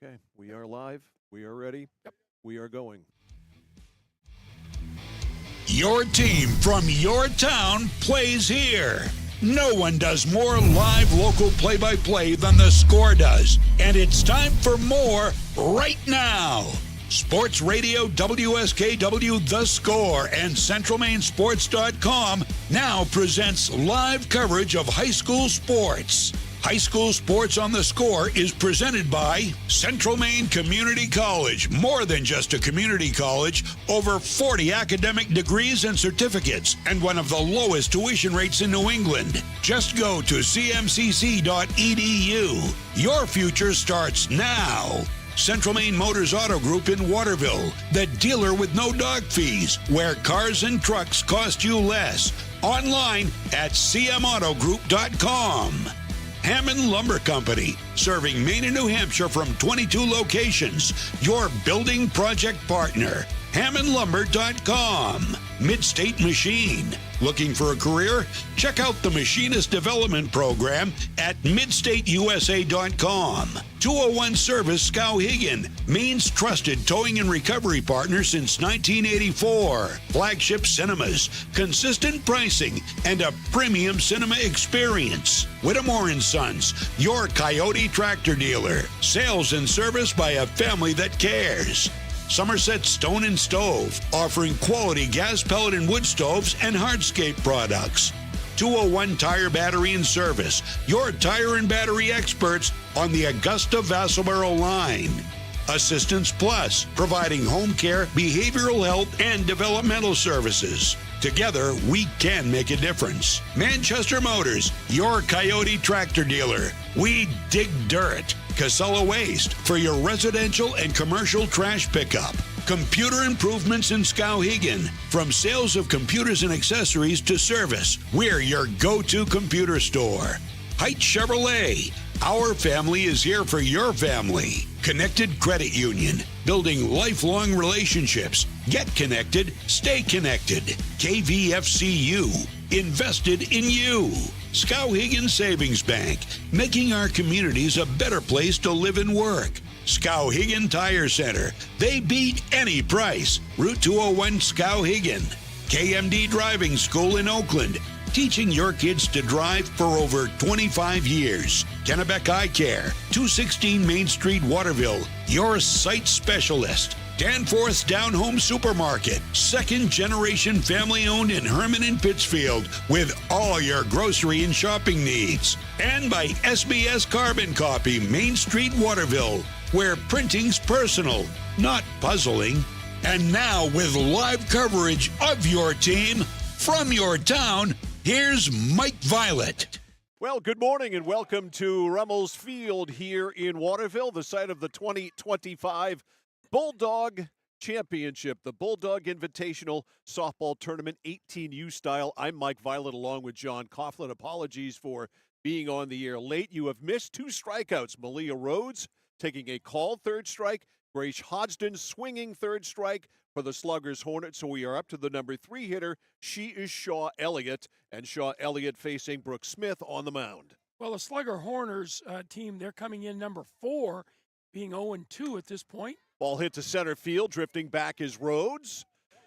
Okay, we are live. We are ready. Yep. We are going. Your team from your town plays here. No one does more live local play-by-play than The Score does. And it's time for more right now. Sports Radio WSKW The Score and CentralMainSports.com now presents live coverage of high school sports. High school sports on The Score is presented by Central Maine Community College. More than just a community college, over 40 academic degrees and certificates, and one of the lowest tuition rates in New England. Just go to cmcc.edu. Your future starts now. Central Maine Motors Auto Group in Waterville, the dealer with no dock fees, where cars and trucks cost you less. Online at cmautogroup.com. Hammond Lumber Company, serving Maine and New Hampshire from 22 locations. Your building project partner. HammondLumber.com. Midstate Machine. Looking for a career? Check out the Machinist Development Program at MidstateUSA.com. 201 Service Skowhegan, Maine's trusted towing and recovery partner since 1984. Flagship cinemas, consistent pricing, and a premium cinema experience. Whittemore & Sons, your Coyote tractor dealer. Sales and service by a family that cares. Somerset Stone and Stove, offering quality gas pellet and wood stoves and hardscape products. 201 Tire Battery and Service, your tire and battery experts on the Augusta-Vassalboro line. Assistance Plus, providing home care, behavioral health, and developmental services. Together, we can make a difference. Manchester Motors, your Coyote tractor dealer. We dig dirt. Casella Waste, for your residential and commercial trash pickup. Computer Improvements in Skowhegan, from sales of computers and accessories to service. We're your go-to computer store. Height Chevrolet, our family is here for your family. Connected Credit Union, building lifelong relationships. Get connected, stay connected. KVFCU, invested in you. Skowhegan Savings Bank, making our communities a better place to live and work. Skowhegan Tire Center, they beat any price. Route 201 Skowhegan. KMD Driving School in Oakland, teaching your kids to drive for over 25 years. Kennebec Eye Care, 216 Main Street, Waterville, your sight specialist. Danforth's Down Home Supermarket, second-generation family-owned in Herman and Pittsfield, with all your grocery and shopping needs. And by SBS Carbon Copy, Main Street, Waterville, where printing's personal, not puzzling. And now, with live coverage of your team from your town, here's Mike Violet. Well, good morning and welcome to Rummels Field here in Waterville, the site of the 2025 Bulldog Championship, the Bulldog Invitational Softball Tournament, 18U style. I'm Mike Violet along with John Coughlin. Apologies for being on the air late. You have missed two strikeouts. Malia Rhodes taking a called third strike. Grace Hodgson swinging third strike for the Sluggers Hornets. So we are up to the number 3 hitter. She is Shaw Elliott, and Shaw Elliott facing Brooke Smith on the mound. Well, the Slugger Horners team, they're coming in number 4, being 0-2 at this point. Ball hit to center field. Drifting back is Rhodes.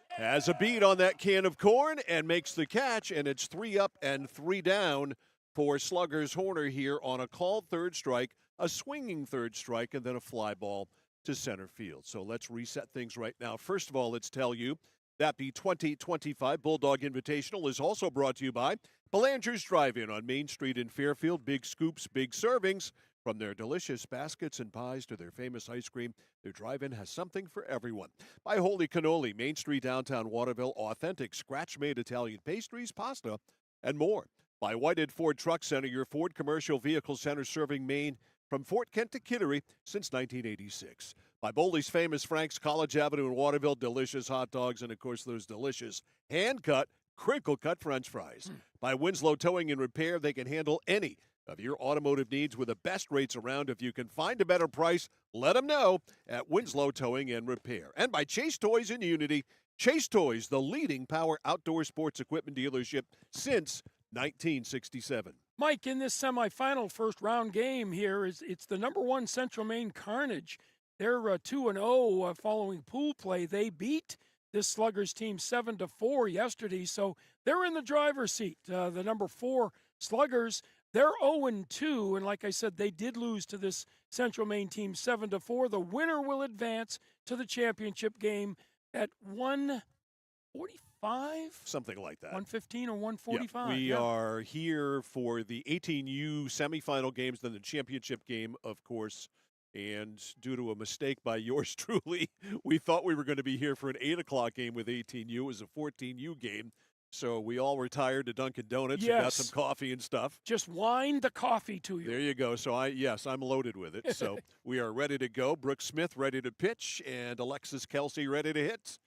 Has a beat on that can of corn and makes the catch, and it's 3 up and 3 down for Sluggers Horner here on a called third strike, a swinging third strike, and then a fly ball to center field. So let's reset things right now. First of all, let's tell you that the 2025 Bulldog Invitational is also brought to you by Belanger's Drive-In on Main Street in Fairfield. Big scoops, big servings. From their delicious baskets and pies to their famous ice cream, their drive-in has something for everyone. By Holy Cannoli, Main Street, downtown Waterville, authentic scratch-made Italian pastries, pasta, and more. By Whited Ford Truck Center, your Ford commercial vehicle center serving Maine from Fort Kent to Kittery since 1986. By Boley's famous Frank's College Avenue in Waterville, delicious hot dogs, and of course those delicious hand-cut, crinkle-cut French fries. By Winslow Towing and Repair, they can handle any of your automotive needs with the best rates around. If you can find a better price, let them know at Winslow Towing and Repair. And by Chase Toys in Unity. Chase Toys, the leading power outdoor sports equipment dealership since 1967. Mike, in this semifinal first round game here, it's the number 1 Central Maine Carnage. They're 2-0 following pool play. They beat this Sluggers team 7-4 yesterday, so they're in the driver's seat. The number 4 Sluggers, they're 0-2, and like I said, they did lose to this Central Maine team 7-4. The winner will advance to the championship game at 145? Something like that. 115 or 145. Yeah, we are here for the 18U semifinal games, then the championship game, of course. And due to a mistake by yours truly, we thought we were going to be here for an 8 o'clock game with 18U. It was a 14U game. So we all retired to Dunkin' Donuts and got some coffee and stuff. Just wind the coffee to you. There you go. So I'm loaded with it. So we are ready to go. Brooke Smith ready to pitch and Alexis Kelsey ready to hit.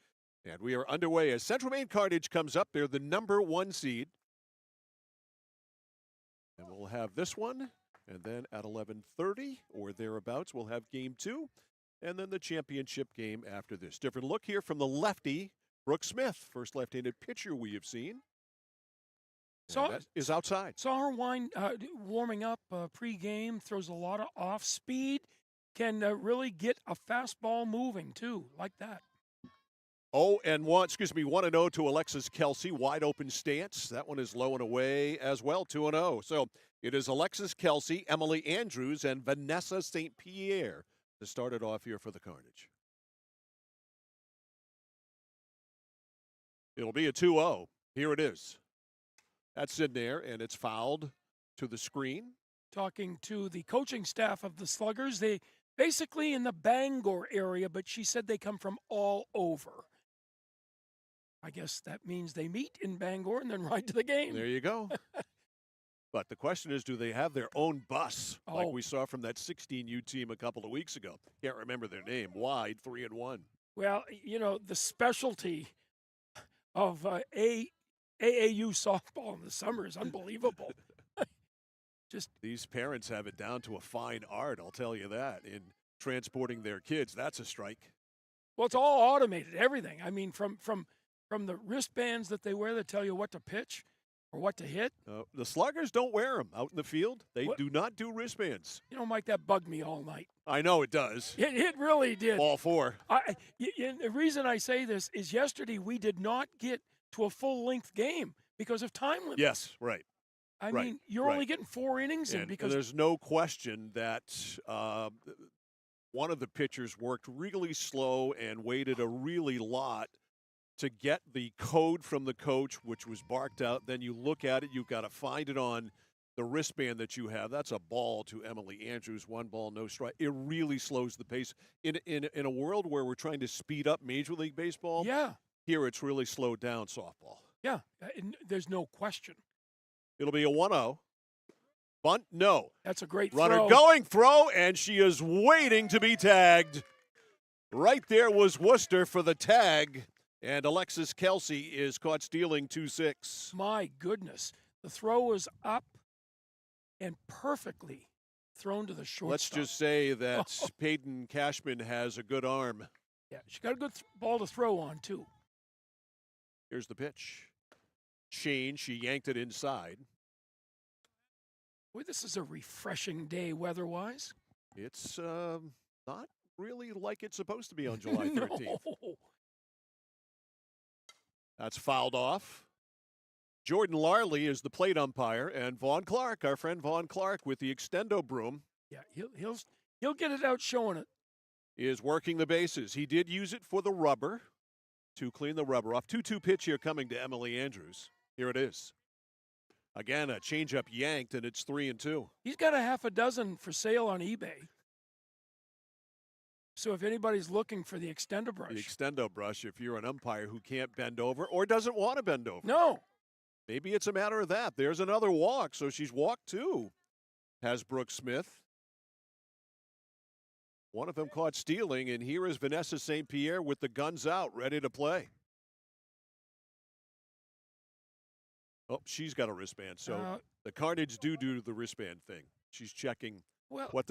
And we are underway as Central Maine Carnage comes up. They're the number 1 seed. And we'll have this one. And then at 11:30 or thereabouts, we'll have game 2. And then the championship game after this. Different look here from the lefty, Brooke Smith, first left-handed pitcher we have seen. So that is outside. Saw her warming up pre-game, throws a lot of off speed, can really get a fastball moving too, like that. 1-0 to Alexis Kelsey, wide open stance. That one is low and away as well, 2-0. So it is Alexis Kelsey, Emily Andrews, and Vanessa St. Pierre to start it off here for the Carnage. It'll be a 2-0. Here it is. That's in there, and it's fouled to the screen. Talking to the coaching staff of the Sluggers, they basically in the Bangor area, but she said they come from all over. I guess that means they meet in Bangor and then ride to the game. There you go. But the question is, do they have their own bus like we saw from that 16U team a couple of weeks ago? Can't remember their name. Wide, 3-1. Well, the specialty of AAU softball in the summer is unbelievable. Just these parents have it down to a fine art, I'll tell you that, in transporting their kids. That's a strike. Well, it's all automated, everything. I mean, from the wristbands that they wear that tell you what to pitch or what to hit. The Sluggers don't wear them out in the field. They do not do wristbands. Mike, that bugged me all night. I know it does. It really did. Ball 4. The reason I say this is yesterday we did not get to a full-length game because of time limit. Yes, right. I mean, you're only getting 4 innings in because there's no question that one of the pitchers worked really slow and waited a really lot to get the code from the coach, which was barked out. Then you look at it, you've got to find it on the wristband that you have. That's a ball to Emily Andrews, 1 ball, no strike. It really slows the pace. In a world where we're trying to speed up Major League Baseball, here it's really slowed down softball. Yeah, there's no question. It'll be a 1-0. Bunt, no. That's a great runner throw. Going, throw, and she is waiting to be tagged. Right there was Worcester for the tag, and Alexis Kelsey is caught stealing 2-6. My goodness. The throw was up and perfectly thrown to the shortstop. Let's just say that Peyton Cashman has a good arm. Yeah, she got a good ball to throw on, too. Here's the pitch. Change, she yanked it inside. Boy, this is a refreshing day weather-wise. It's not really like it's supposed to be on July 13th. No. That's fouled off. Jordan Larley is the plate umpire, and Vaughn Clark, our friend Vaughn Clark, with the extendo broom. Yeah, he'll get it out showing it. Is working the bases. He did use it for the rubber to clean the rubber off. 2-2 pitch here coming to Emily Andrews. Here it is. Again, a changeup yanked, and it's 3-2. He's got a half a dozen for sale on eBay. So if anybody's looking for the extendo brush. The extendo brush, if you're an umpire who can't bend over or doesn't want to bend over. No. Maybe it's a matter of that. There's another walk, so she's walked 2, has Brooke Smith. One of them caught stealing, and here is Vanessa St. Pierre with the guns out, ready to play. Oh, she's got a wristband. So the Carnage do the wristband thing. She's checking what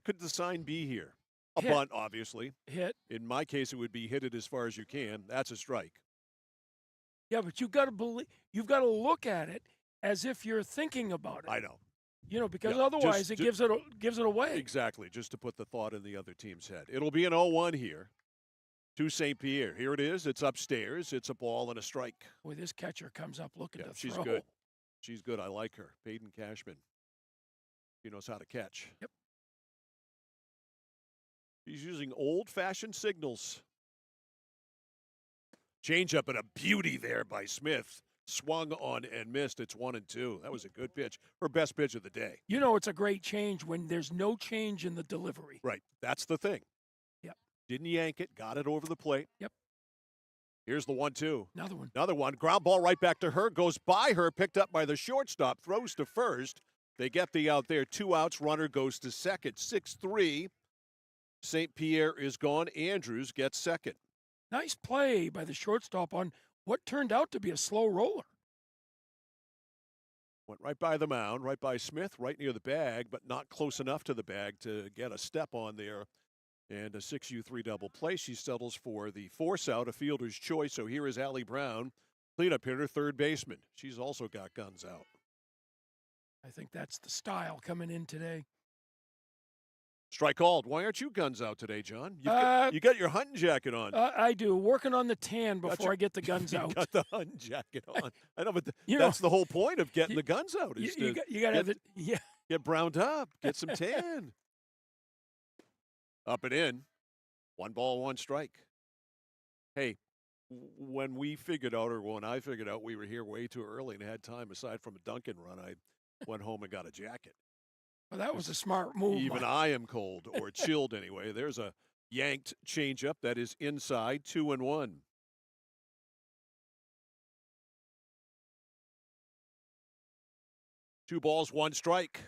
could the sign be here? A hit. Bunt, obviously. Hit. In my case, it would be hit it as far as you can. That's a strike. Yeah, but you've got to look at it as if you're thinking about it. I know. Because Yeah, otherwise it gives it away. Exactly, just to put the thought in the other team's head. It'll be an 0-1 here to St. Pierre. Here it is. It's upstairs. It's a ball and a strike. Boy, this catcher comes up looking to She's throw. good. She's good. I like her. Peyton Cashman. She knows how to catch. Yep. She's using old-fashioned signals. Change-up and a beauty there by Smith. Swung on and missed. It's 1-2. That was a good pitch. Her best pitch of the day. It's a great change when there's no change in the delivery. Right. That's the thing. Yep. Didn't yank it. Got it over the plate. Yep. Here's the 1-2. Another one. Ground ball right back to her. Goes by her. Picked up by the shortstop. Throws to first. They get the out there. 2 outs. Runner goes to second. 6-3. St. Pierre is gone. Andrews gets second. Nice play by the shortstop on what turned out to be a slow roller. Went right by the mound, right by Smith, right near the bag, but not close enough to the bag to get a step on there. And a 6-3 double play. She settles for the force out, a fielder's choice. So here is Allie Brown, cleanup hitter, third baseman. She's also got guns out. I think that's the style coming in today. Strike called. Why aren't you guns out today, John? You got your hunting jacket on. I do. Working on the tan before I get the guns out. You got the hunting jacket on. I know, but that's the whole point of getting the guns out. Is you got to have it. Yeah. Get browned up. Get some tan. Up and in. 1 ball, 1 strike. Hey, when we figured out, or when I figured out we were here way too early and had time aside from a Dunkin' run, I went home and got a jacket. Well, that was a smart move. Even I am cold, or chilled anyway. There's a yanked changeup that is inside, 2-1. Two balls, 1 strike.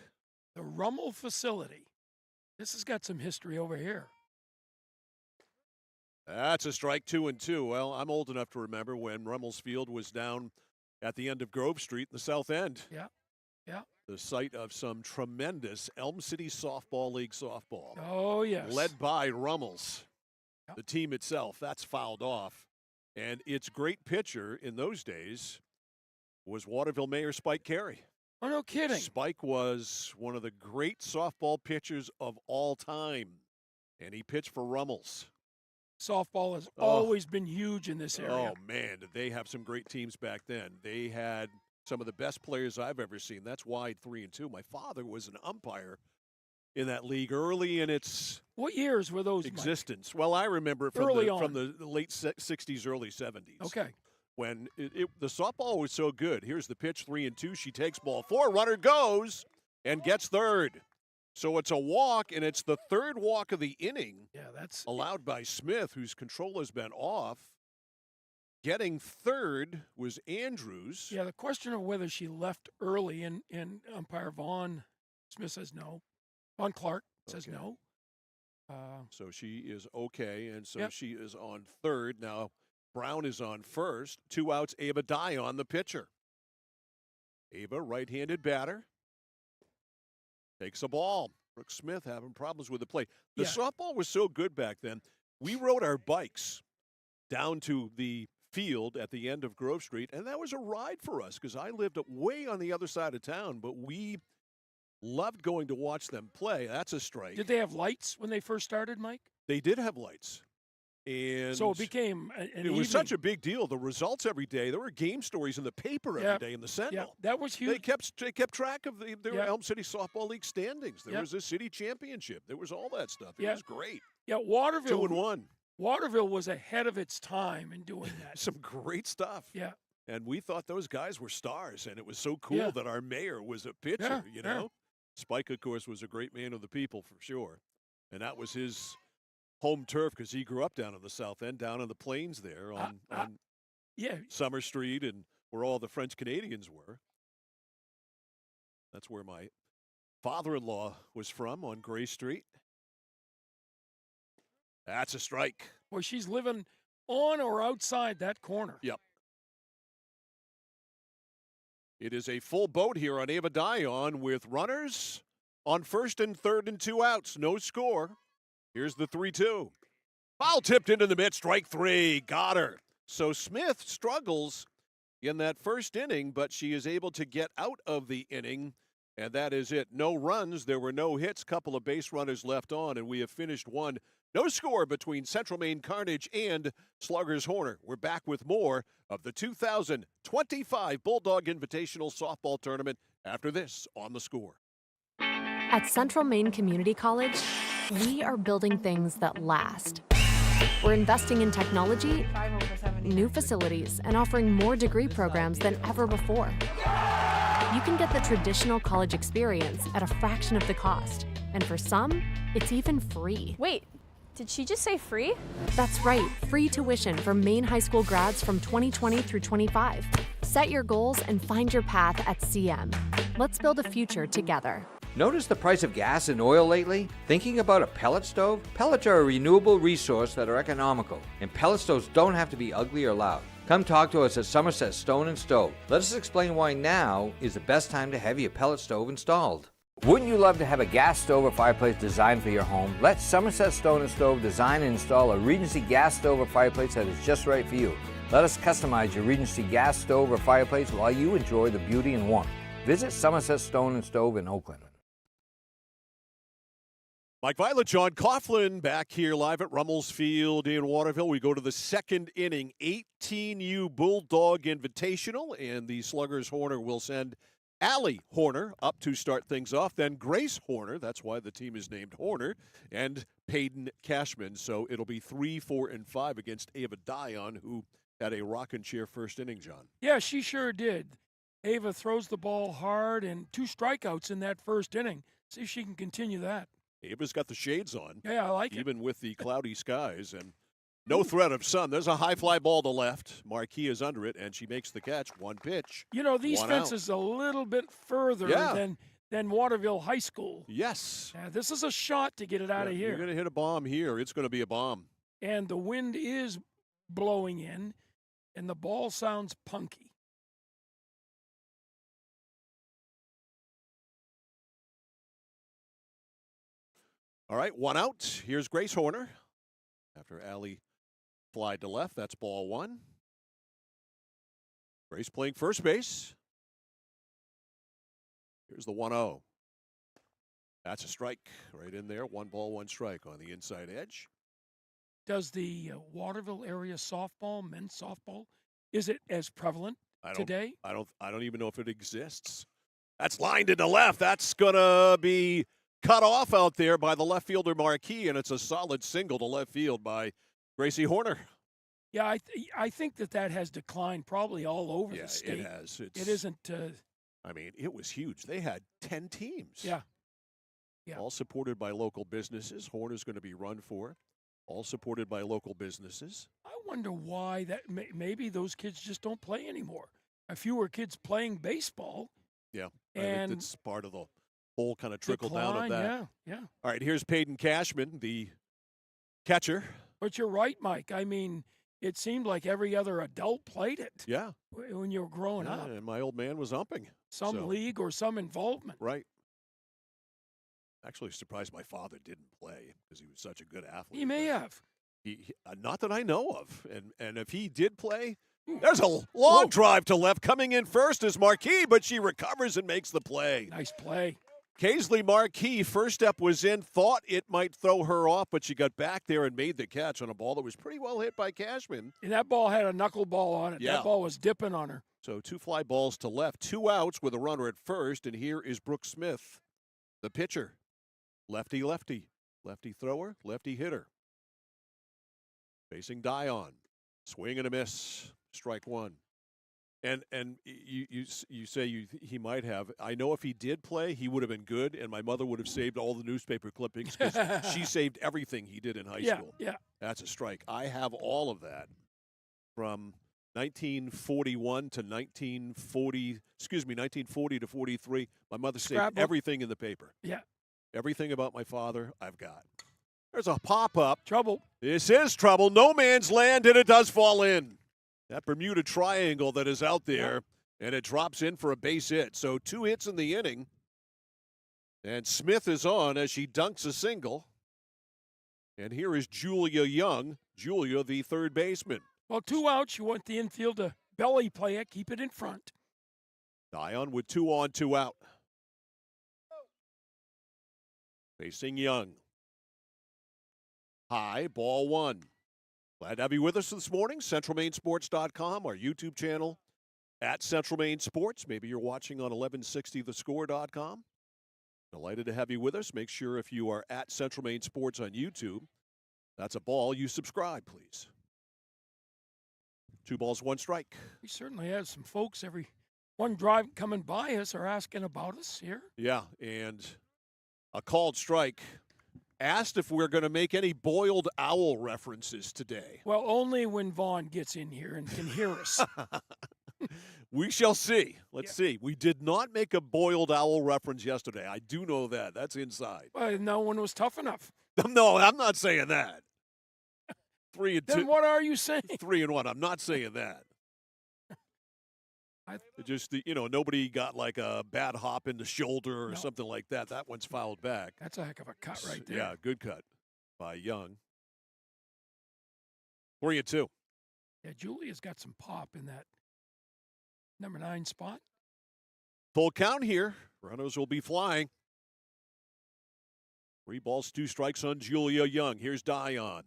The Rummel facility. This has got some history over here. That's a strike, 2-2. Well, I'm old enough to remember when Rummel's Field was down at the end of Grove Street in the South End. Yeah. Yeah. The site of some tremendous Elm City Softball League softball. Oh, yes. Led by Rummels. Yep. The team itself, that's fouled off. And its great pitcher in those days was Waterville Mayor Spike Carey. Oh, no kidding. Spike was one of the great softball pitchers of all time. And he pitched for Rummels. Softball has always been huge in this area. Oh, man, did they have some great teams back then. They had some of the best players I've ever seen. That's wide 3-2. My father was an umpire in that league early in its what years were those, existence. Well, I remember from the late 60s, early 70s. Okay. When the softball was so good. Here's the pitch, 3-2. She takes ball 4. Runner goes and gets third. So it's a walk, and it's the third walk of the inning. Yeah, that's allowed by Smith, whose control has been off. Getting third was Andrews. Yeah, the question of whether she left early, and umpire Vaughn Smith says no. Vaughn Clark says no. So she is okay, and so she is on third. Now Brown is on first. 2 outs, Ava Dion, the pitcher. Ava, right-handed batter, takes a ball. Brooke Smith having problems with the plate. The softball was so good back then. We rode our bikes down to the field at the end of Grove Street, and that was a ride for us because I lived way on the other side of town, but we loved going to watch them play. That's a strike. Did they have lights when they first started, Mike? They did have lights. And so it became it was such a big deal. The results every day. There were game stories in the paper every day in the Sentinel. Yeah, that was huge. They kept track of their Elm City Softball League standings. There was a city championship. There was all that stuff. It was great. Yeah, Waterville. 2-1. Waterville was ahead of its time in doing that. Some great stuff. Yeah. And we thought those guys were stars, and it was so cool that our mayor was a pitcher, you know. Spike, of course, was a great man of the people for sure. And that was his home turf because he grew up down in the South End, down in the plains there on Summer Street and where all the French Canadians were. That's where my father-in-law was from, on Gray Street. That's a strike. Boy, she's living on or outside that corner. Yep. It is a full boat here on Ava Dion with runners on first and third and 2 outs. No score. Here's the 3-2. Foul tipped into the mid. Strike 3. Got her. So Smith struggles in that first inning, but she is able to get out of the inning, and that is it. No runs. There were no hits. Couple of base runners left on, and we have finished one. No score between Central Maine Carnage and Sluggers Horner. We're back with more of the 2025 Bulldog Invitational Softball Tournament after this on The Score. At Central Maine Community College, we are building things that last. We're investing in technology, new facilities, and offering more degree programs than ever before. You can get the traditional college experience at a fraction of the cost, and for some, it's even free. Wait, did she just say free? That's right, free tuition for Maine high school grads from 2020 through 25. Set your goals and find your path at CM. Let's build a future together. Notice the price of gas and oil lately? Thinking about a pellet stove? Pellets are a renewable resource that are economical, and pellet stoves don't have to be ugly or loud. Come talk to us at Somerset Stone & Stove. Let us explain why now is the best time to have your pellet stove installed. Wouldn't you love to have a gas stove or fireplace designed for your home? Let Somerset Stone & Stove design and install a Regency gas stove or fireplace that is just right for you. Let us customize your Regency gas stove or fireplace while you enjoy the beauty and warmth. Visit Somerset Stone & Stove in Oakland. Mike Violet, John Coughlin back here live at Rummels Field in Waterville. We go to the second inning, 18U Bulldog Invitational, and the Sluggers Horner will send Allie Horner up to start things off. Then Grace Horner, that's why the team is named Horner, and Peyton Cashman. So it'll be 3, 4, and 5 against Ava Dion, who had a rocking chair first inning, John. Yeah, she sure did. Ava throws the ball hard and 2 strikeouts in that first inning. See if she can continue that. Ava's got the shades on. Yeah, I like it. Even with the cloudy skies and no threat of sun. There's a high fly ball to left. Marquis is under it, and she makes the catch. One pitch. You know, these one fences a little bit further than Waterville High School. Yes. Yeah, this is a shot to get it out of here. You're going to hit a bomb here. It's going to be a bomb. And the wind is blowing in, and the ball sounds punky. All right, one out. Here's Grace Horner. After Allie flied to left, that's ball 1. Grace playing first base. Here's the 1-0. That's a strike right in there. 1 ball, 1 strike on the inside edge. Does the Waterville area softball, men's softball, is it as prevalent today? I don't even know if it exists. That's lined into left. That's gonna be cut off out there by the left fielder Marquis, and it's a solid single to left field by Gracie Horner. Yeah, I think that has declined probably all over the state. It has. It isn't. I mean, it was huge. They had 10 teams. Yeah. All supported by local businesses. Horner's going to be run for. All supported by local businesses. I wonder why that. Maybe those kids just don't play anymore. Fewer kids playing baseball. Yeah, and I think it's part of the whole kind of trickle down of that. Yeah. All right, here's Peyton Cashman, the catcher. But you're right, Mike. I mean, it seemed like every other adult played it. Yeah. When you were growing up. And my old man was umping. Some league or some involvement. Right. Actually surprised my father didn't play because he was such a good athlete. He may have. He not that I know of. And if he did play, there's a long drive to left. Coming in first is Marquis, but she recovers and makes the play. Nice play. Kaisley Marquis, first step was in, thought it might throw her off, but she got back there and made the catch on a ball that was pretty well hit by Cashman. And that ball had a knuckleball on it. Yeah. That ball was dipping on her. So 2 fly balls to left, 2 outs with a runner at first, and here is Brooke Smith, the pitcher. Lefty-lefty. Lefty thrower, lefty hitter. Facing Dion. Swing and a miss. Strike 1. And you say he might have. I know if he did play, he would have been good, and my mother would have saved all the newspaper clippings because she saved everything he did in high school. Yeah. That's a strike. I have all of that from 1941 to 1940 to 43. My mother saved everything in the paper. Yeah. Everything about my father, I've got. There's a pop-up. Trouble. This is trouble. No man's land, and it does fall in. That Bermuda Triangle that is out there, and it drops in for a base hit. So 2 hits in the inning, and Smith is on as she dunks a single. And here is Julia Young, Julia, the third baseman. Well, 2 outs. You want the infield to belly play it, keep it in front. Dion with 2 on, 2 out. Facing Young. High, ball 1. Glad to have you with us this morning. CentralMainSports.com, our YouTube channel at Central Maine Sports. Maybe you're watching on 1160thescore.com. Delighted to have you with us. Make sure if you are at Central Maine Sports on YouTube, that's a ball, you subscribe, please. 2 balls, 1 strike. We certainly have some folks every one drive coming by us are asking about us here. Yeah, and a called strike. Asked if we're going to make any boiled owl references today. Well, only when Vaughn gets in here and can hear us. We shall see. Let's see. We did not make a boiled owl reference yesterday. I do know that. That's inside. Well, no one was tough enough. No, I'm not saying that. 3 and 2. Then what are you saying? 3 and 1. I'm not saying that. Just, nobody got like a bad hop in the shoulder or something like that. That one's fouled back. That's a heck of a cut right there. Yeah, good cut by Young. 3 and 2. Yeah, Julia's got some pop in that number 9 spot. Full count here. Runners will be flying. 3 balls, 2 strikes on Julia Young. Here's Dion.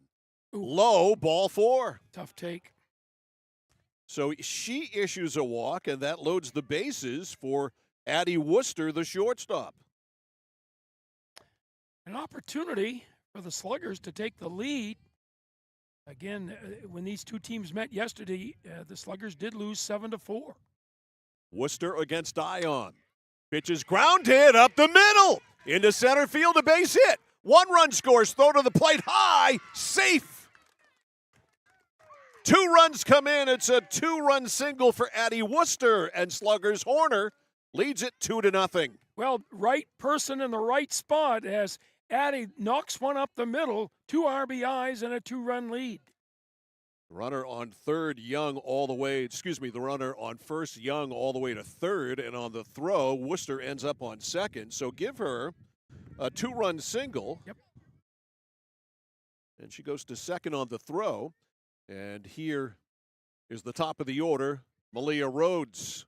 Ooh. Low, ball 4. Tough take. So she issues a walk, and that loads the bases for Addie Worcester, the shortstop. An opportunity for the Sluggers to take the lead. Again, when these two teams met yesterday, the Sluggers did lose 7-4. Worcester against Dion. Pitch is grounded up the middle. Into center field, a base hit. 1 run scores, throw to the plate high, safe. 2 runs come in. It's a 2-run single for Addie Worcester, and Sluggers Horner leads it 2-0. Well, right person in the right spot as Addie knocks one up the middle, 2 RBIs and a 2-run lead. Runner on third, Young all the way, the runner on first, Young all the way to third, and on the throw, Worcester ends up on second. So give her a 2-run single. Yep. And she goes to second on the throw. And here is the top of the order, Malia Rhodes.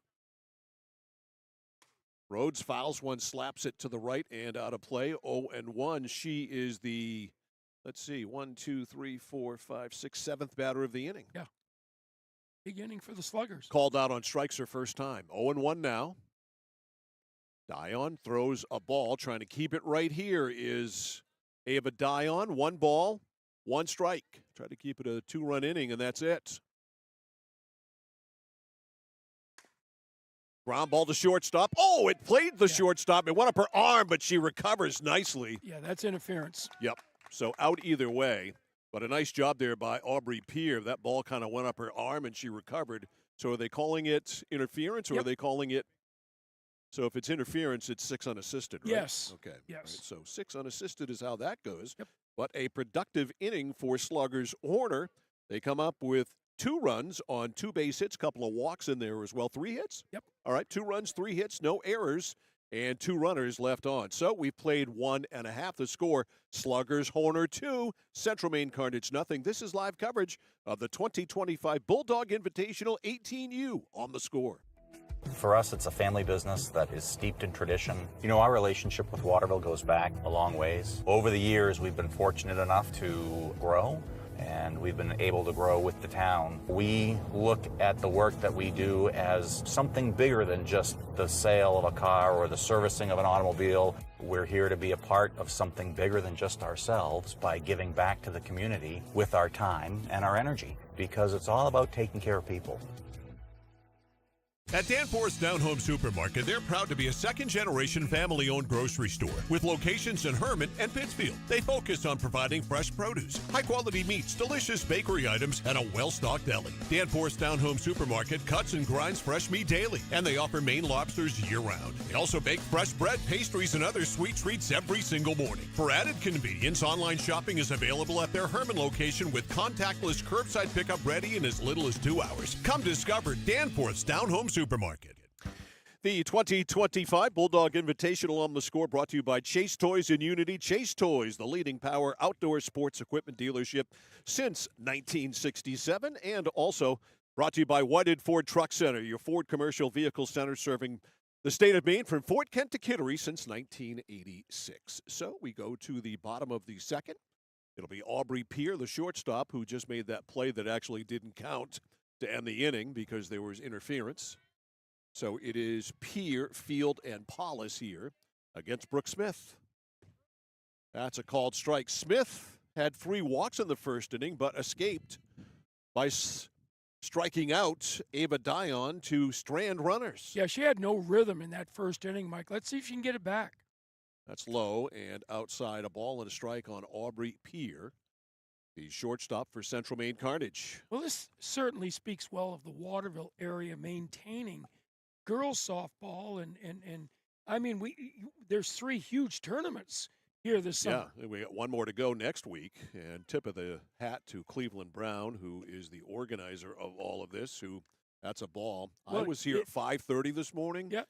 Rhodes fouls one, slaps it to the right and out of play. 0-1. She is the, 1, 2, 3, 4, 5, 6, 7th batter of the inning. Yeah. Big inning for the Sluggers. Called out on strikes her first time. 0-1 now. Dion throws a ball. Trying to keep it right here is Ava Dion. 1 ball, 1 strike. Try to keep it a 2-run inning, and that's it. Ground ball to shortstop. Oh, it played the shortstop. It went up her arm, but she recovers nicely. Yeah, that's interference. Yep. So out either way. But a nice job there by Aubrey Peer. That ball kind of went up her arm, and she recovered. So are they calling it interference, or are they calling it? So if it's interference, it's 6 unassisted, right? Yes. Okay. Yes. Right. So 6 unassisted is how that goes. Yep. But a productive inning for Sluggers Horner. They come up with 2 runs on 2 base hits, couple of walks in there as well. 3 hits? Yep. All right, 2 runs, 3 hits, no errors, and 2 runners left on. So we've played 1.5. The score, Sluggers Horner 2, Central Maine Carnage nothing. This is live coverage of the 2025 Bulldog Invitational 18U on the score. For us, it's a family business that is steeped in tradition. You know, our relationship with Waterville goes back a long ways. Over the years, we've been fortunate enough to grow, and we've been able to grow with the town. We look at the work that we do as something bigger than just the sale of a car or the servicing of an automobile. We're here to be a part of something bigger than just ourselves by giving back to the community with our time and our energy, because it's all about taking care of people. At Danforth's Down Home Supermarket, they're proud to be a second-generation family-owned grocery store with locations in Hermit and Pittsfield. They focus on providing fresh produce, high-quality meats, delicious bakery items, and a well-stocked deli. Danforth's Down Home Supermarket cuts and grinds fresh meat daily, and they offer Maine lobsters year-round. They also bake fresh bread, pastries, and other sweet treats every single morning. For added convenience, online shopping is available at their Hermit location with contactless curbside pickup ready in as little as 2 hours. Come discover Danforth's Down Home Supermarket. The 2025 Bulldog Invitational on the score brought to you by Chase Toys in Unity. Chase Toys, the leading power outdoor sports equipment dealership since 1967, and also Brought to you by Whited Ford Truck Center, your Ford commercial vehicle center serving the state of Maine from Fort Kent to Kittery since 1986. So we go to the bottom of the second. It'll be Aubrey Pierre, the shortstop, who just made that play that actually didn't count to end the inning because there was interference. So it is Pierre, Field, and Paulus here against Brooke Smith. That's a called strike. Smith had 3 walks in the first inning, but escaped by striking out Ava Dion to strand runners. Yeah, she had no rhythm in that first inning, Mike. Let's see if she can get it back. That's low and outside, a ball and a strike on Aubrey Pierre, the shortstop for Central Maine Carnage. Well, this certainly speaks well of the Waterville area maintaining girls softball, and I mean, there's 3 huge tournaments here this summer. Yeah, we got one more to go next week, and tip of the hat to Cleveland Brown, who is the organizer of all of this, that's a ball. I Well, was here at 5:30 this morning. Yeah.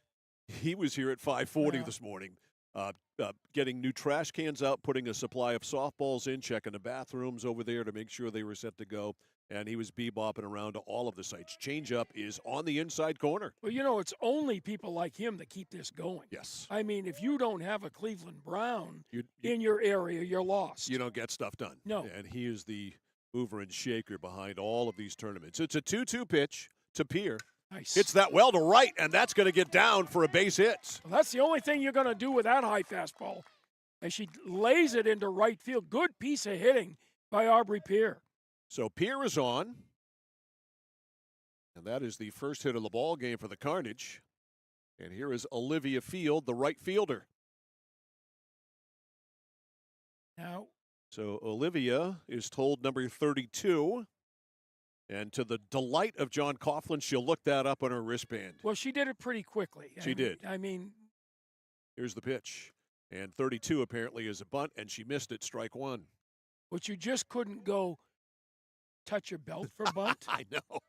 He was here at 5:40 Yeah. this morning, getting new trash cans out, putting a supply of softballs in, checking the bathrooms over there to make sure they were set to go, and he was bebopping around to all of the sites. Changeup is on the inside corner. Well, you know, it's only people like him that keep this going. Yes. I mean, if you don't have a Cleveland Brown You in your area, you're lost. you don't get stuff done. No. And he is the mover and shaker behind all of these tournaments. It's a 2-2 pitch to Pierre. Nice. Hits that well to right, and that's going to get down for a base hit. Well, that's the only thing you're going to do with that high fastball. And she lays it into right field. Good piece of hitting by Aubrey Pierre. So Pierre is on, and that is the first hit of the ball game for the Carnage. And here is Olivia Field, the right fielder. Now, So Olivia is told number 32. And to the delight of John Coughlin, she'll look that up on her wristband. well, she did it pretty quickly. She did. I mean, Here's the pitch. And 32 apparently is a bunt, and she missed it, strike 1. but you just couldn't go touch your belt for bunt. I know.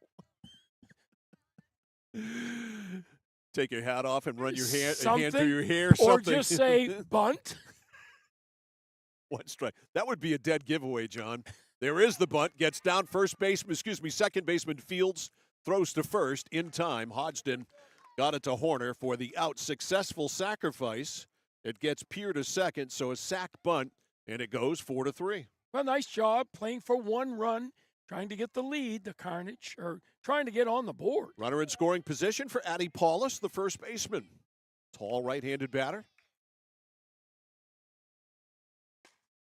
Take your hat off and run your hand through Something, your hair. or Something. just say bunt. 1 strike. That would be a dead giveaway, John. There is the bunt. Gets down second baseman Fields throws to first in time. Hodgson got it to Horner for the out. Successful sacrifice. It gets Pierre to second, so a sack bunt, and it goes 4-3. Well, nice job playing for 1 run, trying to get the lead, the Carnage, or trying to get on the board. Runner in scoring position for Addie Paulus, the first baseman. Tall right-handed batter.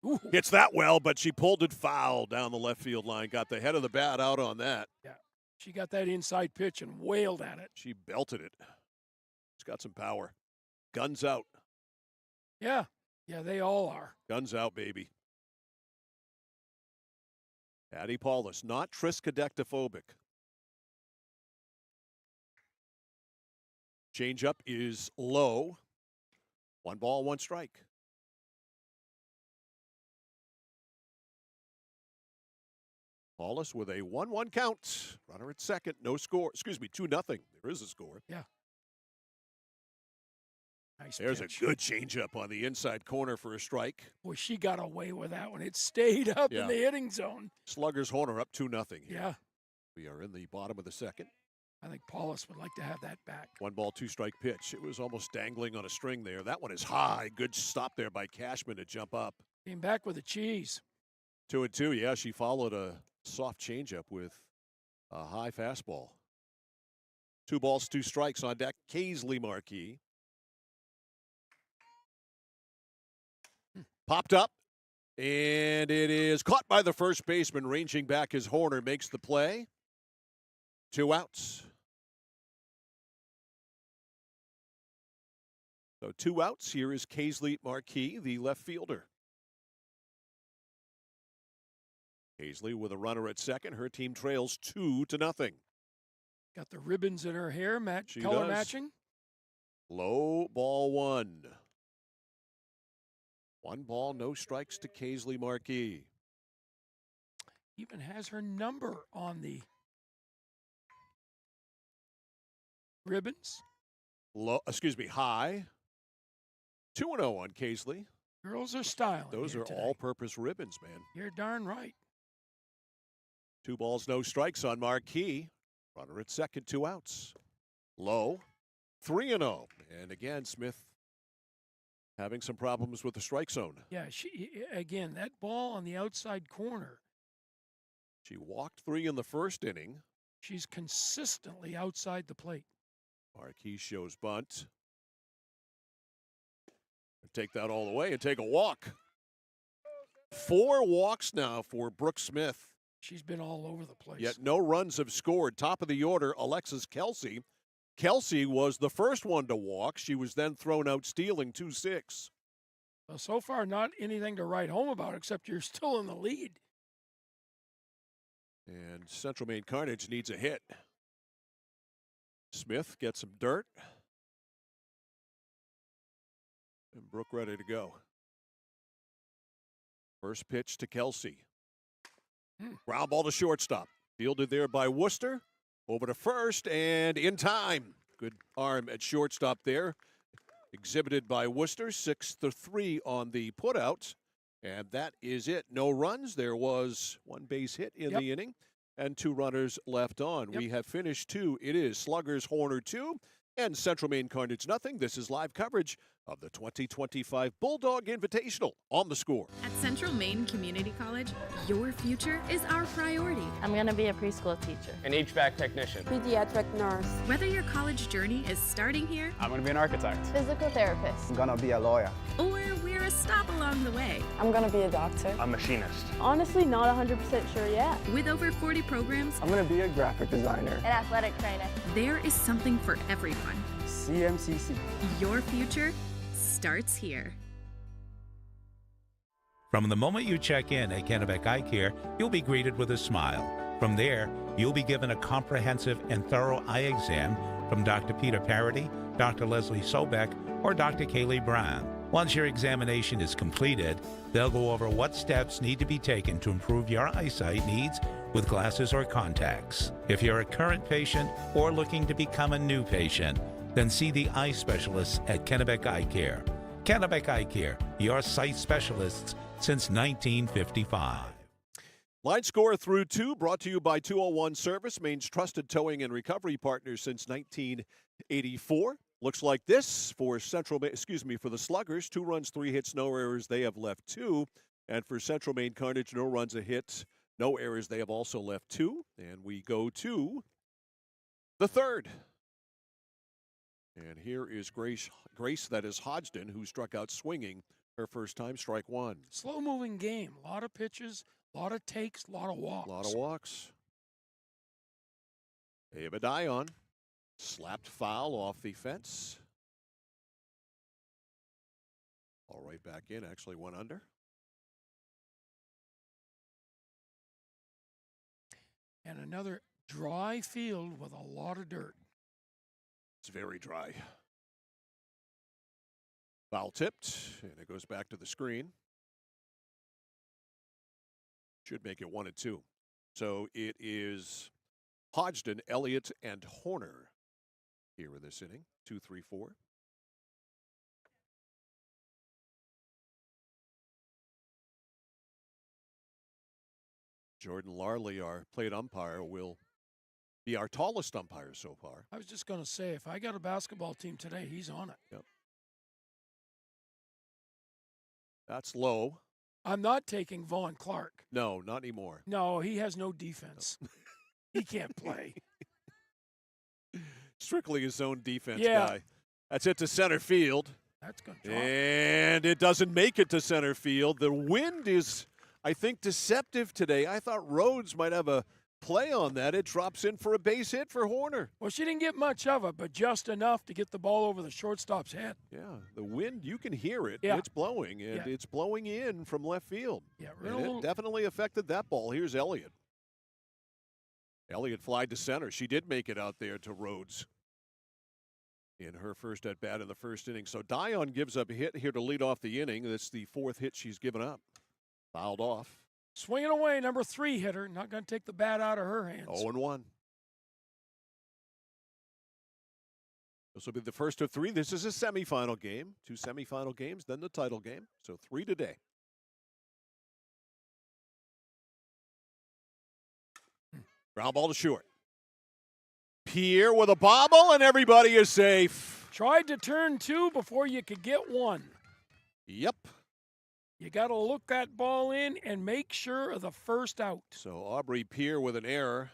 Ooh. Hits that well, but she pulled it foul down the left field line. Got the head of the bat out on that. Yeah, she got that inside pitch and wailed at it. She belted it. She's got some power. Guns out. Yeah, they all are. Guns out, baby. Addie Paulus, not triskaidectophobic. Changeup is low. 1 ball, 1 strike. Paulus with a 1-1 count. Runner at second, no score. 2-0. There is a score. Yeah. Nice There's pitch. a good changeup on the inside corner for a strike. Boy, she got away with that one. It stayed up Yeah. in the hitting zone. Sluggers Horner up 2-0. Yeah, We are in the bottom of the second. I think Paulus would like to have that back. 1 ball, 2 strike pitch. It was almost dangling on a string there. That one is high. Good stop there by Cashman to jump up. Came back with a cheese. 2-2. Yeah, she followed a soft changeup with a high fastball. 2 balls, 2 strikes on deck. Kaisley Marquis. Popped up, and it is caught by the first baseman, ranging back as Horner makes the play. 2 outs. So 2 outs. Here is Kaisley Marquis, the left fielder. Kaisley with a runner at second. Her team trails 2-0. Got the ribbons in her hair, She color does. matching. Low ball 1. 1 ball, no strikes to Kaisley Marquis. Even has her number on the ribbons. High. 2-0 on Kaisley. Girls are styling. Those here are today. all-purpose ribbons, man. You're darn right. 2 balls, no strikes on Marquis. Runner at second, 2 outs. Low, 3-0. And again, Smith having some problems with the strike zone. Yeah, again, that ball on the outside corner. She walked 3 in the first inning. She's consistently outside the plate. Marquis shows bunt. Take that all the way and take a walk. 4 walks now for Brooke Smith. She's been all over the place. Yet no runs have scored. Top of the order, Alexis Kelsey. Kelsey was the first one to walk. She was then thrown out stealing 2-6. Well, so far, not anything to write home about, except you're still in the lead. And Central Maine Carnage needs a hit. Smith gets some dirt. And Brooke ready to go. First pitch to Kelsey. Ground ball to shortstop. Fielded there by Worcester. Over to first and in time. Good arm at shortstop there. Exhibited by Worcester. 6-3 on the putout. And that is it. No runs. There was 1 base hit in the inning and 2 runners left on. We have finished 2. It is Sluggers Horner 2 and Central Maine Carnage nothing. This is live coverage of the 2025 Bulldog Invitational. On The Score. At Central Maine Community College, your future is our priority. I'm going to be a preschool teacher. An HVAC technician. Pediatric nurse. Whether your college journey is starting here, I'm going to be an architect. Physical therapist. I'm going to be a lawyer. or we're a stop along the way. I'm going to be a doctor. A machinist. Honestly, not 100% sure yet. With over 40 programs, I'm going to be a graphic designer. An athletic trainer. there is something for everyone. CMCC. Your future starts here. From the moment you check in at Kennebec Eye Care, you'll be greeted with a smile. From there, you'll be given a comprehensive and thorough eye exam from Dr. Peter Parody, Dr. Leslie Sobeck, or Dr. Kaylee Brown. Once your examination is completed, they'll go over what steps need to be taken to improve your eyesight needs with glasses or contacts. If you're a current patient or looking to become a new patient, then see the eye specialists at Kennebec Eye Care. Kennebec Eye Care, your sight specialists since 1955. Line score through 2, brought to you by 201 Service, Maine's trusted towing and recovery partner since 1984. Looks like this for for the Sluggers. 2 runs, 3 hits, no errors. They have left 2. And for Central Maine Carnage, no runs, a hit, no errors. They have also left 2. And we go to the third. And here is Grace, that is Hodgson, who struck out swinging her first time, strike 1. Slow-moving game. A lot of pitches, a lot of takes, a lot of walks. A lot of walks. Ava Dion slapped foul off the fence. All right back in, actually went under. And another dry field with a lot of dirt. It's very dry. Foul tipped, and it goes back to the screen. Should make it 1-2. So it is Hodgson, Elliott, and Horner here in this inning. 2, 3, 4. Jordan Larley, our plate umpire, will be our tallest umpire so far. I was just going to say, if I got a basketball team today, he's on it. Yep. That's low. I'm not taking Vaughn Clark. No, not anymore. No, he has no defense. No. He can't play. Strictly his own defense Yeah. guy. That's it to center field. That's going to drop. And it doesn't make it to center field. The wind is, I think, deceptive today. I thought Rhodes might have a play on that. It drops in for a base hit for Horner. Well, she didn't get much of it, but just enough to get the ball over the shortstop's head. Yeah, the wind, you can hear it. Yeah. It's blowing, and it's blowing in from left field. Yeah, it definitely affected that ball. Here's Elliott. Elliott flied to center. She did make it out there to Rhodes in her first at-bat in the first inning. So Dion gives up a hit here to lead off the inning. That's the 4th hit she's given up. Fouled off. Swinging away, number 3 hitter. Not going to take the bat out of her hands. 0-1. This will be the first of 3. This is a semifinal game. 2 semifinal games, then the title game. So 3 today. Ground ball to short. Pierre with a bobble, and everybody is safe. Tried to turn 2 before you could get 1. Yep. You got to look that ball in and make sure of the first out. So Aubrey Pierre with an error.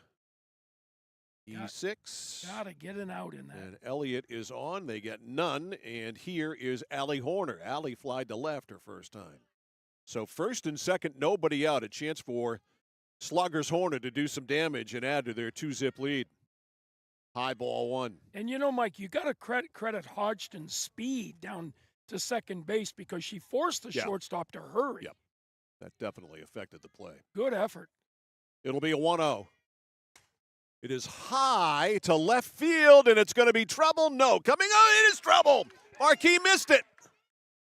E6. Got to get an out in that. And Elliott is on. They get none. And here is Allie Horner. Allie flied to left her first time. So first and second, nobody out. A chance for Sluggers Horner to do some damage and add to their 2-zip lead. High ball 1. And you know, Mike, you got to credit Hodgson's speed down to second base because she forced the shortstop to hurry. Yep. That definitely affected the play. Good effort. It'll be a 1-0. It is high to left field, and it's going to be trouble. No, coming on, it is trouble. Marquis missed it.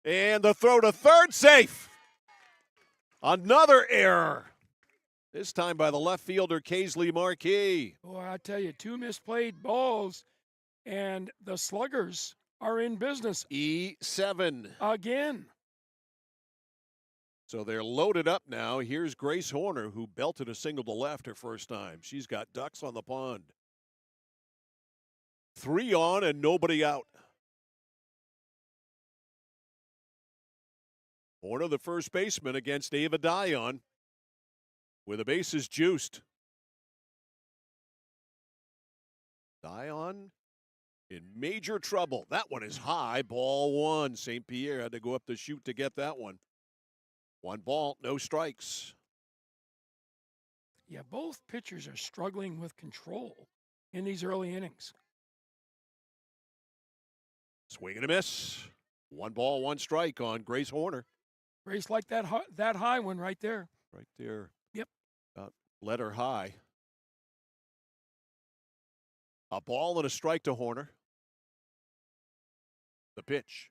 And the throw to third, safe. Another error. This time by the left fielder, Kaisley Marquis. Boy, I tell you, 2 misplayed balls, and the Sluggers are in business. E7. Again. So they're loaded up now. Here's Grace Horner, who belted a single to left her first time. She's got ducks on the pond. 3 on and nobody out. Horner, the first baseman, against Ava Dion, with the bases juiced. Dion in major trouble. That one is high. Ball 1. St. Pierre had to go up the chute to get that one. 1 ball, no strikes. Yeah, both pitchers are struggling with control in these early innings. Swing and a miss. 1 ball, 1 strike on Grace Horner. Grace like that high one right there. Right there. Yep. Let her high. A ball and a strike to Horner. The pitch.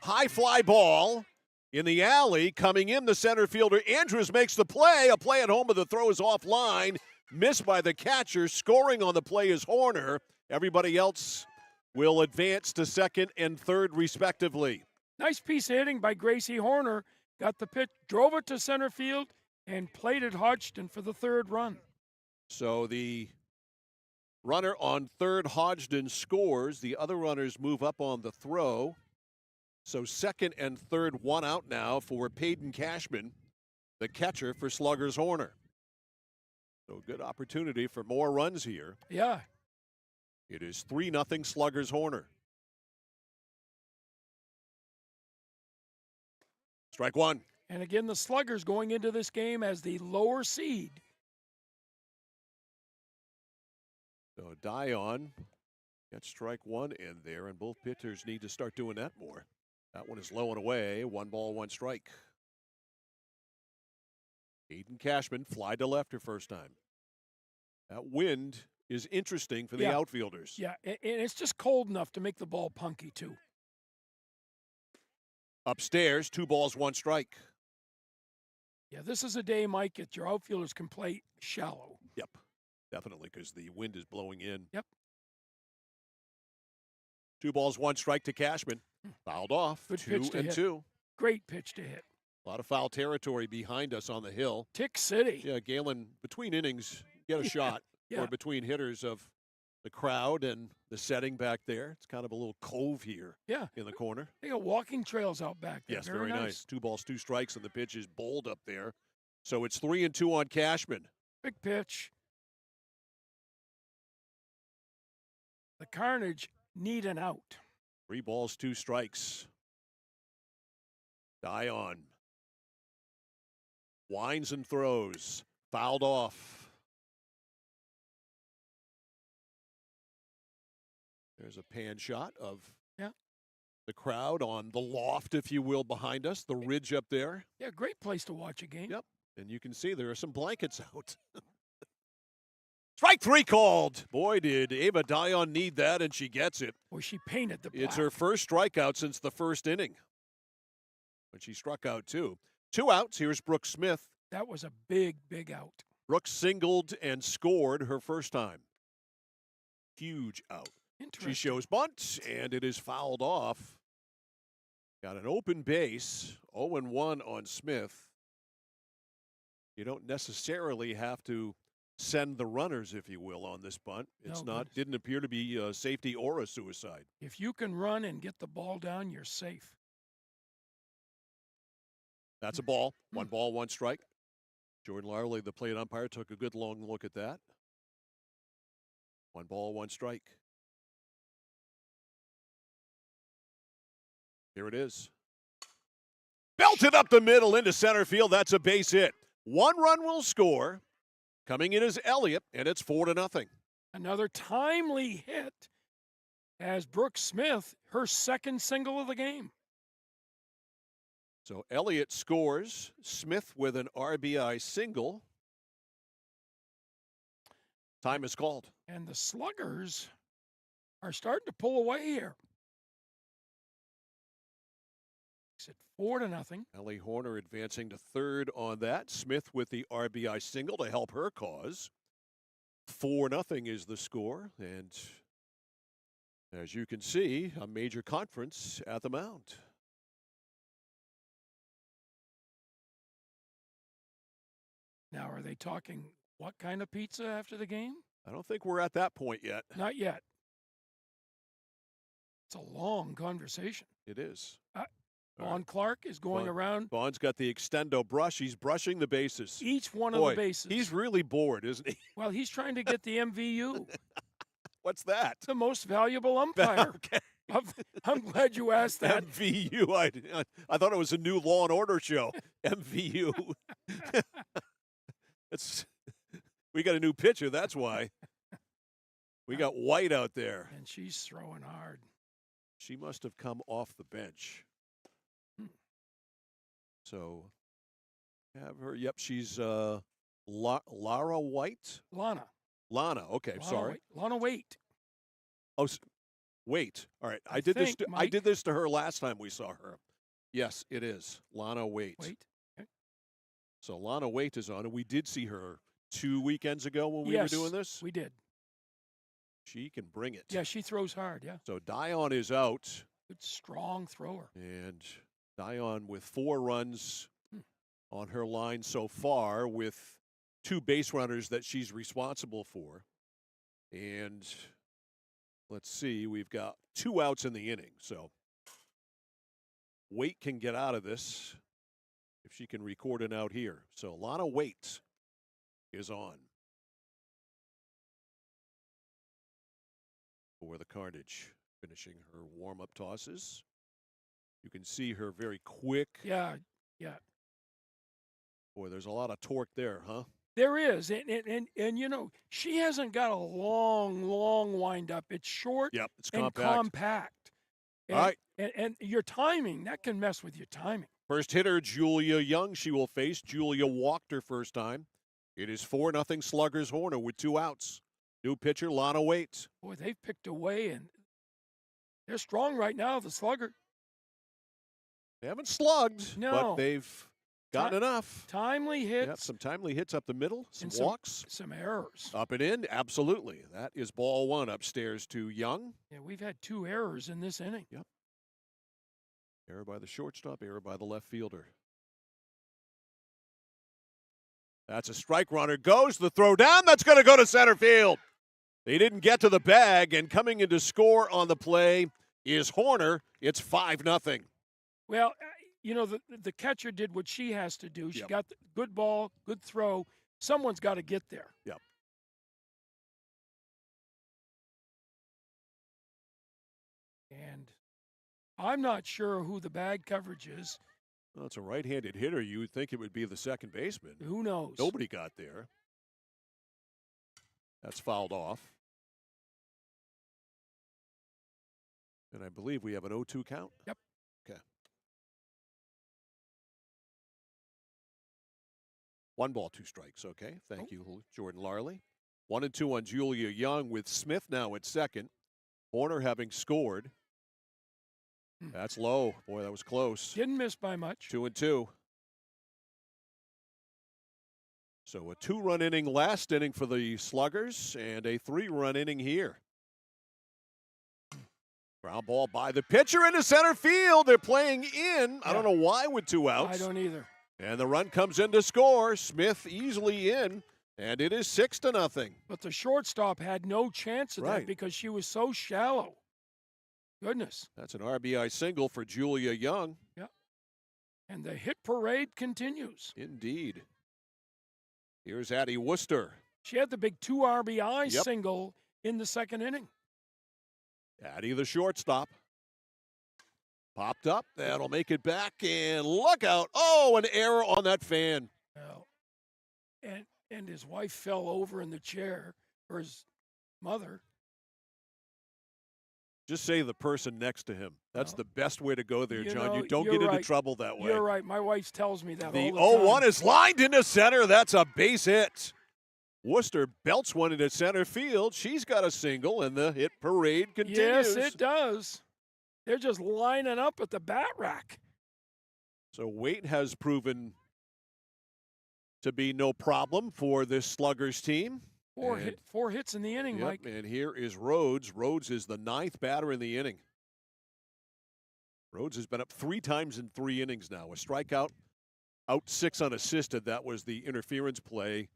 High fly ball in the alley. Coming in, the center fielder Andrews makes the play. A play at home, but the throw is offline. Missed by the catcher. Scoring on the play is Horner. Everybody else will advance to second and third, respectively. Nice piece of hitting by Gracie Horner. Got the pitch, drove it to center field, and played it Hodgson for the third run. So the runner on third, Hodgson, scores. The other runners move up on the throw. So second and third, 1 out now for Peyton Cashman, the catcher for Sluggers Horner. So good opportunity for more runs here. Yeah. It is 3-0 Sluggers Horner. Strike 1. And again, the Sluggers going into this game as the lower seed. So Dion gets strike 1 in there, and both pitchers need to start doing that more. That one is low and away. 1 ball, 1 strike. Aiden Cashman fly to left her first time. That wind is interesting for the outfielders. Yeah, and it's just cold enough to make the ball punky, too. Upstairs, 2 balls, 1 strike. Yeah, this is a day, Mike, that your outfielders can play shallow. Yep, definitely, because the wind is blowing in. Yep. 2 balls, 1 strike to Cashman. Fouled off. Good 2 pitch to and hit. 2. Great pitch to hit. A lot of foul territory behind us on the hill. Tick City. Yeah, Galen, between innings, get a shot. Yeah. Or between hitters of the crowd and the setting back there. It's kind of a little cove here in the corner. They got walking trails out back there. Yes, very nice. 2 balls, 2 strikes, and the pitch is bowled up there. So it's 3 and 2 on Cashman. Big pitch. The Carnage need an out. 3 balls, 2 strikes. Dion winds and throws. Fouled off. There's a pan shot of the crowd on the loft, if you will, behind us, the ridge up there. Yeah, great place to watch a game. Yep, and you can see there are some blankets out. Strike 3 called. Boy, did Ava Dion need that, and she gets it. Boy, she painted the black. It's her first strikeout since the first inning, when she struck out 2. 2 outs. Here's Brooke Smith. That was a big, big out. Brooks singled and scored her first time. Huge out. She shows bunt, and it is fouled off. Got an open base, 0-1 on Smith. You don't necessarily have to send the runners, if you will, on this bunt. It's No, not, didn't appear to be a safety or a suicide. If you can run and get the ball down, you're safe. That's a ball. 1 ball, 1 strike. Jordan Larley, the plate umpire, took a good long look at that. 1 ball, 1 strike. Here it is. Belted up the middle into center field. That's a base hit. 1 run will score. Coming in is Elliott, and it's 4-0. Another timely hit as Brooke Smith, her second single of the game. So Elliott scores. Smith with an RBI single. Time is called. And the Sluggers are starting to pull away here. It's at 4-0. Ellie Horner advancing to third on that. Smith with the RBI single to help her cause. 4-0 is the score. And as you can see, a major conference at the mound. Now, are they talking what kind of pizza after the game? I don't think we're at that point yet. Not yet. It's a long conversation. It is. Vaughn Clark is going around. Vaughn's got the extendo brush. He's brushing the bases. Each one Boy, of the bases. He's really bored, isn't he? Well, he's trying to get the MVU. What's that? The most valuable umpire. Okay. I'm glad you asked that. MVU. I thought it was a new Law and Order show. MVU. We got a new pitcher, that's why. We got White out there. And she's throwing hard. She must have come off the bench. So, have her. Yep, she's Lara White? Lana. Okay, sorry. Lana Waite. Oh, wait. All right. I did this to her last time we saw her. Yes, it is. Lana Waite. Okay. So Lana Waite is on, and we did see her 2 weekends ago when we were doing this. We did. She can bring it. Yeah, she throws hard, yeah. So Dion is out. Good, strong thrower. And Dion with 4 runs on her line so far, with 2 base runners that she's responsible for. And let's see, we've got 2 outs in the inning. So Waite can get out of this if she can record an out here. So Lana Waite is on for the Carnage, finishing her warm-up tosses. You can see her very quick. Yeah. Boy, there's a lot of torque there, huh? There is, and you know, she hasn't got a long wind-up. It's short it's and compact. All right. And your timing, that can mess with your timing. First hitter, Julia Young, she will face. Julia walked her first time. It is 4-0 Sluggers Horner with 2 outs. New pitcher, Lana Waite. Boy, they've picked away, and they're strong right now, the Slugger. They haven't slugged, No. but they've gotten enough. Timely hits. Yep, some timely hits up the middle, some and walks. Some errors. Up and in, absolutely. That is ball 1 upstairs to Young. Yeah, we've had 2 errors in this inning. Yep. Error by the shortstop, error by the left fielder. That's a strike. Runner goes. The throw down. That's going to go to center field. They didn't get to the bag, and coming in to score on the play is Horner. It's 5-0. Well, you know, the catcher did what she has to do. She got the good ball, good throw. Someone's got to get there. Yep. And I'm not sure who the bag coverage is. Well, it's a right-handed hitter. You would think it would be the second baseman. Who knows? Nobody got there. That's fouled off. And I believe we have an 0-2 count. Yep. Okay. 1 ball, 2 strikes. Okay. Thank you, Jordan Larley. 1-2 on Julia Young with Smith now at second. Horner having scored. That's low. Boy, that was close. Didn't miss by much. 2-2. So a 2-run inning last inning for the Sluggers and a 3-run inning here. Ground ball by the pitcher into center field. They're playing in. I don't know why with 2 outs. I don't either. And the run comes in to score. Smith easily in. And it is 6-0. But the shortstop had no chance of Right. that because she was so shallow. Goodness. That's an RBI single for Julia Young. Yeah. And the hit parade continues. Indeed. Here's Addie Worcester. She had the big 2 RBI Yep. single in the second inning. Addie, the shortstop. Popped up. That'll make it back. And look out. Oh, an error on that fan. Well, and his wife fell over in the chair, or his mother. Just say the person next to him. That's the best way to go there, You John. know, You don't you're get into right. trouble that way. You're right. My wife tells me that The all the 0-1 time. is lined into center. That's a base hit. Worcester belts one into center field. She's got a single, and the hit parade continues. Yes, it does. They're just lining up at the bat rack. So weight has proven to be no problem for this Sluggers team. Four hits in the inning, Yep, Mike. and here is Rhodes. Rhodes is the 9th batter in the inning. Rhodes has been up 3 times in 3 innings now. A strikeout, out 6 unassisted. That was the interference play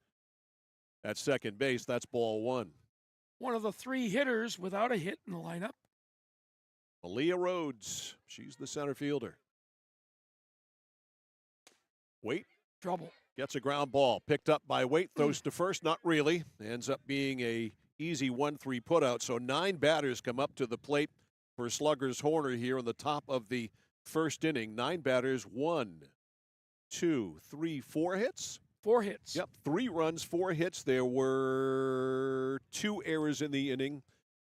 at second base. That's ball 1. One of the 3 hitters without a hit in the lineup. Malia Rhodes. She's the center fielder. Waite. Trouble. Gets a ground ball. Picked up by Waite. Throws to first. Not really. Ends up being a easy 1-3 putout. So 9 batters come up to the plate for Sluggers Horner here in the top of the first inning. 9 batters. 1, 2, 3, 4 hits. 4 hits. Yep. 3 runs, 4 hits. There were 2 errors in the inning,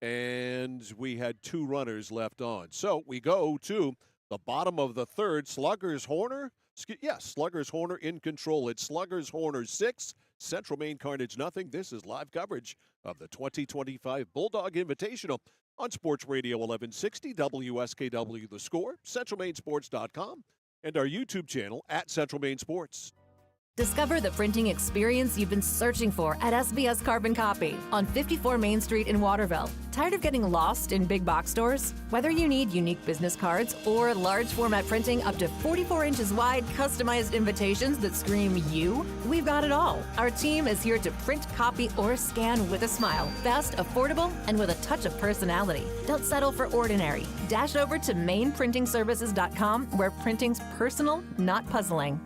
and we had 2 runners left on. So we go to the bottom of the third. Sluggers Horner. Yes, Sluggers Horner in control. It's Sluggers Horner 6, Central Maine Carnage nothing. This is live coverage of the 2025 Bulldog Invitational on Sports Radio 1160 WSKW The Score, CentralMaineSports.com, and our YouTube channel at Central Maine Sports. Discover the printing experience you've been searching for at SBS Carbon Copy on 54 Main Street in Waterville. Tired of getting lost in big box stores? Whether you need unique business cards or large format printing up to 44 inches wide, customized invitations that scream you, we've got it all. Our team is here to print, copy, or scan with a smile. Fast, affordable, and with a touch of personality. Don't settle for ordinary. Dash over to mainprintingservices.com where printing's personal, not puzzling.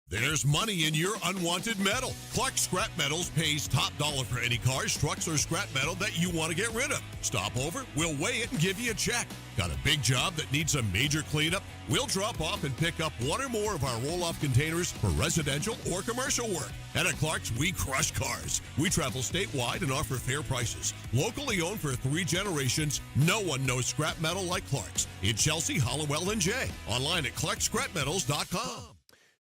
There's money in your unwanted metal. Clark Scrap Metals pays top dollar for any cars, trucks, or scrap metal that you want to get rid of. Stop over, we'll weigh it and give you a check. Got a big job that needs a major cleanup? We'll drop off and pick up 1 or more of our roll-off containers for residential or commercial work. And at Clark's, we crush cars. We travel statewide and offer fair prices. Locally owned for 3 generations, no one knows scrap metal like Clark's. In Chelsea, Hollowell, and Jay. Online at clarkscrapmetals.com.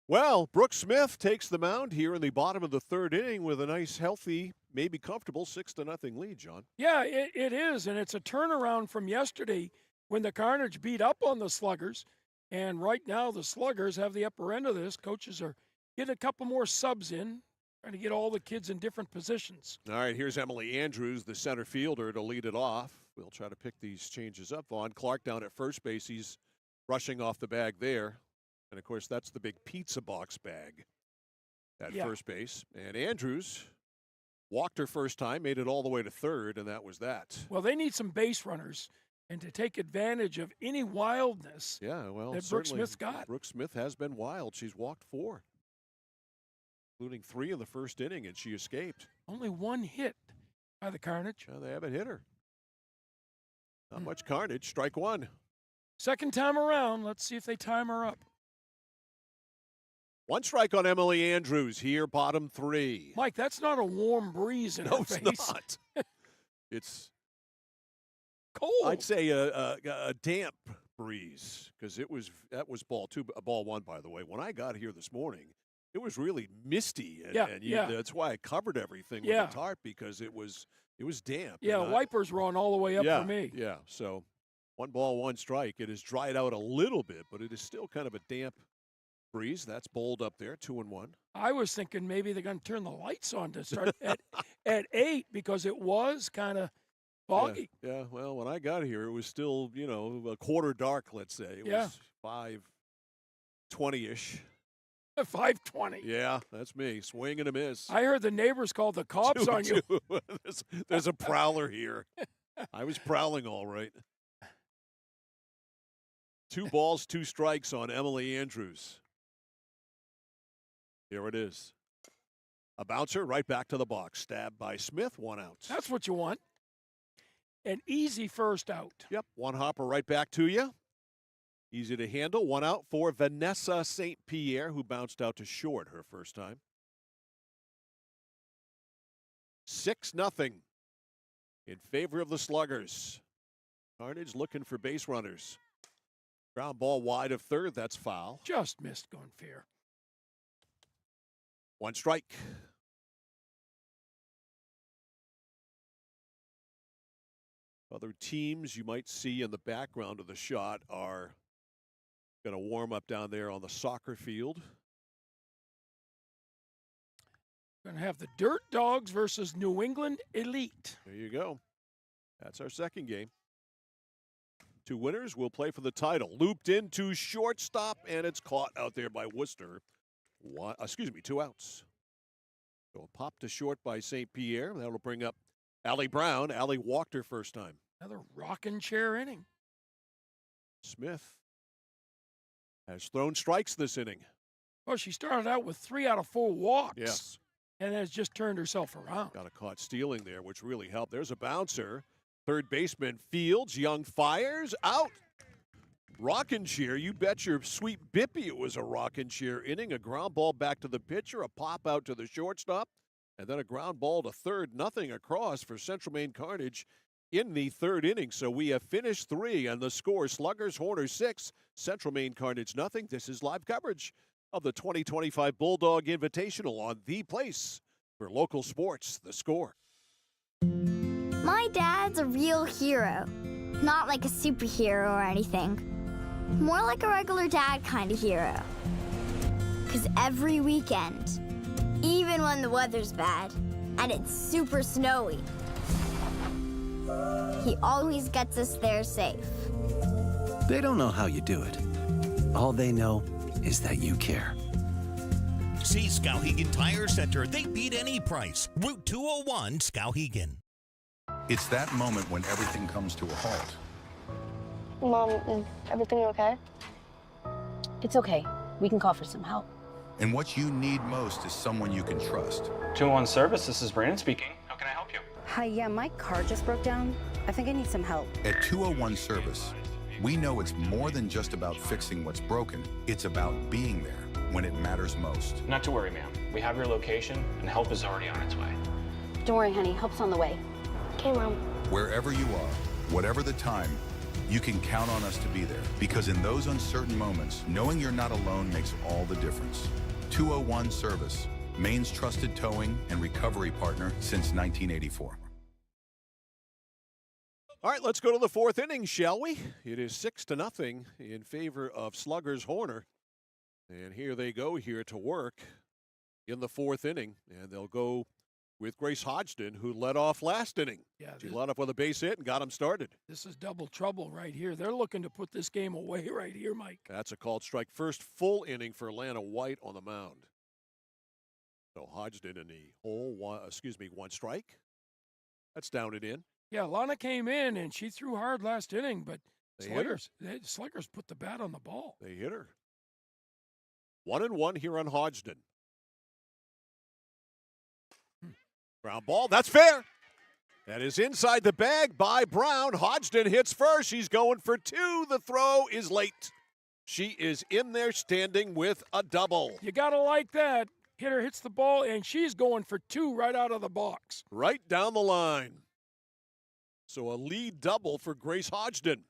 Well, Brooke Smith takes the mound here in the bottom of the third inning with a nice, healthy, maybe comfortable 6-0 lead, John. Yeah, it is, and it's a turnaround from yesterday when the Carnage beat up on the Sluggers. And right now the Sluggers have the upper end of this. Coaches are getting a couple more subs in, trying to get all the kids in different positions. All right, here's Emily Andrews, the center fielder, to lead it off. We'll try to pick these changes up. Vaughn Clark down at first base. He's rushing off the bag there. And, of course, that's the big pizza box bag at first base. And Andrews walked her first time, made it all the way to third, and that was that. Well, they need some base runners and to take advantage of any wildness that Brooke Smith's got. Brooke Smith has been wild. She's walked 4, including 3 in the first inning, and she escaped. Only 1 hit by the Carnage. Well, they haven't hit her. Not much carnage. Strike 1. Second time around. Let's see if they time her up. 1 strike on Emily Andrews here, bottom 3. Mike, that's not a warm breeze in her face. No, it's not. It's cold. I'd say a damp breeze because that was ball 2, ball 1, by the way. When I got here this morning, it was really misty, and that's why I covered everything with the tarp because it was damp. Yeah, wipers were on all the way up for me. Yeah, so 1 ball, 1 strike. It has dried out a little bit, but it is still kind of a damp breeze. That's bowled up there, 2-1. I was thinking maybe they're going to turn the lights on to start at 8 because it was kind of foggy. Yeah, well, when I got here, it was still, a quarter dark, let's say. It was 5:20-ish. 520. Yeah, that's me. Swing and a miss. I heard the neighbors called the cops on you. There's a prowler here. I was prowling all right. 2 balls, 2 strikes on Emily Andrews. Here it is. A bouncer right back to the box. Stabbed by Smith, 1 out. That's what you want. An easy first out. Yep, 1 hopper right back to you. Easy to handle. 1 out for Vanessa St. Pierre, who bounced out to short her first time. 6-0 in favor of the Sluggers. Carnage looking for base runners. Ground ball wide of third. That's foul. Just missed going fair. 1 strike. Other teams you might see in the background of the shot are going to warm up down there on the soccer field. Going to have the Dirt Dogs versus New England Elite. There you go. That's our second game. 2 winners will play for the title. Looped into shortstop, and it's caught out there by Worcester. 2 outs. So a pop to short by St. Pierre. That'll bring up Allie Brown. Allie walked her first time. Another rocking chair inning. Smith has thrown strikes this inning. Well, she started out with 3 out of 4 walks. Yes. And has just turned herself around. Got a caught stealing there, which really helped. There's a bouncer. Third baseman Fields. Young fires. Out. Rockin' cheer. You bet your sweet Bippy it was a rockin' cheer inning. A ground ball back to the pitcher. A pop out to the shortstop. And then a ground ball to third. 0 across for Central Maine Carnage in the 3rd inning. So we have finished 3, and the score, Sluggers Horners 6, Central Maine Carnage 0. This is live coverage of the 2025 Bulldog Invitational on the place for local sports, The Score. My dad's a real hero. Not like a superhero or anything. More like a regular dad kind of hero. 'Cause every weekend, even when the weather's bad and it's super snowy, he always gets us there safe. They don't know how you do it. All they know is that you care. See Skowhegan Tire Center. They beat any price. Route 201, Skowhegan. It's that moment when everything comes to a halt. Mom, is everything okay? It's okay. We can call for some help. And what you need most is someone you can trust. 201 Service, this is Brandon speaking. How can I help you? Hi, yeah, my car just broke down. I think I need some help. At 201 Service, we know it's more than just about fixing what's broken. It's about being there when it matters most. Not to worry, ma'am. We have your location, and help is already on its way. Don't worry, honey. Help's on the way. Okay, Mom. Wherever you are, whatever the time, you can count on us to be there. Because in those uncertain moments, knowing you're not alone makes all the difference. 201 Service, Maine's trusted towing and recovery partner since 1984. All right, let's go to the 4th inning, shall we? It is 6-0 in favor of Sluggers Horner. And here they go here to work in the 4th inning. And they'll go with Grace Hodgson, who led off last inning. Yeah, she led off with a base hit and got him started. This is double trouble right here. They're looking to put this game away right here, Mike. That's a called strike. First full inning for Lana White on the mound. So Hodgson in the hole, 1 strike. That's down and in. Yeah, Lana came in and she threw hard last inning, but They hit her. Sluggers put the bat on the ball. They hit her. 1-1 here on Hodgson. Ground ball, that's fair. That is inside the bag by Brown. Hodgson hits first. She's going for 2. The throw is late. She is in there standing with a double. You got to like that. Hitter hits the ball, and she's going for 2 right out of the box. Right down the line. So a lead double for Grace Hodgson.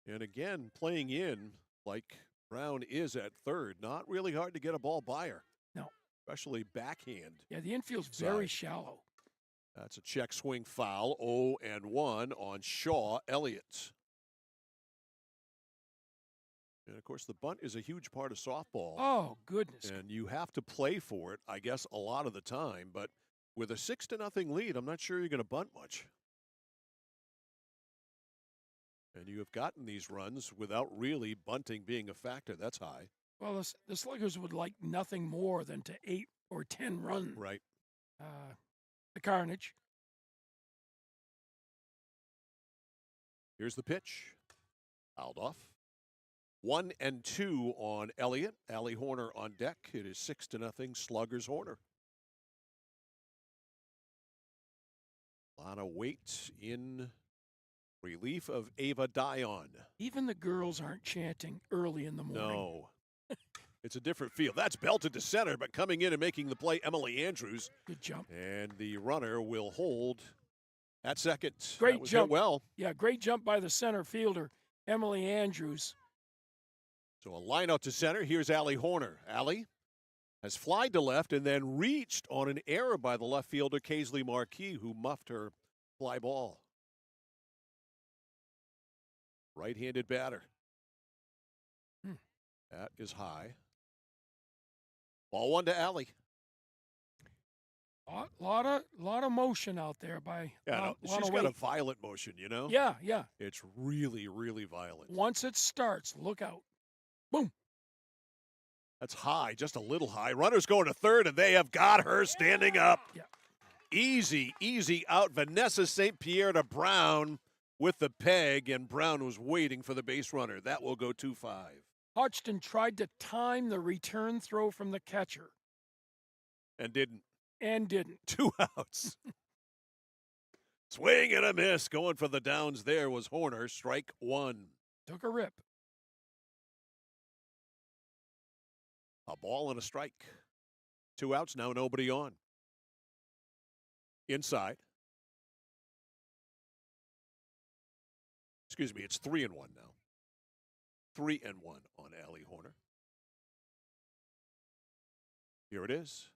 And again, playing in like Brown is at third. Not really hard to get a ball by her. No. Especially backhand. Yeah, the infield's very shallow. That's a check swing foul. 0-1 on Shaw Elliott. And, of course, the bunt is a huge part of softball. Oh, goodness. And you have to play for it, I guess, a lot of the time. But with a 6-0 lead, I'm not sure you're going to bunt much. And you have gotten these runs without really bunting being a factor. That's high. Well, the Sluggers would like nothing more than to 8 or 10 run. Right. The Carnage. Here's the pitch. Fouled off. 1-2 on Elliott. Allie Horner on deck. It is 6-0 Sluggers Horner. A lot of weight in relief of Ava Dion. Even the girls aren't chanting early in the morning. No. It's a different feel. That's belted to center, but coming in and making the play, Emily Andrews. Good jump. And the runner will hold at second. Great That was jump. hit well. Yeah, great jump by the center fielder, Emily Andrews. So a line out to center. Here's Allie Horner. Allie has flied to left and then reached on an error by the left fielder, Kaisley Marquis, who muffed her fly ball. Right-handed batter. That is high. Ball one to Allie. Lot of motion out there by. Yeah, she's got a violent motion, you know? Yeah, yeah. It's really, really violent. Once it starts, look out. Boom. That's high, just a little high. Runner's going to third, and they have got her standing up. Yeah. Easy out. Vanessa St. Pierre to Brown with the peg, and Brown was waiting for the base runner. That will go 2-5. Hodgson tried to time the return throw from the catcher. And didn't. 2 outs. Swing and a miss. Going for the downs there was Horner. Strike one. Took a rip. A ball and a strike. 2 outs, now nobody on. Inside. Excuse me, it's 3-1 now. 3-1 on Allie Horner. Here it is.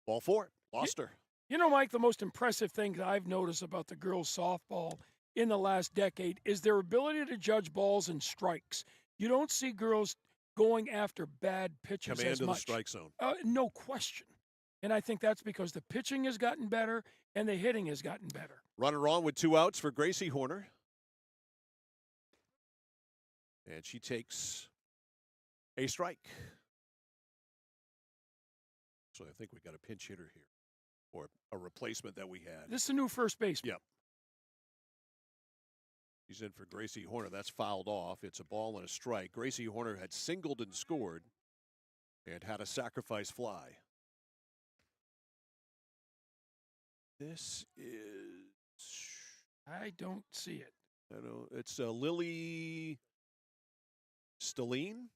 Ball 4. Lost her. You know, Mike, the most impressive thing that I've noticed about the girls' softball in the last decade is their ability to judge balls and strikes. You don't see girls going after bad pitches Command as of much. the strike zone. No question. And I think that's because the pitching has gotten better and the hitting has gotten better. Runner on with 2 outs for Gracie Horner. And she takes a strike. So I think we got a pinch hitter here, or a replacement that we had. This is a new first baseman. Yep. He's in for Gracie Horner. That's fouled off. It's a ball and a strike. Gracie Horner had singled and scored and had a sacrifice fly. This is... I don't see it. I know. It's Lily Stalline.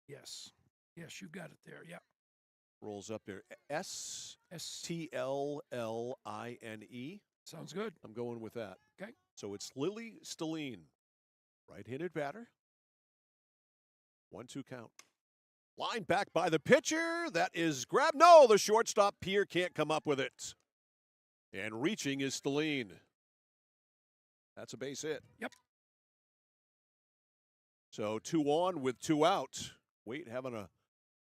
Yes. Yes, you got it there. Yeah. Rolls up there. S-T-L-L-I-N-E. Sounds good. I'm going with that. Okay. So it's Lily Stalline. Right-handed batter. 1-2 count. Line back by the pitcher. That is grab. No, the shortstop Pierre can't come up with it. And reaching is Stalline. That's a base hit. Yep. So 2 on with 2 out. Wait, having a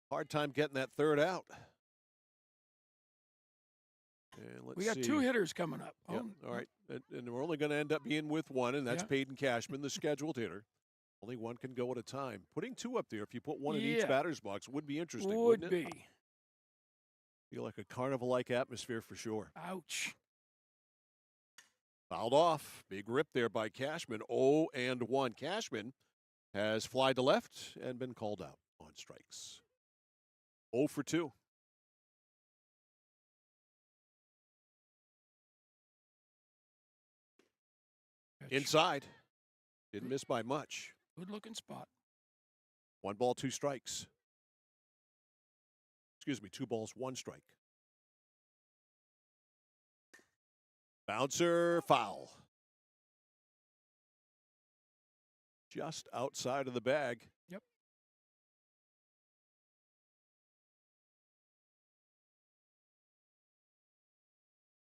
hard time getting that third out. And let's we got see. 2 hitters coming up. Yep. All right. And we're only going to end up being with 1, and that's Peyton Cashman, the scheduled hitter. Only 1 can go at a time. Putting 2 up there, if you put 1 in each batter's box, would be interesting, wouldn't it? Would be. Feel like a carnival-like atmosphere for sure. Ouch. Fouled off. Big rip there by Cashman. 0-1. Cashman has flied to left and been called out on strikes. 0 for 2. Inside. Didn't miss by much. Good looking spot. 1 ball, 2 strikes. Excuse me, 2 balls, 1 strike. Bouncer, foul. Just outside of the bag. Yep.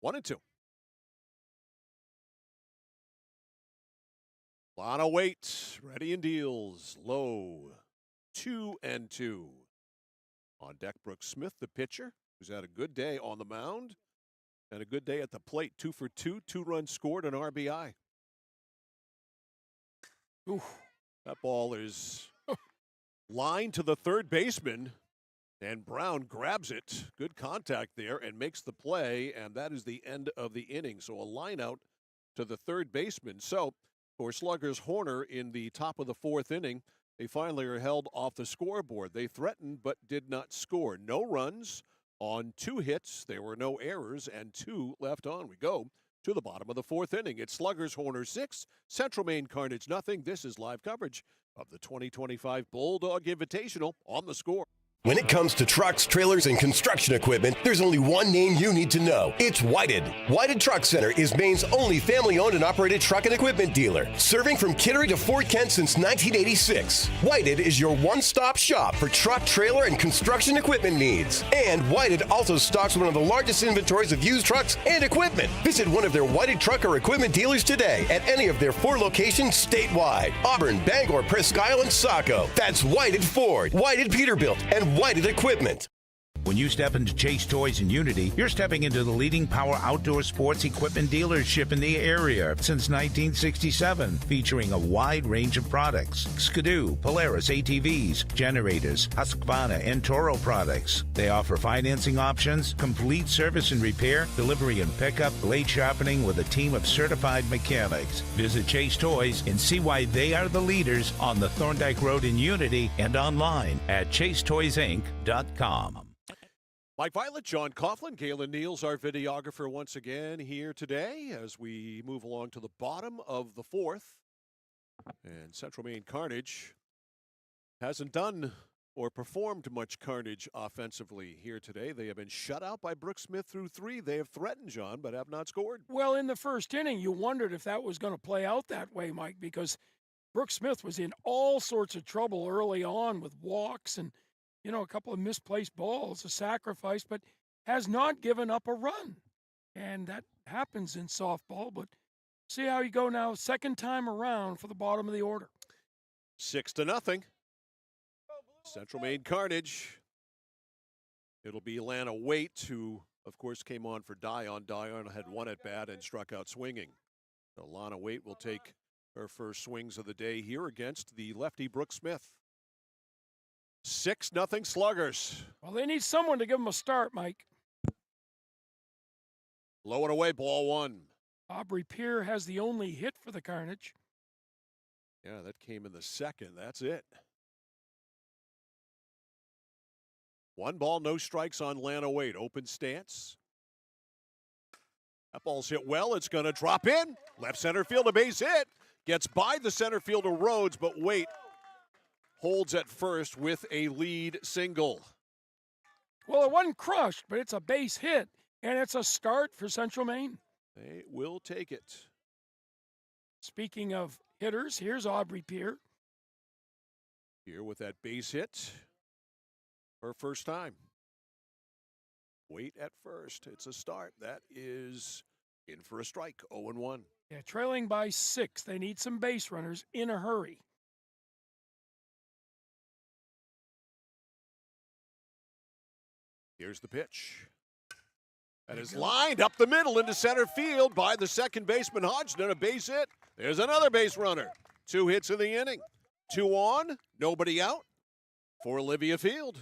One and 2. Lot of weight. Ready and deals. Low. 2-2. On deck, Brooks Smith, the pitcher, who's had a good day on the mound and a good day at the plate. 2 for 2, 2 runs scored, an RBI. Oof. That ball is lined to the third baseman, and Brown grabs it. Good contact there and makes the play, and that is the end of the inning. So a line out to the third baseman. So for Sluggers Horner in the top of the fourth inning, they finally are held off the scoreboard. They threatened but did not score. No runs on 2 hits. There were no errors and 2 left on. We go to the bottom of the fourth inning. It's Sluggers Horner 6, Central Maine Carnage nothing. This is live coverage of the 2025 Bulldog Invitational. On the Score. When it comes to trucks, trailers, and construction equipment, there's only one name you need to know. It's Whited. Whited Truck Center is Maine's only family-owned and operated truck and equipment dealer, serving from Kittery to Fort Kent since 1986. Whited is your one-stop shop for truck, trailer, and construction equipment needs. And Whited also stocks one of the largest inventories of used trucks and equipment. Visit one of their Whited truck or equipment dealers today at any of their 4 locations statewide: Auburn, Bangor, Presque Isle, and Saco. That's Whited Ford, Whited Peterbilt, and Whited Equipment. When you step into Chase Toys in Unity, you're stepping into the leading power outdoor sports equipment dealership in the area since 1967, featuring a wide range of products: Skidoo, Polaris ATVs, generators, Husqvarna, and Toro products. They offer financing options, complete service and repair, delivery and pickup, blade sharpening with a team of certified mechanics. Visit Chase Toys and see why they are the leaders on the Thorndike Road in Unity and online at chasetoysinc.com. Mike Violet, John Coughlin, Galen Neals, our videographer, once again here today as we move along to the bottom of the fourth. And Central Maine Carnage hasn't done or performed much carnage offensively here today. They have been shut out by Brooke Smith through 3. They have threatened, John, but have not scored. Well, in the first inning, you wondered if that was going to play out that way, Mike, because Brooke Smith was in all sorts of trouble early on with walks and a couple of misplaced balls, a sacrifice, but has not given up a run. And that happens in softball, but see how you go now, second time around for the bottom of the order. 6-0. Central Maine Carnage. It'll be Lana Waite, who, of course, came on for Dion. Dion had 1 at bat and struck out swinging. So Lana Waite will take her first swings of the day here against the lefty Brooke Smith. 6-0 Sluggers. Well, they need someone to give them a start, Mike. Low and away, ball 1. Aubrey Peer has the only hit for the Carnage. Yeah, that came in the second. That's it. 1 ball, no strikes on Lana Waite. Open stance. That ball's hit well. It's going to drop in. Left center field, a base hit. Gets by the center fielder Rhodes, but Waite holds at first with a lead single. Well, it wasn't crushed, but it's a base hit, and it's a start for Central Maine. They will take it. Speaking of hitters, here's Aubrey Peer. Here with that base hit. Her first time. Waite at first. It's a start. That is in for a strike. 0-1. Yeah, trailing by 6. They need some base runners in a hurry. Here's the pitch. That is lined up the middle into center field by the second baseman Hodgson. A base hit. There's another base runner. 2 hits in the inning. 2 on, nobody out for Olivia Field.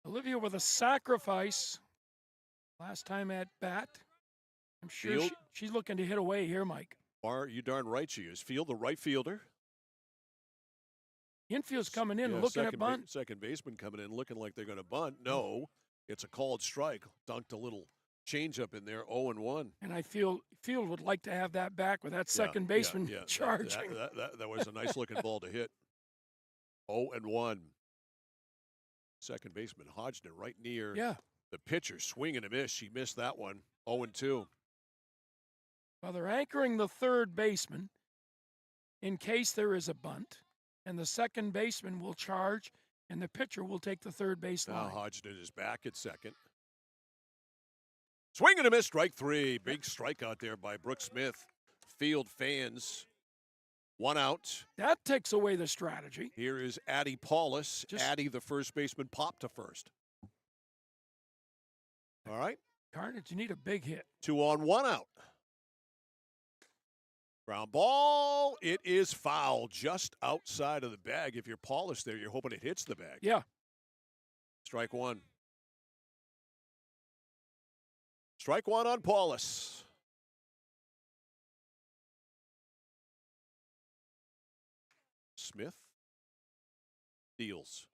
Olivia with a sacrifice last time at bat. I'm sure she's looking to hit away here, Mike. Are you darn right she is. Field, the right fielder. Infield's coming in, looking at bunt. Second baseman coming in, looking like they're going to bunt. No, it's a called strike. Dunked a little changeup in there, 0-1. And I feel Field would like to have that back with that second baseman charging. That was a nice-looking ball to hit. 0-1. Second baseman Hodgson right near the pitcher. Swing and a miss. She missed that one. 0-2. Well, they're anchoring the third baseman in case there is a bunt. And the second baseman will charge, and the pitcher will take the third base line. Now Hodgson is back at second. Swing and a miss, strike 3. Big strikeout there by Brooke Smith. Field fans, 1 out. That takes away the strategy. Here is Addie Paulus. Addie, the first baseman, popped to first. All right. Carnage, you need a big hit. 2 on, 1 out. Ground ball. It is foul just outside of the bag. If you're Paulus there, you're hoping it hits the bag. Yeah. Strike one. Strike one on Paulus. Smith deals.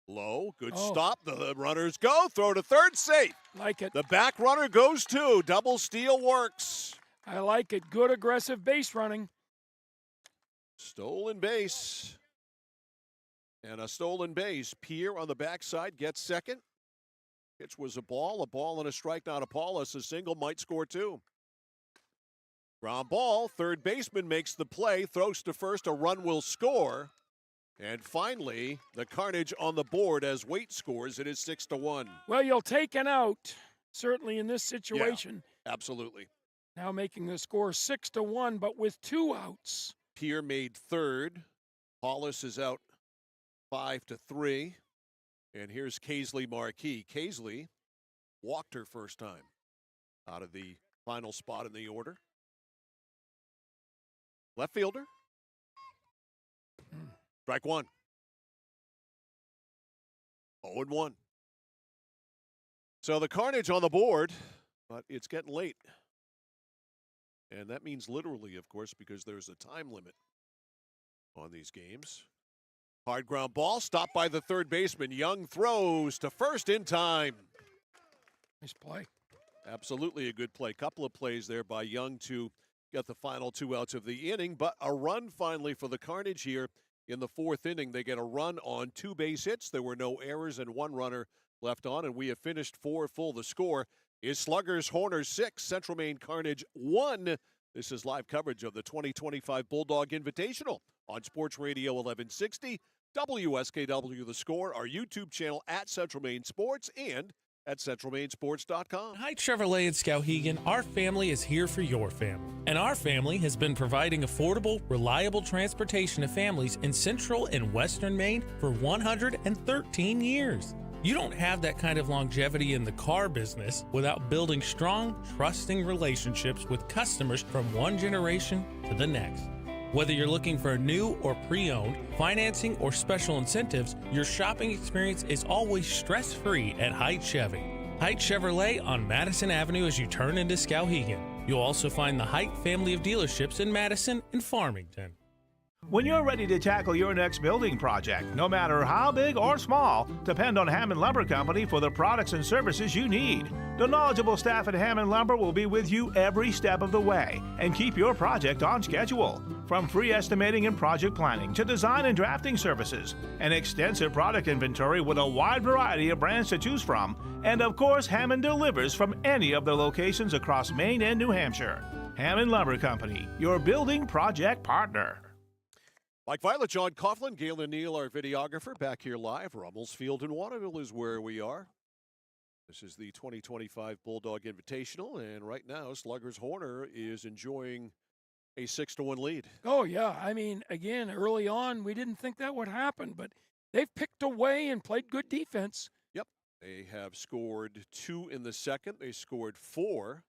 Low, good stop. The runners go. Throw to third, safe. Like it. The back runner goes too. Double steal works. I like it. Good aggressive base running. Stolen base. And a stolen base. Pierre on the backside gets second. Pitch was a ball and a strike. Not a Paulus. A single might score two. Ground ball. Third baseman makes the play. Throws to first. A run will score. And finally, the carnage on the board as Waite scores. It is 6-1. Well, you'll take an out, certainly in this situation. Yeah, absolutely. Now making the score 6-1, but with two outs. Pierre made third. Paulus is out 5-3. And here's Kaisley Marquis. Kaisley walked her first time out of the final spot in the order. Left fielder. Strike one. 0-1. So the carnage on the board, but it's getting late. And that means literally, of course, because there's a time limit on these games. Hard ground ball, stopped by the third baseman. Young throws to first in time. Nice play. Absolutely a good play. Couple of plays there by Young to get the final two outs of the inning, but a run finally for the carnage here. In the fourth inning, they get a run on two base hits. There were no errors and one runner left on, and we have finished 4 full. The score is Sluggers Horners 6, Central Maine Carnage 1. This is live coverage of the 2025 Bulldog Invitational on Sports Radio 1160, WSKW The Score, our YouTube channel at Central Maine Sports, and at CentralMaineSports.com. Hi, Chevrolet and Skowhegan. Our family is here for your family. And our family has been providing affordable, reliable transportation to families in Central and Western Maine for 113 years. You don't have that kind of longevity in the car business without building strong, trusting relationships with customers from one generation to the next. Whether you're looking for new or pre-owned, financing, or special incentives, your shopping experience is always stress-free at Height Chevy. Height Chevrolet on Madison Avenue as you turn into Skowhegan. You'll also find the Height family of dealerships in Madison and Farmington. When you're ready to tackle your next building project, no matter how big or small, depend on Hammond Lumber Company for the products and services you need. The knowledgeable staff at Hammond Lumber will be with you every step of the way and keep your project on schedule. From free estimating and project planning to design and drafting services, an extensive product inventory with a wide variety of brands to choose from, and of course, Hammond delivers from any of the locations across Maine and New Hampshire. Hammond Lumber Company, your building project partner. Mike Violet, John Coughlin, Galen Neal, our videographer, back here live. Rummels Field in Waterville is where we are. This is the 2025 Bulldog Invitational, and right now, Sluggers Horner is enjoying a 6-1 lead. Oh, yeah. I mean, again, early on, we didn't think that would happen, but they've picked away and played good defense. Yep. They have scored 2 in the second. They scored 4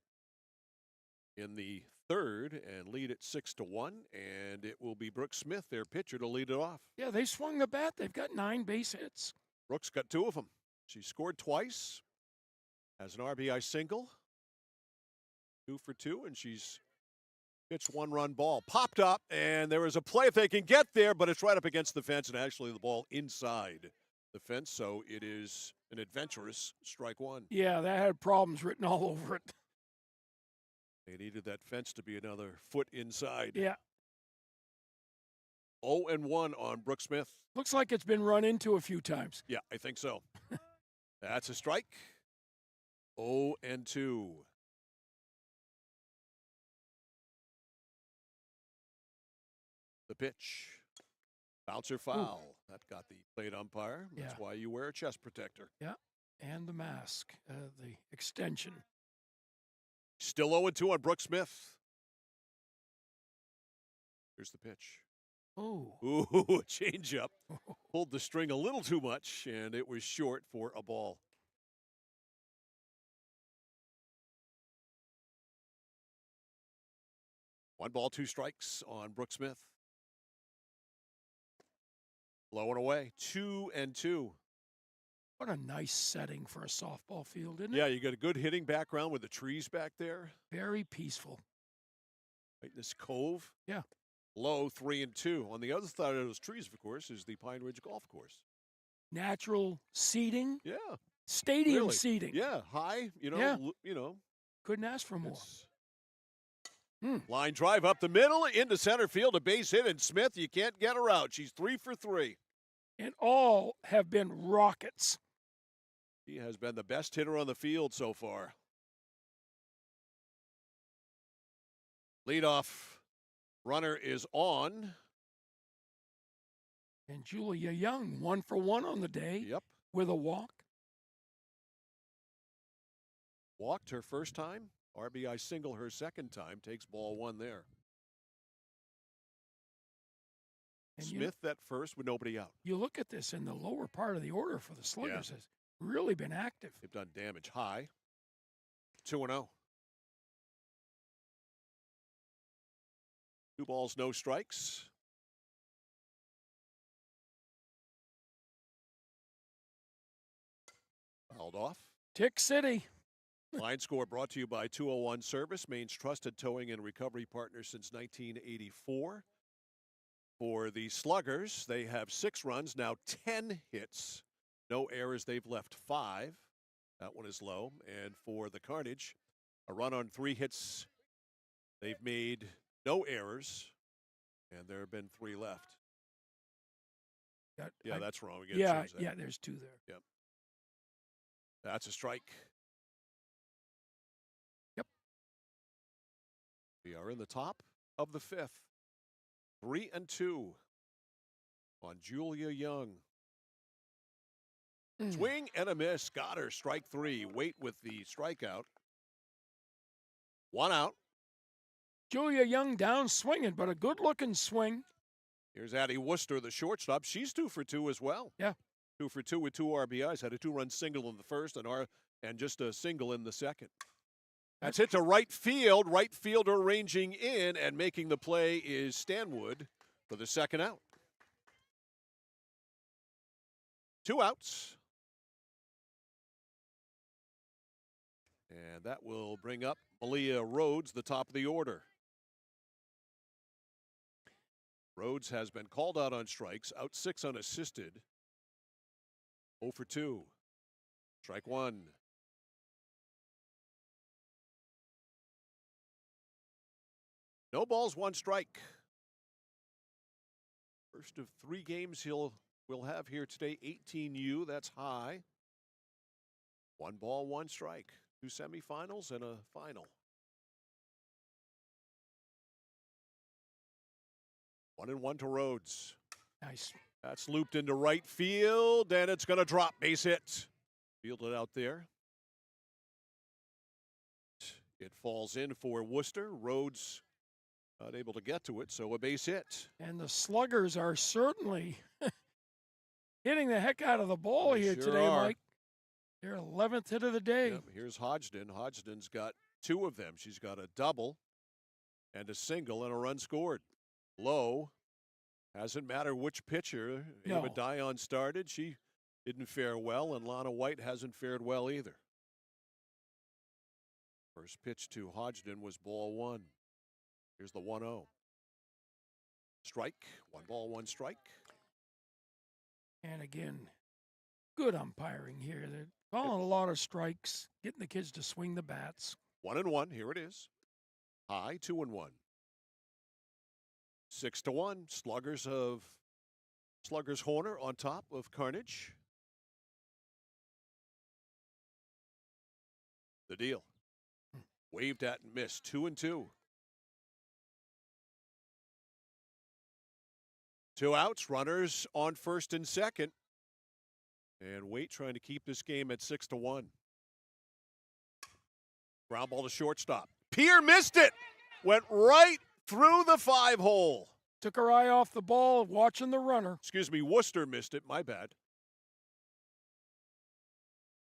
in the third and lead it 6-1, and it will be Brooke Smith, their pitcher, to lead it off. Yeah, they swung the bat. They've got 9 base hits. Brooks got 2 of them. She scored twice, has an RBI single, 2 for 2, and she's pitched 1-run ball. Popped up, and there was a play if they can get there, but it's right up against the fence, and actually the ball inside the fence, so it is an adventurous strike one. Yeah, that had problems written all over it. They needed that fence to be another foot inside. Yeah. 0-1 on Brooke Smith. Looks like it's been run into a few times. Yeah, I think so. That's a strike. 0-2. The pitch. Bouncer foul. That got the plate umpire. That's why you wear a chest protector. Yeah, and the mask, the extension. Still 0-2 on Brooke Smith. Here's the pitch. Oh. Ooh, a changeup. Pulled the string a little too much, and it was short for a ball. 1 ball, 2 strikes on Brooke Smith. Low and away, 2-2. What a nice setting for a softball field, isn't it? Yeah, you got a good hitting background with the trees back there. Very peaceful. Right in this cove. Yeah. Low, 3-2. On the other side of those trees, of course, is the Pine Ridge Golf Course. Natural seating. Yeah. Stadium Really. seating. Yeah, high, Yeah. you know. Couldn't ask for more. Line drive up the middle, into center field, a base hit, and Smith, you can't get her out. She's 3 for 3. And all have been rockets. He has been the best hitter on the field so far. Leadoff runner is on. And Julia Young, 1 for 1 on the day. Yep. With a walk. Walked her first time. RBI single her second time. Takes ball 1 there. And Smith that first with nobody out. You look at this in the lower part of the order for the Sluggers has really been active. They've done damage. High. 2-0. 2 balls, no strikes. Fouled off. Tick City. Line score brought to you by 201 Service, Maine's trusted towing and recovery partner since 1984. For the Sluggers, they have 6 runs, now 10 hits. No errors, they've left 5. That one is low. And for the Carnage, a run on 3 hits. They've made no errors, and there have been 3 left. That's wrong. We gotta change that. Yeah, there's 2 there. Yep. That's a strike. Yep. We are in the top of the 5th. 3-2 on Julia Young. Swing and a miss. Got her. Strike 3. Wait with the strikeout. 1 out. Julia Young down swinging, but a good-looking swing. Here's Addie Worcester, the shortstop. She's 2 for 2 as well. Yeah. 2 for 2 with 2 RBIs. Had a 2-run single in the first and just a single in the second. That's hit to right field. Right fielder ranging in and making the play is Stanwood for the second out. 2 outs. And that will bring up Malia Rhodes, the top of the order. Rhodes has been called out on strikes, out 6 unassisted. 0 for 2. Strike 1. No balls, 1 strike. First of 3 games we'll have here today. 18U, that's high. 1 ball, 1 strike. 2 semifinals and a final. 1-1 to Rhodes. Nice. That's looped into right field, and it's going to drop. Base hit. Fielded out there. It falls in for Worcester. Rhodes not able to get to it, so a base hit. And the Sluggers are certainly hitting the heck out of the ball here today, Mike. Their 11th hit of the day. Yep, here's Hodgson. Hodgson's got 2 of them. She's got a double and a single and a run scored. Low. Hasn't mattered which pitcher. No. Ava Dion started. She didn't fare well, and Lana White hasn't fared well either. First pitch to Hodgson was ball 1. Here's the 1-0. Strike. 1 ball, 1 strike. And again, good umpiring here. They're calling a lot of strikes, getting the kids to swing the bats. 1-1. Here it is. High, 2-1. 6-1. Sluggers Horner on top of Carnage. The deal. Waved at and missed. 2-2. 2 outs. Runners on first and second. And Waite trying to keep this game at 6-1. Ground ball to shortstop. Pierre missed it. Went right through the 5-hole. Took her eye off the ball, watching the runner. Excuse me, Worcester missed it. My bad.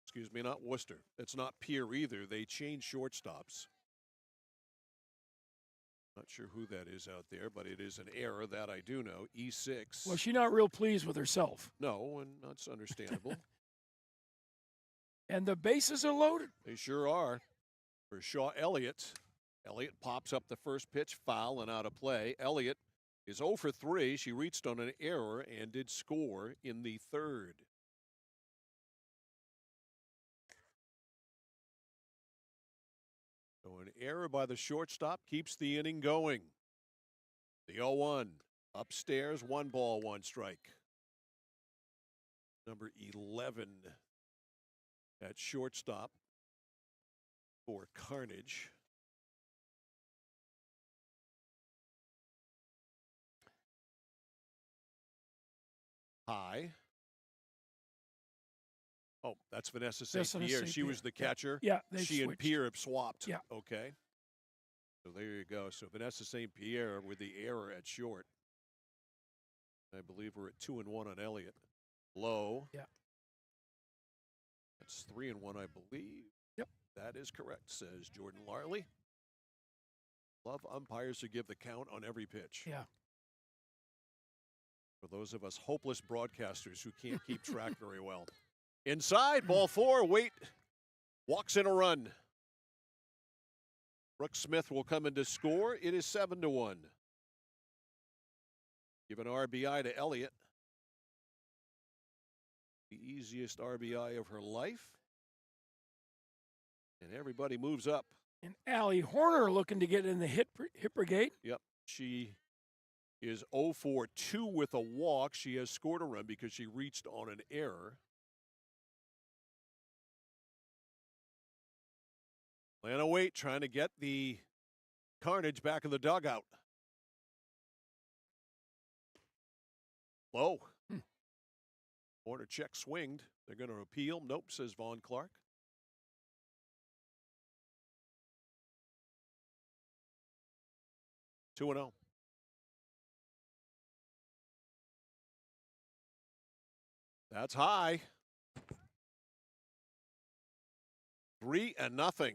Excuse me, not Worcester. It's not Pierre either. They changed shortstops. Not sure who that is out there, but it is an error, that I do know. E6. Well, she's not real pleased with herself. No, and that's understandable. And the bases are loaded. They sure are. For Shaw Elliott. Elliott pops up the first pitch, foul and out of play. Elliott is 0 for 3. She reached on an error and did score in the third. So an error by the shortstop keeps the inning going. The 0-1. Upstairs, 1 ball, 1 strike. Number 11 at shortstop for Carnage. High. Oh, that's Vanessa St. Pierre. She was the catcher. Yeah, she and switched. Pierre have swapped. Yeah. Okay. So there you go. So Vanessa St. Pierre with the error at short. I believe we're at 2-1 on Elliott. Low. Yeah. That's 3-1, I believe. Yep. That is correct, says Jordan Larley. Love umpires who give the count on every pitch. Yeah. For those of us hopeless broadcasters who can't keep track very well. Inside, ball 4, Waite walks in a run. Brooke Smith will come in to score. It is 7-1. Give an RBI to Elliott. The easiest RBI of her life. And everybody moves up. And Allie Horner looking to get in the hit brigade. Yep. She is 0 for 2 with a walk. She has scored a run because she reached on an error. Lana Waite trying to get the Carnage back in the dugout. Low. Horner check swinged. They're going to appeal. Nope, says Vaughn Clark. Two 2-0. That's high. 3-0.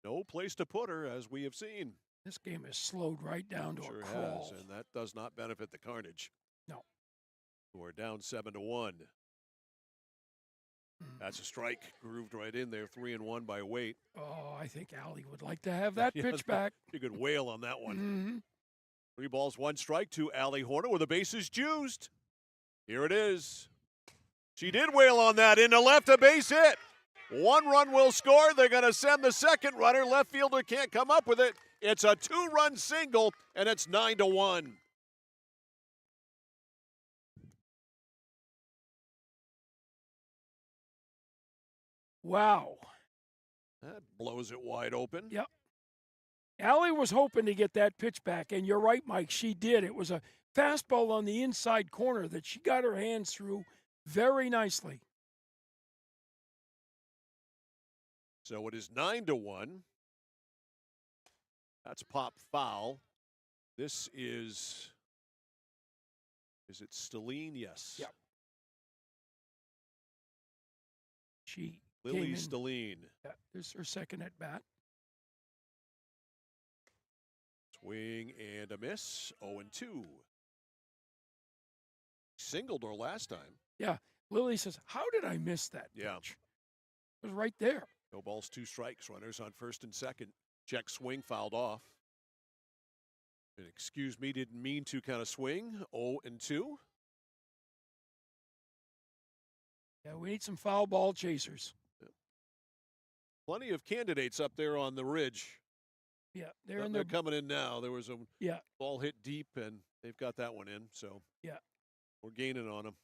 No place to put her, as we have seen. This game is slowed right down to Sure a crawl. has, and that does not benefit the Carnage. No. We're down 7-1. That's a strike. Grooved right in there. 3-1 by Waite. Oh, I think Allie would like to have that pitch back. You could wail on that one. Mm-hmm. 3 balls, 1 strike to Allie Horner with the bases juiced. Here it is. She did wail on that into left, a base hit. 1 run will score. They're going to send the second runner. Left fielder can't come up with it. It's a 2-run single, and it's 9-1. Wow. That blows it wide open. Yep. Allie was hoping to get that pitch back, and you're right, Mike. She did. It was a fastball on the inside corner that she got her hands through very nicely. So it is 9-1. That's pop foul. This is it Stalline? Yes. Yep. She Lily Stalline. Yeah, this is her second at bat. Swing and a miss. 0-2. Singled her last time. Yeah. Lily says, "How did I miss that Yeah. pitch? It was right there." No balls, 2 strikes. Runners on first and second. Check swing, fouled off. And excuse me, didn't mean to kind of swing. 0-2. Yeah, we need some foul ball chasers. Plenty of candidates up there on the ridge. Yeah, they're coming in now. There was a yeah ball hit deep, and they've got that one in. So yeah, we're gaining on them.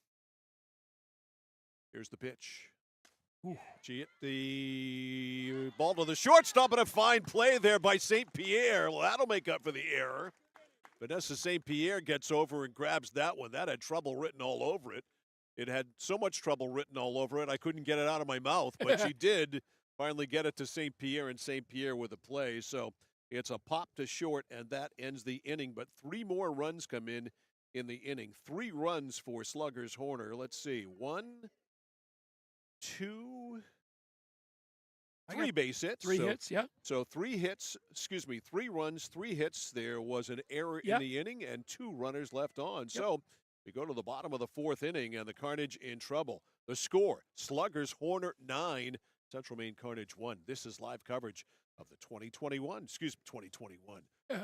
Here's the pitch. Ooh. She hit the ball to the shortstop, and a fine play there by St. Pierre. Well, that'll make up for the error. Vanessa St. Pierre gets over and grabs that one. That had trouble written all over it. It had so much trouble written all over it, I couldn't get it out of my mouth, but she did finally get it to St. Pierre, and St. Pierre with a play. So it's a pop to short, and that ends the inning. But 3 more runs come in the inning. 3 runs for Sluggers Horner. Let's see. 1, 2, 3 base hits. Three hits, yeah. So 3 runs, 3 hits. There was an error in the inning and 2 runners left on. Yep. So we go to the bottom of the 4th inning and the Carnage in trouble. The score, Sluggers Horner 9, Central Maine Carnage 1. This is live coverage of the 2021.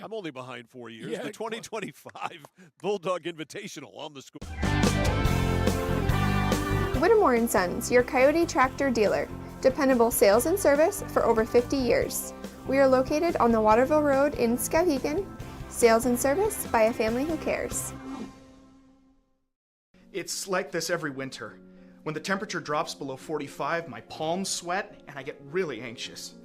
I'm only behind 4 years. Yeah, the 2025 Bulldog Invitational on the score. Whittemore & Sons, your Coyote tractor dealer. Dependable sales and service for over 50 years. We are located on the Waterville Road in Skowhegan. Sales and service by a family who cares. It's like this every winter. When the temperature drops below 45, my palms sweat and I get really anxious.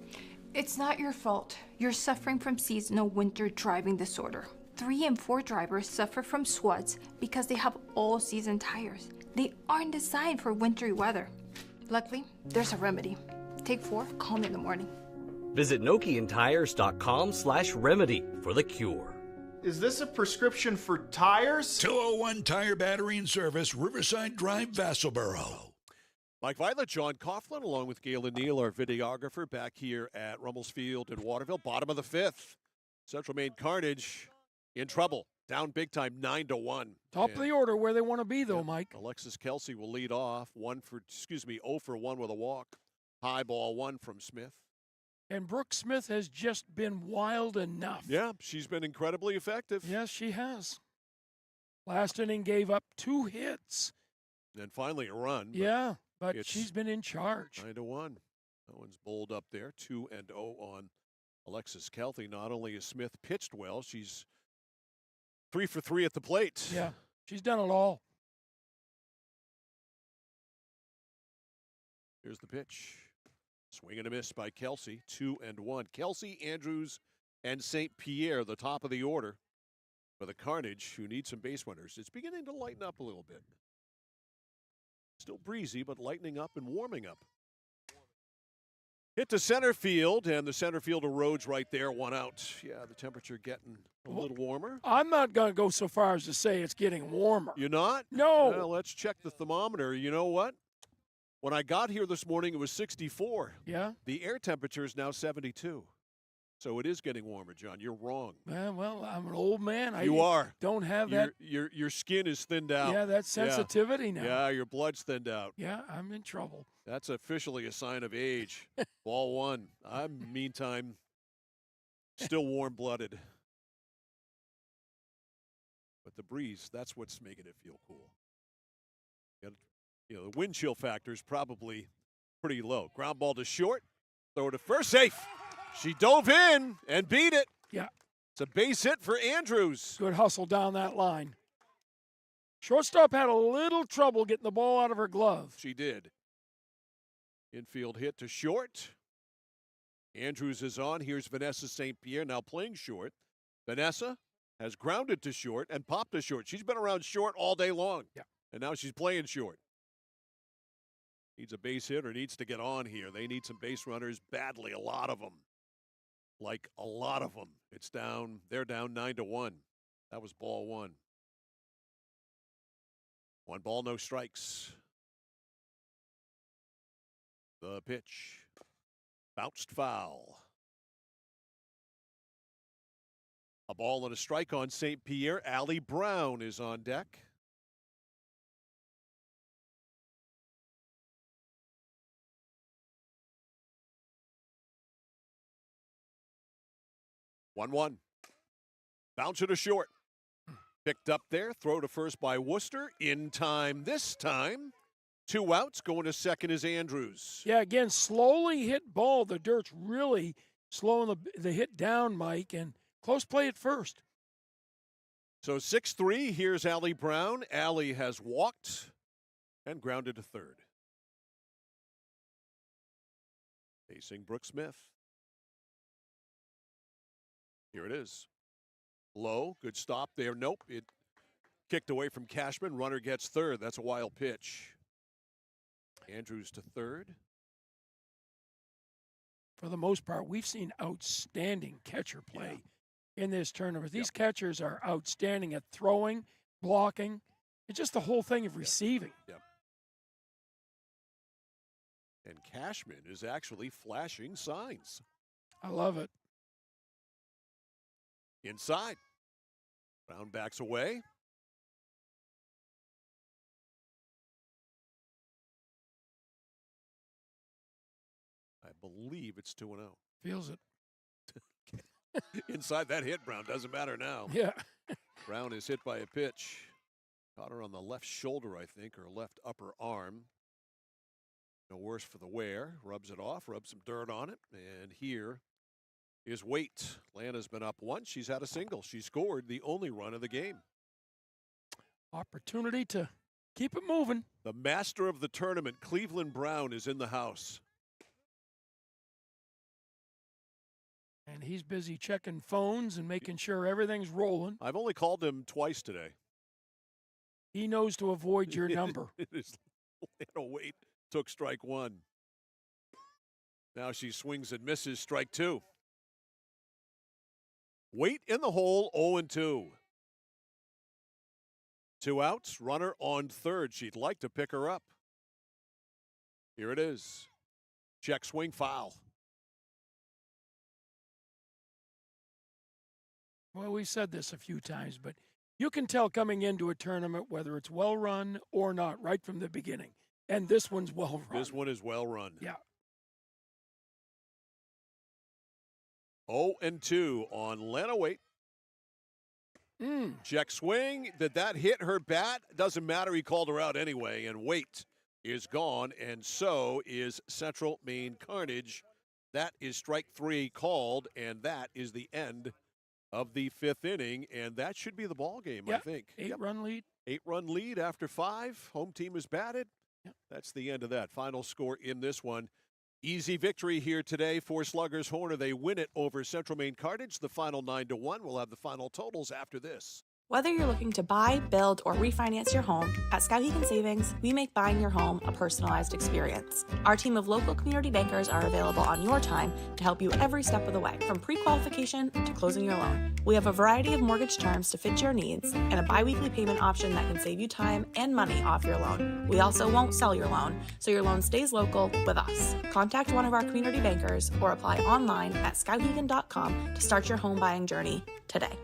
It's not your fault. You're suffering from seasonal winter driving disorder. 3 and 4 drivers suffer from SWUDs because they have all-season tires. They aren't designed for wintry weather. Luckily, there's a remedy. Take 4, call me in the morning. Visit NokianTires.com/remedy for the cure. Is this a prescription for tires? 201 Tire Battery and Service, Riverside Drive, Vassalboro. Mike Violet, John Coughlin, along with Galen Neal, our videographer, back here at Rummels Field in Waterville. Bottom of the 5th. Central Maine Carnage in trouble. Down big time, 9-1. Top of the order where they want to be, though, Mike. Alexis Kelsey will lead off. 0 for 1 with a walk. High ball 1 from Smith. And Brooke Smith has just been wild enough. Yeah, she's been incredibly effective. Yes, she has. Last inning gave up 2 hits. And finally a run. Yeah, but she's been in charge. 9-1. That one's bowled up there. 2-0 on Alexis Kelsey. Not only has Smith pitched well, she's 3 for 3 at the plate. Yeah, she's done it all. Here's the pitch. Swing and a miss by Kelsey. 2-1. Kelsey, Andrews, and St. Pierre, the top of the order for the Carnage, who need some base runners. It's beginning to lighten up a little bit. Still breezy, but lightening up and warming up. Hit to center field, and the center field erodes right there. 1 out. Yeah, the temperature getting a little warmer. I'm not going to go so far as to say it's getting warmer. You're not? No. Well, let's check the thermometer. You know what? When I got here this morning, it was 64. Yeah? The air temperature is now 72. So it is getting warmer, John. You're wrong. Well, I'm an old man. You are. Don't have that. Your skin is thinned out. Yeah, that sensitivity now. Yeah, your blood's thinned out. Yeah, I'm in trouble. That's officially a sign of age. Ball 1. I'm, meantime, still warm-blooded. But the breeze, that's what's making it feel cool. The wind chill factor is probably pretty low. Ground ball to short. Throw to first. Safe. She dove in and beat it. Yeah. It's a base hit for Andrews. Good hustle down that line. Shortstop had a little trouble getting the ball out of her glove. She did. Infield hit to short. Andrews is on. Here's Vanessa St. Pierre now playing short. Vanessa has grounded to short and popped to short. She's been around short all day long. Yeah. And now she's playing short. Needs a base hit or needs to get on here. They need some base runners badly, a lot of them. Like a lot of them. It's down. They're down 9-1. That was ball 1. 1 ball, no strikes. The pitch. Bounced foul. A ball and a strike on St. Pierre. Allie Brown is on deck. One. Bounce it to short. Picked up there. Throw to first by Worcester. In time this time. 2 outs. Going to second is Andrews. Yeah, again, slowly hit ball. The dirt's really slowing the hit down, Mike, and close play at first. So 6-3. Here's Allie Brown. Allie has walked and grounded to third. Facing Brooke Smith. Here it is. Low, good stop there. Nope, it kicked away from Cashman. Runner gets third. That's a wild pitch. Andrews to third. For the most part, we've seen outstanding catcher play in this tournament. These catchers are outstanding at throwing, blocking, and just the whole thing of receiving. Yep. And Cashman is actually flashing signs. I love it. Inside. Brown backs away. I believe it's 2-0. Feels it. Inside that hit, Brown. Doesn't matter now. Yeah. Brown is hit by a pitch. Caught her on the left shoulder, I think, or left upper arm. No worse for the wear. Rubs it off, rubs some dirt on it. And here is Waite. Lana's been up once. She's had a single. She scored the only run of the game. Opportunity to keep it moving. The master of the tournament, Cleveland Brown, is in the house. And he's busy checking phones and making sure everything's rolling. I've only called him twice today. He knows to avoid your number. It is Lana Waite took strike one. Now she swings and misses strike two. Waite in the hole, 0-2. 2 outs, runner on third. She'd like to pick her up. Here it is. Check swing, foul. Well, we've said this a few times, but you can tell coming into a tournament whether it's well run or not right from the beginning. And this one's well run. This one is well run. Yeah. 0-2 on Lana Waite. Check swing. Did that hit her bat? Doesn't matter. He called her out anyway. And Waite is gone. And so is Central Maine Carnage. That is strike three called. And that is the end of the fifth inning. And that should be the ball game, I think. 8-run lead. 8-run lead after 5. Home team is batted. That's the end of that. Final score in this one. Easy victory here today for Sluggers Horner. They win it over Central Maine Carnage. The final 9-1. We'll have the final totals after this. Whether you're looking to buy, build, or refinance your home, at Skowhegan Savings, we make buying your home a personalized experience. Our team of local community bankers are available on your time to help you every step of the way, from pre-qualification to closing your loan. We have a variety of mortgage terms to fit your needs and a biweekly payment option that can save you time and money off your loan. We also won't sell your loan, so your loan stays local with us. Contact one of our community bankers or apply online at skowhegan.com to start your home buying journey today.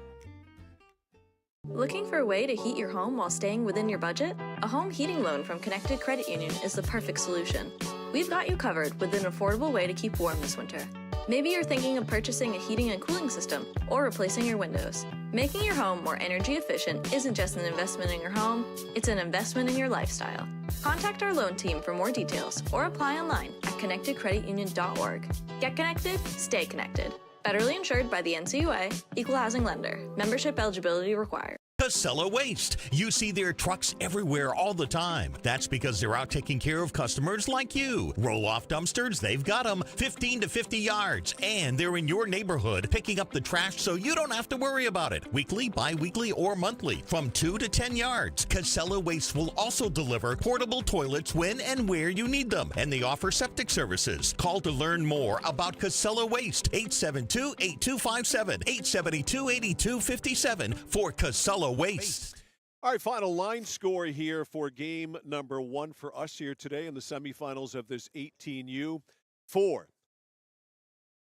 Looking for a way to heat your home while staying within your budget? A home heating loan from Connected Credit Union is the perfect solution. We've got you covered with an affordable way to keep warm this winter. Maybe you're thinking of purchasing a heating and cooling system or replacing your windows. Making your home more energy efficient isn't just an investment in your home, it's an investment in your lifestyle. Contact our loan team for more details or apply online at connectedcreditunion.org. Get connected, stay connected. Federally insured by the NCUA, Equal Housing Lender. Membership eligibility required. Casella Waste. You see their trucks everywhere all the time. That's because they're out taking care of customers like you. Roll-off dumpsters, they've got them 15 to 50 yards. And they're in your neighborhood picking up the trash so you don't have to worry about it. Weekly, bi-weekly, or monthly from 2 to 10 yards. Casella Waste will also deliver portable toilets when and where you need them. And they offer septic services. Call to learn more about Casella Waste. 872-8257, 872-8257 for Casella Waste. All right, final line score here for game number 1 for us here today in the semifinals of this 18U. For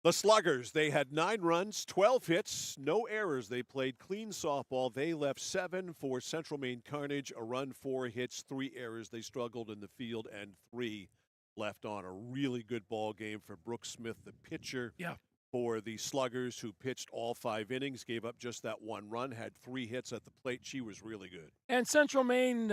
the Sluggers, they had 9 runs, 12 hits, no errors. They played clean softball. They left 7 for Central Maine Carnage, a run, 4 hits, 3 errors. They struggled in the field, and 3 left on. A really good ball game for Brooke Smith, the pitcher. Yeah. For the Sluggers, who pitched all 5 innings, gave up just that 1 run, had 3 hits at the plate. She was really good. And Central Maine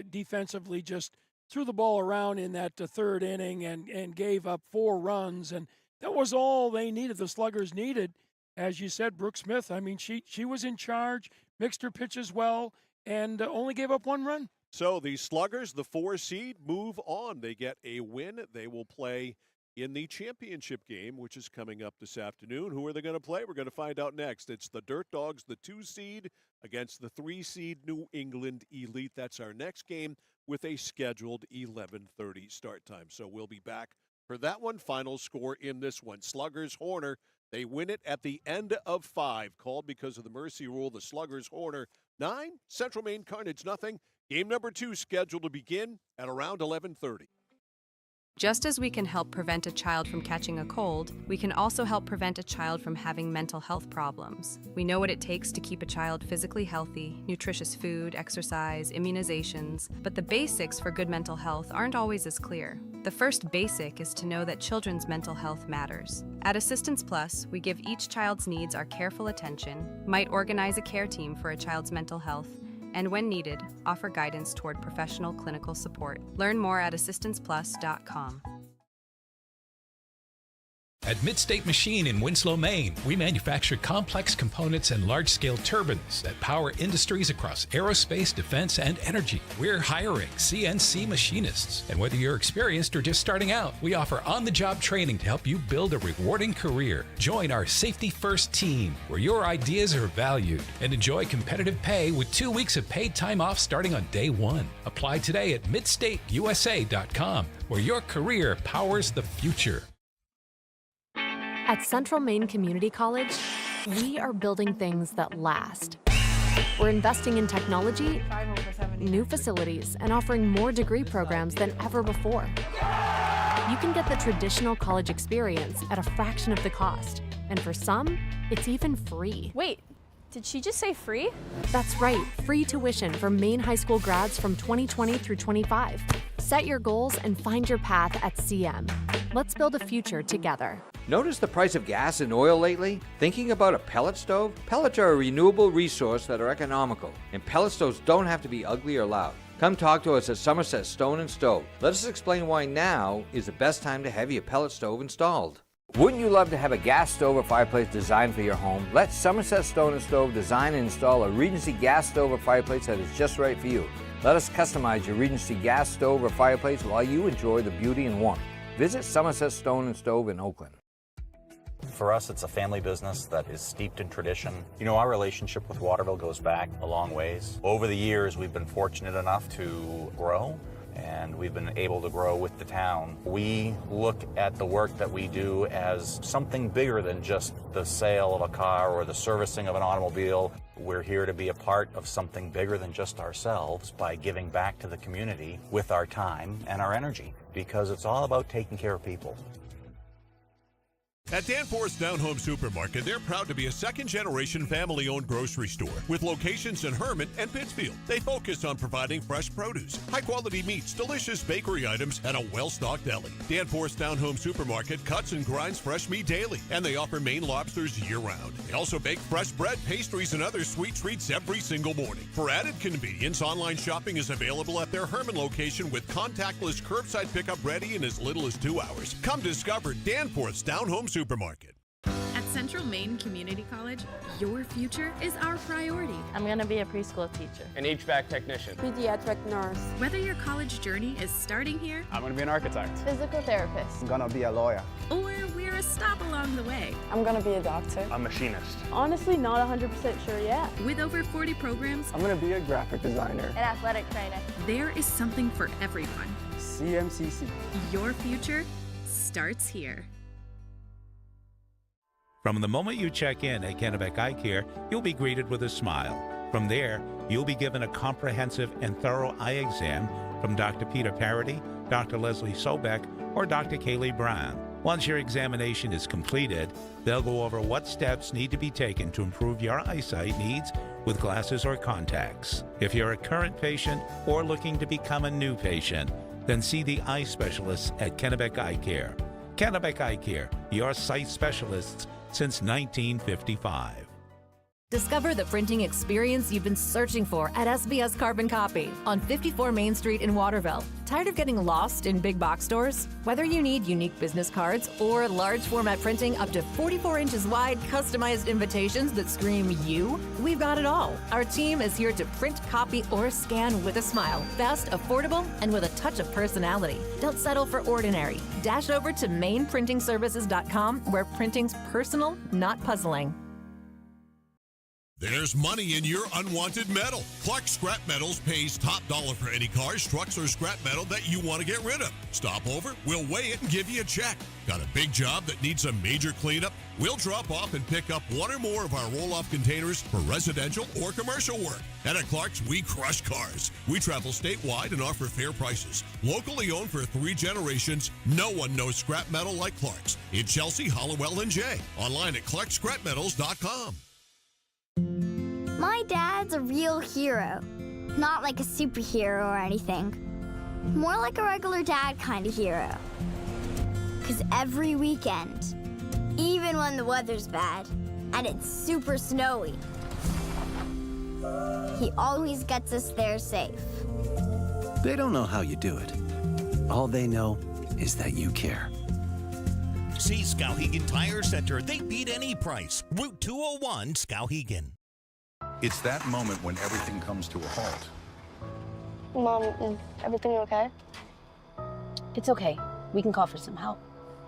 defensively just threw the ball around in that third inning and gave up 4 runs. And that was all they needed, the Sluggers needed. As you said, Brooke Smith, I mean, she was in charge, mixed her pitches well, and only gave up 1 run. So the Sluggers, the 4 seed, move on. They get a win. They will play in the championship game, which is coming up this afternoon. Who are they going to play? We're going to find out next. It's the Dirt Dogs, the 2 seed, against the 3 seed New England Elite. That's our next game with a scheduled 11:30 start time. So we'll be back for that one. Final score in this one. Sluggers Horner, they win it at the end of 5, called because of the mercy rule. The Sluggers Horner 9, Central Maine Carnage nothing. Game number 2 scheduled to begin at around 11:30. Just as we can help prevent a child from catching a cold, we can also help prevent a child from having mental health problems. We know what it takes to keep a child physically healthy: nutritious food, exercise, immunizations, but the basics for good mental health aren't always as clear. The first basic is to know that children's mental health matters. At Assistance Plus, we give each child's needs our careful attention, might organize a care team for a child's mental health, and when needed, offer guidance toward professional clinical support. Learn more at assistanceplus.com. At Midstate Machine in Winslow, Maine, we manufacture complex components and large-scale turbines that power industries across aerospace, defense, and energy. We're hiring CNC machinists. And whether you're experienced or just starting out, we offer on-the-job training to help you build a rewarding career. Join our Safety First team, where your ideas are valued, and enjoy competitive pay with 2 weeks of paid time off starting on day one. Apply today at midstateusa.com, where your career powers the future. At Central Maine Community College, we are building things that last. We're investing in technology, new facilities, and offering more degree programs than ever before. You can get the traditional college experience at a fraction of the cost, and for some, it's even free. Wait, did she just say free? That's right, free tuition for Maine high school grads from 2020 through 25. Set your goals and find your path at CM. Let's build a future together. Notice the price of gas and oil lately? Thinking about a pellet stove? Pellets are a renewable resource that are economical, and pellet stoves don't have to be ugly or loud. Come talk to us at Somerset Stone & Stove. Let us explain why now is the best time to have your pellet stove installed. Wouldn't you love to have a gas stove or fireplace designed for your home? Let Somerset Stone & Stove design and install a Regency gas stove or fireplace that is just right for you. Let us customize your Regency gas stove or fireplace while you enjoy the beauty and warmth. Visit Somerset Stone & Stove in Oakland. For us, it's a family business that is steeped in tradition. You know, our relationship with Waterville goes back a long ways. Over the years, we've been fortunate enough to grow, and we've been able to grow with the town. We look at the work that we do as something bigger than just the sale of a car or the servicing of an automobile. We're here to be a part of something bigger than just ourselves by giving back to the community with our time and our energy, because it's all about taking care of people. At Danforth's Down Home Supermarket, they're proud to be a second-generation family-owned grocery store with locations in Hermit and Pittsfield. They focus on providing fresh produce, high-quality meats, delicious bakery items, and a well-stocked deli. Danforth's Down Home Supermarket cuts and grinds fresh meat daily, and they offer Maine lobsters year-round. They also bake fresh bread, pastries, and other sweet treats every single morning. For added convenience, online shopping is available at their Hermit location with contactless curbside pickup ready in as little as 2 hours. Come discover Danforth's Down Home Supermarket. At Central Maine Community College, your future is our priority. I'm going to be a preschool teacher. An HVAC technician. Pediatric nurse. Whether your college journey is starting here, I'm going to be an architect. Physical therapist. I'm going to be a lawyer. Or we're a stop along the way. I'm going to be a doctor. A machinist. Honestly, not 100% sure yet. With over 40 programs, I'm going to be a graphic designer. An athletic trainer. There is something for everyone. CMCC. Your future starts here. From the moment you check in at Kennebec Eye Care, you'll be greeted with a smile. From there, you'll be given a comprehensive and thorough eye exam from Dr. Peter Parity, Dr. Leslie Sobeck, or Dr. Kaylee Brown. Once your examination is completed, they'll go over what steps need to be taken to improve your eyesight needs with glasses or contacts. If you're a current patient or looking to become a new patient, then see the eye specialists at Kennebec Eye Care. Kennebec Eye Care, your sight specialists since 1955. Discover the printing experience you've been searching for at SBS Carbon Copy on 54 Main Street in Waterville. Tired of getting lost in big box stores? Whether you need unique business cards or large format printing up to 44 inches wide, customized invitations that scream you, we've got it all. Our team is here to print, copy, or scan with a smile. Fast, affordable, and with a touch of personality. Don't settle for ordinary. Dash over to mainprintingservices.com, where printing's personal, not puzzling. There's money in your unwanted metal. Clark Scrap Metals pays top dollar for any cars, trucks, or scrap metal that you want to get rid of. Stop over, we'll weigh it and give you a check. Got a big job that needs a major cleanup? We'll drop off and pick up one or more of our roll-off containers for residential or commercial work. And at Clark's, we crush cars. We travel statewide and offer fair prices. Locally owned for 3 generations, no one knows scrap metal like Clark's. In Chelsea, Hollowell, and Jay. Online at clarkscrapmetals.com. My dad's a real hero. Not like a superhero or anything. More like a regular dad kind of hero. Because every weekend, even when the weather's bad and it's super snowy, he always gets us there safe. They don't know how you do it. All they know is that you care. See Skowhegan Tire Center. They beat any price. Route 201, Skowhegan. It's that moment when everything comes to a halt. Mom, is everything okay? It's okay. We can call for some help.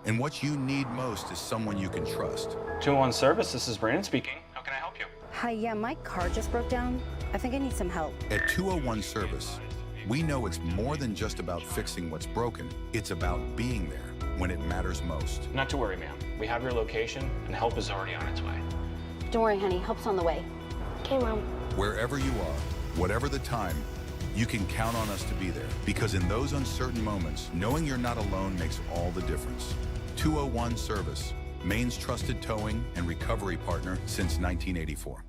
And what you need most is someone you can trust. 201 Service, this is Brandon speaking. How can I help you? Hi, yeah, my car just broke down. I think I need some help. At 201 Service, we know it's more than just about fixing what's broken. It's about being there when it matters most. Not to worry, ma'am. We have your location, and help is already on its way. Don't worry, honey. Help's on the way. Okay, Mom. Wherever you are, whatever the time, you can count on us to be there. Because in those uncertain moments, knowing you're not alone makes all the difference. 201 Service, Maine's trusted towing and recovery partner since 1984.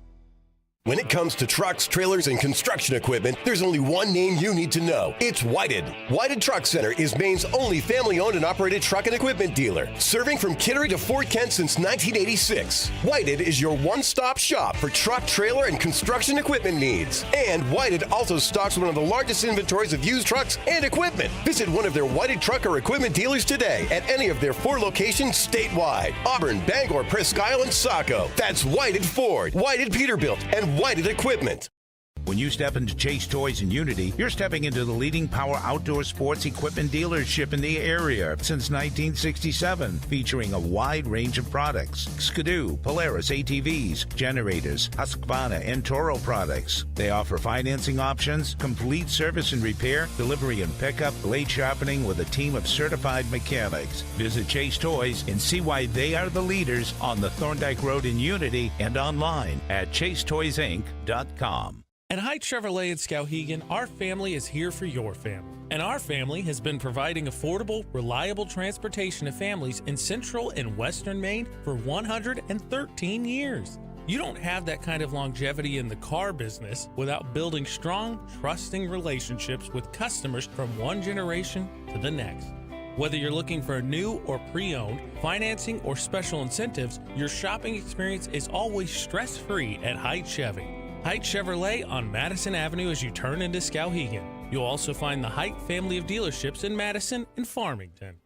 When it comes to trucks, trailers, and construction equipment, there's only one name you need to know. It's Whited. Whited Truck Center is Maine's only family-owned and operated truck and equipment dealer, serving from Kittery to Fort Kent since 1986. Whited is your one-stop shop for truck, trailer, and construction equipment needs. And Whited also stocks one of the largest inventories of used trucks and equipment. Visit one of their Whited truck or equipment dealers today at any of their 4 locations statewide: Auburn, Bangor, Presque Isle, and Saco. That's Whited Ford, Whited Peterbilt, and Whited Equipment. When you step into Chase Toys in Unity, you're stepping into the leading power outdoor sports equipment dealership in the area since 1967, featuring a wide range of products: Skidoo, Polaris ATVs, generators, Husqvarna, and Toro products. They offer financing options, complete service and repair, delivery and pickup, blade sharpening with a team of certified mechanics. Visit Chase Toys and see why they are the leaders on the Thorndike Road in Unity and online at chasetoysinc.com. At Hite Chevrolet in Skowhegan, our family is here for your family. And our family has been providing affordable, reliable transportation to families in central and western Maine for 113 years. You don't have that kind of longevity in the car business without building strong, trusting relationships with customers from one generation to the next. Whether you're looking for a new or pre-owned, financing, or special incentives, your shopping experience is always stress-free at Hite Chevy. Hite Chevrolet on Madison Avenue as you turn into Skowhegan. You'll also find the Hite family of dealerships in Madison and Farmington.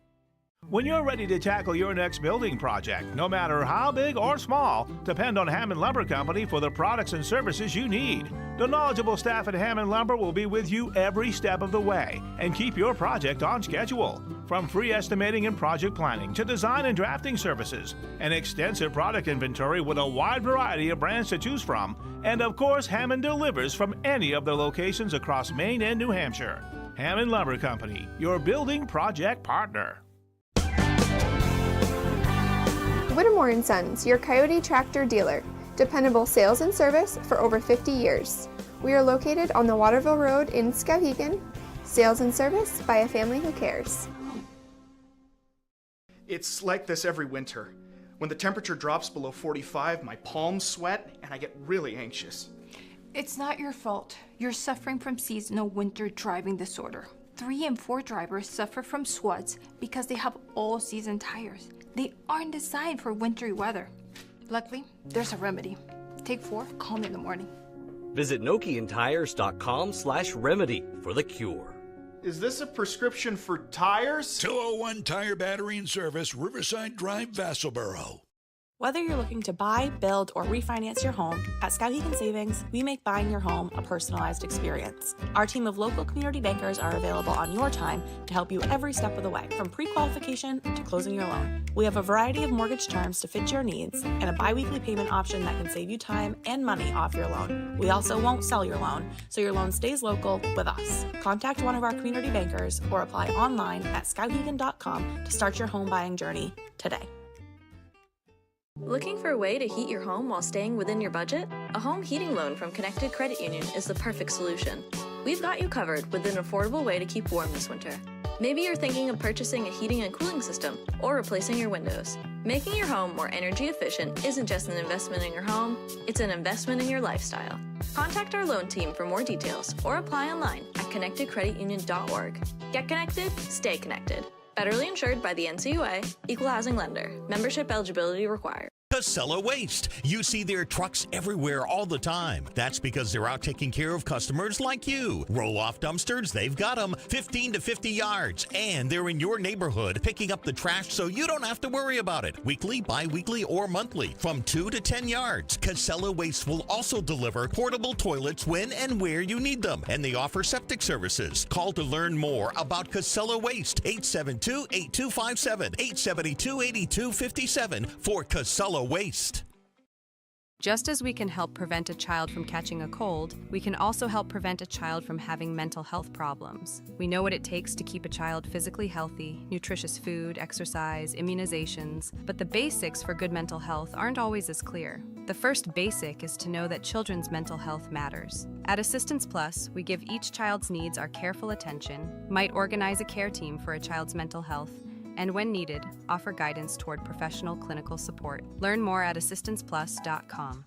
When you're ready to tackle your next building project, no matter how big or small, depend on Hammond Lumber Company for the products and services you need. The knowledgeable staff at Hammond Lumber will be with you every step of the way and keep your project on schedule. From free estimating and project planning to design and drafting services, an extensive product inventory with a wide variety of brands to choose from, and of course, Hammond delivers from any of the locations across Maine and New Hampshire. Hammond Lumber Company, your building project partner. Whittemore & Sons, your Coyote tractor dealer. Dependable sales and service for over 50 years. We are located on the Waterville Road in Skowhegan. Sales and service by a family who cares. It's like this every winter. When the temperature drops below 45, my palms sweat and I get really anxious. It's not your fault. You're suffering from seasonal winter driving disorder. 3 and 4 drivers suffer from SWUDs because they have all-season tires. They aren't designed for wintry weather. Luckily, there's a remedy. Take 4, call me in the morning. Visit NokianTires.com/remedy for the cure. Is this a prescription for tires? 201 Tire Battery and Service, Riverside Drive, Vassalboro. Whether you're looking to buy, build, or refinance your home, at Skowhegan Savings, we make buying your home a personalized experience. Our team of local community bankers are available on your time to help you every step of the way, from pre-qualification to closing your loan. We have a variety of mortgage terms to fit your needs and a bi-weekly payment option that can save you time and money off your loan. We also won't sell your loan, so your loan stays local with us. Contact one of our community bankers or apply online at skowhegan.com to start your home buying journey today. Looking for a way to heat your home while staying within your budget? A home heating loan from Connected Credit Union is the perfect solution. We've got you covered with an affordable way to keep warm this winter. Maybe you're thinking of purchasing a heating and cooling system or replacing your windows. Making your home more energy efficient isn't just an investment in your home, it's an investment in your lifestyle. Contact our loan team for more details or apply online at connectedcreditunion.org. Get connected, stay connected. Federally insured by the NCUA, Equal Housing Lender. Membership eligibility required. Casella Waste. You see their trucks everywhere all the time. That's because they're out taking care of customers like you. Roll-off dumpsters, they've got them 15 to 50 yards. And they're in your neighborhood picking up the trash so you don't have to worry about it. Weekly, bi-weekly, or monthly. From 2 to 10 yards. Casella Waste will also deliver portable toilets when and where you need them. And they offer septic services. Call to learn more about Casella Waste. 872-8257. 872-8257 for Casella Waste. Just as we can help prevent a child from catching a cold, we can also help prevent a child from having mental health problems. We know what it takes to keep a child physically healthy, nutritious food, exercise, immunizations, but the basics for good mental health aren't always as clear. The first basic is to know that children's mental health matters. At Assistance Plus, we give each child's needs our careful attention, might organize a care team for a child's mental health, and when needed, offer guidance toward professional clinical support. Learn more at assistanceplus.com.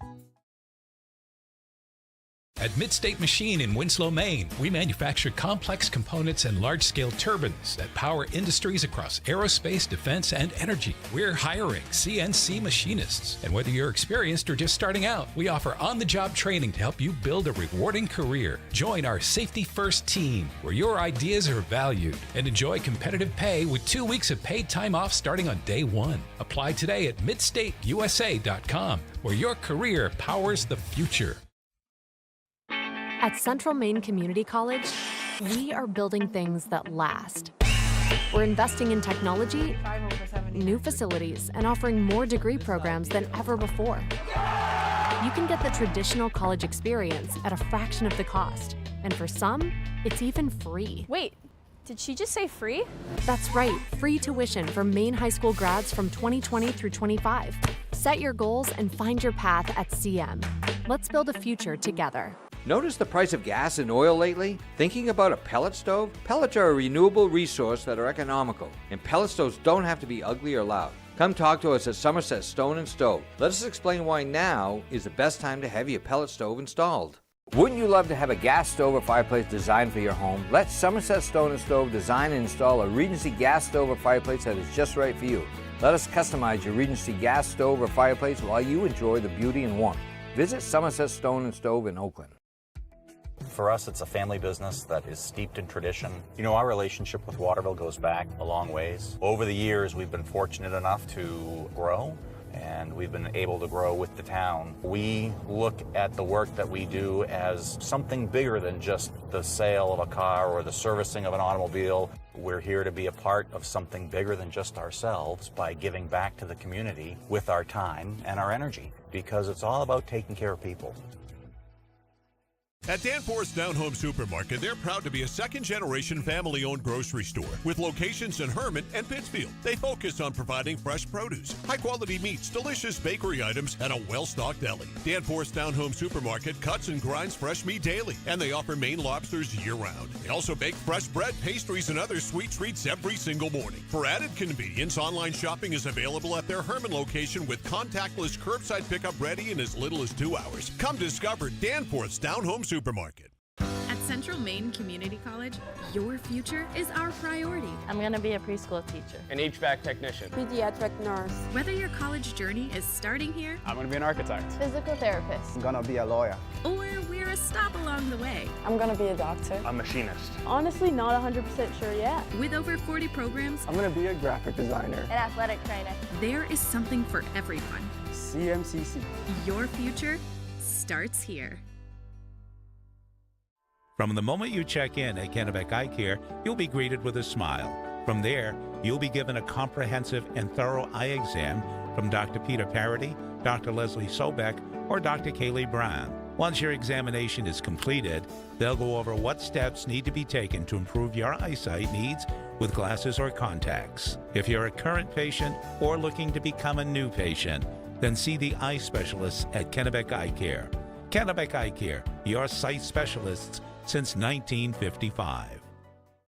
At Midstate Machine in Winslow, Maine, we manufacture complex components and large-scale turbines that power industries across aerospace, defense, and energy. We're hiring CNC machinists. And whether you're experienced or just starting out, we offer on-the-job training to help you build a rewarding career. Join our Safety First team, where your ideas are valued, and enjoy competitive pay with 2 weeks of paid time off starting on day one. Apply today at midstateusa.com, where your career powers the future. At Central Maine Community College, we are building things that last. We're investing in technology, new facilities, and offering more degree programs than ever before. You can get the traditional college experience at a fraction of the cost, and for some, it's even free. Wait, did she just say free? That's right, free tuition for Maine high school grads from 2020 through 25. Set your goals and find your path at CM. Let's build a future together. Notice the price of gas and oil lately? Thinking about a pellet stove? Pellets are a renewable resource that are economical, and pellet stoves don't have to be ugly or loud. Come talk to us at Somerset Stone & Stove. Let us explain why now is the best time to have your pellet stove installed. Wouldn't you love to have a gas stove or fireplace designed for your home? Let Somerset Stone & Stove design and install a Regency gas stove or fireplace that is just right for you. Let us customize your Regency gas stove or fireplace while you enjoy the beauty and warmth. Visit Somerset Stone & Stove in Oakland. For us, it's a family business that is steeped in tradition. You know, our relationship with Waterville goes back a long ways. Over the years, we've been fortunate enough to grow, and we've been able to grow with the town. We look at the work that we do as something bigger than just the sale of a car or the servicing of an automobile. We're here to be a part of something bigger than just ourselves by giving back to the community with our time and our energy, because it's all about taking care of people. At Danforth's Down Home Supermarket, they're proud to be a second-generation family-owned grocery store with locations in Hermit and Pittsfield. They focus on providing fresh produce, high-quality meats, delicious bakery items, and a well-stocked deli. Danforth's Down Home Supermarket cuts and grinds fresh meat daily, and they offer Maine lobsters year-round. They also bake fresh bread, pastries, and other sweet treats every single morning. For added convenience, online shopping is available at their Hermit location with contactless curbside pickup ready in as little as 2 hours. Come discover Danforth's Down Home Supermarket. At Central Maine Community College, your future is our priority. I'm going to be a preschool teacher. An HVAC technician. Pediatric nurse. Whether your college journey is starting here, I'm going to be an architect. Physical therapist. I'm going to be a lawyer. or we're a stop along the way. I'm going to be a doctor. A machinist. Honestly, not 100% sure yet. With over 40 programs, I'm going to be a graphic designer. An athletic trainer. There is something for everyone. CMCC. Your future starts here. From the moment you check in at Kennebec Eye Care, you'll be greeted with a smile. From there, you'll be given a comprehensive and thorough eye exam from Dr. Peter Parity, Dr. Leslie Sobeck, or Dr. Kaylee Brown. Once your examination is completed, they'll go over what steps need to be taken to improve your eyesight needs with glasses or contacts. If you're a current patient or looking to become a new patient, then see the eye specialists at Kennebec Eye Care. Kennebec Eye Care, your sight specialists since 1955.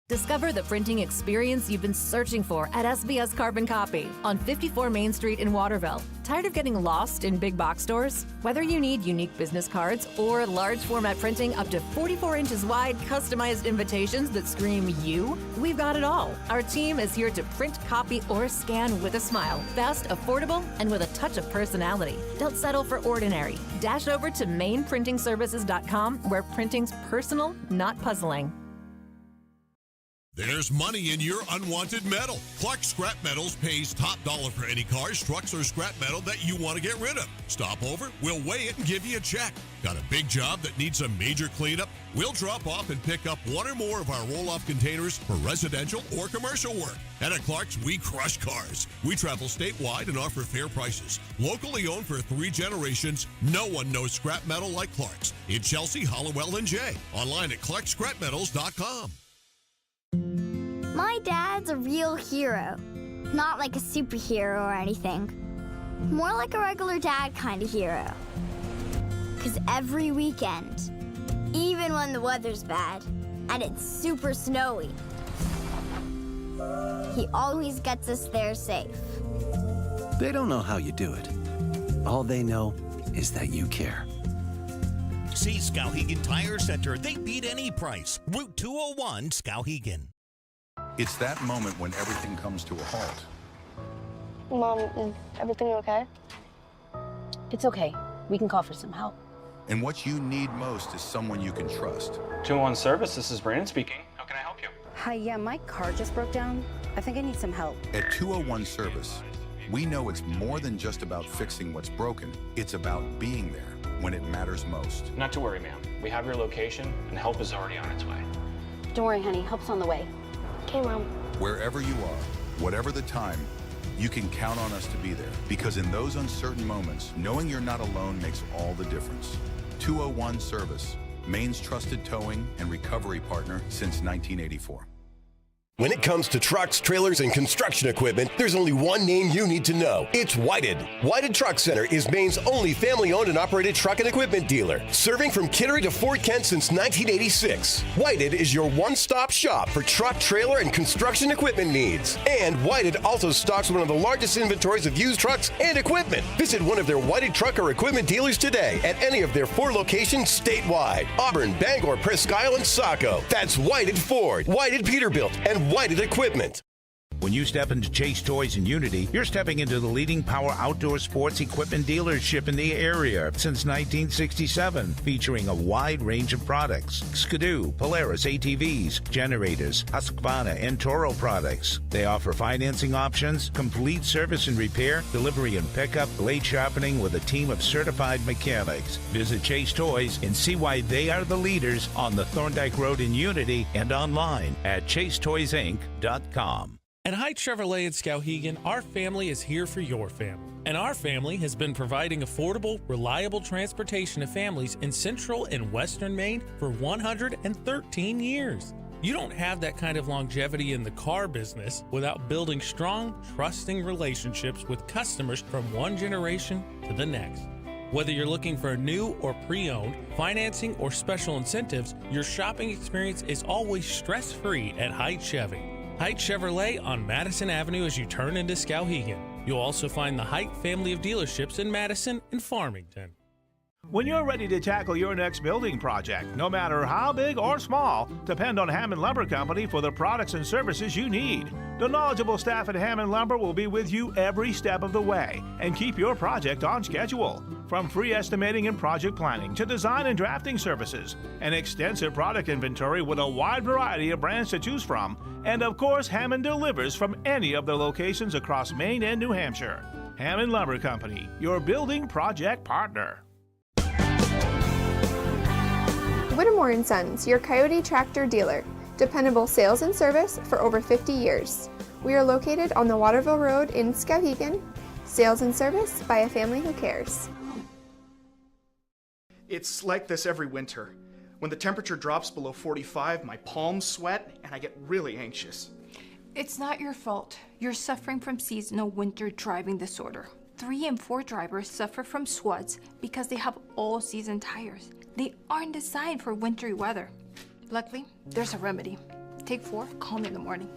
Discover the printing experience you've been searching for at SBS Carbon Copy on 54 Main Street in Waterville. Tired of getting lost in big box stores? Whether you need unique business cards or large format printing up to 44 inches wide, customized invitations that scream you, we've got it all. Our team is here to print, copy, or scan with a smile. Fast, affordable, and with a touch of personality. Don't settle for ordinary. Dash over to mainprintingservices.com where printing's personal, not puzzling. There's money in your unwanted metal. Clark Scrap Metals pays top dollar for any cars, trucks, or scrap metal that you want to get rid of. Stop over, we'll weigh it and give you a check. Got a big job that needs a major cleanup? We'll drop off and pick up one or more of our roll-off containers for residential or commercial work. And at Clark's, we crush cars. We travel statewide and offer fair prices. Locally owned for 3 generations, no one knows scrap metal like Clark's. In Chelsea, Hollowell, and Jay. Online at clarkscrapmetals.com. My dad's a real hero. Not like a superhero or anything. More like a regular dad kind of hero. 'Cause every weekend, even when the weather's bad and it's super snowy, he always gets us there safe. They don't know how you do it. All they know is that you care. See Skowhegan Tire Center. They beat any price. Route 201, Skowhegan. It's that moment when everything comes to a halt. Mom, is everything okay? It's okay. We can call for some help. And what you need most is someone you can trust. 201 Service, this is Brandon speaking. How can I help you? Hi, yeah, my car just broke down. I think I need some help. At 201 Service, we know it's more than just about fixing what's broken. It's about being there when it matters most. Not to worry, ma'am. We have your location, and help is already on its way. Don't worry, honey. Help's on the way. Okay, Mom. Wherever you are, whatever the time, you can count on us to be there. Because in those uncertain moments, knowing you're not alone makes all the difference. 201 Service, Maine's trusted towing and recovery partner since 1984. When it comes to trucks, trailers, and construction equipment, there's only one name you need to know. It's Whited. Whited Truck Center is Maine's only family-owned and operated truck and equipment dealer, serving from Kittery to Fort Kent since 1986. Whited is your one-stop shop for truck, trailer, and construction equipment needs. And Whited also stocks one of the largest inventories of used trucks and equipment. Visit one of their Whited truck or equipment dealers today at any of their 4 locations statewide: Auburn, Bangor, Presque Isle, and Saco. That's Whited Ford, Whited Peterbilt, and Whited Equipment. When you step into Chase Toys in Unity, you're stepping into the leading power outdoor sports equipment dealership in the area since 1967, featuring a wide range of products: Skidoo, Polaris ATVs, generators, Husqvarna, and Toro products. They offer financing options, complete service and repair, delivery and pickup, blade sharpening with a team of certified mechanics. Visit Chase Toys and see why they are the leaders on the Thorndike Road in Unity and online at chasetoysinc.com. At Hite Chevrolet in Skowhegan, our family is here for your family. And our family has been providing affordable, reliable transportation to families in central and western Maine for 113 years. You don't have that kind of longevity in the car business without building strong, trusting relationships with customers from one generation to the next. Whether you're looking for a new or pre-owned, financing, or special incentives, your shopping experience is always stress-free at Hite Chevy. Hite Chevrolet on Madison Avenue as you turn into Skowhegan. You'll also find the Hite family of dealerships in Madison and Farmington. When you're ready to tackle your next building project, no matter how big or small, depend on Hammond Lumber Company for the products and services you need. The knowledgeable staff at Hammond Lumber will be with you every step of the way and keep your project on schedule. From free estimating and project planning to design and drafting services, an extensive product inventory with a wide variety of brands to choose from, and of course, Hammond delivers from any of their locations across Maine and New Hampshire. Hammond Lumber Company, your building project partner. Whittemore & Sons, your Coyote tractor dealer. Dependable sales and service for over 50 years. We are located on the Waterville Road in Skowhegan. Sales and service by a family who cares. It's like this every winter. When the temperature drops below 45, my palms sweat and I get really anxious. It's not your fault. You're suffering from seasonal winter driving disorder. 3 and 4 drivers suffer from SWUDs because they have all-season tires. They aren't designed for wintry weather. Luckily, there's a remedy. Take 4, call me in the morning.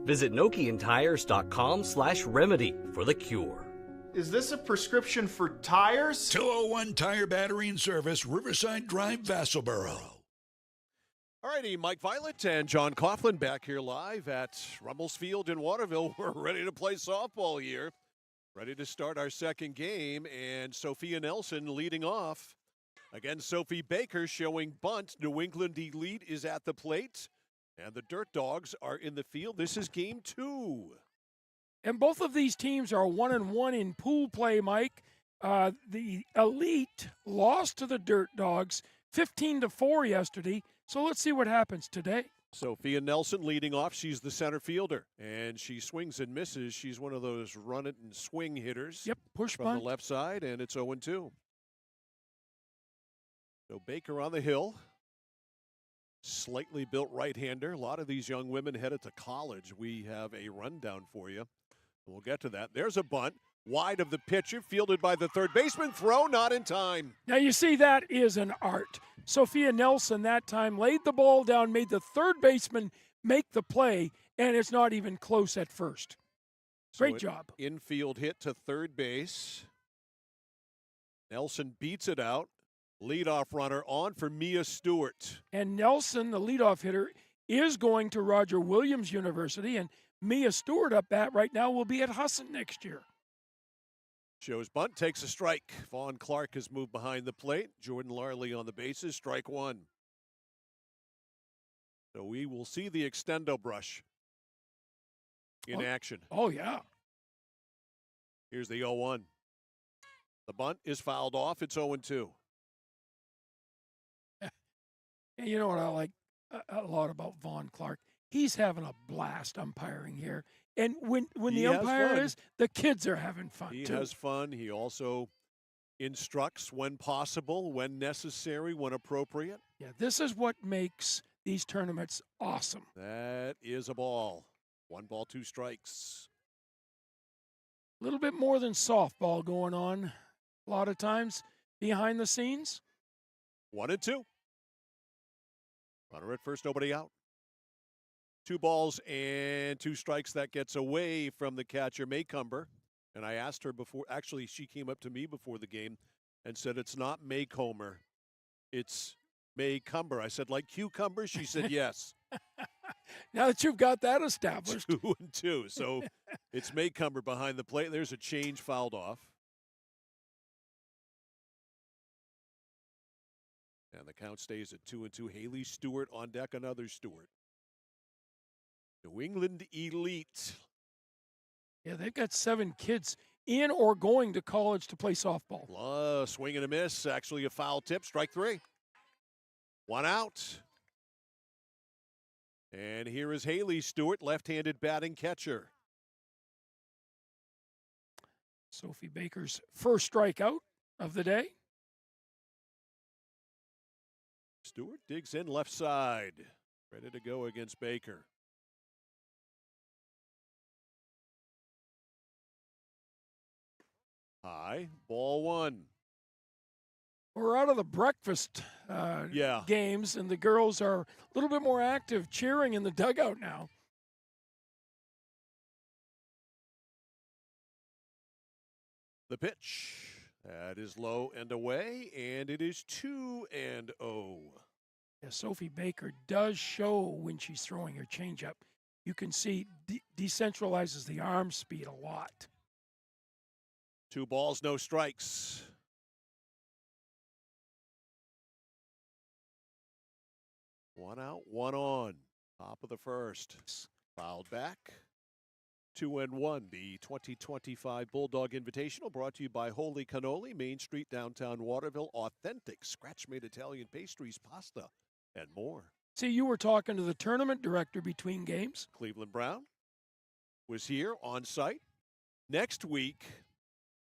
Visit NokianTires.com/remedy for the cure. Is this a prescription for tires? 201 Tire Battery and Service, Riverside Drive, Vassalboro. All righty, Mike Violet and John Coughlin back here live at Rummels Field in Waterville. We're ready to play softball here. Ready to start our second game, and Sophia Nelson leading off. Again, Sophie Baker showing bunt. New England Elite is at the plate, and the Dirt Dogs are in the field. This is game 2. And both of these teams are 1-1 in pool play, Mike. The Elite lost to the Dirt Dogs 15-4 yesterday. So let's see what happens today. Sophia Nelson leading off. She's the center fielder, and she swings and misses. She's one of those run it and swing hitters. Yep, push from bunt. the left side, and it's 0-2. So Baker on the hill. Slightly built right-hander. A lot of these young women headed to college. We have a rundown for you. We'll get to that. There's a bunt. Wide of the pitcher, fielded by the third baseman. Throw not in time. Now you see that is an art. Sophia Nelson that time laid the ball down, made the third baseman make the play, and it's not even close at first. Great job. Infield hit to third base. Nelson beats it out. Leadoff runner on for Mia Stewart. And Nelson, the leadoff hitter, is going to Roger Williams University, and Mia Stewart up bat right now will be at Husson next year. Shows bunt, takes a strike. Vaughn Clark has moved behind the plate. Jordan Larley on the bases, strike 1. So we will see the extendo brush in action. Oh, yeah. Here's the 0-1. The bunt is fouled off. It's 0-2. And you know what I like a lot about Vaughn Clark? He's having a blast umpiring here. And when the umpire is, the kids are having fun, He too. has fun. He also instructs when possible, when necessary, when appropriate. Yeah, this is what makes these tournaments awesome. That is a ball. 1 ball, 2 strikes. A little bit more than softball going on a lot of times behind the scenes. 1-2. Runner at first, nobody out. 2 balls and 2 strikes. That gets away from the catcher, Maycomber. And I asked her before, actually, she came up to me before the game and said, it's not Maycomer, it's Maycomber. I said, like cucumber? She said, yes. Now that you've got that established. 2-2. So it's Maycomber behind the plate. There's a change fouled off. And the count stays at 2-2. Haley Stewart on deck, another Stewart. New England Elite. Yeah, they've got 7 kids in or going to college to play softball. Swing and a miss. Actually a foul tip. Strike 3. 1 out. And here is Haley Stewart, left-handed batting catcher. Sophie Baker's first strikeout of the day. Stewart digs in left side. Ready to go against Baker. High, ball 1. We're out of the breakfast games, and the girls are a little bit more active cheering in the dugout now. The pitch. That is low and away, and it is 2-0. Yeah, Sophie Baker does show when she's throwing her changeup. You can see decentralizes the arm speed a lot. 2 balls, no strikes. One out, one on. Top of the first. Fouled back. 2-1, the 2025 Bulldog Invitational, brought to you by Holy Cannoli, Main Street, downtown Waterville. Authentic scratch-made Italian pastries, pasta, and more. See, you were talking to the tournament director between games. Cleveland Brown was here on site. Next week,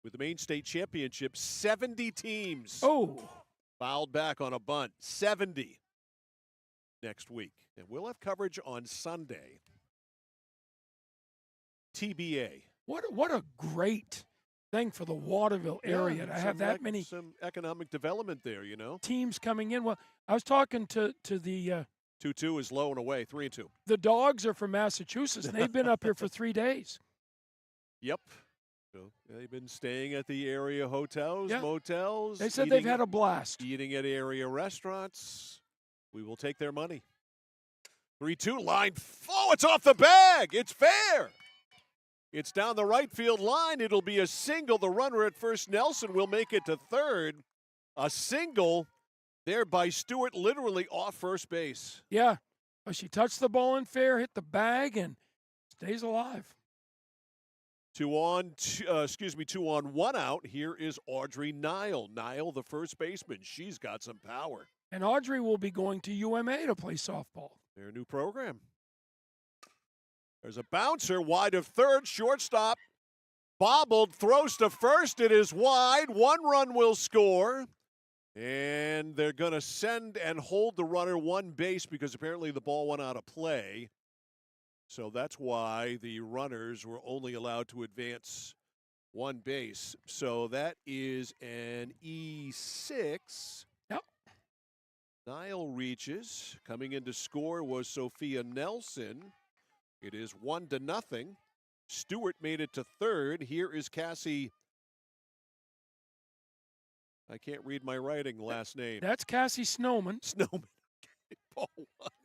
with the Main State Championship, 70 teams fouled back on a bunt. 70 next week. And we'll have coverage on Sunday. TBA. What a great thing for the Waterville area to have that many. Some economic development there, you know. Teams coming in. Well, I was talking to the 2-2 is low and away, 3-2. The Dogs are from Massachusetts, and they've been up here for 3 days. Yep. So they've been staying at the area hotels, motels. They said they've had a blast. Eating at area restaurants. We will take their money. 3-2 line. Oh, it's off the bag. It's fair. It's down the right field line. It'll be a single. The runner at first, Nelson, will make it to third. A single there by Stewart, literally off first base. Yeah. Well, she touched the ball in fair, hit the bag, and stays alive. 2 on, 1 out. Here is Audrey Nile. Nile, the first baseman. She's got some power. And Audrey will be going to UMA to play softball. Their new program. There's a bouncer wide of third, shortstop. Bobbled, throws to first. It is wide. 1 run will score. And they're going to send and hold the runner 1 base because apparently the ball went out of play. So that's why the runners were only allowed to advance 1 base. So that is an E6. Yep. Nile reaches. Coming in to score was Sophia Nelson. It is 1-0. Stewart made it to third. Here is Cassie. I can't read my writing last name. That's Cassie Snowman. Snowman.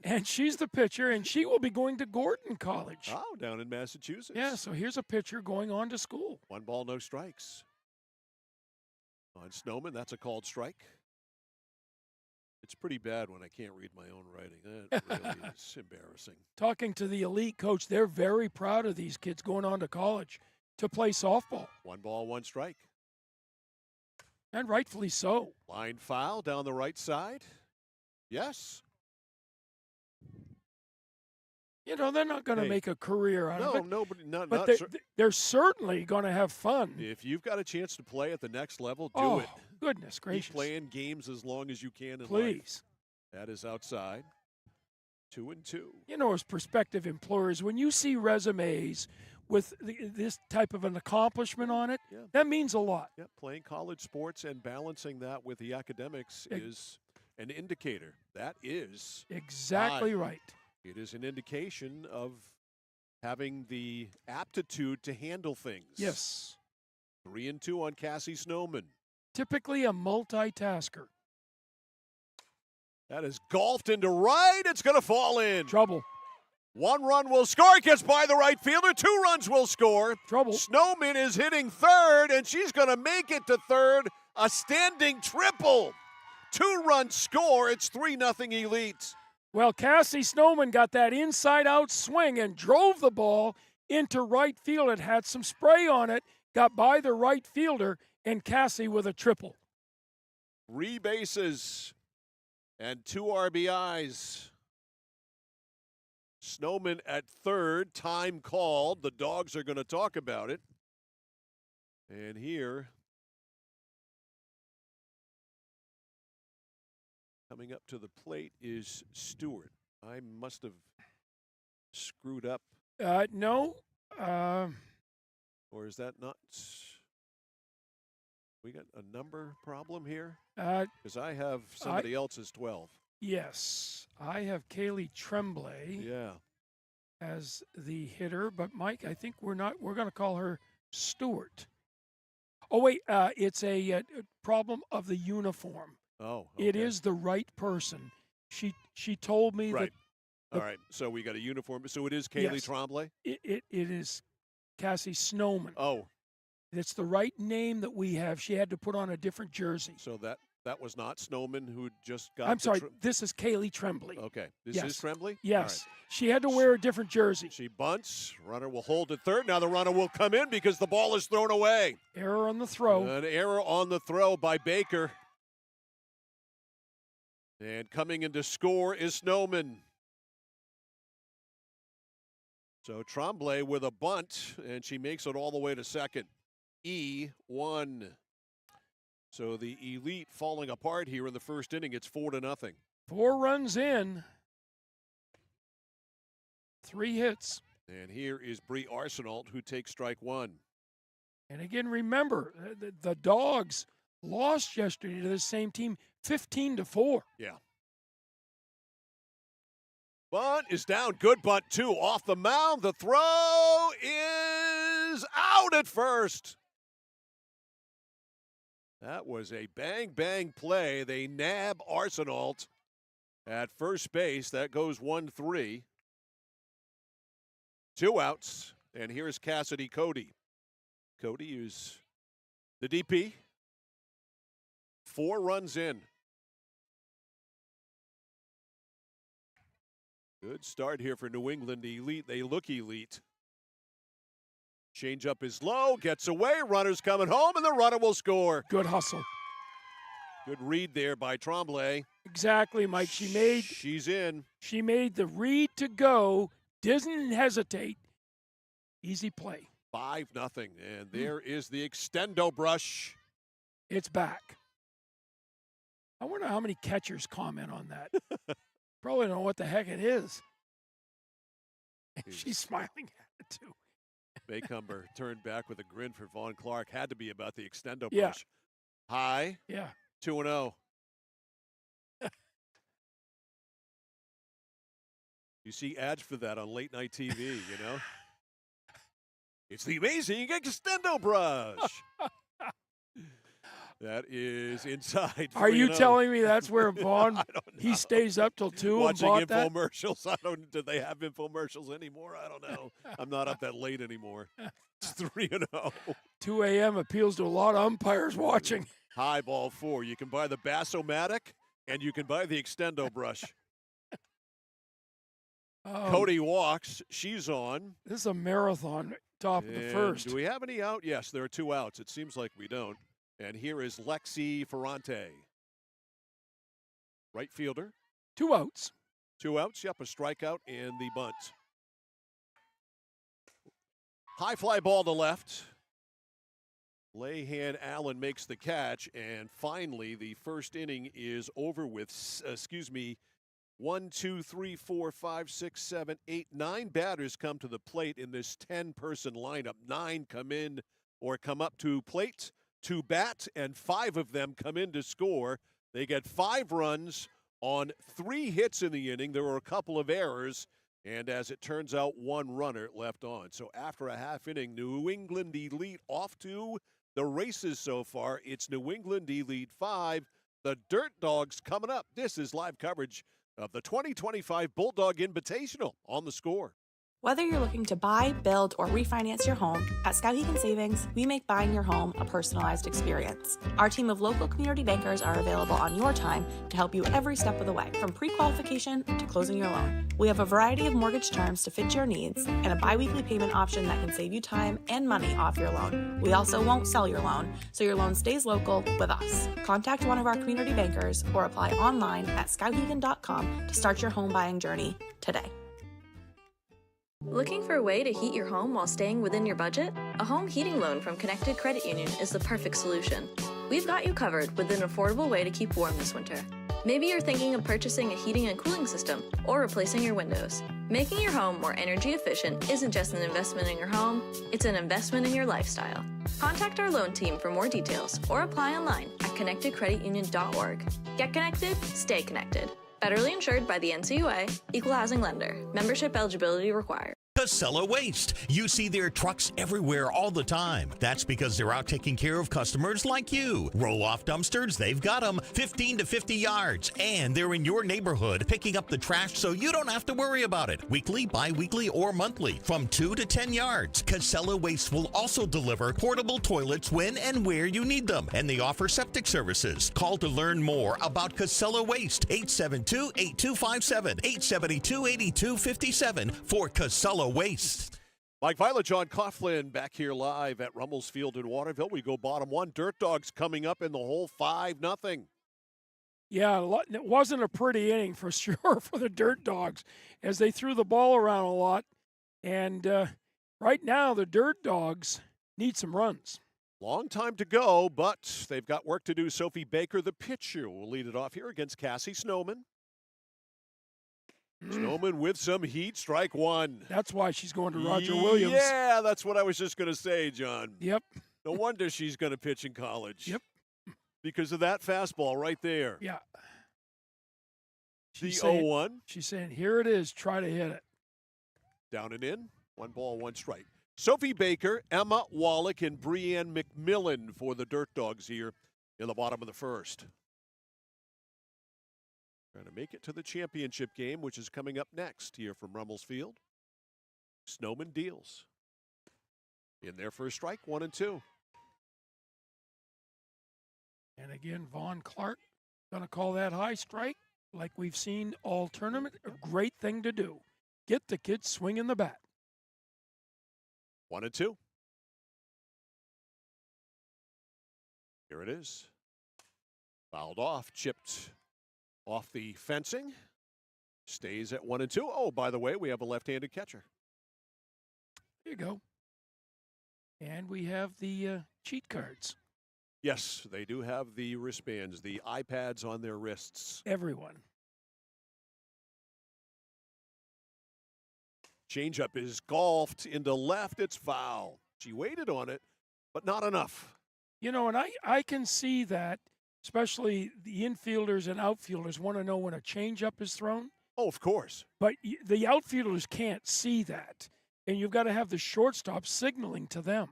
And she's the pitcher, and she will be going to Gordon College. Oh, down in Massachusetts. Yeah, so here's a pitcher going on to school. 1 ball, no strikes. On Snowman, that's a called strike. It's pretty bad when I can't read my own writing. That really is embarrassing. Talking to the elite coach, they're very proud of these kids going on to college to play softball. 1 ball, 1 strike. And rightfully so. Line foul down the right side. Yes. You know, they're not going to make a career out of it. No, but they're certainly going to have fun. If you've got a chance to play at the next level, do Oh, it. goodness gracious. Keep playing games as long as you can in Please. life. That is outside. 2-2. You know, as prospective employers, when you see resumes with this type of an accomplishment on it, that means a lot. Yeah, playing college sports and balancing that with the academics is an indicator. That is exactly right. It is an indication of having the aptitude to handle things. Yes. 3-2 on Cassie Snowman. Typically a multitasker. That is golfed into right. It's going to fall in. Trouble. 1 run will score. It gets by the right fielder. 2 runs will score. Trouble. Snowman is hitting third, and she's going to make it to third. A standing triple. 2-run score. It's 3-0 Elite. Well, Cassie Snowman got that inside-out swing and drove the ball into right field. It had some spray on it, got by the right fielder, and Cassie with a triple. 3 bases and 2 RBIs. Snowman at third, time called. The Dogs are going to talk about it. And here, coming up to the plate is Stewart. I must have screwed up. No. Or is that not? We got a number problem here? Because I have somebody else's 12. Yes. I have Kaylee Tremblay as the hitter. But, Mike, I think we're going to call her Stewart. Oh, wait. It's a problem of the uniform. Oh, okay. It is the right person. She told me that. All right. So we got a uniform. So it is Kaylee Tremblay? It is Cassie Snowman. Oh. It's the right name that we have. She had to put on a different jersey. So that That was not Snowman who just got I'm sorry, this is Kaylee Tremblay. Okay, this Yes. is Tremblay? Yes. All right. She had to wear a different jersey. She bunts. Runner will hold at third. Now the runner will come in because the ball is thrown away. Error on the throw. An error on the throw by Baker. And coming in to score is Snowman. So Tremblay with a bunt, and she makes it all the way to second. E1. So the Elite falling apart here in the first inning. It's 4-0. 4 runs in. 3 hits. And here is Brie Arsenault, who takes strike one. And again, remember, the Dogs lost yesterday to the same team 15-4. Yeah. Bunt is down. Good bunt, too. Off the mound. The throw is out at first. That was a bang-bang play. They nab Arsenault at first base. That goes 1-3. 2 outs. And here's Cassidy Cody. Cody is the DP. 4 runs in. Good start here for New England Elite. They look elite. Change up is low, gets away, runner's coming home, and the runner will score. Good hustle. Good read there by Tremblay. Exactly, Mike. She's in. She made the read to go, didn't hesitate. Easy play. 5-0, and there is the extendo brush. It's back. I wonder how many catchers comment on that. Probably don't know what the heck it is. She's smiling at it, too. Baycumber turned back with a grin for Vaughn Clark. Had to be about the extendo Yeah. brush. High. Yeah. 2-0. You see ads for that on late night TV, you know? It's the amazing extendo brush. That is inside. Are you 3-0. telling me that's where Vaughn, he stays up till 2 Watching and bought that? infomercials. Do they have infomercials anymore? I don't know. I'm not up that late anymore. It's 3-0. 2 a.m. appeals to a lot of umpires watching. High ball 4. You can buy the Bass-O-Matic and you can buy the extendo brush. Cody walks. She's on. This is a marathon, top of the first. Do we have any out? Yes, there are 2 outs. It seems like we don't. And here is Lexi Ferrante. Right fielder. 2 outs. 2 outs, yep, a strikeout and the bunt. High fly ball to left. Lehan Allen makes the catch, and finally the first inning is over with, 1, 2, 3, 4, 5, 6, 7, 8, 9 batters come to the plate in this 10-person lineup. 9 come in or come up to plate to bat, and 5 of them come in to score. They get 5 runs on 3 hits in the inning. There were a couple of errors, and as it turns out, 1 runner left on. So after a half inning, New England Elite off to the races so far. It's New England Elite 5, the Dirt Dogs coming up. This is live coverage of the 2025 Bulldog Invitational on The Score. Whether you're looking to buy, build, or refinance your home, at Skowhegan Savings, we make buying your home a personalized experience. Our team of local community bankers are available on your time to help you every step of the way, from pre-qualification to closing your loan. We have a variety of mortgage terms to fit your needs and a biweekly payment option that can save you time and money off your loan. We also won't sell your loan, so your loan stays local with us. Contact one of our community bankers or apply online at skowhegan.com to start your home buying journey today. Looking for a way to heat your home while staying within your budget? A home heating loan from Connected Credit Union is the perfect solution. We've got you covered with an affordable way to keep warm this winter. Maybe you're thinking of purchasing a heating and cooling system or replacing your windows. Making your home more energy efficient isn't just an investment in your home, it's an investment in your lifestyle. Contact our loan team for more details or apply online at connectedcreditunion.org. Get connected, stay connected. Federally insured by the NCUA, Equal Housing Lender. Membership eligibility required. Casella Waste. You see their trucks everywhere all the time. That's because they're out taking care of customers like you. Roll-off dumpsters, they've got them 15 to 50 yards. And they're in your neighborhood picking up the trash so you don't have to worry about it. Weekly, bi-weekly, or monthly from 2 to 10 yards. Casella Waste will also deliver portable toilets when and where you need them. And they offer septic services. Call to learn more about Casella Waste. 872-8257, 872-8257 for Casella Waste. Mike Violet, John Coughlin back here live at Rummels Field in Waterville. We go bottom one. Dirt Dogs coming up in the hole 5-0. Yeah, it wasn't a pretty inning for sure for the Dirt Dogs as they threw the ball around a lot. And right now, the Dirt Dogs need some runs. Long time to go, but they've got work to do. Sophie Baker, the pitcher, will lead it off here against Cassie Snowman. Snowman with some heat, strike one. That's why she's going to Roger Williams. Yeah, that's what I was just going to say, John. Yep. No wonder she's going to pitch in college. Yep. Because of that fastball right there. Yeah. The 0-1. She's saying, here it is, try to hit it. Down and in, 1 ball, 1 strike. Sophie Baker, Emma Wallach, and Breanne McMillan for the Dirt Dogs here in the bottom of the first. Trying to make it to the championship game, which is coming up next here from Rummels Field. Snowman deals. In their first strike, 1-2. And again, Vaughn Clark going to call that high strike like we've seen all tournament. A great thing to do. Get the kids swinging the bat. 1-2. Here it is. Fouled off, chipped off the fencing. Stays at 1-2. Oh, by the way, we have a left-handed catcher. There you go. And we have the cheat cards. Yes, they do have the wristbands, the iPads on their wrists. Everyone. Changeup is golfed into left. It's foul. She waited on it, but not enough. You know, and I can see that, especially the infielders and outfielders want to know when a changeup is thrown. Oh, of course. But the outfielders can't see that. And you've got to have the shortstop signaling to them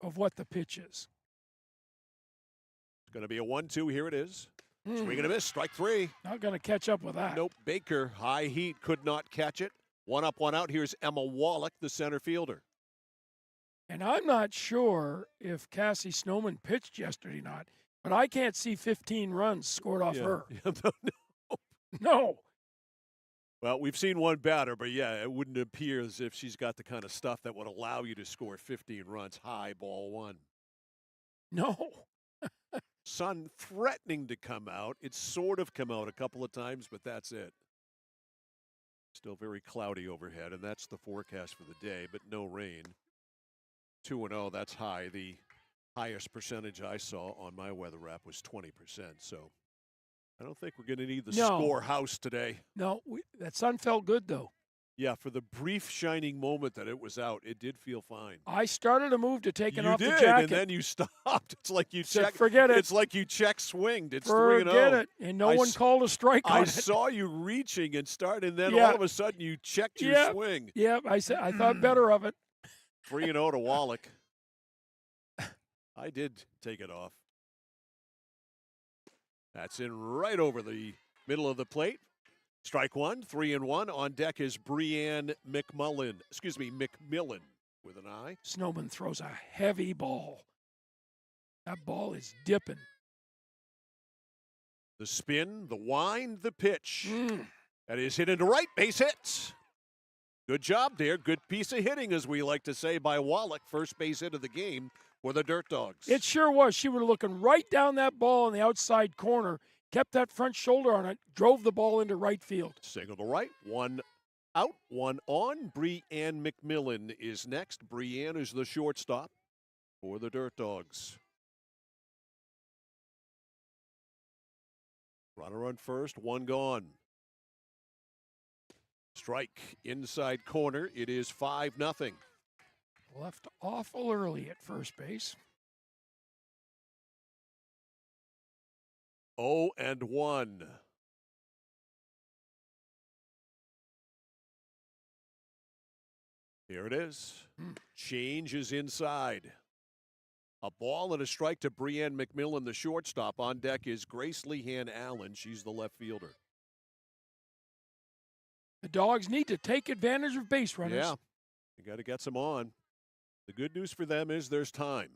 of what the pitch is. It's going to be a 1-2. Here it is. Swing and a miss. Strike 3. Not going to catch up with that. Nope. Baker, high heat, could not catch it. 1 up, 1 out. Here's Emma Wallach, the center fielder. And I'm not sure if Cassie Snowman pitched yesterday or not, but I can't see 15 runs scored off her. No. Well, we've seen one batter, but yeah, it wouldn't appear as if she's got the kind of stuff that would allow you to score 15 runs. High, ball 1. No. Sun threatening to come out. It's sort of come out a couple of times, but that's it. Still very cloudy overhead, and that's the forecast for the day, but no rain. 2-0, that's high. The highest percentage I saw on my weather app was 20%, so I don't think we're going to need the score house today. No, that sun felt good, though. Yeah, for the brief shining moment that it was out, it did feel fine. I started a move to taking off the jacket. And then you stopped. It's like you checked. Forget it. It's like you check swinged. It's 3-0. Forget it. And no one called a strike on it. I saw you reaching and start, and then all of a sudden you checked your swing. Yep, I thought better of it. 3-0 to Wallach. I did take it off. That's in right over the middle of the plate. Strike 1, 3-1. On deck is Breanne McMillan with an I. Snowman throws a heavy ball. That ball is dipping. The spin, the wind, the pitch. That is hit into right, base hit. Good job there. Good piece of hitting, as we like to say, by Wallach. First base hit of the game for the Dirt Dogs. It sure was. She was looking right down that ball in the outside corner, kept that front shoulder on it, drove the ball into right field. Single to right, 1 out, 1 on. Breanne McMillan is next. Breanne is the shortstop for the Dirt Dogs. Runner on first, 1 gone. Strike inside corner. It is 5-0. Left awful early at first base. 0-1. Here it is. Change is inside. A ball and a strike to Breanne McMillan, the shortstop. On deck is Grace Lehan Allen. She's the left fielder. The Dogs need to take advantage of base runners. Yeah, you got to get some on. The good news for them is there's time.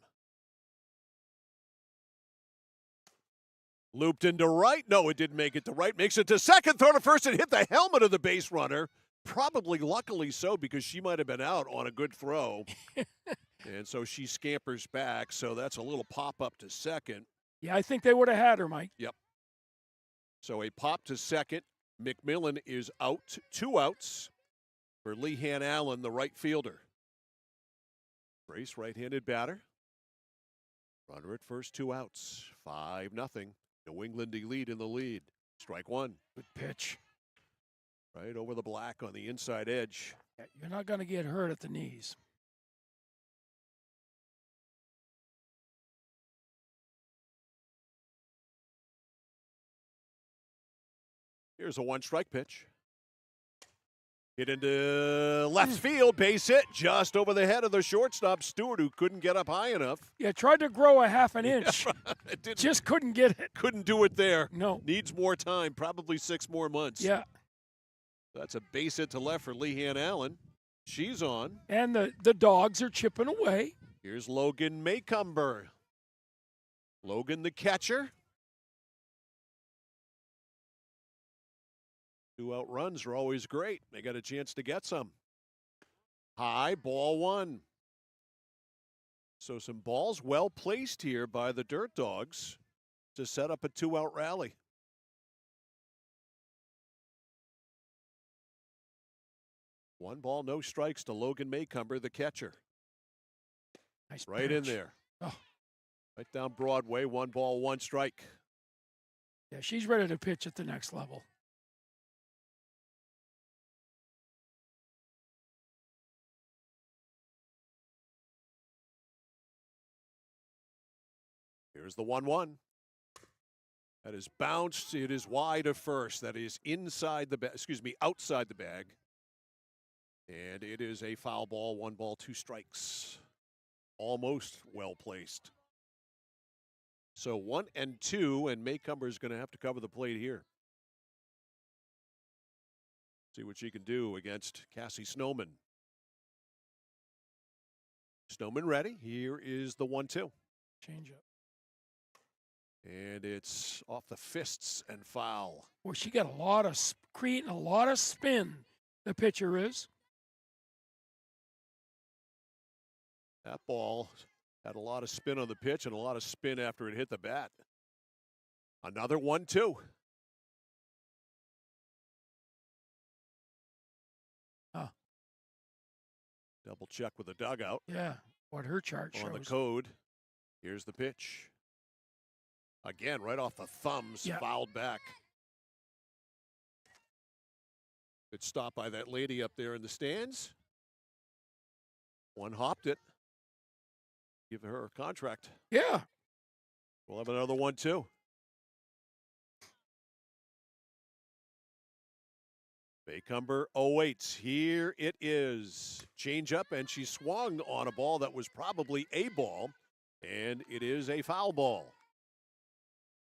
Looped into right. No, it didn't make it to right. Makes it to second, throw to first, and hit the helmet of the base runner. Probably luckily so, because she might have been out on a good throw. And so she scampers back. So that's a little pop up to second. Yeah, I think they would have had her, Mike. Yep. So a pop to second. McMillan is out. 2 outs for Lehan Allen, the right fielder. Grace, right-handed batter. Runner at first, 2 outs. 5-0. New England Elite in the lead. Strike one. Good pitch. Right over the black on the inside edge. Yeah, you're not going to get hurt at the knees. Here's a 1-strike pitch. Hit into left field, base hit, just over the head of the shortstop, Stewart, who couldn't get up high enough. Yeah, tried to grow a half an inch. It just couldn't get it. Couldn't do it there. No. Needs more time, probably 6 more months. Yeah. That's a base hit to left for Lehan Allen. She's on. And the Dogs are chipping away. Here's Logan Maycumber. Logan, the catcher. 2-out runs are always great. They got a chance to get some. High, ball 1. So some balls well placed here by the Dirt Dogs to set up a 2-out rally. One ball, no strikes to Logan Maycumber, the catcher. Nice right pitch. in there. Oh. Right down Broadway, 1 ball, 1 strike. Yeah, she's ready to pitch at the next level. Here's the 1-1. That is bounced. It is wide of first. That is inside the bag. Excuse me, outside the bag. And it is a foul ball. 1 ball, 2 strikes. Almost well placed. So 1 and 2, and Maycumber is going to have to cover the plate here. See what she can do against Cassie Snowman. Snowman ready. Here is the 1-2. Change up. And it's off the fists and foul. Well, she got a lot of creating a lot of spin. The pitcher is. That ball had a lot of spin on the pitch and a lot of spin after it hit the bat. Another 1-2. Huh. Double check with the dugout. Yeah, what her chart shows. On the code. Here's the pitch. Again, right off the thumbs, Yeah. fouled back. Good stop by that lady up there in the stands. One hopped it. Give her a contract. Yeah. We'll have another 1-2. Maycumber awaits. Here it is. Change up, and she swung on a ball that was probably a ball, and it is a foul ball.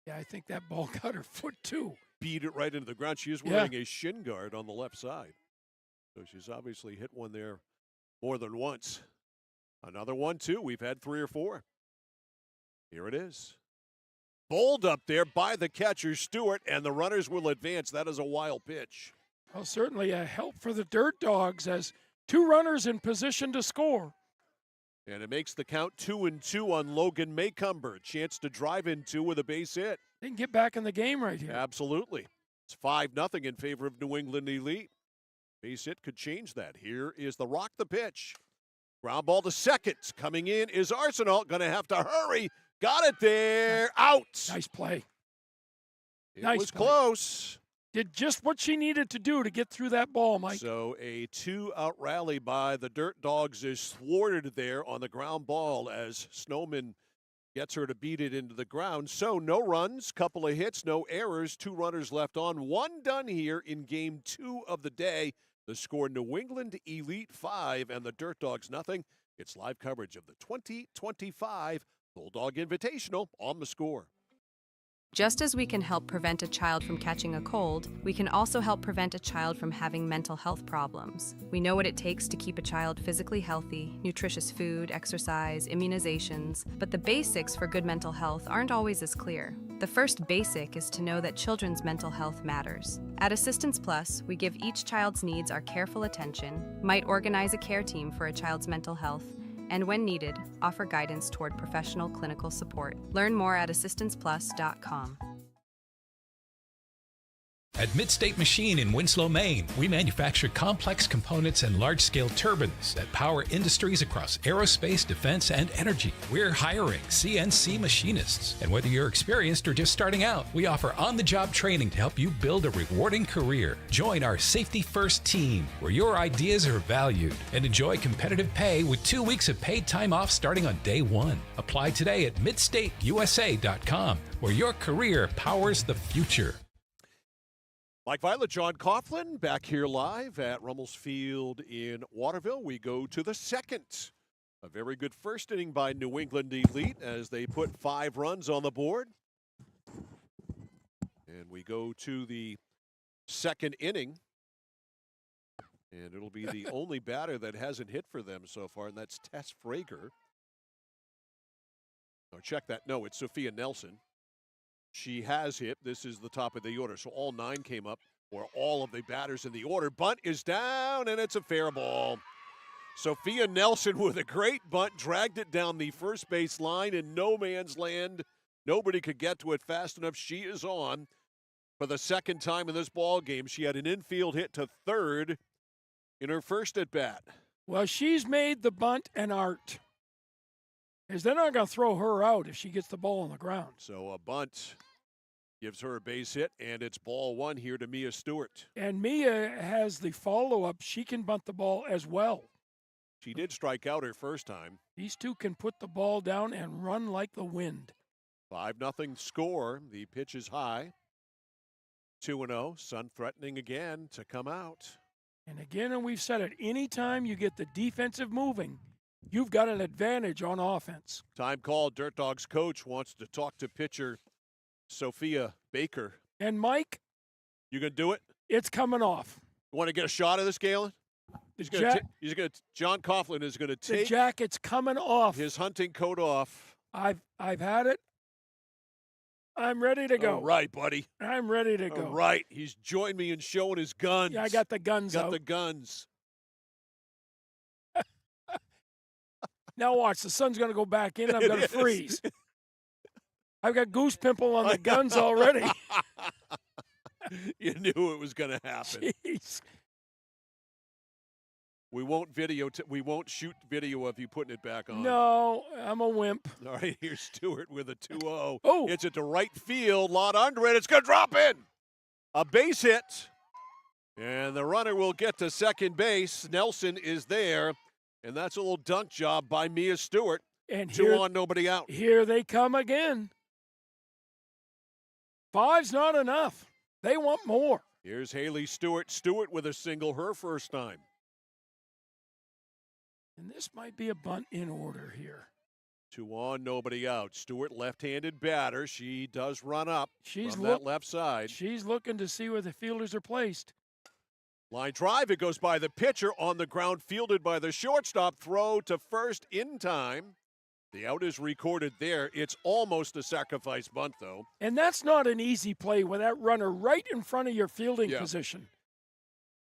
Yeah, I think that ball got her foot too. Beat it right into the ground. She is wearing a shin guard on the left side. So she's obviously hit one there more than once. Another 1-2. We've had 3 or 4. Here it is. Bowled up there by the catcher, Stewart, and the runners will advance. That is a wild pitch. Well, certainly a help for the Dirt Dogs as 2 runners in position to score. And it makes the count 2-2 on Logan Maycumber. Chance to drive in 2 with a base hit. They can get back in the game right here. Absolutely. It's 5-0 in favor of New England Elite. Base hit could change that. Here is the rock the pitch. Ground ball to second. Coming in is Arsenal. Going to have to hurry. Got it there. Out. Nice play. It was close. Did just what she needed to do to get through that ball, Mike. So a 2-out rally by the Dirt Dogs is thwarted there on the ground ball as Snowman gets her to beat it into the ground. So no runs, couple of hits, no errors, 2 runners left on. 1 done here in game 2 of the day. The score, New England Elite 5 and the Dirt Dogs nothing. It's live coverage of the 2025 Bulldog Invitational on the Score. Just as we can help prevent a child from catching a cold, we can also help prevent a child from having mental health problems. We know what it takes to keep a child physically healthy: nutritious food, exercise, immunizations. But the basics for good mental health aren't always as clear. The first basic is to know that children's mental health matters. At Assistance Plus, we give each child's needs our careful attention, might organize a care team for a child's mental health, and when needed, offer guidance toward professional clinical support. Learn more at assistanceplus.com. At Midstate Machine in Winslow, Maine, we manufacture complex components and large-scale turbines that power industries across aerospace, defense, and energy. We're hiring CNC machinists. And whether you're experienced or just starting out, we offer on-the-job training to help you build a rewarding career. Join our Safety First team, where your ideas are valued, and enjoy competitive pay with 2 weeks of paid time off starting on day one. Apply today at midstateusa.com, where your career powers the future. Mike Violet, John Coughlin, back here live at Rummels Field in Waterville. We go to the second. A very good first inning by New England Elite as they put 5 runs on the board. And we go to the second inning. And it'll be the only batter that hasn't hit for them so far, and that's Tess Frager. Oh, check that. No, it's Sophia Nelson. She has hit. This is the top of the order. So all 9 came up, or all of the batters in the order. Bunt is down, and it's a fair ball. Sophia Nelson with a great bunt dragged it down the first base line in no man's land. Nobody could get to it fast enough. She is on for the second time in this ball game. She had an infield hit to third in her first at bat. Well, she's made the bunt an art, because they're not going to throw her out if she gets the ball on the ground. So a bunt gives her a base hit, and it's ball 1 here to Mia Stewart. And Mia has the follow-up. She can bunt the ball as well. She did strike out her first time. These two can put the ball down and run like the wind. 5-0 score. The pitch is high. 2-0. Sun threatening again to come out. And again, and we've said it, anytime you get the defensive moving, you've got an advantage on offense. Time called. Dirt Dogs coach wants to talk to pitcher Sophia Baker. And Mike, you gonna do it? It's coming off. You want to get a shot of this, Galen? John Coughlin is gonna take the jacket's coming off. His hunting coat off. I've had it. I'm ready to go. All right, buddy. I'm ready to go. All right. He's joined me in showing his guns. Yeah, I got the guns out. Got the guns. Now watch, the sun's going to go back in, and I'm going to freeze. I've got goose pimple on the guns already. You knew it was going to happen. Jeez. We won't shoot video of you putting it back on. No, I'm a wimp. All right, here's Stewart with a 2-0. Oh. It's it to right field. Lot under it. It's going to drop in. A base hit. And the runner will get to second base. Nelson is there. And that's a little dunk job by Mia Stewart. And 2 on, nobody out. Here they come again. 5's not enough. They want more. Here's Haley Stewart. Stewart with a single, her first time. And this might be a bunt in order here. 2 on, nobody out. Stewart, left-handed batter. She does run up from that left side. She's looking to see where the fielders are placed. Line drive, it goes by the pitcher on the ground, fielded by the shortstop. Throw to first in time. The out is recorded there. It's almost a sacrifice bunt, though. And that's not an easy play with that runner right in front of your fielding position.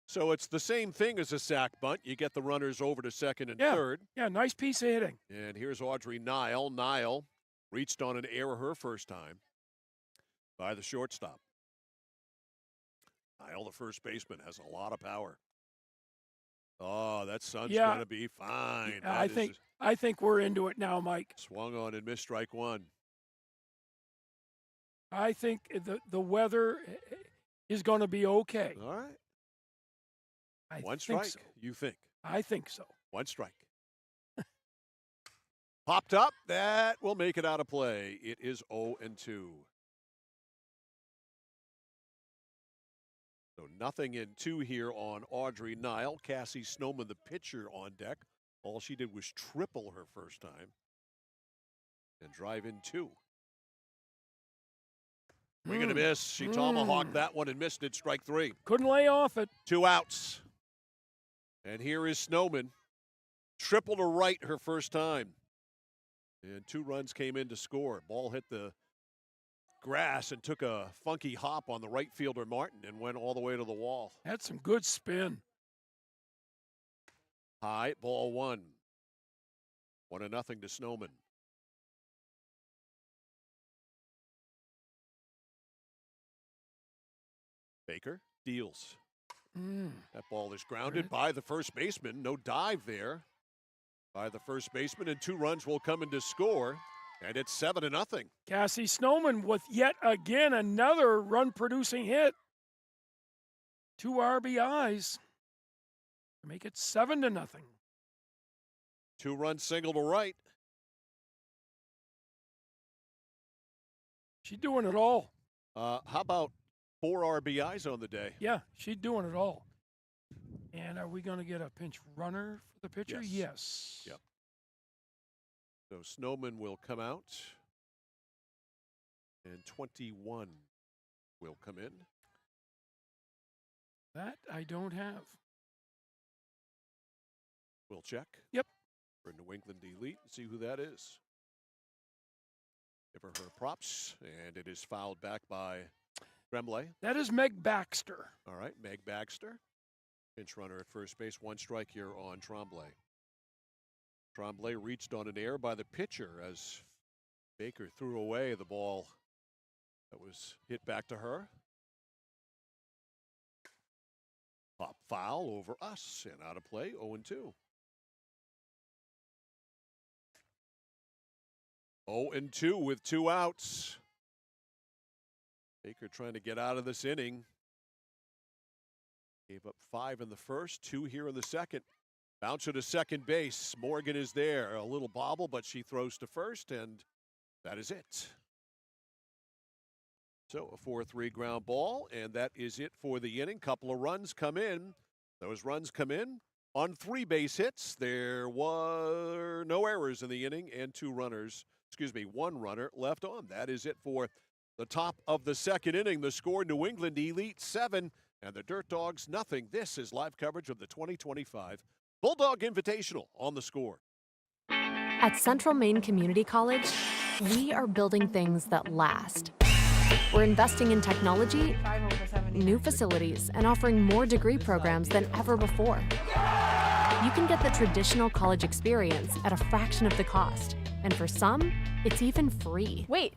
So it's the same thing as a sac bunt. You get the runners over to second and third. Yeah, nice piece of hitting. And here's Audrey Nile. Nile reached on an error her first time by the shortstop. Nile, the first baseman, has a lot of power. Oh, that sun's going to be fine. I think we're into it now, Mike. Swung on and missed strike 1. I think the weather is going to be okay. All right. I One think strike, so. you think? I think so. 1 strike. Popped up. That will make it out of play. It is 0-2. So nothing in 2 here on Audrey Nile. Cassie Snowman, the pitcher, on deck. All she did was triple her first time and drive in 2. Swing and a miss. She tomahawked that one and missed it. Strike 3. Couldn't lay off it. 2 outs. And here is Snowman. Triple to right her first time. And 2 runs came in to score. Ball hit the grass and took a funky hop on the right fielder Martin and went all the way to the wall. Had some good spin. High, ball 1. 1-0 to Snowman. Baker deals. That ball is grounded by the first baseman. No dive there by the first baseman, and 2 runs will come in to score, and it's 7-0. Cassie Snowman with yet again another run-producing hit. 2 RBIs. Make it 7-0. 2-run single to right. She's doing it all. How about 4 RBIs on the day? Yeah, she's doing it all. And are we going to get a pinch runner for the pitcher? Yes. Yep. So Snowman will come out, and 21 will come in. That I don't have. We'll check. Yep. For New England Elite, see who that is. Give her props, and it is fouled back by Tremblay. That is Meg Baxter. All right, Meg Baxter. Pinch runner at first base. 1 strike here on Tremblay. Tremblay reached on an error by the pitcher as Baker threw away the ball that was hit back to her. Pop foul over us and out of play, 0-2. 0-2 with 2 outs. Baker trying to get out of this inning. Gave up 5 in the first, 2 here in the second. Bouncer to second base. Morgan is there. A little bobble, but she throws to first, and that is it. So a 4-3 ground ball, and that is it for the inning. Couple of runs come in. Those runs come in on 3 base hits. There were no errors in the inning, and 1 runner left on. That is it for the top of the second inning. The score, New England Elite 7 and the Dirt Dogs nothing. This is live coverage of the 2025 Bulldog Invitational on The Score. At Central Maine Community College, we are building things that last. We're investing in technology, new facilities, and offering more degree programs than ever before. You can get the traditional college experience at a fraction of the cost, and for some, it's even free. Wait,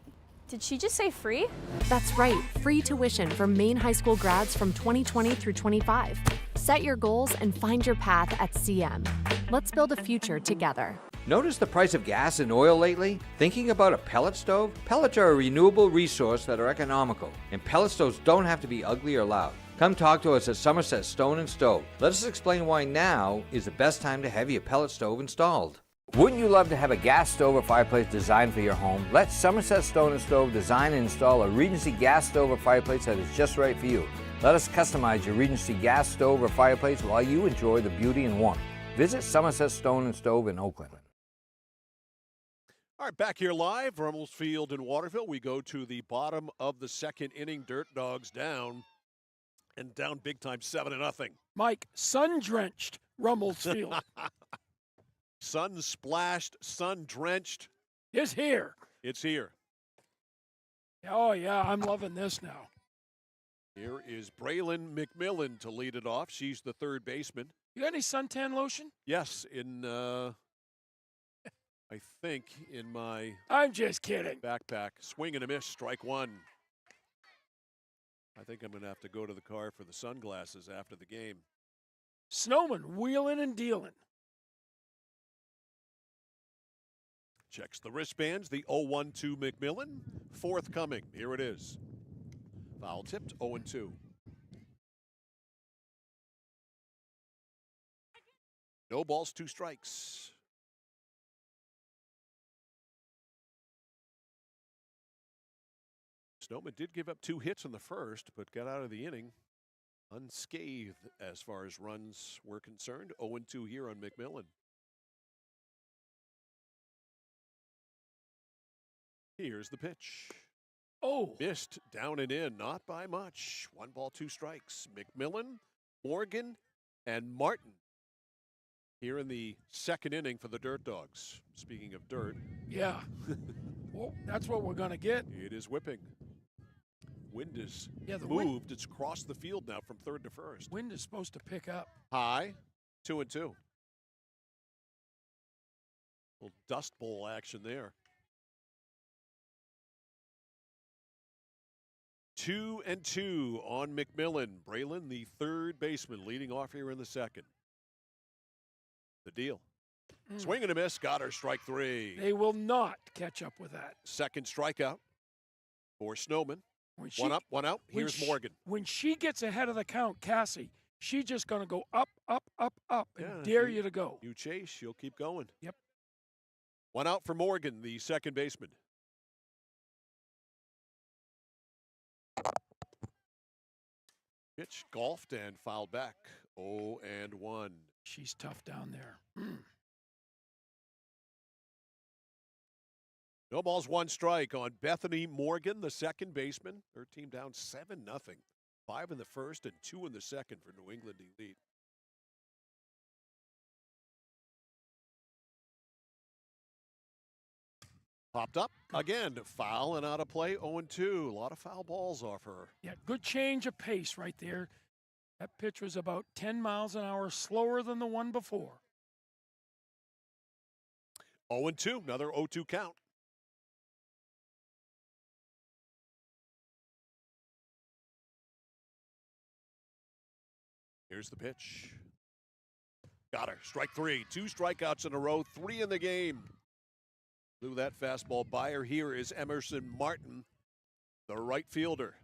did she just say free? That's right, free tuition for Maine high school grads from 2020 through 25. Set your goals and find your path at CM. Let's build a future together. Notice the price of gas and oil lately? Thinking about a pellet stove? Pellets are a renewable resource that are economical, and pellet stoves don't have to be ugly or loud. Come talk to us at Somerset Stone and Stove. Let us explain why now is the best time to have your pellet stove installed. Wouldn't you love to have a gas stove or fireplace designed for your home? Let Somerset Stone and Stove design and install a Regency gas stove or fireplace that is just right for you. Let us customize your Regency gas stove or fireplace while you enjoy the beauty and warmth. Visit Somerset Stone and Stove in Oakland. All right, back here live, Rummels Field in Waterville. We go to the bottom of the second inning. Dirt Dogs down, and down big time, 7-0. Mike, sun-drenched Rummels Field. Sun splashed, sun drenched. It's here. It's here. Oh, yeah, I'm loving this now. Here is Braylon McMillan to lead it off. She's the third baseman. You got any suntan lotion? Yes, I think in my I'm just kidding. Backpack. Swing and a miss, strike 1. I think I'm going to have to go to the car for the sunglasses after the game. Snowman wheeling and dealing. Checks the wristbands, the 0-1-2 McMillan. Fourth coming. Here it is. Foul tipped, 0-2. No balls, 2 strikes. Snowman did give up 2 hits in the first, but got out of the inning. unscathed as far as runs were concerned. 0-2 here on McMillan. Here's the pitch. Oh. Missed, down and in, not by much. 1 ball, 2 strikes. McMillan, Morgan, and Martin here in the second inning for the Dirt Dogs. Speaking of dirt. Yeah. Well, that's what we're going to get. It is whipping. Wind is the moved. It's crossed the field now from third to first. Wind is supposed to pick up. High, 2-2. Little dust bowl action there. 2-2 on McMillan. Braylon, the third baseman, leading off here in the second. The deal. Swing and a miss. Got her, strike 3. They will not catch up with that. Second strikeout for Snowman. One up, one out. Here's Morgan. When she gets ahead of the count, Cassie, she's just going to go up, up, up, up, and dare you to go. You chase, she'll keep going. Yep. One out for Morgan, the second baseman. Pitch golfed and fouled back. 0-1. She's tough down there. No balls, 1 strike on Bethany Morgan, the second baseman. Her team down 7-0. 5 in the first and 2 in the second for New England Elite. Popped up again to foul and out of play. 0-2. A lot of foul balls off her. Yeah, good change of pace right there. That pitch was about 10 miles an hour slower than the one before. 0-2. Another 0-2 count. Here's the pitch. Got her. Strike 3. 2 strikeouts in a row. 3 in the game. Blew that fastball by her. Here is Emerson Martin, the right fielder.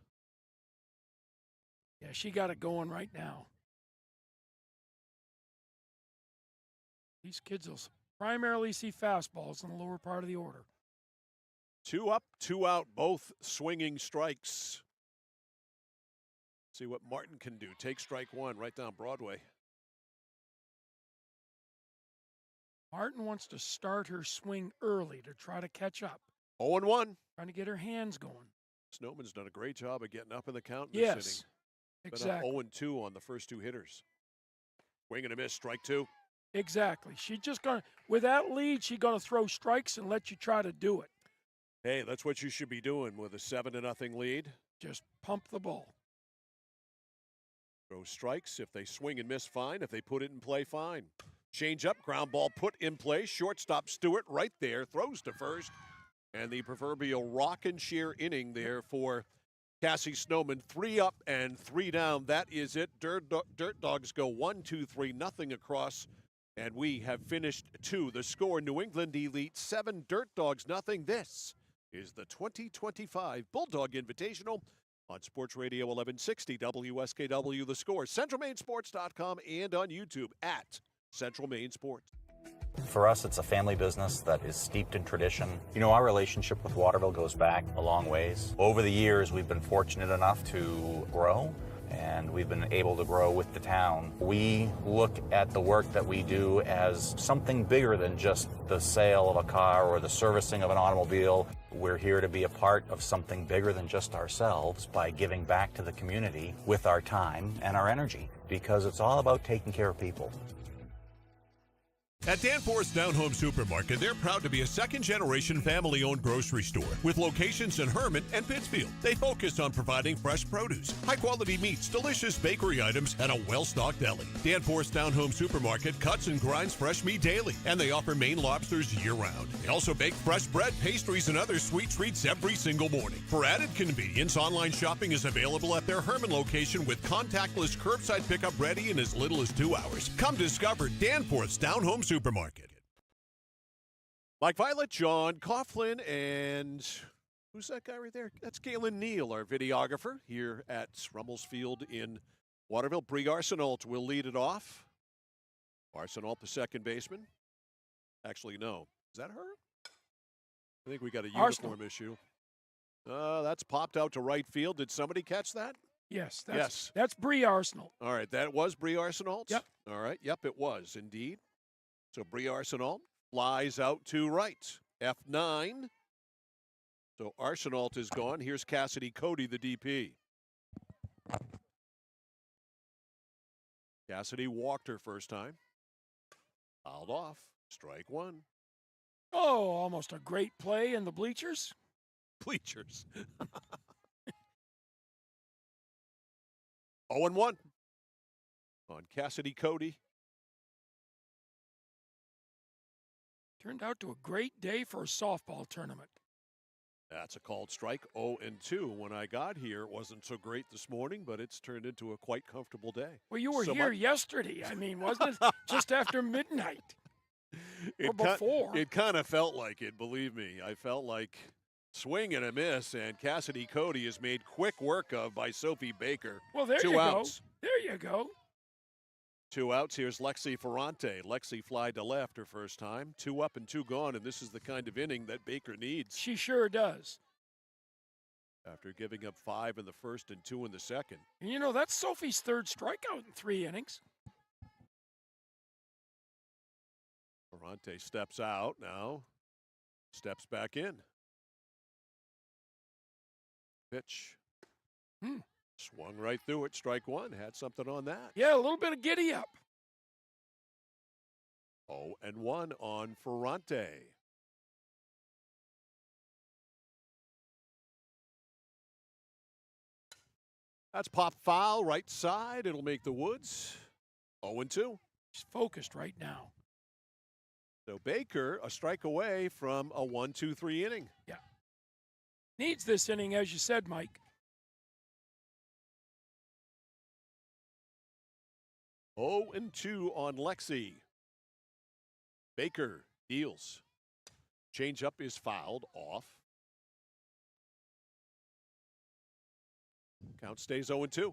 Yeah, she got it going right now. These kids will primarily see fastballs in the lower part of the order. 2 up, 2 out, both swinging strikes. See what Martin can do. Take strike 1 right down Broadway. Martin wants to start her swing early to try to catch up. 0-1. Trying to get her hands going. Snowman's done a great job of getting up in the count in this inning. Yes, exactly. 0-2 on the first 2 hitters. Swing and a miss, strike 2. Exactly. She just going to, with that lead, she's going to throw strikes and let you try to do it. Hey, that's what you should be doing with a 7-0 lead. Just pump the ball. Throw strikes. If they swing and miss, fine. If they put it in play, fine. Change up, ground ball put in play. Shortstop Stewart right there, throws to first. And the proverbial rock and shear inning there for Cassie Snowman. 3 up and 3 down. That is it. Dirt Dogs go 1-2-3, nothing across. And we have finished 2. The score, New England Elite 7, Dirt Dogs nothing. This is the 2025 Bulldog Invitational on Sports Radio 1160 WSKW. The Score, CentralMainSports.com, and on YouTube at Central Maine Sports. For us, it's a family business that is steeped in tradition. You know, our relationship with Waterville goes back a long ways. Over the years, we've been fortunate enough to grow, and we've been able to grow with the town. We look at the work that we do as something bigger than just the sale of a car or the servicing of an automobile. We're here to be a part of something bigger than just ourselves by giving back to the community with our time and our energy, because it's all about taking care of people. At Danforth's Down Home Supermarket, they're proud to be a second-generation family-owned grocery store with locations in Hermit and Pittsfield. They focus on providing fresh produce, high-quality meats, delicious bakery items, and a well-stocked deli. Danforth's Down Home Supermarket cuts and grinds fresh meat daily, and they offer Maine lobsters year-round. They also bake fresh bread, pastries, and other sweet treats every single morning. For added convenience, online shopping is available at their Hermit location with contactless curbside pickup ready in as little as 2 hours. Come discover Danforth's Down Home Supermarket. Mike Violet, John Coughlin, and who's that guy right there? That's Galen Neal, our videographer here at Rummels Field in Waterville. Brie Arsenault will lead it off. Arsenault, the second baseman. Actually, no. Is that her? I think we got a uniform issue. That's popped out to right field. Did somebody catch that? Yes, Yes. that's Bree Arsenal. All right, that was Brie Arsenault? Yep. All right, yep, it was indeed. So Brie Arsenault flies out to right. F9. So Arsenault is gone. Here's Cassidy Cody, the DP. Cassidy walked her first time. Fouled off. Strike one. Oh, almost a great play in the bleachers. Bleachers. 0-1 on Cassidy Cody. Turned out to a great day for a softball tournament. That's a called strike. 0-2. When I got here, it wasn't so great this morning, but it's turned into a quite comfortable day. Well, you were here yesterday. I mean, wasn't it just after midnight? Or before. It kind of felt like it, believe me. I felt like swing and a miss, and Cassidy Cody is made quick work of by Sophie Baker. Well, there 2 you outs. go. There you go. 2 outs. Here's Lexi Ferrante. Lexi flied to left her first time. 2 up and 2 gone, and this is the kind of inning that Baker needs. She sure does. After giving up 5 in the first and 2 in the second. And you know, that's Sophie's third strikeout in 3 innings. Ferrante steps out now. Steps back in. Pitch. Swung right through it. Strike one. Had something on that. Yeah, a little bit of giddy up. 0-1 on Ferrante. That's pop foul, right side. It'll make the woods. 0-2. She's focused right now. So Baker, a strike away from a 1-2-3 inning. Yeah. Needs this inning, as you said, Mike. 0-2 on Lexi. Baker deals. Changeup is fouled off. Count stays 0-2.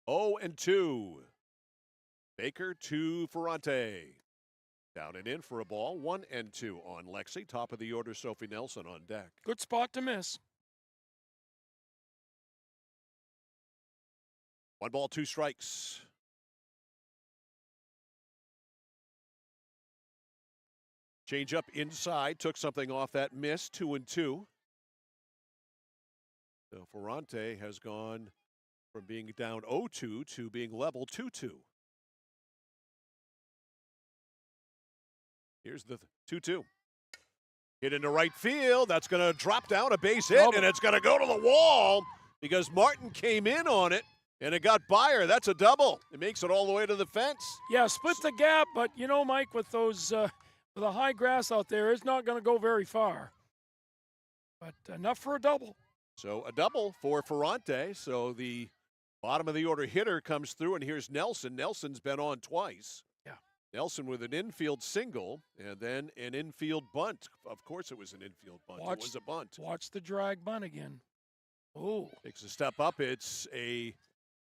Oh, and 2. Baker to Ferrante. Down and in for a ball. 1-2 on Lexi. Top of the order, Sophie Nelson on deck. Good spot to miss. 1 ball, 2 strikes. Change up inside. Took something off that miss. 2-2. So Ferrante has gone from being down 0-2 to being level 2-2. Here's the 2-2. Hit into right field. That's going to drop down, a base hit, and it's going to go to the wall because Martin came in on it, and it got by her. That's a double. It makes it all the way to the fence. Yeah, split the gap, but you know, Mike, with those with the high grass out there, it's not going to go very far. But enough for a double. So a double for Ferrante. So the bottom of the order hitter comes through, and here's Nelson. Nelson's been on twice. Yeah. Nelson with an infield single and then an infield bunt. Of course it was an infield bunt. It was a bunt. Watch the drag bunt again. Oh. Takes a step up. It's a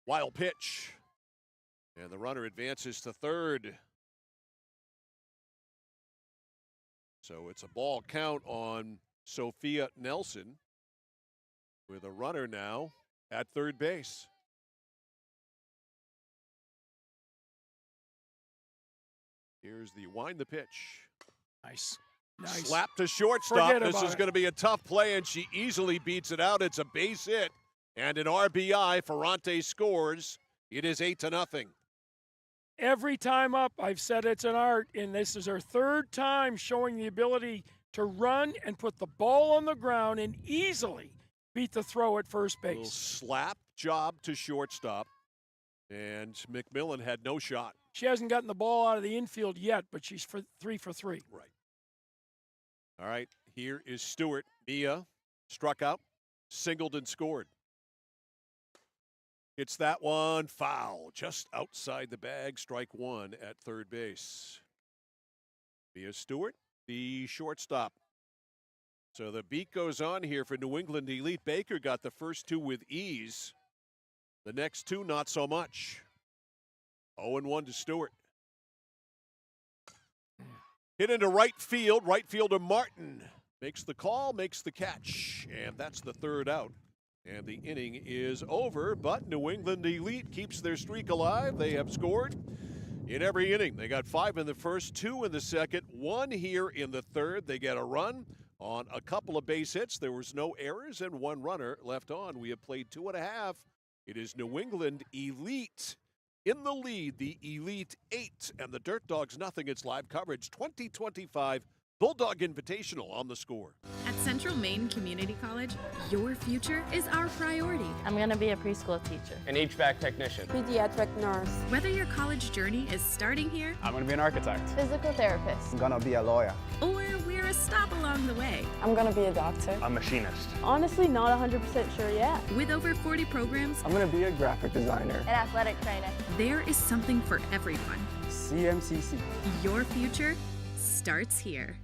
wild pitch. And the runner advances to third. So it's a ball count on Sophia Nelson with a runner now at third base. Here's the wind the pitch. Nice. Slap to shortstop. This is going to be a tough play, and she easily beats it out. It's a base hit and an RBI. Ferrante scores. It is 8-0. Every time up, I've said it's an art, and this is her third time showing the ability to run and put the ball on the ground and easily beat the throw at first base. Little slap job to shortstop, and McMillan had no shot. She hasn't gotten the ball out of the infield yet, but she's 3 for 3. Right. All right, here is Stewart. Mia struck out, singled and scored. It's that one foul, just outside the bag, strike one at third base. Mia Stewart, the shortstop. So the beat goes on here for New England Elite. Baker got the first 2 with ease. The next 2, not so much. 0-1 to Stewart. Hit into right field. Right fielder Martin makes the call, makes the catch, and that's the third out. And the inning is over, but New England Elite keeps their streak alive. They have scored in every inning. They got 5 in the first, 2 in the second, 1 here in the third. They get a run on a couple of base hits. There was no errors and 1 runner left on. We have played 2.5. It is New England Elite in the lead, the Elite 8, and the Dirt Dogs nothing. It's live coverage, 2025 Bulldog Invitational on the Score. At Central Maine Community College, your future is our priority. I'm going to be a preschool teacher. An HVAC technician. Pediatric nurse. Whether your college journey is starting here, I'm going to be an architect. Physical therapist. I'm going to be a lawyer. or we're a stop along the way. I'm going to be a doctor. A machinist. Honestly, not 100% sure yet. With over 40 programs, I'm going to be a graphic designer. An athletic trainer. There is something for everyone. CMCC. Your future starts here.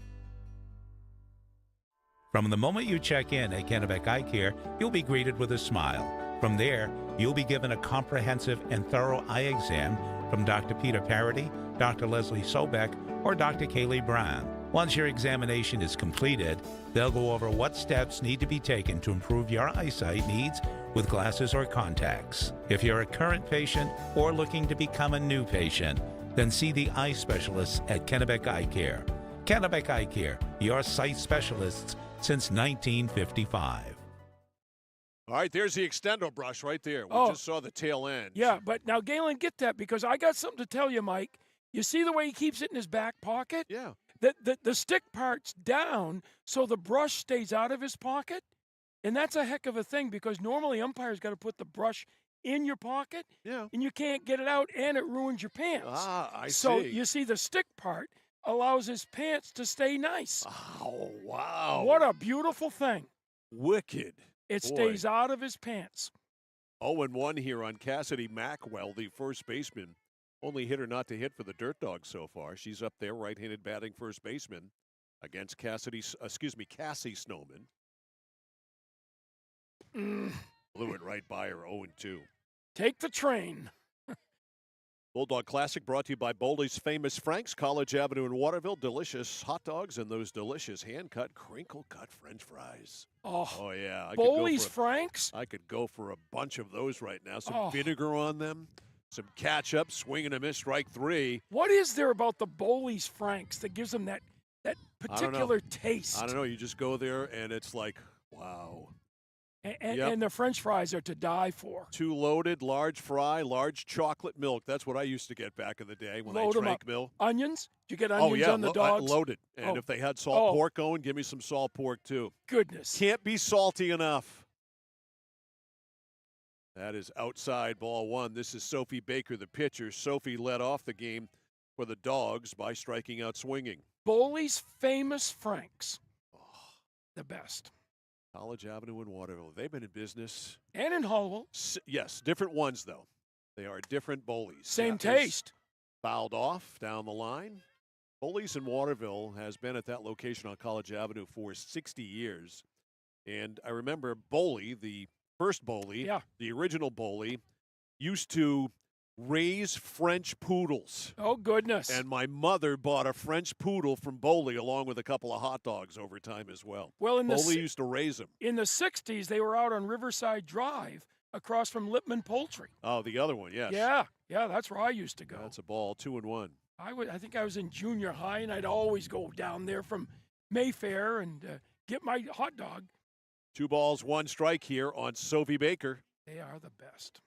From the moment you check in at Kennebec Eye Care, you'll be greeted with a smile. From there, you'll be given a comprehensive and thorough eye exam from Dr. Peter Parity, Dr. Leslie Sobek, or Dr. Kaylee Brown. Once your examination is completed, they'll go over what steps need to be taken to improve your eyesight needs with glasses or contacts. If you're a current patient or looking to become a new patient, then see the eye specialists at Kennebec Eye Care. Kennebec Eye Care, your sight specialists since 1955. All right, there's the extendo brush right there. We just saw the tail end. Yeah, but now, Galen, get that, because I got something to tell you, Mike. You see the way he keeps it in his back pocket? Yeah. The stick part's down, so the brush stays out of his pocket. And that's a heck of a thing, because normally umpires got to put the brush in your pocket, and you can't get it out, and it ruins your pants. I see. So you see the stick part allows his pants to stay nice. Oh, wow. What a beautiful thing. Wicked. It Boy. stays out of his pants. 0-1 here on Cassidy Mackwell, the first baseman. Only hitter not to hit for the Dirt Dogs so far. She's up there, right-handed batting first baseman against Cassie Snowman. Blew it right by her, 0-2. Take the train. Bulldog Classic brought to you by Boldy's Famous Franks, College Avenue in Waterville. Delicious hot dogs and those delicious hand-cut, crinkle-cut French fries. Oh yeah. Boldy's Franks? I could go for a bunch of those right now. Some vinegar on them, some ketchup, swing and a miss, strike 3. What is there about the Boldy's Franks that gives them that particular taste? I don't know. You just go there, and it's like, wow. And the French fries are to die for. 2 loaded, large fry, large chocolate milk. That's what I used to get back in the day when Load I 'em drank up. milk. Onions? Did you get onions on the dogs? Loaded. And if they had salt pork going, give me some salt pork too. Goodness. Can't be salty enough. That is outside ball 1. This is Sophie Baker, the pitcher. Sophie led off the game for the Dogs by striking out swinging. Boldy's Famous Franks. The best. College Avenue in Waterville. They've been in business. And in Hullville. Yes, different ones, though. They are different Bollies. Same taste. Fouled off down the line. Bollies in Waterville has been at that location on College Avenue for 60 years. And I remember Bolly, the first Bolly, the original Bolly, used to raise French poodles. Oh, goodness. And my mother bought a French poodle from Boley along with a couple of hot dogs over time as well. Well, Boley used to raise them. In the 60s, they were out on Riverside Drive across from Lippman Poultry. Oh, the other one, yes. Yeah, that's where I used to go. That's a ball, 2-1. I think I was in junior high, and I'd always go down there from Mayfair and get my hot dog. 2 balls, 1 strike here on Sophie Baker. They are the best.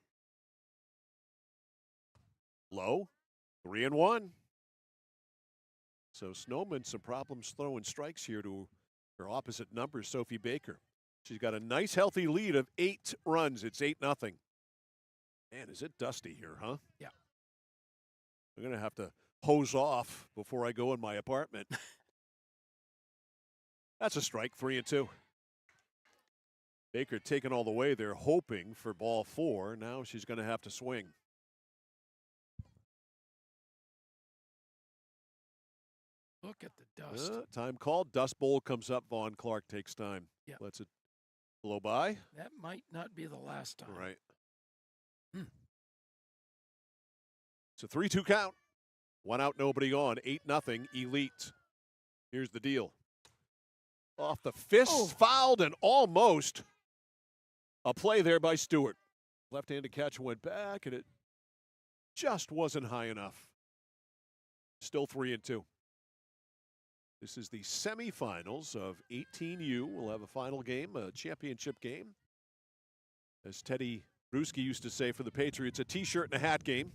Low, 3-1. So Snowman, some problems throwing strikes here to her opposite number, Sophie Baker. She's got a nice, healthy lead of 8 runs. It's 8-0. Man, is it dusty here, huh? Yeah. I'm going to have to hose off before I go in my apartment. That's a strike, 3-2. Baker taking all the way. They're hoping for ball 4. Now she's going to have to swing. Look at the dust. Time called. Dust Bowl comes up. Vaughn Clark takes time. Yeah. Lets it blow by. That might not be the last time. Right. It's a 3-2 count. 1 out, nobody on. 8-0 Elite. Here's the deal. Off the fist, fouled, and almost a play there by Stewart. Left-handed catch went back, and it just wasn't high enough. Still 3-2. This is the semifinals of 18U. We'll have a final game, a championship game. As Teddy Bruschi used to say for the Patriots, a T-shirt and a hat game.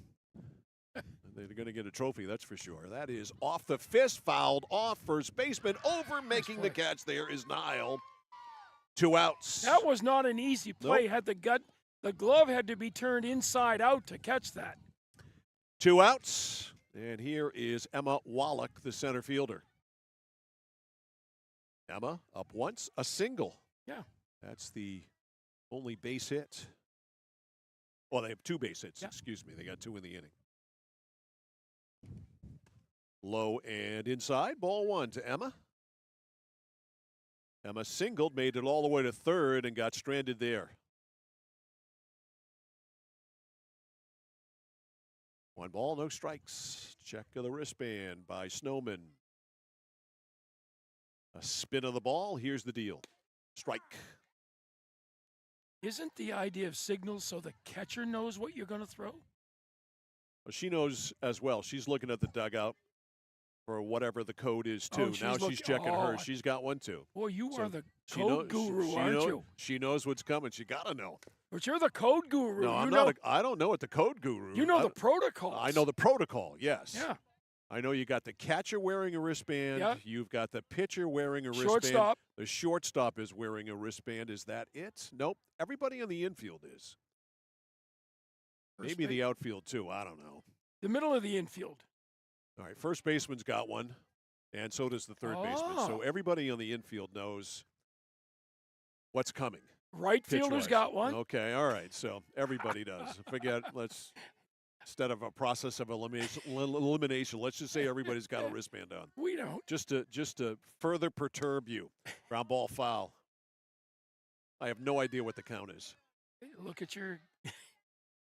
They're going to get a trophy, that's for sure. That is off the fist, fouled off. First baseman over, making the catch there is Nile. 2 outs. That was not an easy play. Nope. Had the glove had to be turned inside out to catch that. 2 outs. And here is Emma Wallach, the center fielder. Emma up once, a single. Yeah. That's the only base hit. Well, they have 2 base hits, excuse me. They got 2 in the inning. Low and inside, ball 1 to Emma. Emma singled, made it all the way to third, and got stranded there. 1 ball, no strikes. Check of the wristband by Snowman. A spin of the ball. Here's the deal. Strike. Isn't the idea of signals so the catcher knows what you're going to throw? Well, she knows as well. She's looking at the dugout for whatever the code is, too. Now she's checking hers. She's got one, too. Boy, you are the she code guru, aren't you? She knows what's coming. She got to know. But you're the code guru. No, I'm not. I don't know what the code guru. You know the protocol. I know the protocol, yes. Yeah. I know you got the catcher wearing a wristband. Yeah. You've got the pitcher wearing a wristband. Shortstop. The shortstop is wearing a wristband. Is that it? Nope. Everybody in the infield is. Maybe the outfield, too. I don't know. The middle of the infield. All right, first baseman's got one, and so does the third baseman. So everybody on the infield knows what's coming. Right fielder's got one. Okay, all right. So everybody does. Let's instead of a process of elimination, let's just say everybody's got a wristband on. We don't. Just to further perturb you. Ground ball foul. I have no idea what the count is. Look at your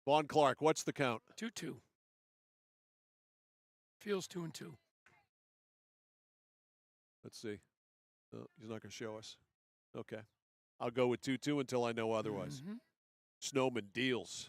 Vaughn Clark, what's the count? 2-2. Feels 2-2. Let's see. He's not going to show us. Okay. I'll go with 2-2 until I know otherwise. Mm-hmm. Snowman deals.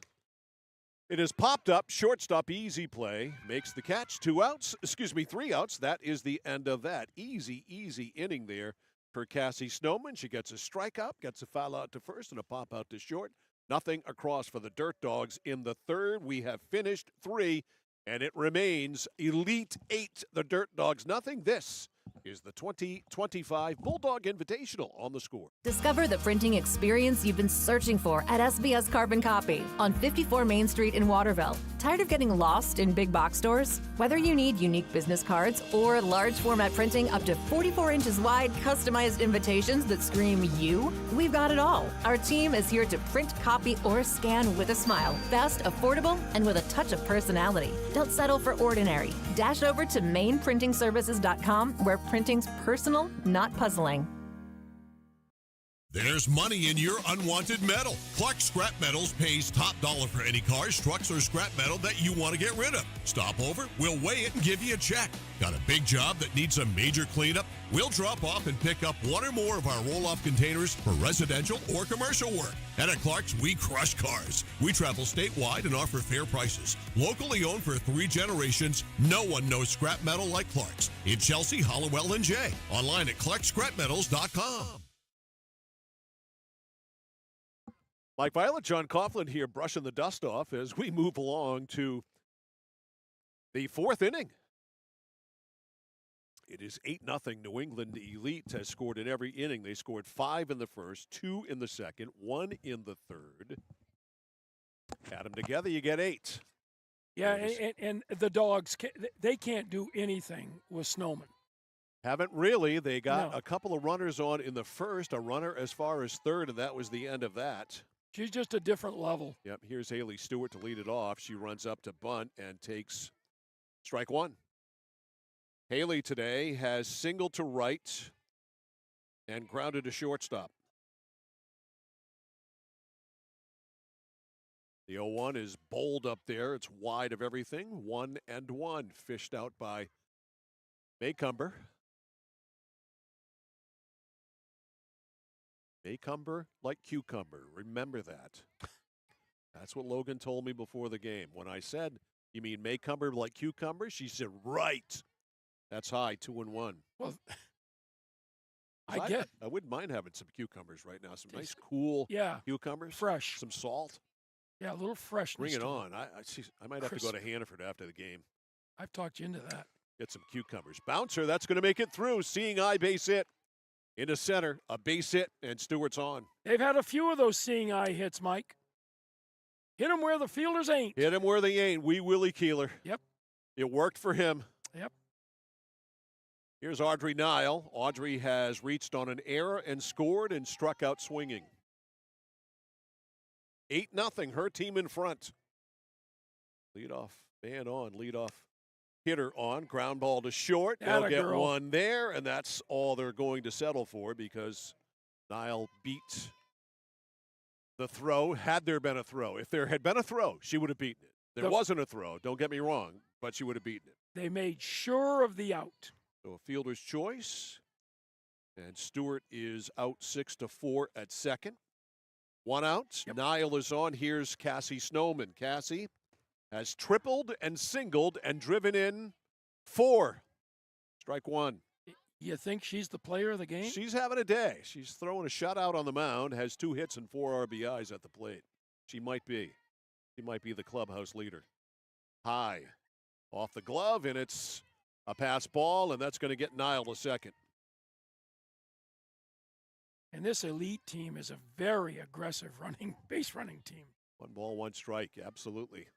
It is popped up. Shortstop, easy play. Makes the catch. 3 outs. That is the end of that. Easy inning there for Cassie Snowman. She gets a strikeout, gets a foul out to first, and a pop out to short. Nothing across for the Dirt Dogs in the third. We have finished 3, and it remains Elite 8. The Dirt Dogs, nothing. This is the 2025 Bulldog Invitational on the score. Discover the printing experience you've been searching for at SBS Carbon Copy on 54 Main Street in Waterville. Tired of getting lost in big box stores? Whether you need unique business cards or large format printing up to 44 inches wide, customized invitations that scream you, we've got it all. Our team is here to print, copy, or scan with a smile. Fast, affordable, and with a touch of personality. Don't settle for ordinary. Dash over to mainprintingservices.com where printing's personal, not puzzling. There's money in your unwanted metal. Clark Scrap Metals pays top dollar for any cars, trucks, or scrap metal that you want to get rid of. Stop over, we'll weigh it and give you a check. Got a big job that needs a major cleanup? We'll drop off and pick up 1 or more of our roll-off containers for residential or commercial work. And at Clark's, we crush cars. We travel statewide and offer fair prices. Locally owned for 3 generations, no one knows scrap metal like Clark's. In Chelsea, Hollowell, and Jay. Online at clarkscrapmetals.com. Mike Violet, John Coughlin here brushing the dust off as we move along to the 4th inning. It is 8-0. New England Elite has scored in every inning. They scored 5 in the first, 2 in the second, 1 in the third. Add them together, you get 8. Yeah, and the Dogs, they can't do anything with Snowman. Haven't really. They got a couple of runners on in the first, a runner as far as third, and that was the end of that. She's just a different level. Yep, here's Haley Stewart to lead it off. She runs up to bunt and takes strike 1. Haley today has singled to right and grounded to shortstop. The 0-1 is bowled up there. It's wide of everything. 1-1. Fished out by Maycumber. Maycumber like cucumber. Remember that. That's what Logan told me before the game. When I said, you mean Maycumber like cucumber? She said, right. That's high, 2-1. Well, I wouldn't mind having some cucumbers right now. Some nice, cool cucumbers. Fresh. Some salt. Yeah, a little freshness. Bring it to on. I might have to go to Hannaford after the game. I've talked you into that. Get some cucumbers. Bouncer, that's going to make it through. Seeing eye base hit. Into center, a base hit, and Stewart's on. They've had a few of those seeing eye hits, Mike. Hit them where the fielders ain't. Hit him where they ain't. Wee Willie Keeler. Yep. It worked for him. Yep. Here's Audrey Nile. Audrey has reached on an error and scored and struck out swinging. 8-0, her team in front. Leadoff man on, leadoff hitter on. Ground ball to short. They'll get one there, and that's all they're going to settle for because Nile beat the throw. Had there been a throw. If there had been a throw, she would have beaten it. There wasn't a throw, don't get me wrong, but she would have beaten it. They made sure of the out. So a fielder's choice. And Stewart is out 6-4 at second. One out. Yep. Nile is on. Here's Cassie Snowman. Cassie has tripled and singled and driven in 4. Strike one. You think she's the player of the game? She's having a day. She's throwing a shutout on the mound, has 2 hits and 4 RBIs at the plate. She might be. She might be the clubhouse leader. High. Off the glove, and it's a pass ball, and that's going to get Nile to second. And this elite team is a very aggressive base running team. 1 ball, 1 strike, absolutely.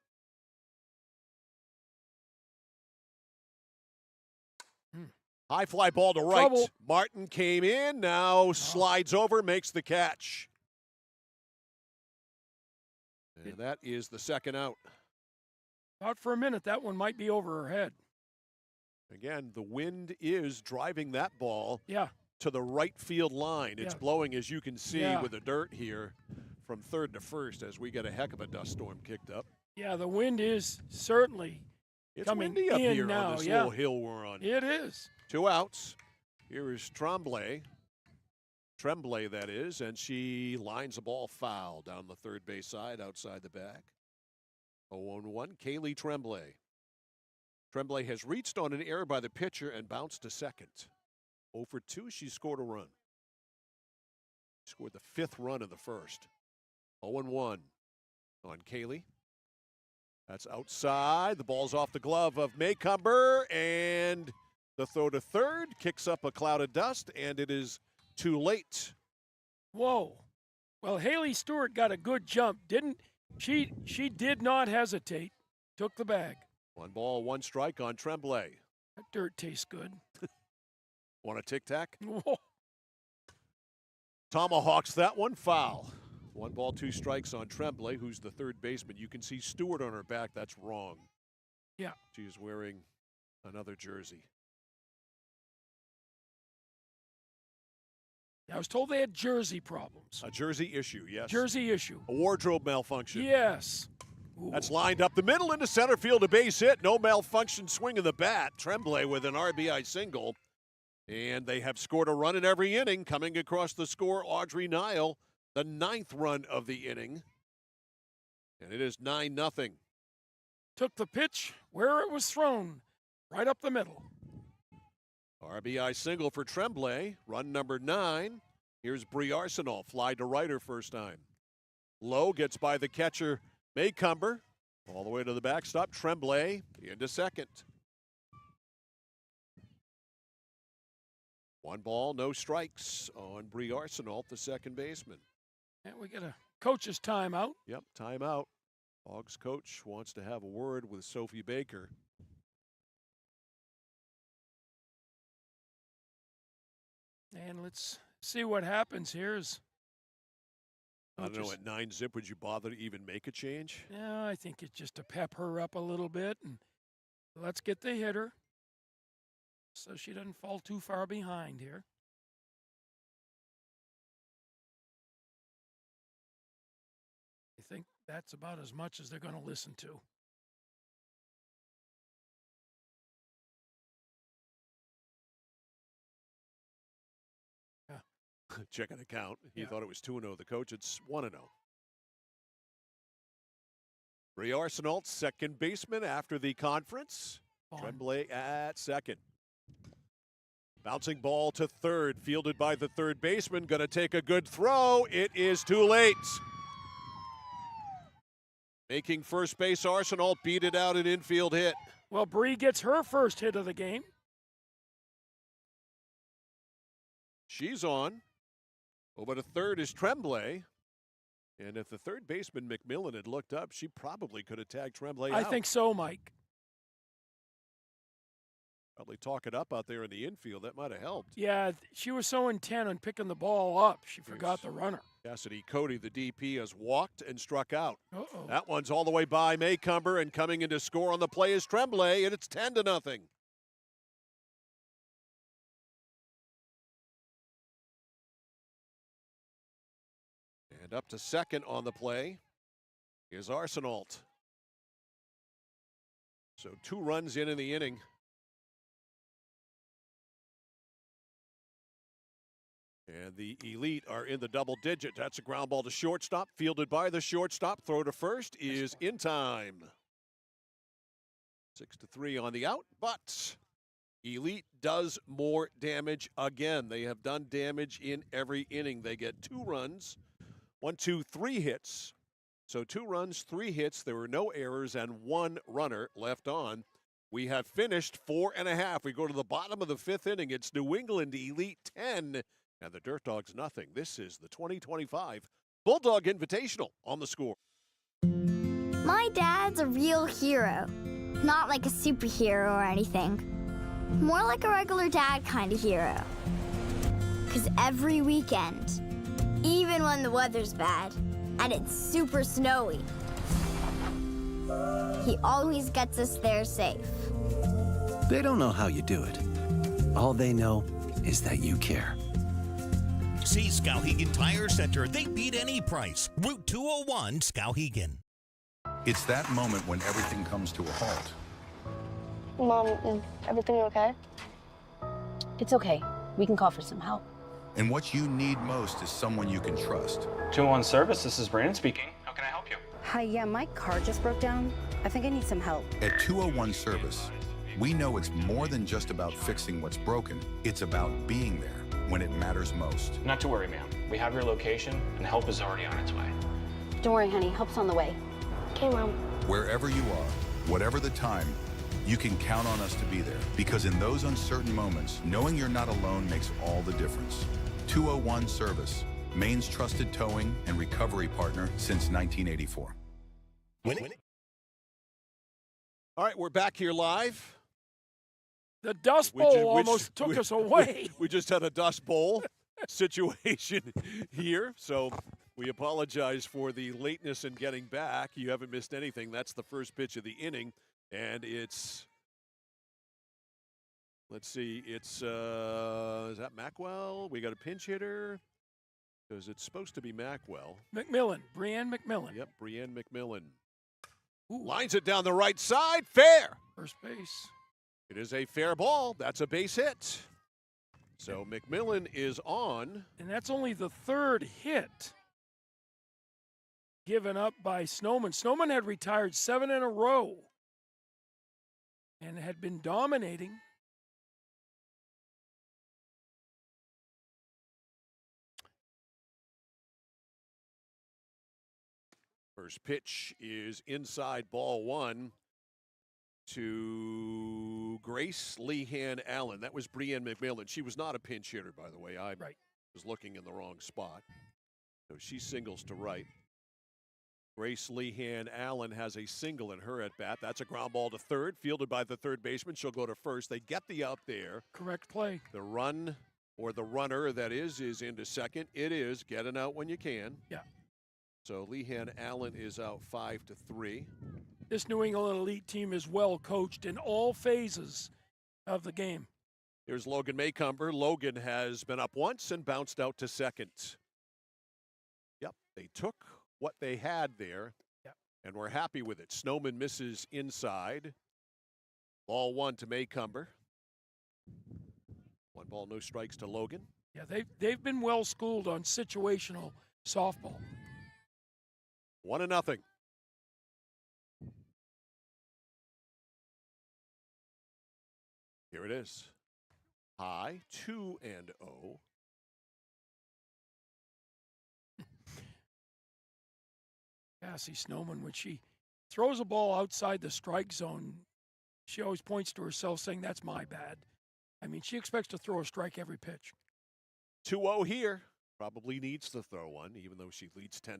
High fly ball to right. Trouble. Martin came in, now slides over, makes the catch. And that is the second out. Thought for a minute that one might be over her head. Again, the wind is driving that ball to the right field line. It's blowing, as you can see, with the dirt here from third to first as we get a heck of a dust storm kicked up. Yeah, the wind is certainly coming windy up in here now. on this little hill we're on. It is. 2 outs. Here is Tremblay, that is, and she lines the ball foul down the third base side outside the back. 0-1, Kaylee Tremblay. Tremblay has reached on an error by the pitcher and bounced to second. 0 for 2, she scored a run. She scored the 5th run of the first. 0-1 on Kaylee. That's outside. The ball's off the glove of Maycumber, and the throw to third kicks up a cloud of dust, and it is too late. Whoa. Well, Haley Stewart got a good jump, didn't she? She did not hesitate. Took the bag. 1 ball, 1 strike on Tremblay. That dirt tastes good. Want a tic-tac? Whoa. Tomahawks that one, foul. 1 ball, 2 strikes on Tremblay, who's the third baseman. You can see Stewart on her back. That's wrong. Yeah. She is wearing another jersey. I was told they had jersey problems. A jersey issue, yes. Jersey issue. A wardrobe malfunction. Yes. Ooh. That's lined up the middle into center field, a base hit. No malfunction swinging the bat. Tremblay with an RBI single. And they have scored a run in every inning. Coming across the score, Audrey Nile, the 9th run of the inning. And it is 9-0. Took the pitch where it was thrown, right up the middle. RBI single for Tremblay, run number 9. Here's Brie Arsenal, fly to right her first time. Low gets by the catcher, Maycumber, all the way to the backstop. Tremblay into second. 1 ball, no strikes on Brie Arsenal, the second baseman. And we get a coach's timeout. Yep, timeout. Hogs coach wants to have a word with Sophie Baker. And let's see what happens here. I don't know, at 9-0, would you bother to even make a change? Yeah, I think it's just to pep her up a little bit. And let's get the hitter so she doesn't fall too far behind here. I think that's about as much as they're going to listen to. checking account. He Yeah. thought it was 2-0. The coach, it's 1-0. Brie Arsenault, second baseman after the conference. Tremblay at second. Bouncing ball to third, fielded by the third baseman. Going to take a good throw. It is too late. Making first base, Arsenault beat it out an infield hit. Well, Bree gets her first hit of the game. She's on. Over to third is Tremblay. And if the third baseman, McMillan, had looked up, she probably could have tagged Tremblay I out. think so, Mike. Probably talk it up out there in the infield. That might have helped. Yeah, she was so intent on picking the ball up, she forgot the runner. Cassidy Cody, the DP, has walked and struck out. Uh-oh. That one's all the way by Maycumber, and coming in to score on the play is Tremblay, and it's 10-0. And up to second on the play is Arsenault. So 2 runs in the inning. And the Elite are in the double digit. That's a ground ball to shortstop, fielded by the shortstop. Throw to first is in time. 6-3 on the out, but Elite does more damage again. They have done damage in every inning. They get 2 runs, 1, 2, 3 hits. So 2 runs, 3 hits. There were no errors and 1 runner left on. We have finished 4.5. We go to the bottom of the 5th inning. It's New England Elite 10 and the Dirt Dogs nothing. This is the 2025 Bulldog Invitational on the score. My dad's a real hero. Not like a superhero or anything. More like a regular dad kind of hero. 'Cause every weekend, even when the weather's bad and it's super snowy, he always gets us there safe. They don't know how you do it. All they know is that you care. See Skowhegan Tire Center. They beat any price. Route 201, Skowhegan. It's that moment when everything comes to a halt. Mom, is everything okay? It's okay. We can call for some help. And what you need most is someone you can trust. 201 Service, this is Brandon speaking. How can I help you? Hi, yeah, my car just broke down. I think I need some help. At 201 Service, we know it's more than just about fixing what's broken. It's about being there when it matters most. Not to worry, ma'am. We have your location, and help is already on its way. Don't worry, honey. Help's on the way. Okay, Mom. Wherever you are, whatever the time, you can count on us to be there. Because in those uncertain moments, knowing you're not alone makes all the difference. 201 Service, Maine's trusted towing and recovery partner since 1984. All right, we're back here live. The Dust Bowl almost took us away. We just had a Dust Bowl situation here, so we apologize for the lateness in getting back. You haven't missed anything. That's the first pitch of the inning, and it's, let's see, it's, is that Mackwell? We got a pinch hitter, because it's supposed to be Mackwell. McMillan, Brianne McMillan. Yep, Brianne McMillan. Ooh. Lines it down the right side, fair. First base. It is a fair ball. That's a base hit. So McMillan is on. And that's only the 3rd hit given up by Snowman. Snowman had retired 7 in a row and had been dominating. First pitch is inside, ball 1 to Grace Lehan Allen. That was Brianne McMillan. She was not a pinch hitter, by the way. I was looking in the wrong spot. So she singles to right. Grace Lehan Allen has a single in her at bat. That's a ground ball to third, fielded by the third baseman. She'll go to first. They get the out there. Correct play. The run, or the runner, that is into second. It is. Get it out when you can. Yeah. So Lehan Allen is out 5-3. This New England Elite team is well coached in all phases of the game. Here's Logan Maycumber. Logan has been up once and bounced out to second. Yep, they took what they had there, and we're happy with it. Snowman misses inside. Ball 1 to Maycumber. 1 ball, no strikes to Logan. Yeah, they've been well schooled on situational softball. 1-0. Here it is. High, 2-0. Cassie Snowman, when she throws a ball outside the strike zone, she always points to herself saying, that's my bad. I mean, she expects to throw a strike every pitch. 2-0 here. Probably needs to throw one, even though she leads 10-0.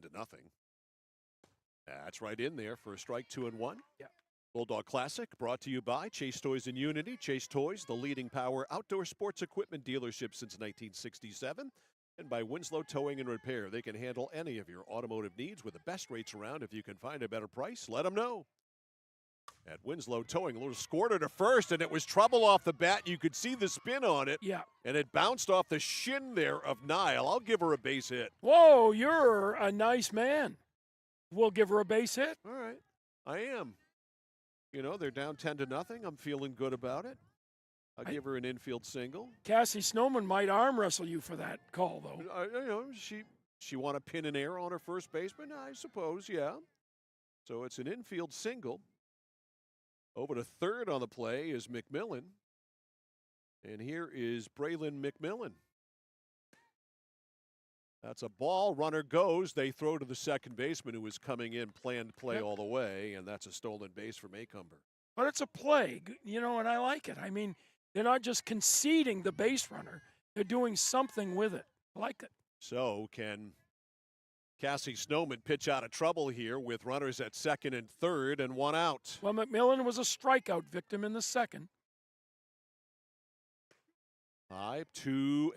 That's right in there for a strike, 2-1. Yeah. Bulldog Classic brought to you by Chase Toys and Unity. Chase Toys, the leading power outdoor sports equipment dealership since 1967. And by Winslow Towing and Repair. They can handle any of your automotive needs with the best rates around. If you can find a better price, let them know. At Winslow Towing, a little squirter to first, and it was trouble off the bat. You could see the spin on it. Yeah. And it bounced off the shin there of Nile. I'll give her a base hit. Whoa, you're a nice man. We'll give her a base hit. All right. I am. You know, they're down 10-0. I'm feeling good about it. I'll give her an infield single. Cassie Snowman might arm wrestle you for that call, though. You know, she want to pin an air on her first baseman, I suppose, yeah. So it's an infield single. Over to third on the play is McMillan. And here is Braylon McMillan. That's a ball. Runner goes. They throw to the second baseman who is coming in, planned play all the way, and that's a stolen base for Maycumber. But it's a play, you know, and I like it. I mean, they're not just conceding the base runner. They're doing something with it. I like it. So can Cassie Snowman pitch out of trouble here with runners at second and third and one out? Well, McMillan was a strikeout victim in the second. 2-0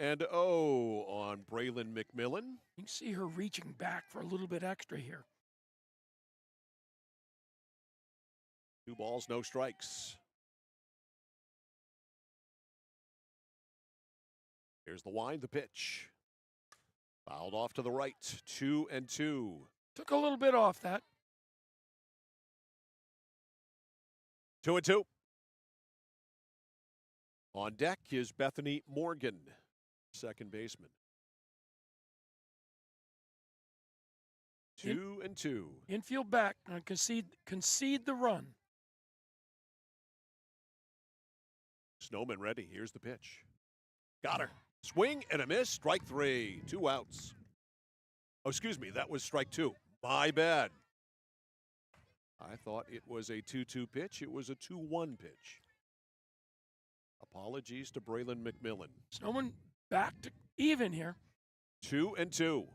on Braylon McMillan. You can see her reaching back for a little bit extra here. 2 balls, no strikes. Here's the wind, the pitch. Fouled off to the right, 2-2. Took a little bit off that. 2-2. On deck is Bethany Morgan, second baseman. 2-2. Infield back. Concede the run. Snowman ready. Here's the pitch. Got her. Swing and a miss. Strike 3. 2 outs. Oh, excuse me. That was strike 2. My bad. I thought it was a 2-2 pitch. It was a 2-1 pitch. Apologies to Braylon McMillan. Snowman back to even here. 2-2.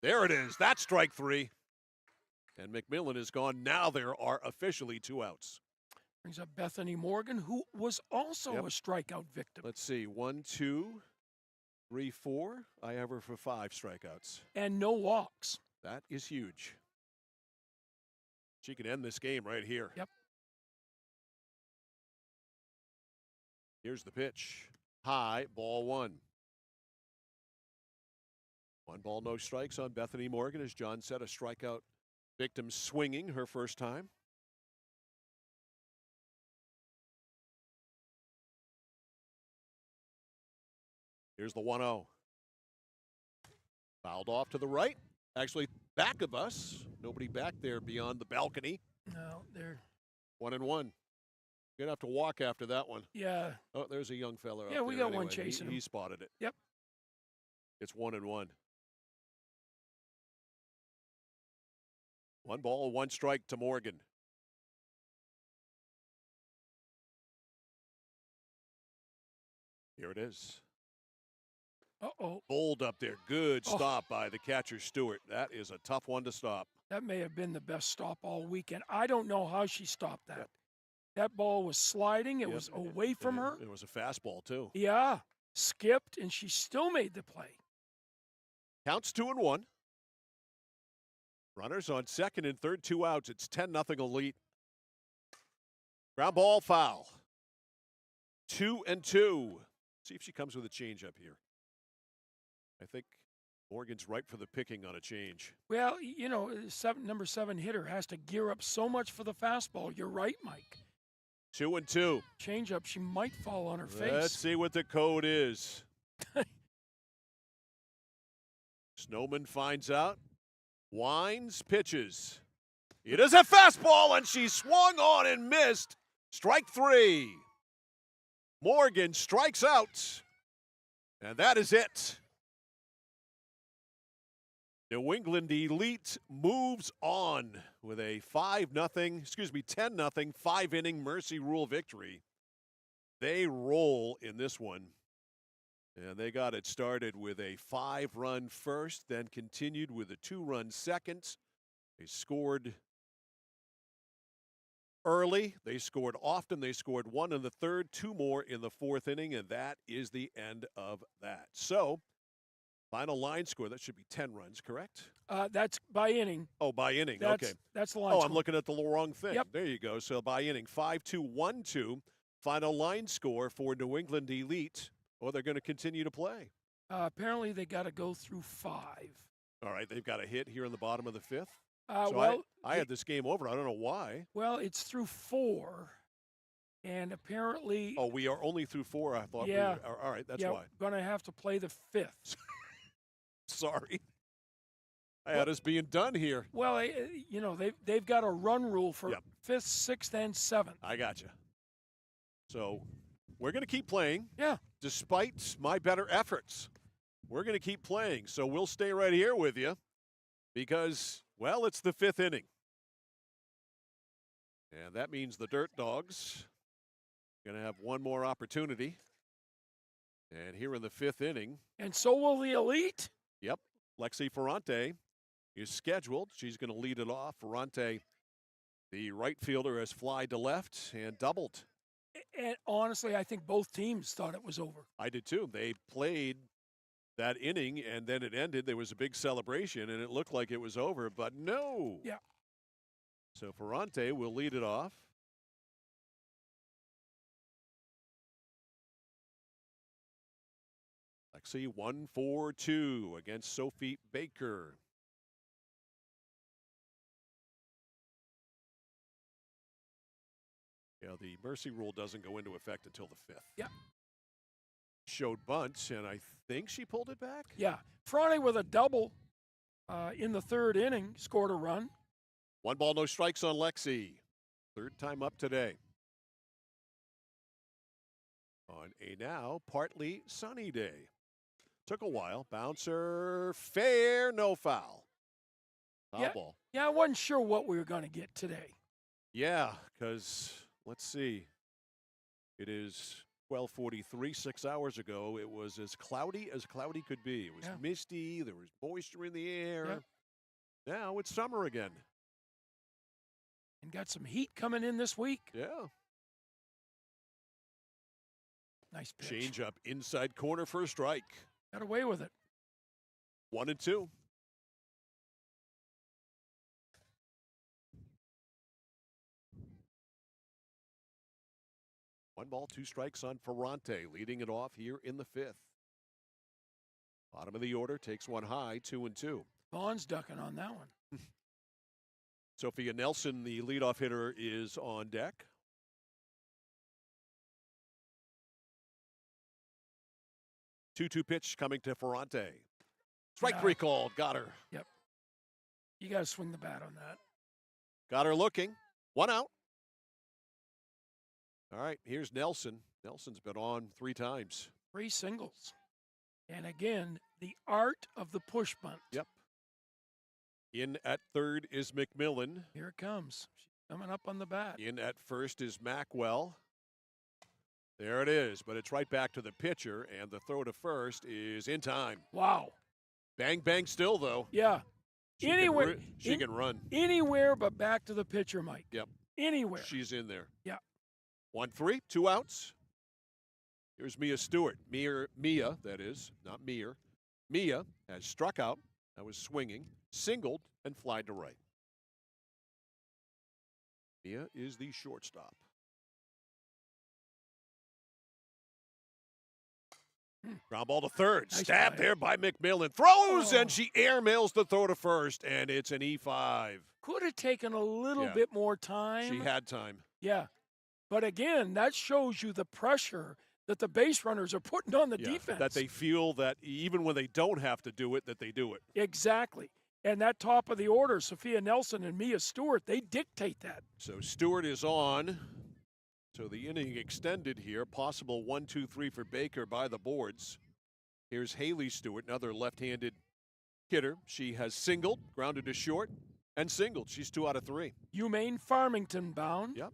There it is. That's strike 3. And McMillan is gone. Now there are officially 2 outs. Brings up Bethany Morgan, who was also a strikeout victim. Let's see. 1, 2, 3, 4. I have her for 5 strikeouts. And no walks. That is huge. She can end this game right here. Yep. Here's the pitch. High, ball 1. 1 ball, no strikes on Bethany Morgan. As John said, a strikeout victim swinging her first time. Here's the 1-0. Fouled off to the right. Actually, back of us. Nobody back there beyond the balcony. No, they're 1-1. You're going to have to walk after that one. Yeah. Oh, there's a young fella. Yeah, up we there got one anyway. chasing him. He spotted it. Yep. It's 1-1. 1 ball, 1 strike to Morgan. Here it is. Uh-oh. Bold up there. Good stop by the catcher, Stewart. That is a tough one to stop. That may have been the best stop all weekend. I don't know how she stopped that. Yep. That ball was sliding. It was away from her. It was a fastball, too. Yeah. Skipped, and she still made the play. Counts 2-1. Runners on second and third, 2 outs. It's 10-0 lead. Ground ball foul. 2-2. See if she comes with a changeup here. I think Morgan's ripe for the picking on a change. Well, you know, number 7 hitter has to gear up so much for the fastball. You're right, Mike. 2-2. Change up. She might fall on her face. Let's see what the code is. Snowman finds out. Winds, pitches. It is a fastball, and she swung on and missed. Strike 3. Morgan strikes out. And that is it. New England Elite moves on with a 10-0, 5-inning Mercy Rule victory. They roll in this one. And they got it started with a 5-run first, then continued with a 2-run second. They scored early. They scored often. They scored 1 in the third, 2 more in the 4th inning, and that is the end of that. So, final line score, that should be 10 runs, correct? That's by inning. Oh, by inning, That's, okay. That's the line Oh, score. I'm looking at the wrong thing. Yep. There you go. So by inning, 5-2-1-2. Final line score for New England Elite. Oh, they're going to continue to play. Apparently, they got to go through 5. All right, they've got a hit here in the bottom of the 5th. I had this game over. I don't know why. Well, it's through 4, and apparently. Oh, we are only through 4. I thought. Yeah. We were, all right, that's yeah, why. Going to have to play the 5th. Sorry. I had us being done here. Well, they've got a run rule for Yep. 5th, 6th, and 7th. I got you. So we're going to keep playing. Yeah. Despite my better efforts, we're going to keep playing. So we'll stay right here with you because, well, it's the 5th inning. And that means the Dirt Dogs are going to have one more opportunity. And here in the 5th inning. And so will the Elite. Yep. Lexi Ferrante is scheduled. She's going to lead it off. Ferrante, the right fielder, has flied to left and doubled. And honestly, I think both teams thought it was over. I did too. They played that inning, and then it ended. There was a big celebration, and it looked like it was over, but no. Yeah. So Ferrante will lead it off. Lexi 1-4-2 against Sophie Baker. Yeah, the mercy rule doesn't go into effect until the 5th. Yeah. Showed bunts, and I think she pulled it back. Yeah. Friday with a double in the 3rd inning, scored a run. 1 ball, no strikes on Lexi. 3rd time up today. On a now partly sunny day. Took a while. Bouncer, fair, no foul. Foul ball. Yeah, I wasn't sure what we were going to get today. Yeah, because let's see. It is 12:43. 6 hours ago, it was as cloudy could be. It was misty. There was moisture in the air. Yeah. Now it's summer again. And got some heat coming in this week. Yeah. Nice pitch. Change up inside corner for a strike. Got away with it. 1-2. One ball, 2 strikes on Ferrante, leading it off here in the 5th. Bottom of the order, takes one high, 2-2. Vaughn's ducking on that one. Sophia Nelson, the leadoff hitter, is on deck. Two-two pitch coming to Ferrante. Strike 3 called. Got her. Yep. You got to swing the bat on that. Got her looking. 1 out. All right, here's Nelson. Nelson's been on 3 times. 3 singles. And again, the art of the push bunt. Yep. In at 3rd is McMillan. Here it comes. She's coming up on the bat. In at 1st is Macwell. There it is, but it's right back to the pitcher, and the throw to 1st is in time. Wow. Bang, bang still, though. Yeah. She can run. Anywhere but back to the pitcher, Mike. Yep. Anywhere. She's in there. Yeah. 1-3, 2 outs. Here's Mia Stewart. Mia, that is, not Meir. Mia has struck out. That was swinging, singled, and flied to right. Mia is the shortstop. Ground ball to 3rd. Nice Stabbed play. there by McMillan. Throws, and she airmails the throw to 1st, and it's an E5. Could have taken a little bit more time. She had time. Yeah. But again, that shows you the pressure that the base runners are putting on the defense. That they feel that even when they don't have to do it, that they do it. Exactly. And that top of the order, Sophia Nelson and Mia Stewart, they dictate that. So Stewart is on. So the inning extended here. Possible 1-2-3 for Baker by the boards. Here's Haley Stewart, another left-handed hitter. She has singled, grounded to short, and singled. She's 2 out of 3. UMaine Farmington bound. Yep.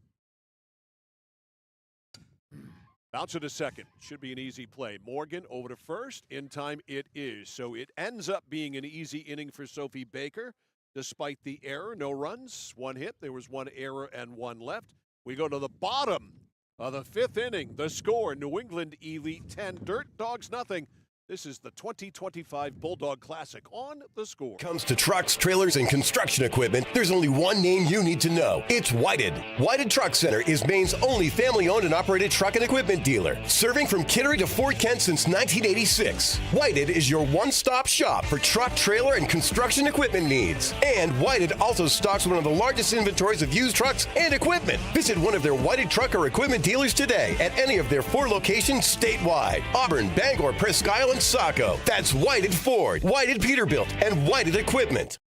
Bouncer to second. Should be an easy play. Morgan over to first. In time it is. So it ends up being an easy inning for Sophie Baker. Despite the error, no runs, 1 hit. There was 1 error and 1 left. We go to the bottom of the 5th inning. The score, New England Elite 10, Dirt Dogs nothing. This is the 2025 Bulldog Classic on the score. Comes to trucks, trailers, and construction equipment, there's only one name you need to know. It's Whited. Whited Truck Center is Maine's only family-owned and operated truck and equipment dealer, serving from Kittery to Fort Kent since 1986. Whited is your one-stop shop for truck, trailer, and construction equipment needs. And Whited also stocks one of the largest inventories of used trucks and equipment. Visit one of their Whited truck or equipment dealers today at any of their 4 locations statewide: Auburn, Bangor, Presque Isle, and Saco. That's Whited Ford, Whited Peterbilt, and Whited Equipment.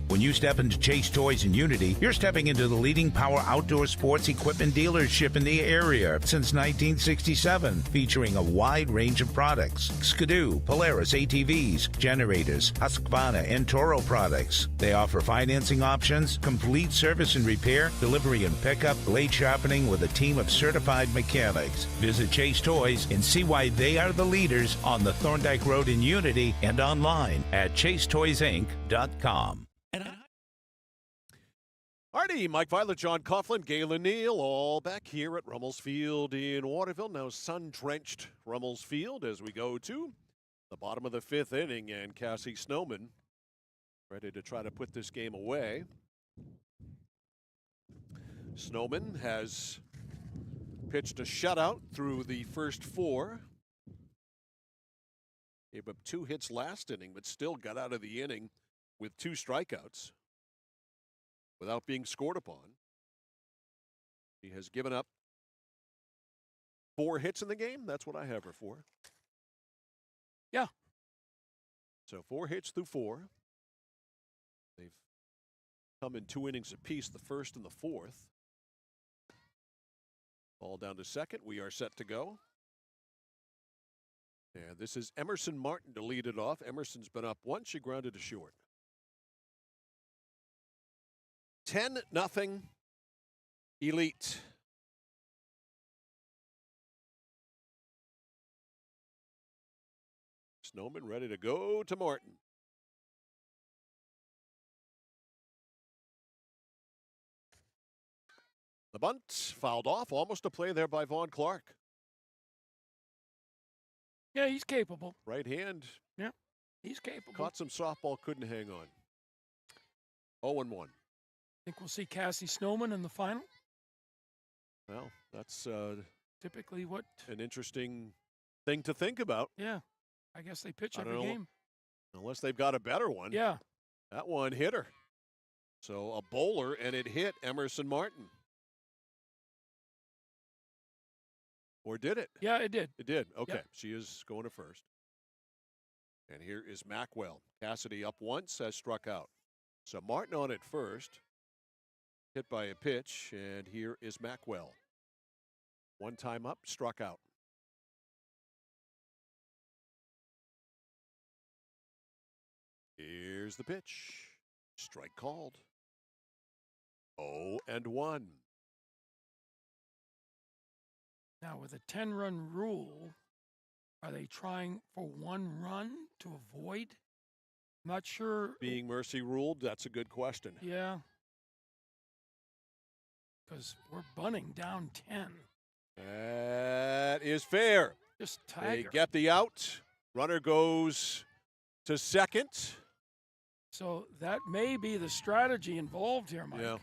When you step into Chase Toys in Unity, you're stepping into the leading power outdoor sports equipment dealership in the area since 1967, featuring a wide range of products: Skidoo, Polaris ATVs, generators, Husqvarna, and Toro products. They offer financing options, complete service and repair, delivery and pickup, blade sharpening with a team of certified mechanics. Visit Chase Toys and see why they are the leaders on the Thorndike Road in Unity and online at chasetoysinc.com. Artie, Mike Violet, John Coughlin, Galen Neal, all back here at Rummels Field in Waterville. Now sun-drenched Rummels Field as we go to the bottom of the 5th inning, and Cassie Snowman ready to try to put this game away. Snowman has pitched a shutout through the first 4. Gave up 2 hits last inning, but still got out of the inning with 2 strikeouts without being scored upon. He has given up 4 hits in the game. That's what I have her for. Yeah. So 4 hits through 4. They've come in 2 innings apiece, the first and the 4th. Ball down to second. We are set to go. And this is Emerson Martin to lead it off. Emerson's been up once. She grounded to short. 10-0 Elite. Snowman ready to go to Martin. The bunt fouled off. Almost a play there by Vaughn Clark. Yeah, he's capable. Right hand. Yeah, he's capable. Caught some softball, couldn't hang on. 0-1. Think we'll see Cassie Snowman in the final? Well, that's typically what an interesting thing to think about. Yeah, I guess they pitch I every don't know, game. Unless they've got a better one. Yeah. That one hit her. So a bowler, and it hit Emerson Martin. Or did it? Yeah, it did. It did. Okay. Yeah. She is going to first. And here is Macwell. Cassidy up once, has struck out. So Martin on at first. Hit by a pitch, and here is Macwell. 1 time up, struck out. Here's the pitch. Strike called. 0-1. Now, with a 10-run rule, are they trying for 1 run to avoid? I'm not sure. Being mercy ruled, that's a good question. Yeah. Because we're bunting down 10. That is fair. Just They tag her. get the out. Runner goes to second. So that may be the strategy involved here, Mike. Yeah.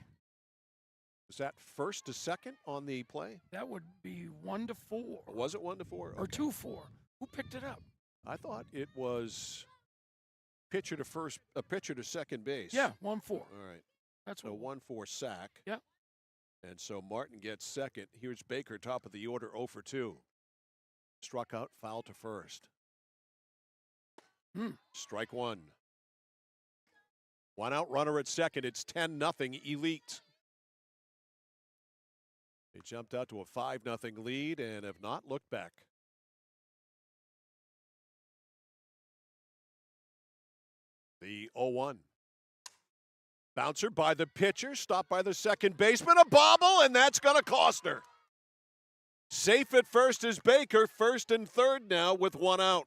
Was that first to second on the play? That would be 1-4. Was it 1-4? Or Okay. 2-4. Who picked it up? I thought it was pitcher to first, a pitcher to second base. Yeah, 1-4. All right. That's so what. 1-4 sack. Yeah. And so Martin gets second. Here's Baker, top of the order, 0 for 2. Struck out, foul to first. Strike one. One out runner at second. It's 10-0 Elite. They jumped out to a 5-0 lead and have not looked back. The 0-1. Bouncer by the pitcher, stopped by the second baseman, a bobble, and that's going to cost her. Safe at first is Baker, first and third now with one out.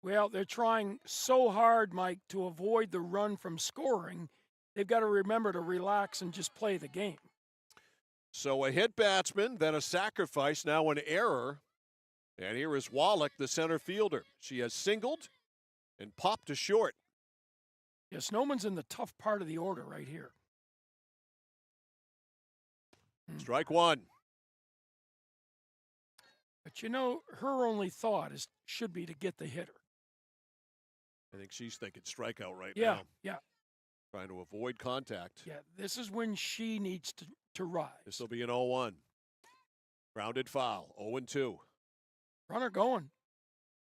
Well, they're trying so hard, Mike, to avoid the run from scoring. They've got to remember to relax and just play the game. So a hit batsman, then a sacrifice, now an error. And here is Wallach, the center fielder. She has singled and popped to short. Yeah, Snowman's in the tough part of the order right here. Strike one. But you know, her only thought should be to get the hitter. I think she's thinking strikeout right Yeah, now. yeah. Trying to avoid contact. Yeah, this is when she needs to rise. This will be an 0-1. Grounded foul, 0-2. Runner going.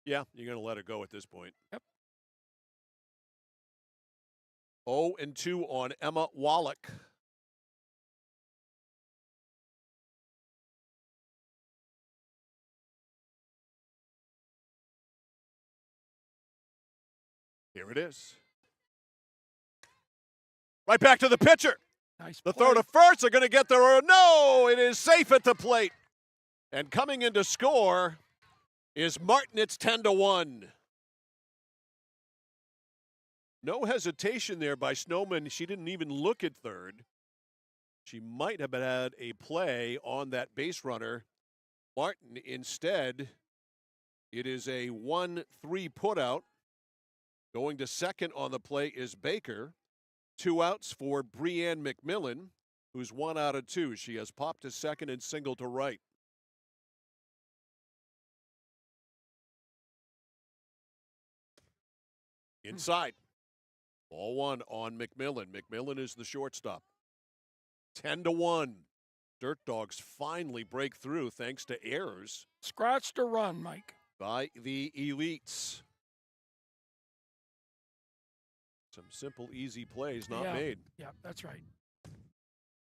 Yeah, you're going to let her go at this point. Yep. 0-2 on Emma Wallach. Here it is. Right back to the pitcher. Nice the play. throw to first. They're going to get there. No, it is safe at the plate. And coming in to score is Martin. It's 10-1. No hesitation there by Snowman. She didn't even look at third. She might have had a play on that base runner. Martin instead, it is a 1-3 putout. Going to second on the play is Baker. 2 outs for Breanne McMillan, who's 1 out of 2. She has popped to second and singled to right. Inside. Ball one on McMillan. McMillan is the shortstop. 10-1. Dirt Dogs finally break through thanks to errors. Scratched a run, Mike. By the Elites. Some simple, easy plays not made. Yeah, that's right.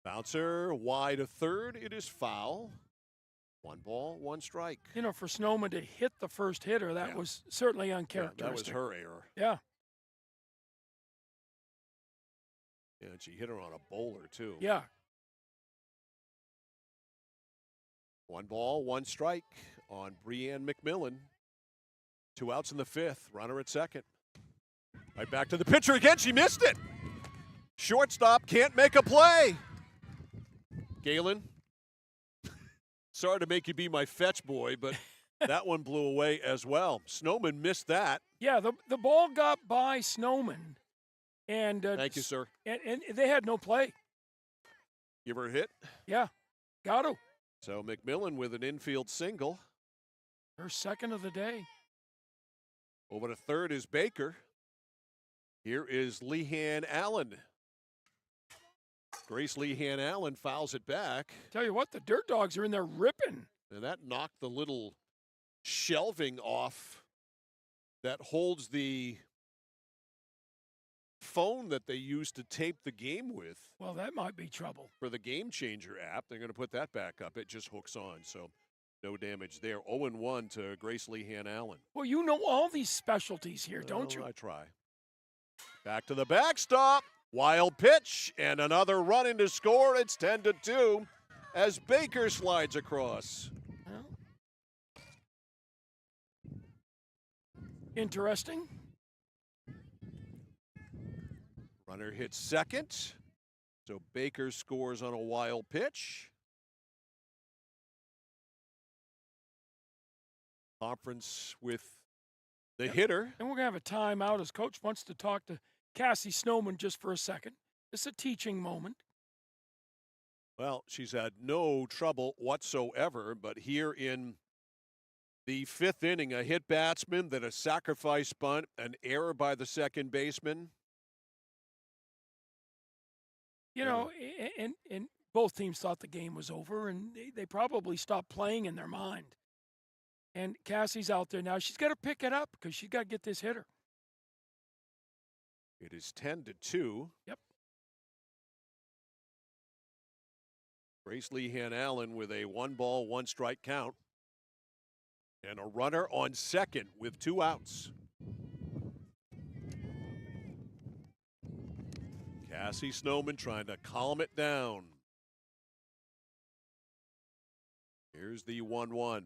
Bouncer wide of third. It is foul. 1 ball, 1 strike. You know, for Snowman to hit the first hitter, that was certainly uncharacteristic. Yeah, that was her error. Yeah. Yeah, and she hit her on a bowler, too. Yeah. 1 ball, 1 strike on Breanne McMillan. 2 outs in the 5th. Runner at second. Right back to the pitcher again. She missed it. Shortstop can't make a play. Galen, sorry to make you be my fetch boy, but that one blew away as well. Snowman missed that. Yeah, the ball got by Snowman. And thank you, sir. And they had no play. Give her a hit. Yeah, got to. So McMillan with an infield single. Her second of the day. Over to third is Baker. Here is Leanne Allen. Grace Leanne Allen fouls it back. Tell you what, the Dirt Dogs are in there ripping. And that knocked the little shelving off that holds the phone that they used to tape the game with. Well, that might be trouble. For the Game Changer app, they're going to put that back up. It just hooks on, so no damage there. 0-1 to Grace Leanne Allen. Well, you know all these specialties here, don't you? I try. Back to the backstop. Wild pitch and another run in to score. It's 10-2 as Baker slides across. Well, interesting. Runner hits second. So Baker scores on a wild pitch. Conference with the hitter. And we're going to have a timeout as Coach wants to talk to Cassie Snowman just for a second. It's a teaching moment. Well, she's had no trouble whatsoever, but here in the 5th inning, a hit batsman, then a sacrifice bunt, an error by the second baseman. You know, and both teams thought the game was over, and they probably stopped playing in their mind. And Cassie's out there now. She's got to pick it up because she's got to get this hitter. It is 10-2. Yep. Grace Lehan Allen with a 1-ball, 1-strike count. And a runner on second with 2 outs. Cassie Snowman trying to calm it down. Here's the 1-1.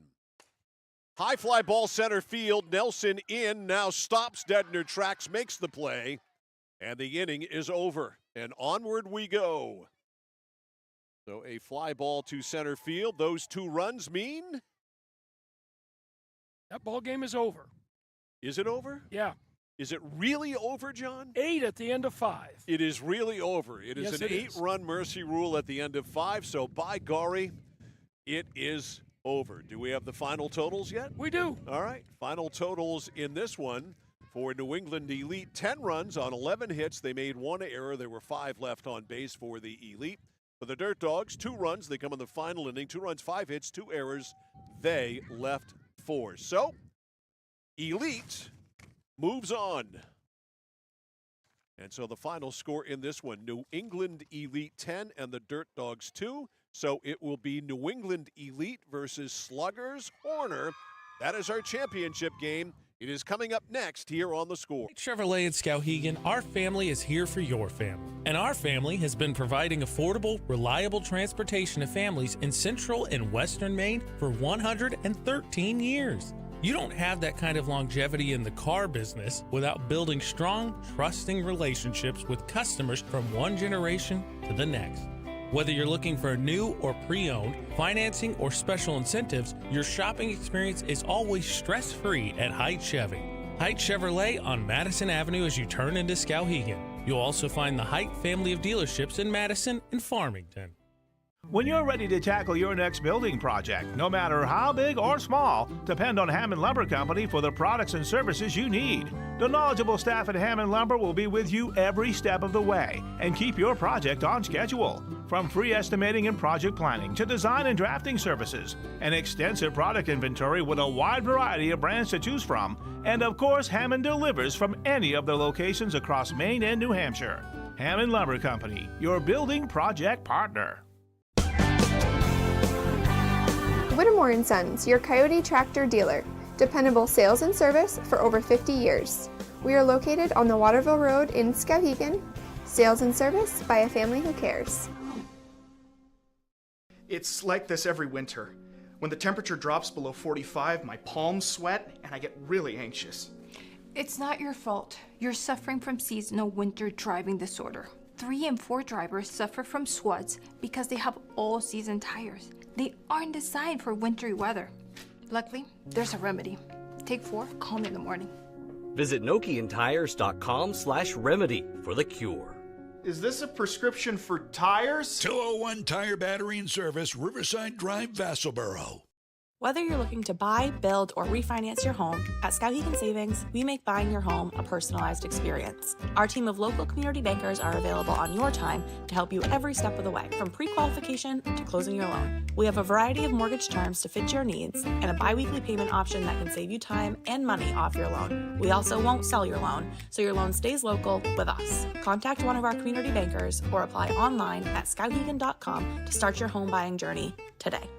High fly ball center field. Nelson in, now stops dead in her tracks, makes the play. And the inning is over. And onward we go. So a fly ball to center field. Those 2 runs mean? That ball game is over. Is it over? Yeah. Is it really over, John? 8 at the end of 5. It is really over. It is Yes, an it is. 8-run mercy rule at the end of 5. So by golly, it is over. Do we have the final totals yet? We do. All right. Final totals in this one for New England Elite. 10 runs on 11 hits. They made 1 error. There were 5 left on base for the Elite. For the Dirt Dogs, 2 runs. They come in the final inning. 2 runs, 5 hits, 2 errors. They left 4. So, Elite moves on. And so the final score in this one, New England Elite 10 and the Dirt Dogs 2. So it will be New England Elite versus Sluggers Horner. That is our championship game. It is coming up next here on The Score. Chevrolet in Skowhegan, our family is here for your family. And our family has been providing affordable, reliable transportation to families in central and western Maine for 113 years. You don't have that kind of longevity in the car business without building strong, trusting relationships with customers from one generation to the next. Whether you're looking for new or pre-owned, financing, or special incentives, your shopping experience is always stress-free at Height Chevy. Height Chevrolet on Madison Avenue as you turn into Skowhegan. You'll also find the Height family of dealerships in Madison and Farmington. When you're ready to tackle your next building project, no matter how big or small, depend on Hammond Lumber Company for the products and services you need. The knowledgeable staff at Hammond Lumber will be with you every step of the way and keep your project on schedule. From free estimating and project planning to design and drafting services, an extensive product inventory with a wide variety of brands to choose from, and of course, Hammond delivers from any of the locations across Maine and New Hampshire. Hammond Lumber Company, your building project partner. Whittemore & Sons, your Coyote tractor dealer. Dependable sales and service for over 50 years. We are located on the Waterville Road in Skowhegan. Sales and service by a family who cares. It's like this every winter. When the temperature drops below 45, my palms sweat and I get really anxious. It's not your fault. You're suffering from seasonal winter driving disorder. 3 and 4 drivers suffer from SWUDs because they have all-season tires. They aren't designed for wintry weather. Luckily, there's a remedy. Take 4, call me in the morning. Visit NokianTires.com/remedy for the cure. Is this a prescription for tires? 201 Tire Battery and Service, Riverside Drive, Vassalboro. Whether you're looking to buy, build, or refinance your home, at Skowhegan Savings, we make buying your home a personalized experience. Our team of local community bankers are available on your time to help you every step of the way, from pre-qualification to closing your loan. We have a variety of mortgage terms to fit your needs and a bi-weekly payment option that can save you time and money off your loan. We also won't sell your loan, so your loan stays local with us. Contact one of our community bankers or apply online at skowhegan.com to start your home buying journey today.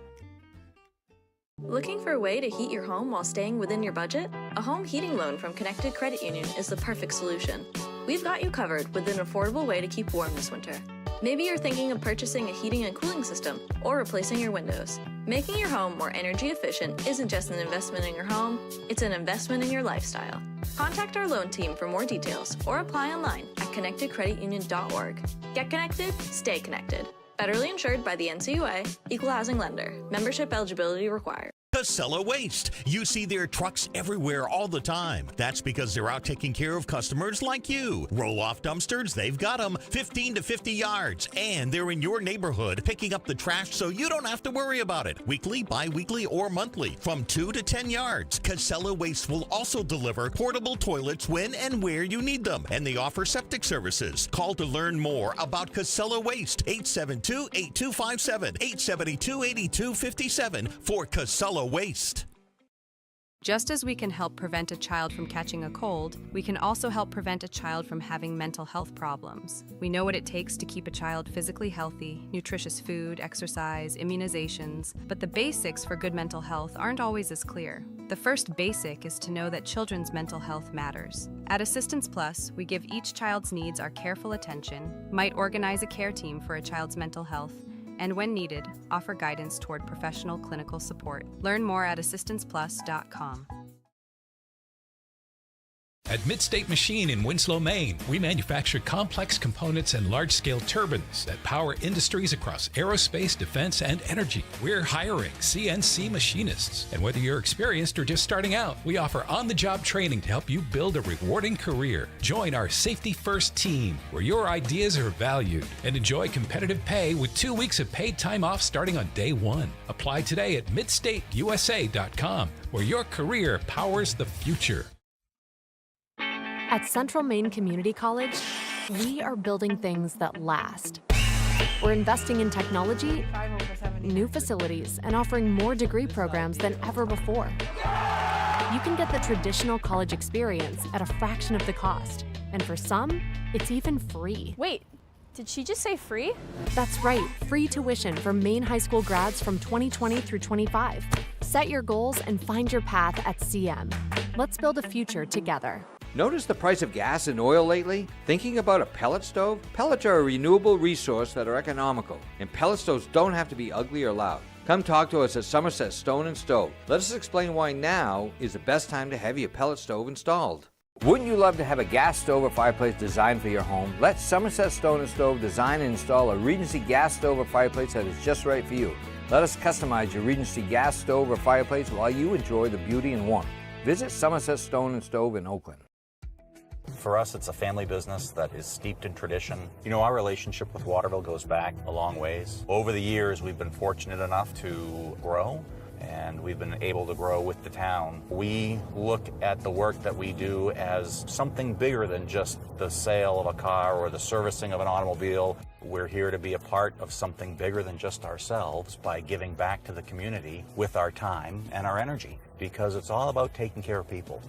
Looking for a way to heat your home while staying within your budget? A home heating loan from Connected Credit Union is the perfect solution. We've got you covered with an affordable way to keep warm this winter. Maybe you're thinking of purchasing a heating and cooling system or replacing your windows. Making your home more energy efficient isn't just an investment in your home, it's an investment in your lifestyle. Contact our loan team for more details or apply online at connectedcreditunion.org. Get connected, stay connected. Federally insured by the NCUA, Equal Housing Lender. Membership eligibility required. Casella Waste. You see their trucks everywhere all the time. That's because they're out taking care of customers like you. Roll-off dumpsters, they've got them 15 to 50 yards. And they're in your neighborhood picking up the trash so you don't have to worry about it. Weekly, bi-weekly, or monthly from 2 to 10 yards. Casella Waste will also deliver portable toilets when and where you need them. And they offer septic services. Call to learn more about Casella Waste. 872-8257, 872-8257 for Casella Waste. Just as we can help prevent a child from catching a cold, we can also help prevent a child from having mental health problems. We know what it takes to keep a child physically healthy: nutritious food, exercise, immunizations, but the basics for good mental health aren't always as clear. The first basic is to know that children's mental health matters. At Assistance Plus, we give each child's needs our careful attention, might organize a care team for a child's mental health, and when needed, offer guidance toward professional clinical support. Learn more at assistanceplus.com. At Midstate Machine in Winslow, Maine, we manufacture complex components and large-scale turbines that power industries across aerospace, defense, and energy. We're hiring CNC machinists. And whether you're experienced or just starting out, we offer on-the-job training to help you build a rewarding career. Join our Safety First team, where your ideas are valued, and enjoy competitive pay with 2 weeks of paid time off starting on day one. Apply today at midstateusa.com, where your career powers the future. At Central Maine Community College, we are building things that last. We're investing in technology, new facilities, and offering more degree programs than ever before. You can get the traditional college experience at a fraction of the cost, and for some, it's even free. Wait, did she just say free? That's right, free tuition for Maine high school grads from 2020 through 25. Set your goals and find your path at CM. Let's build a future together. Notice the price of gas and oil lately? Thinking about a pellet stove? Pellets are a renewable resource that are economical, and pellet stoves don't have to be ugly or loud. Come talk to us at Somerset Stone & Stove. Let us explain why now is the best time to have your pellet stove installed. Wouldn't you love to have a gas stove or fireplace designed for your home? Let Somerset Stone & Stove design and install a Regency gas stove or fireplace that is just right for you. Let us customize your Regency gas stove or fireplace while you enjoy the beauty and warmth. Visit Somerset Stone & Stove in Oakland. For us, it's a family business that is steeped in tradition. You know, our relationship with Waterville goes back a long ways. Over the years, we've been fortunate enough to grow, and we've been able to grow with the town. We look at the work that we do as something bigger than just the sale of a car or the servicing of an automobile. We're here to be a part of something bigger than just ourselves by giving back to the community with our time and our energy, because it's all about taking care of people.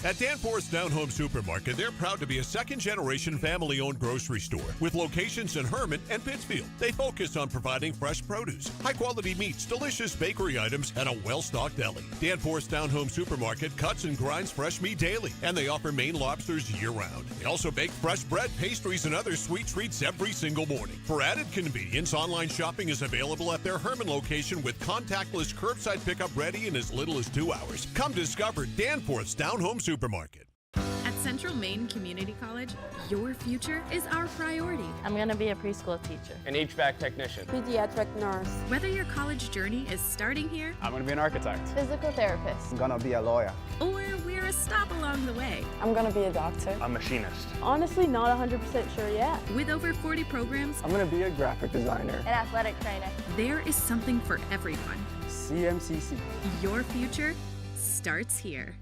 At Danforth's Down Home Supermarket, they're proud to be a second-generation family-owned grocery store with locations in Hermon and Pittsfield. They focus on providing fresh produce, high-quality meats, delicious bakery items, and a well-stocked deli. Danforth's Down Home Supermarket cuts and grinds fresh meat daily, and they offer Maine lobsters year-round. They also bake fresh bread, pastries, and other sweet treats every single morning. For added convenience, online shopping is available at their Hermon location with contactless curbside pickup ready in as little as 2 hours. Come discover Danforth's Down Home Supermarket. At Central Maine Community College, your future is our priority. I'm going to be a preschool teacher. An HVAC technician. Pediatric nurse. Whether your college journey is starting here, I'm going to be an architect. Physical therapist. I'm going to be a lawyer. Or we're a stop along the way. I'm going to be a doctor. A machinist. Honestly, not 100% sure yet. With over 40 programs, I'm going to be a graphic designer. An athletic trainer. There is something for everyone. CMCC. Your future starts here.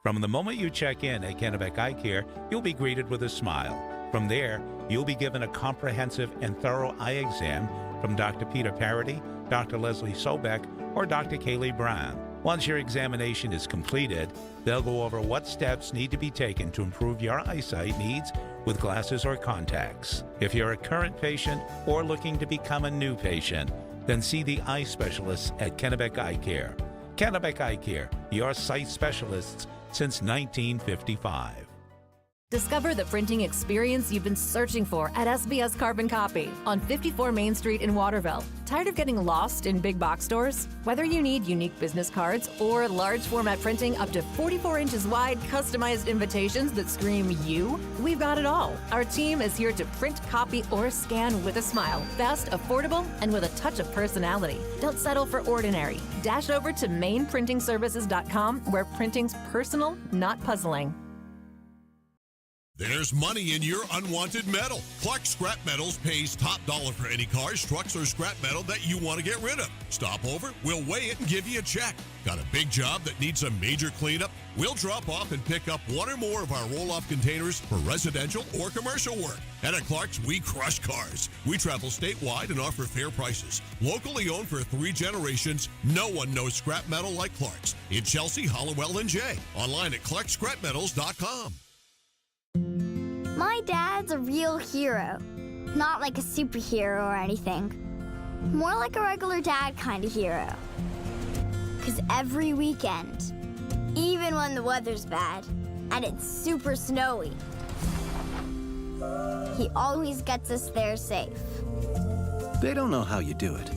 From the moment you check in at Kennebec Eye Care, you'll be greeted with a smile. From there, you'll be given a comprehensive and thorough eye exam from Dr. Peter Parity, Dr. Leslie Sobeck, or Dr. Kaylee Brown. Once your examination is completed, they'll go over what steps need to be taken to improve your eyesight needs with glasses or contacts. If you're a current patient or looking to become a new patient, then see the eye specialists at Kennebec Eye Care. Kennebec Eye Care, your sight specialists since 1955. Discover the printing experience you've been searching for at SBS Carbon Copy on 54 Main Street in Waterville. Tired of getting lost in big box stores? Whether you need unique business cards or large format printing up to 44 inches wide, customized invitations that scream you, we've got it all. Our team is here to print, copy, or scan with a smile. Fast, affordable, and with a touch of personality. Don't settle for ordinary. Dash over to mainprintingservices.com where printing's personal, not puzzling. There's money in your unwanted metal. Clark Scrap Metals pays top dollar for any cars, trucks, or scrap metal that you want to get rid of. Stop over, we'll weigh it and give you a check. Got a big job that needs a major cleanup? We'll drop off and pick up one or more of our roll-off containers for residential or commercial work. And at Clark's, we crush cars. We travel statewide and offer fair prices. Locally owned for 3 generations, no one knows scrap metal like Clark's. In Chelsea, Hollowell, and Jay. Online at clarkscrapmetals.com. My dad's a real hero. Not like a superhero or anything. More like a regular dad kind of hero. 'Cause every weekend, even when the weather's bad and it's super snowy, he always gets us there safe. They don't know how you do it.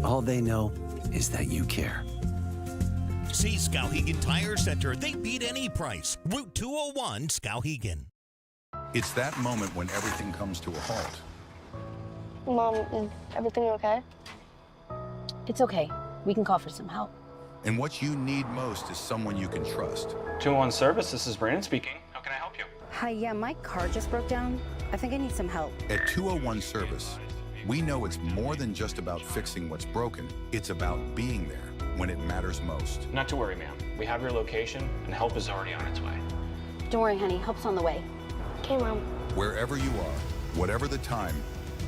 All they know is that you care. See Skowhegan Tire Center. They beat any price. Route 201, Skowhegan. It's that moment when everything comes to a halt. Mom, is everything okay? It's okay. We can call for some help. And what you need most is someone you can trust. 201 Service, this is Brandon speaking. How can I help you? Hi, yeah, my car just broke down. I think I need some help. At 201 Service, we know it's more than just about fixing what's broken. It's about being there when it matters most. Not to worry, ma'am. We have your location, and help is already on its way. Don't worry, honey. Help's on the way. Okay, Mom. Wherever you are, whatever the time,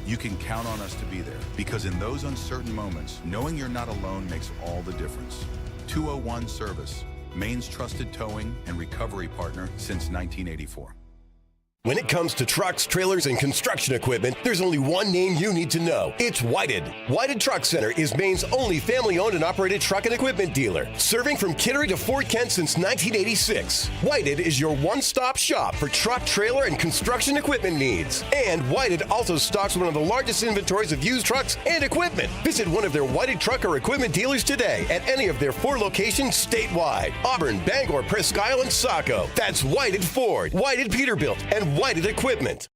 you can count on us to be there. Because in those uncertain moments, knowing you're not alone makes all the difference. 201 Service, Maine's trusted towing and recovery partner since 1984. When it comes to trucks, trailers, and construction equipment, there's only one name you need to know. It's Whited. Whited Truck Center is Maine's only family-owned and operated truck and equipment dealer, serving from Kittery to Fort Kent since 1986. Whited is your one-stop shop for truck, trailer, and construction equipment needs. And Whited also stocks one of the largest inventories of used trucks and equipment. Visit one of their Whited truck or equipment dealers today at any of their 4 locations statewide: Auburn, Bangor, Presque Isle, and Saco. That's Whited Ford, Whited Peterbilt, and Whited Equipment.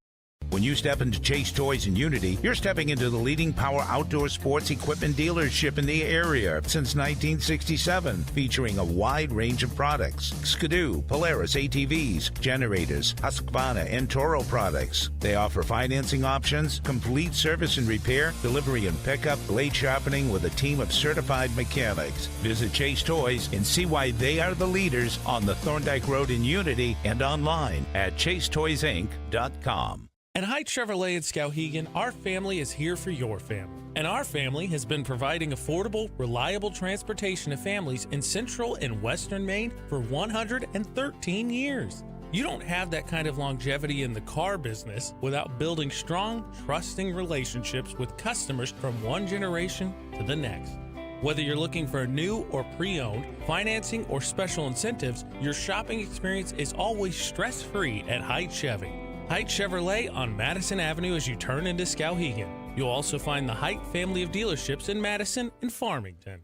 When you step into Chase Toys in Unity, you're stepping into the leading power outdoor sports equipment dealership in the area since 1967, featuring a wide range of products: Skidoo, Polaris ATVs, generators, Husqvarna, and Toro products. They offer financing options, complete service and repair, delivery and pickup, blade sharpening with a team of certified mechanics. Visit Chase Toys and see why they are the leaders on the Thorndike Road in Unity and online at chasetoysinc.com. At Height Chevrolet in Skowhegan, our family is here for your family. And our family has been providing affordable, reliable transportation to families in central and western Maine for 113 years. You don't have that kind of longevity in the car business without building strong, trusting relationships with customers from one generation to the next. Whether you're looking for a new or pre-owned, financing, or special incentives, your shopping experience is always stress-free at Height Chevy. Height Chevrolet on Madison Avenue as you turn into Skowhegan. You'll also find the Height family of dealerships in Madison and Farmington.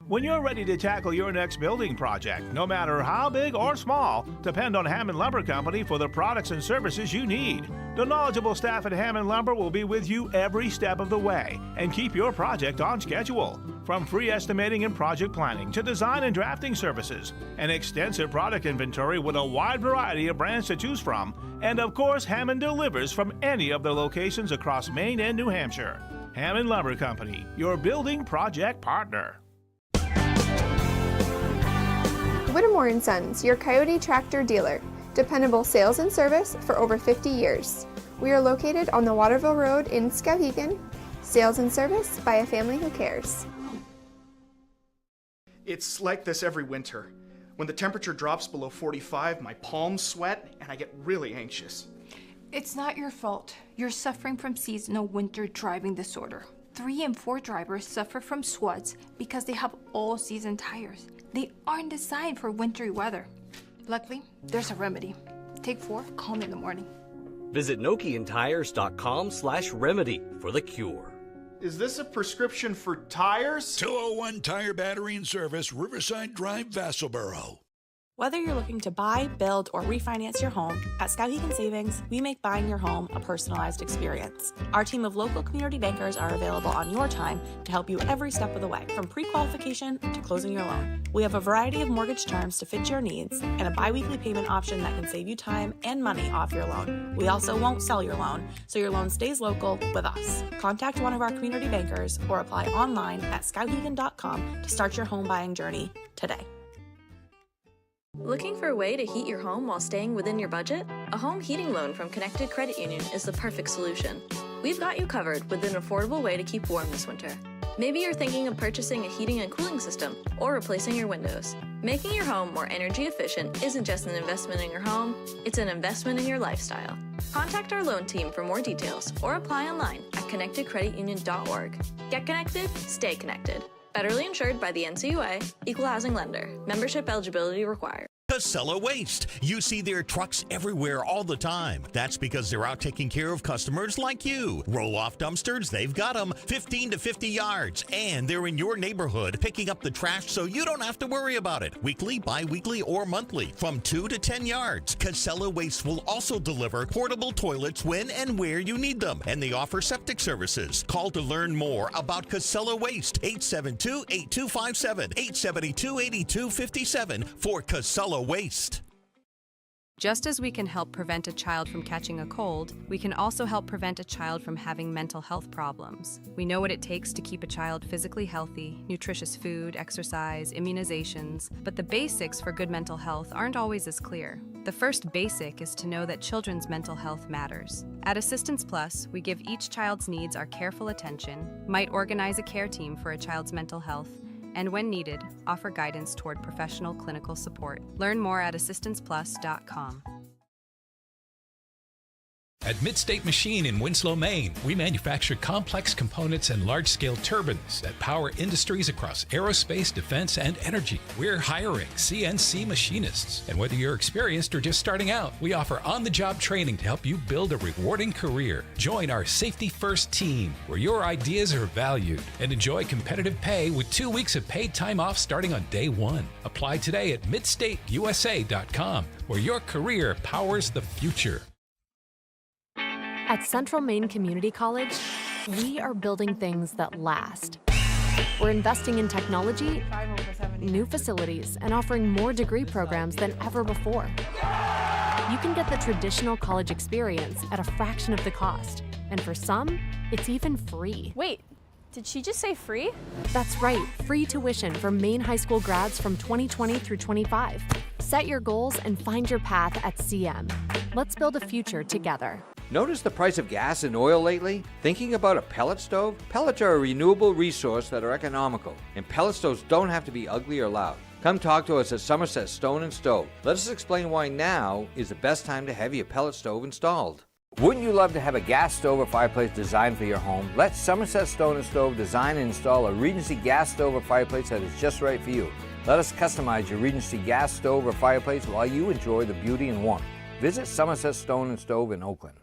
When you're ready to tackle your next building project, no matter how big or small, depend on Hammond Lumber Company for the products and services you need. The knowledgeable staff at Hammond Lumber will be with you every step of the way and keep your project on schedule. From free estimating and project planning to design and drafting services, an extensive product inventory with a wide variety of brands to choose from, and of course, Hammond delivers from any of their locations across Maine and New Hampshire. Hammond Lumber Company, your building project partner. Whittemore & Sons, your Coyote tractor dealer. Dependable sales and service for over 50 years. We are located on the Waterville Road in Skowhegan. Sales and service by a family who cares. It's like this every winter. When the temperature drops below 45, my palms sweat and I get really anxious. It's not your fault. You're suffering from seasonal winter driving disorder. 3 and 4 drivers suffer from SWUDs because they have all-season tires. They aren't designed for wintry weather. Luckily, there's a remedy. Take 4, call me in the morning. Visit NokianTires.com/remedy for the cure. Is this a prescription for tires? 201 Tire Battery and Service, Riverside Drive, Vassalboro. Whether you're looking to buy, build, or refinance your home, at Skowhegan Savings, we make buying your home a personalized experience. Our team of local community bankers are available on your time to help you every step of the way, from pre-qualification to closing your loan. We have a variety of mortgage terms to fit your needs and a bi-weekly payment option that can save you time and money off your loan. We also won't sell your loan, so your loan stays local with us. Contact one of our community bankers or apply online at skowhegan.com to start your home buying journey today. Looking for a way to heat your home while staying within your budget? A home heating loan from Connected Credit Union is the perfect solution. We've got you covered with an affordable way to keep warm this winter. Maybe you're thinking of purchasing a heating and cooling system or replacing your windows. Making your home more energy efficient isn't just an investment in your home, it's an investment in your lifestyle. Contact our loan team for more details or apply online at connectedcreditunion.org. Get connected, stay connected. Federally insured by the NCUA, Equal Housing Lender. Membership eligibility required. Casella Waste. You see their trucks everywhere all the time. That's because they're out taking care of customers like you. Roll-off dumpsters, they've got them 15 to 50 yards. And they're in your neighborhood picking up the trash so you don't have to worry about it. Weekly, bi-weekly, or monthly from 2 to 10 yards. Casella Waste will also deliver portable toilets when and where you need them. And they offer septic services. Call to learn more about Casella Waste. 872-8257, 872-8257 for Casella Waste. Just as we can help prevent a child from catching a cold, we can also help prevent a child from having mental health problems. We know what it takes to keep a child physically healthy: nutritious food, exercise, immunizations, but the basics for good mental health aren't always as clear. The first basic is to know that children's mental health matters. At Assistance Plus, we give each child's needs our careful attention, might organize a care team for a child's mental health, and when needed, offer guidance toward professional clinical support. Learn more at assistanceplus.com. At Midstate Machine in Winslow, Maine, we manufacture complex components and large-scale turbines that power industries across aerospace, defense, and energy. We're hiring CNC machinists. And whether you're experienced or just starting out, we offer on-the-job training to help you build a rewarding career. Join our Safety First team, where your ideas are valued, and enjoy competitive pay with 2 weeks of paid time off starting on day one. Apply today at midstateusa.com, where your career powers the future. At Central Maine Community College, we are building things that last. We're investing in technology, new facilities, and offering more degree programs than ever before. You can get the traditional college experience at a fraction of the cost, and for some, it's even free. Wait, did she just say free? That's right, free tuition for Maine high school grads from 2020 through 25. Set your goals and find your path at CM. Let's build a future together. Notice the price of gas and oil lately? Thinking about a pellet stove? Pellets are a renewable resource that are economical, and pellet stoves don't have to be ugly or loud. Come talk to us at Somerset Stone & Stove. Let us explain why now is the best time to have your pellet stove installed. Wouldn't you love to have a gas stove or fireplace designed for your home? Let Somerset Stone & Stove design and install a Regency gas stove or fireplace that is just right for you. Let us customize your Regency gas stove or fireplace while you enjoy the beauty and warmth. Visit Somerset Stone & Stove in Oakland.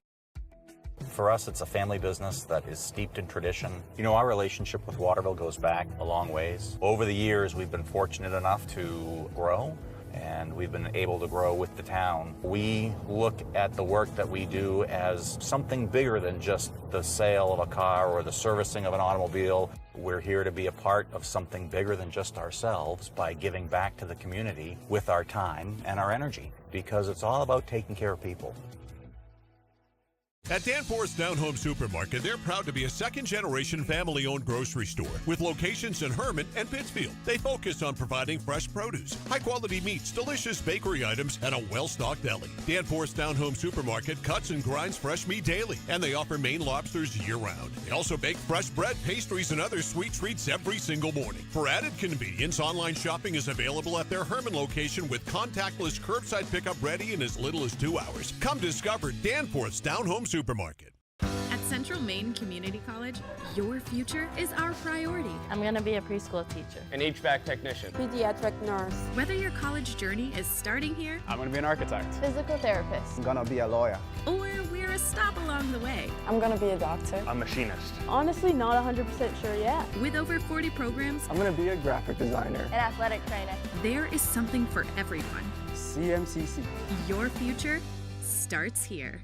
For us, it's a family business that is steeped in tradition. You know, our relationship with Waterville goes back a long ways. Over the years, we've been fortunate enough to grow, and we've been able to grow with the town. We look at the work that we do as something bigger than just the sale of a car or the servicing of an automobile. We're here to be a part of something bigger than just ourselves by giving back to the community with our time and our energy, because it's all about taking care of people. At Danforth's Down Home Supermarket, they're proud to be a second-generation family-owned grocery store with locations in Hermit and Pittsfield. They focus on providing fresh produce, high-quality meats, delicious bakery items, and a well-stocked deli. Danforth's Down Home Supermarket cuts and grinds fresh meat daily, and they offer Maine lobsters year-round. They also bake fresh bread, pastries, and other sweet treats every single morning. For added convenience, online shopping is available at their Hermit location with contactless curbside pickup ready in as little as 2 hours. Come discover Danforth's Down Home Supermarket. At Central Maine Community College, your future is our priority. I'm going to be a preschool teacher. An HVAC technician. Pediatric nurse. Whether your college journey is starting here, I'm going to be an architect. Physical therapist. I'm going to be a lawyer. or we're a stop along the way. I'm going to be a doctor. A machinist. Honestly, not 100% sure yet. With over 40 programs, I'm going to be a graphic designer. An athletic trainer. There is something for everyone. CMCC. Your future starts here.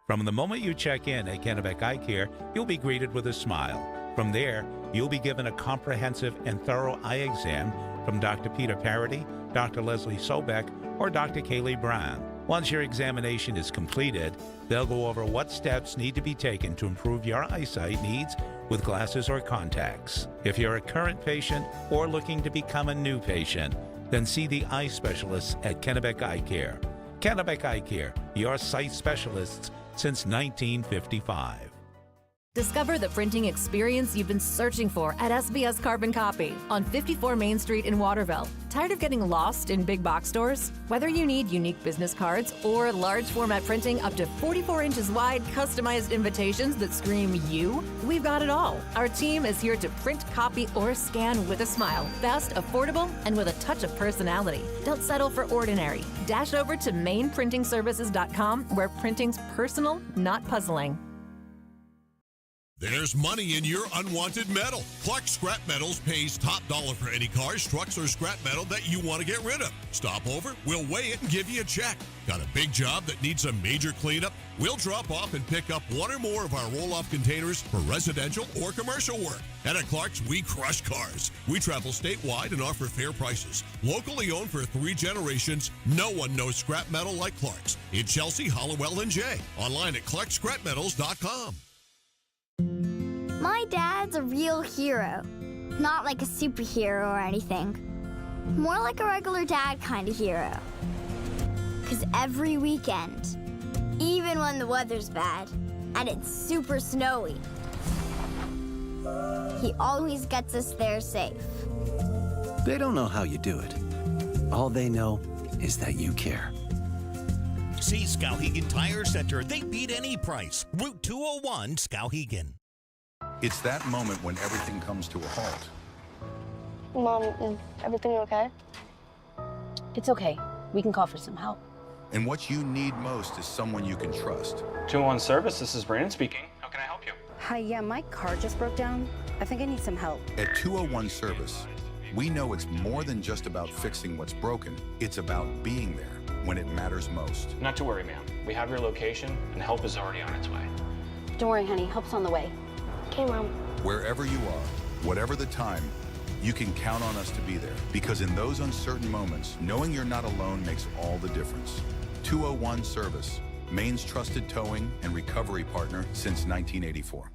From the moment you check in at Kennebec Eye Care, you'll be greeted with a smile. From there, you'll be given a comprehensive and thorough eye exam from Dr. Peter Parity, Dr. Leslie Sobeck, or Dr. Kaylee Brown. Once your examination is completed, they'll go over what steps need to be taken to improve your eyesight needs with glasses or contacts. If you're a current patient or looking to become a new patient, then see the eye specialists at Kennebec Eye Care. Kennebec Eye Care, your sight specialists since 1955. Discover the printing experience you've been searching for at SBS Carbon Copy on 54 Main Street in Waterville. Tired of getting lost in big box stores? Whether you need unique business cards or large format printing up to 44 inches wide, customized invitations that scream you, we've got it all. Our team is here to print, copy, or scan with a smile. Fast, affordable, and with a touch of personality. Don't settle for ordinary. Dash over to mainprintingservices.com where printing's personal, not puzzling. There's money in your unwanted metal. Clark Scrap Metals pays top dollar for any cars, trucks, or scrap metal that you want to get rid of. Stop over, we'll weigh it and give you a check. Got a big job that needs a major cleanup? We'll drop off and pick up one or more of our roll-off containers for residential or commercial work. And at Clark's, we crush cars. We travel statewide and offer fair prices. Locally owned for 3 generations, no one knows scrap metal like Clark's. In Chelsea, Hollowell, and Jay. Online at clarkscrapmetals.com. My dad's a real hero. Not like a superhero or anything. More like a regular dad kind of hero. 'Cause every weekend, even when the weather's bad and it's super snowy, he always gets us there safe. They don't know how you do it. All they know is that you care. See Skowhegan Tire Center. They beat any price. Route 201, Skowhegan. It's that moment when everything comes to a halt. Mom, is everything okay? It's okay. We can call for some help. And what you need most is someone you can trust. 201 Service, this is Brandon speaking. How can I help you? Hi, yeah, my car just broke down. I think I need some help. At 201 Service, we know it's more than just about fixing what's broken. It's about being there when it matters most. Not to worry, ma'am. We have your location, and help is already on its way. Don't worry, honey. Help's on the way. Okay, Mom. Wherever you are, whatever the time, you can count on us to be there. Because in those uncertain moments, knowing you're not alone makes all the difference. 201 Service, Maine's trusted towing and recovery partner since 1984.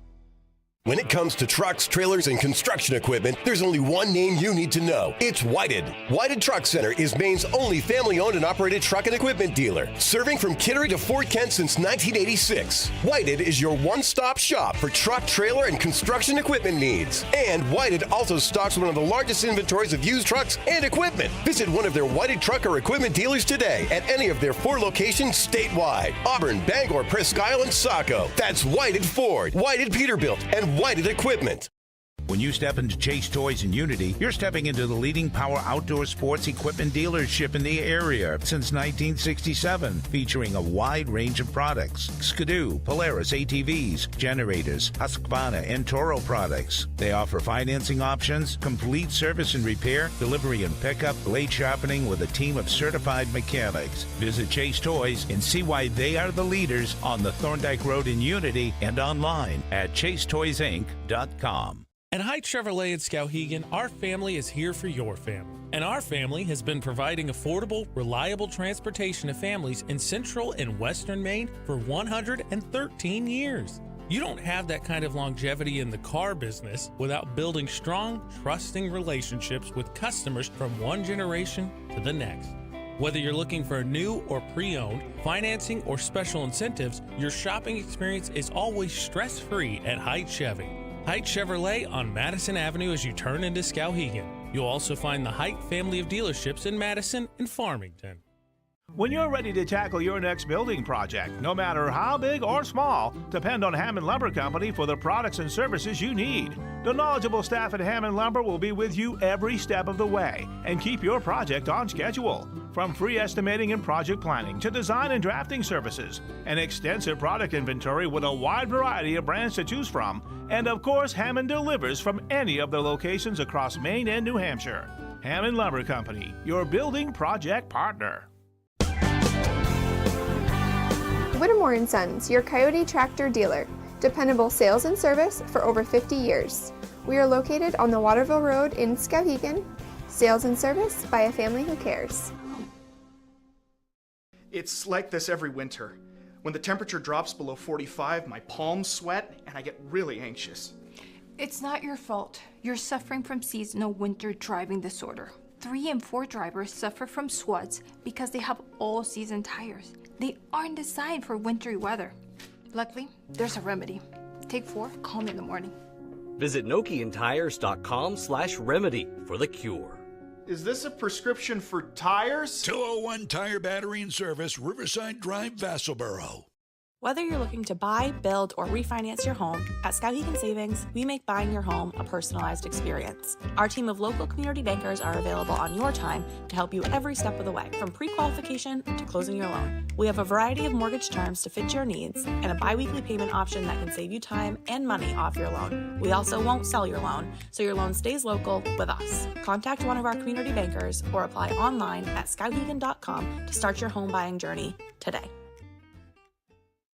When it comes to trucks, trailers, and construction equipment, there's only one name you need to know. It's Whited. Whited Truck Center is Maine's only family-owned and operated truck and equipment dealer, serving from Kittery to Fort Kent since 1986. Whited is your one-stop shop for truck, trailer, and construction equipment needs. And Whited also stocks one of the largest inventories of used trucks and equipment. Visit one of their Whited truck or equipment dealers today at any of their 4 locations statewide: Auburn, Bangor, Presque Isle, and Saco. That's Whited Ford, Whited Peterbilt, and Whited Equipment. When you step into Chase Toys in Unity, you're stepping into the leading power outdoor sports equipment dealership in the area since 1967, featuring a wide range of products: Skidoo, Polaris ATVs, generators, Husqvarna, and Toro products. They offer financing options, complete service and repair, delivery and pickup, blade sharpening with a team of certified mechanics. Visit Chase Toys and see why they are the leaders on the Thorndike Road in Unity and online at chasetoysinc.com. At Haight Chevrolet in Skowhegan, our family is here for your family. And our family has been providing affordable, reliable transportation to families in central and western Maine for 113 years. You don't have that kind of longevity in the car business without building strong, trusting relationships with customers from one generation to the next. Whether you're looking for a new or pre-owned, financing, or special incentives, your shopping experience is always stress-free at Haight Chevy. Haight Chevrolet on Madison Avenue as you turn into Skowhegan. You'll also find the Haight family of dealerships in Madison and Farmington. When you're ready to tackle your next building project, no matter how big or small, depend on Hammond Lumber Company for the products and services you need. The knowledgeable staff at Hammond Lumber will be with you every step of the way and keep your project on schedule. From free estimating and project planning to design and drafting services, an extensive product inventory with a wide variety of brands to choose from, and of course, Hammond delivers from any of their locations across Maine and New Hampshire. Hammond Lumber Company, your building project partner. Whittemore & Sons, your Coyote tractor dealer. Dependable sales and service for over 50 years. We are located on the Waterville Road in Skowhegan. Sales and service by a family who cares. It's like this every winter. When the temperature drops below 45, my palms sweat and I get really anxious. It's not your fault. You're suffering from seasonal winter driving disorder. 3 and 4 drivers suffer from SWUDs because they have all-season tires. They aren't designed for wintry weather. Luckily, there's a remedy. Take 4, call me in the morning. Visit NokianTires.com/remedy for the cure. Is this a prescription for tires? 201 Tire Battery and Service, Riverside Drive, Vassalboro. Whether you're looking to buy, build, or refinance your home, at Skowhegan Savings, we make buying your home a personalized experience. Our team of local community bankers are available on your time to help you every step of the way, from pre-qualification to closing your loan. We have a variety of mortgage terms to fit your needs and a bi-weekly payment option that can save you time and money off your loan. We also won't sell your loan, so your loan stays local with us. Contact one of our community bankers or apply online at skowhegan.com to start your home buying journey today.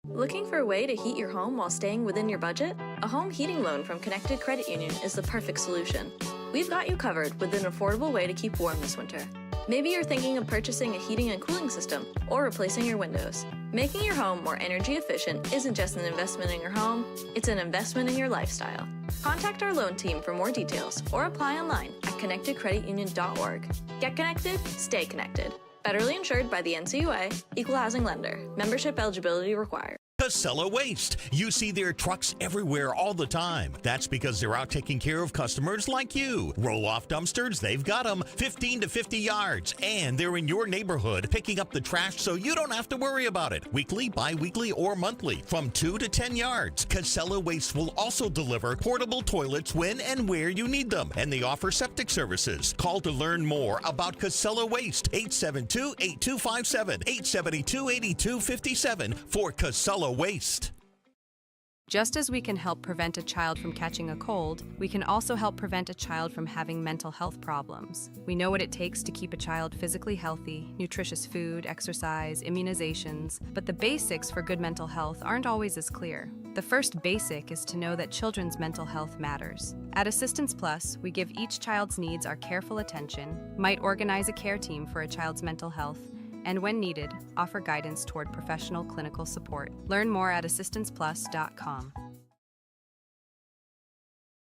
Looking for a way to heat your home while staying within your budget? A home heating loan from Connected Credit Union is the perfect solution. We've got you covered with an affordable way to keep warm this winter. Maybe you're thinking of purchasing a heating and cooling system or replacing your windows. Making your home more energy efficient isn't just an investment in your home, it's an investment in your lifestyle. Contact our loan team for more details or apply online at connectedcreditunion.org. Get connected, stay connected. Federally insured by the NCUA, Equal Housing Lender. Membership eligibility required. Casella Waste. You see their trucks everywhere all the time. That's because they're out taking care of customers like you. Roll-off dumpsters, they've got them 15 to 50 yards. And they're in your neighborhood picking up the trash so you don't have to worry about it. Weekly, bi-weekly, or monthly from 2 to 10 yards. Casella Waste will also deliver portable toilets when and where you need them. And they offer septic services. Call to learn more about Casella Waste. 872-8257, 872-8257 for Casella Waste. Just as we can help prevent a child from catching a cold, we can also help prevent a child from having mental health problems. We know what it takes to keep a child physically healthy, nutritious food, exercise, immunizations, but the basics for good mental health aren't always as clear. The first basic is to know that children's mental health matters. At Assistance Plus, we give each child's needs our careful attention, might organize a care team for a child's mental health, and when needed, offer guidance toward professional clinical support. Learn more at assistanceplus.com.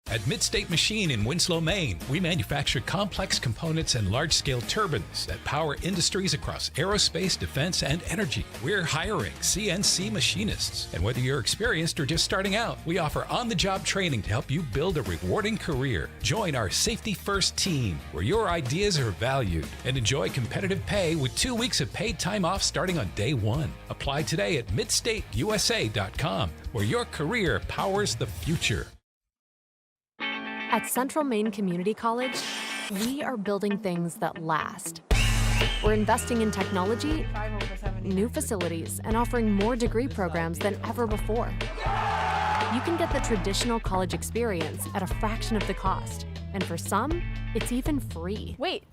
At Midstate Machine in Winslow, Maine, we manufacture complex components and large-scale turbines that power industries across aerospace, defense, and energy. We're hiring CNC machinists. And whether you're experienced or just starting out, we offer on-the-job training to help you build a rewarding career. Join our Safety First team, where your ideas are valued, and enjoy competitive pay with 2 weeks of paid time off starting on day 1. Apply today at midstateusa.com, where your career powers the future. At Central Maine Community College, we are building things that last. We're investing in technology, new facilities, and offering more degree programs than ever before. You can get the traditional college experience at a fraction of the cost, and for some, it's even free. Wait,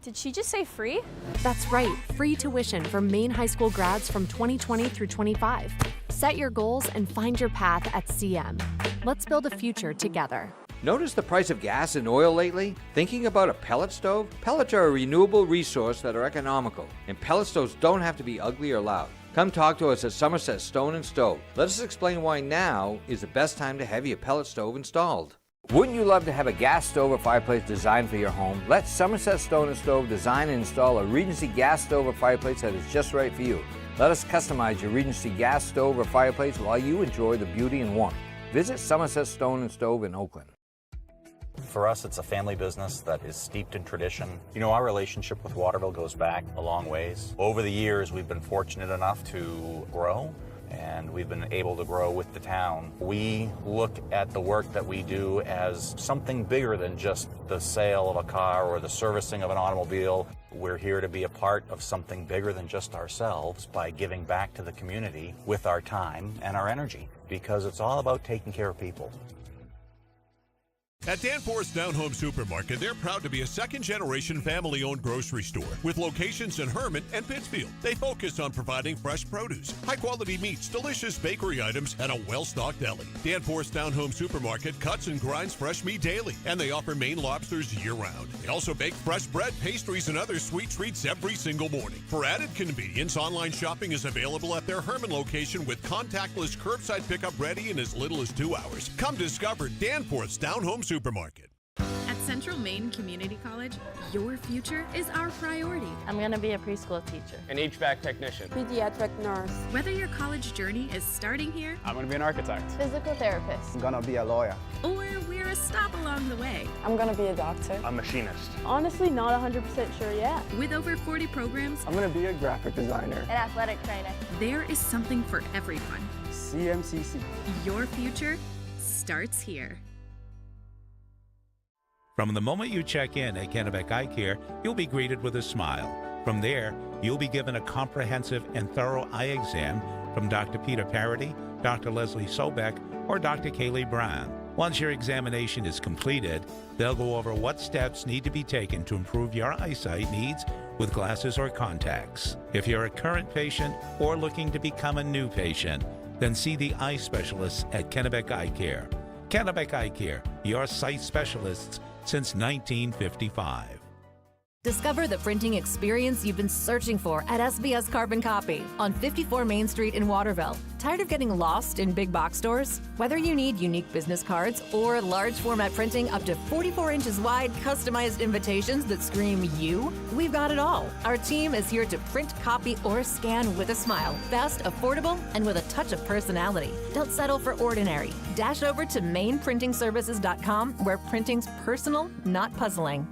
did she just say free? That's right, free tuition for Maine high school grads from 2020 through 25. Set your goals and find your path at CM. Let's build a future together. Notice the price of gas and oil lately? Thinking about a pellet stove? Pellets are a renewable resource that are economical, and pellet stoves don't have to be ugly or loud. Come talk to us at Somerset Stone & Stove. Let us explain why now is the best time to have your pellet stove installed. Wouldn't you love to have a gas stove or fireplace designed for your home? Let Somerset Stone & Stove design and install a Regency gas stove or fireplace that is just right for you. Let us customize your Regency gas stove or fireplace while you enjoy the beauty and warmth. Visit Somerset Stone & Stove in Oakland. For us, it's a family business that is steeped in tradition. You know, our relationship with Waterville goes back a long ways. Over the years, we've been fortunate enough to grow, and we've been able to grow with the town. We look at the work that we do as something bigger than just the sale of a car or the servicing of an automobile. We're here to be a part of something bigger than just ourselves by giving back to the community with our time and our energy, because it's all about taking care of people. At Danforth's Down Home Supermarket, they're proud to be a second-generation family-owned grocery store with locations in Hermon and Pittsfield. They focus on providing fresh produce, high-quality meats, delicious bakery items, and a well-stocked deli. Danforth's Down Home Supermarket cuts and grinds fresh meat daily, and they offer Maine lobsters year-round. They also bake fresh bread, pastries, and other sweet treats every single morning. For added convenience, online shopping is available at their Hermon location with contactless curbside pickup ready in as little as 2 hours. Come discover Danforth's Down Home Supermarket. At Central Maine Community College, your future is our priority. I'm going to be a preschool teacher. An HVAC technician. Pediatric nurse. Whether your college journey is starting here, I'm going to be an architect. Physical therapist. I'm going to be a lawyer. Or we're a stop along the way. I'm going to be a doctor. A machinist. Honestly, not 100% sure yet. With over 40 programs, I'm going to be a graphic designer. An athletic trainer. There is something for everyone. CMCC. Your future starts here. From the moment you check in at Kennebec Eye Care, you'll be greeted with a smile. From there, you'll be given a comprehensive and thorough eye exam from Dr. Peter Parity, Dr. Leslie Sobeck, or Dr. Kaylee Brown. Once your examination is completed, they'll go over what steps need to be taken to improve your eyesight needs with glasses or contacts. If you're a current patient or looking to become a new patient, then see the eye specialists at Kennebec Eye Care. Kennebec Eye Care, your sight specialists since 1955. Discover the printing experience you've been searching for at SBS Carbon Copy on 54 Main Street in Waterville. Tired of getting lost in big box stores? Whether you need unique business cards or large format printing up to 44 inches wide, customized invitations that scream you, we've got it all. Our team is here to print, copy, or scan with a smile. Fast, affordable, and with a touch of personality. Don't settle for ordinary. Dash over to mainprintingservices.com, where printing's personal, not puzzling.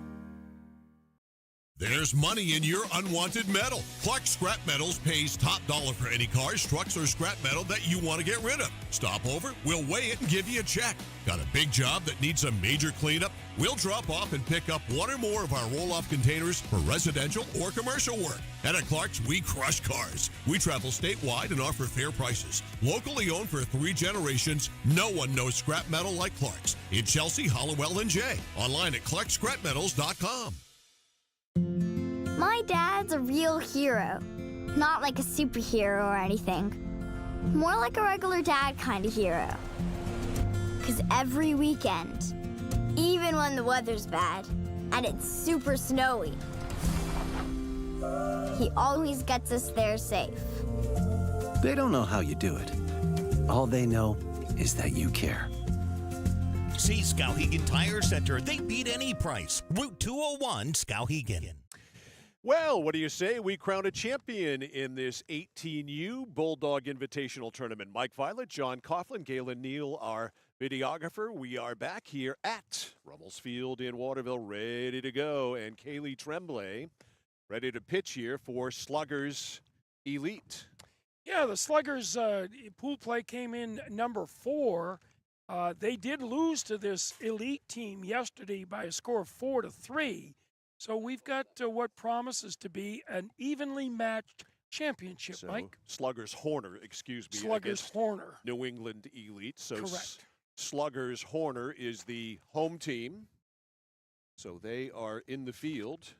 There's money in your unwanted metal. Clark Scrap Metals pays top dollar for any cars, trucks, or scrap metal that you want to get rid of. Stop over, we'll weigh it and give you a check. Got a big job that needs a major cleanup? We'll drop off and pick up one or more of our roll-off containers for residential or commercial work. And at Clark's, we crush cars. We travel statewide and offer fair prices. Locally owned for 3 generations, no one knows scrap metal like Clark's. In Chelsea, Hollowell, and Jay. Online at clarkscrapmetals.com. My dad's a real hero. Not like a superhero or anything. More like a regular dad kind of hero. 'Cause every weekend, even when the weather's bad and it's super snowy, he always gets us there safe. They don't know how you do it. All they know is that you care. See Skowhegan Tire Center. They beat any price. Route 201, Skowhegan. Well, what do you say? We crown a champion in this 18U Bulldog Invitational Tournament. Mike Violet, John Coughlin, Galen Neal, our videographer. We are back here at Rummels Field in Waterville, ready to go. And Kaylee Tremblay, ready to pitch here for Sluggers Elite. Yeah, the Sluggers pool play came in number 4. They did lose to this elite team yesterday by a score of 4-3. So we've got what promises to be an evenly matched championship, So, Mike. Sluggers Horner, excuse me. Sluggers against Horner. New England Elite. So Correct. Sluggers Horner is the home team. So they are in the field.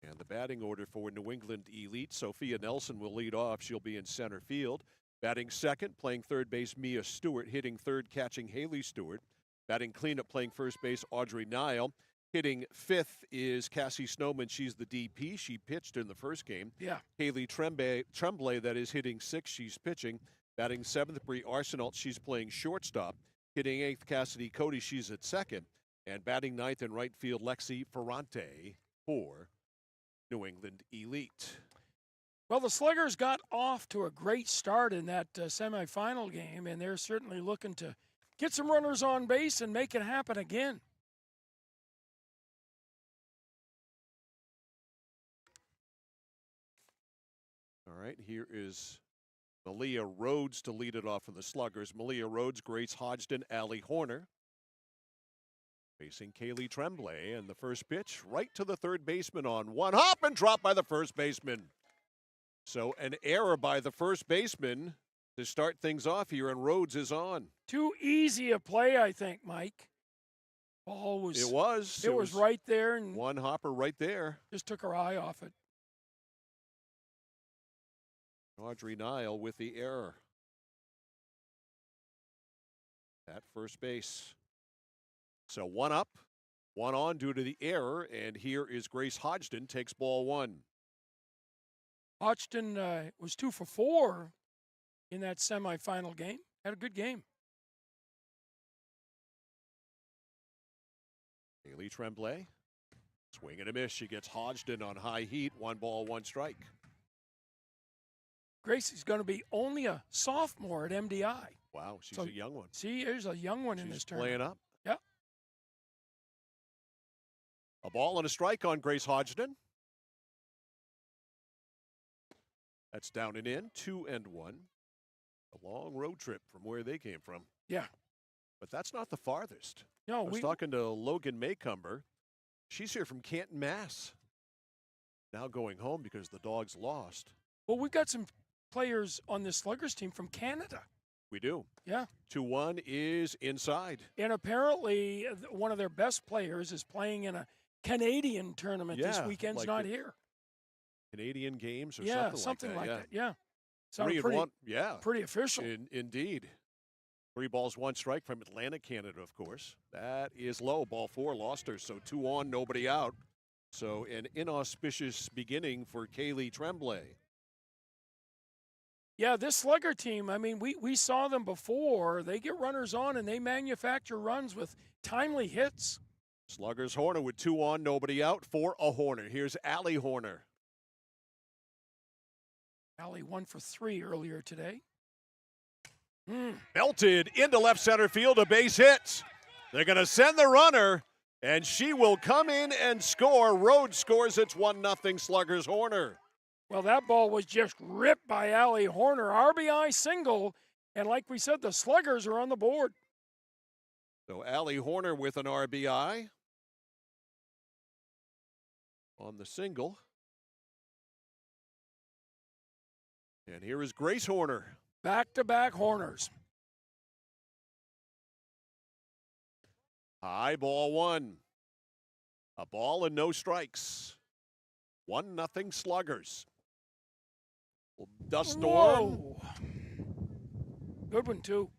And the batting order for New England Elite, Sophia Nelson will lead off. She'll be in center field. Batting second, playing third base, Mia Stewart. Hitting third, catching Haley Stewart. Batting cleanup, playing first base, Audrey Nile. Hitting fifth is Cassie Snowman. She's the DP. She pitched in the first game. Yeah. Haley Tremblay, that is hitting sixth. She's pitching. Batting seventh, Brie Arsenault. She's playing shortstop. Hitting eighth, Cassidy Cody. She's at second. And batting ninth in right field, Lexi Ferrante for New England Elite. Well, the Sluggers got off to a great start in that semifinal game, and they're certainly looking to get some runners on base and make it happen again. All right, here is Malia Rhodes to lead it off for the Sluggers. Malia Rhodes, Grace Hodgson, Allie Horner. Facing Kaylee Tremblay, and the first pitch right to the third baseman on one hop and dropped by the first baseman. So an error by the first baseman to start things off here, and Rhodes is on. Too easy a play, I think, Mike. Ball was. It was. It was right there, and one hopper right there. Just took her eye off it. Audrey Nile with the error at first base. So one up, one on due to the error, and here is Grace Hodgson, takes ball one. Hodgson was 2 for 4 in that semifinal game. Had a good game. Kaylee Tremblay, swing and a miss. She gets Hodgson on high heat. 1 ball, 1 strike. Gracie's going to be only a sophomore at MDI. Wow, she's a young one. See, there's a young one in this tournament. Playing up. Yep. A ball and a strike on Grace Hodgson. That's down and in, 2-1. A long road trip from where they came from. Yeah. But that's not the farthest. No, I was talking to Logan Maycumber. She's here from Canton, Mass. Now going home because the Dogs lost. Well, we've got some players on this Sluggers team from Canada. We do. Yeah. 2-1 is inside. And apparently one of their best players is playing in a Canadian tournament this weekend's like not here. Canadian games or something like that. Yeah. Sounded 3-1. Yeah. Pretty official. Indeed. 3 balls, 1 strike from Atlantic Canada, of course. That is low. Ball 4, lost her. So 2 on, nobody out. So an inauspicious beginning for Kaylee Tremblay. Yeah, this Slugger team, I mean, we saw them before. They get runners on and they manufacture runs with timely hits. Sluggers Horner with 2 on, nobody out for a Horner. Here's Allie Horner. Allie 1 for 3 earlier today. Belted into left center field, a base hit. They're going to send the runner, and she will come in and score. Rhodes scores. It's 1-0 Sluggers Horner. Well, that ball was just ripped by Allie Horner. RBI single, and like we said, the Sluggers are on the board. So Allie Horner with an RBI on the single. And here is Grace Horner. Back-to-back Horners. High ball 1. A ball and no strikes. 1-0 Sluggers. Dust storm. Whoa. Good one, too.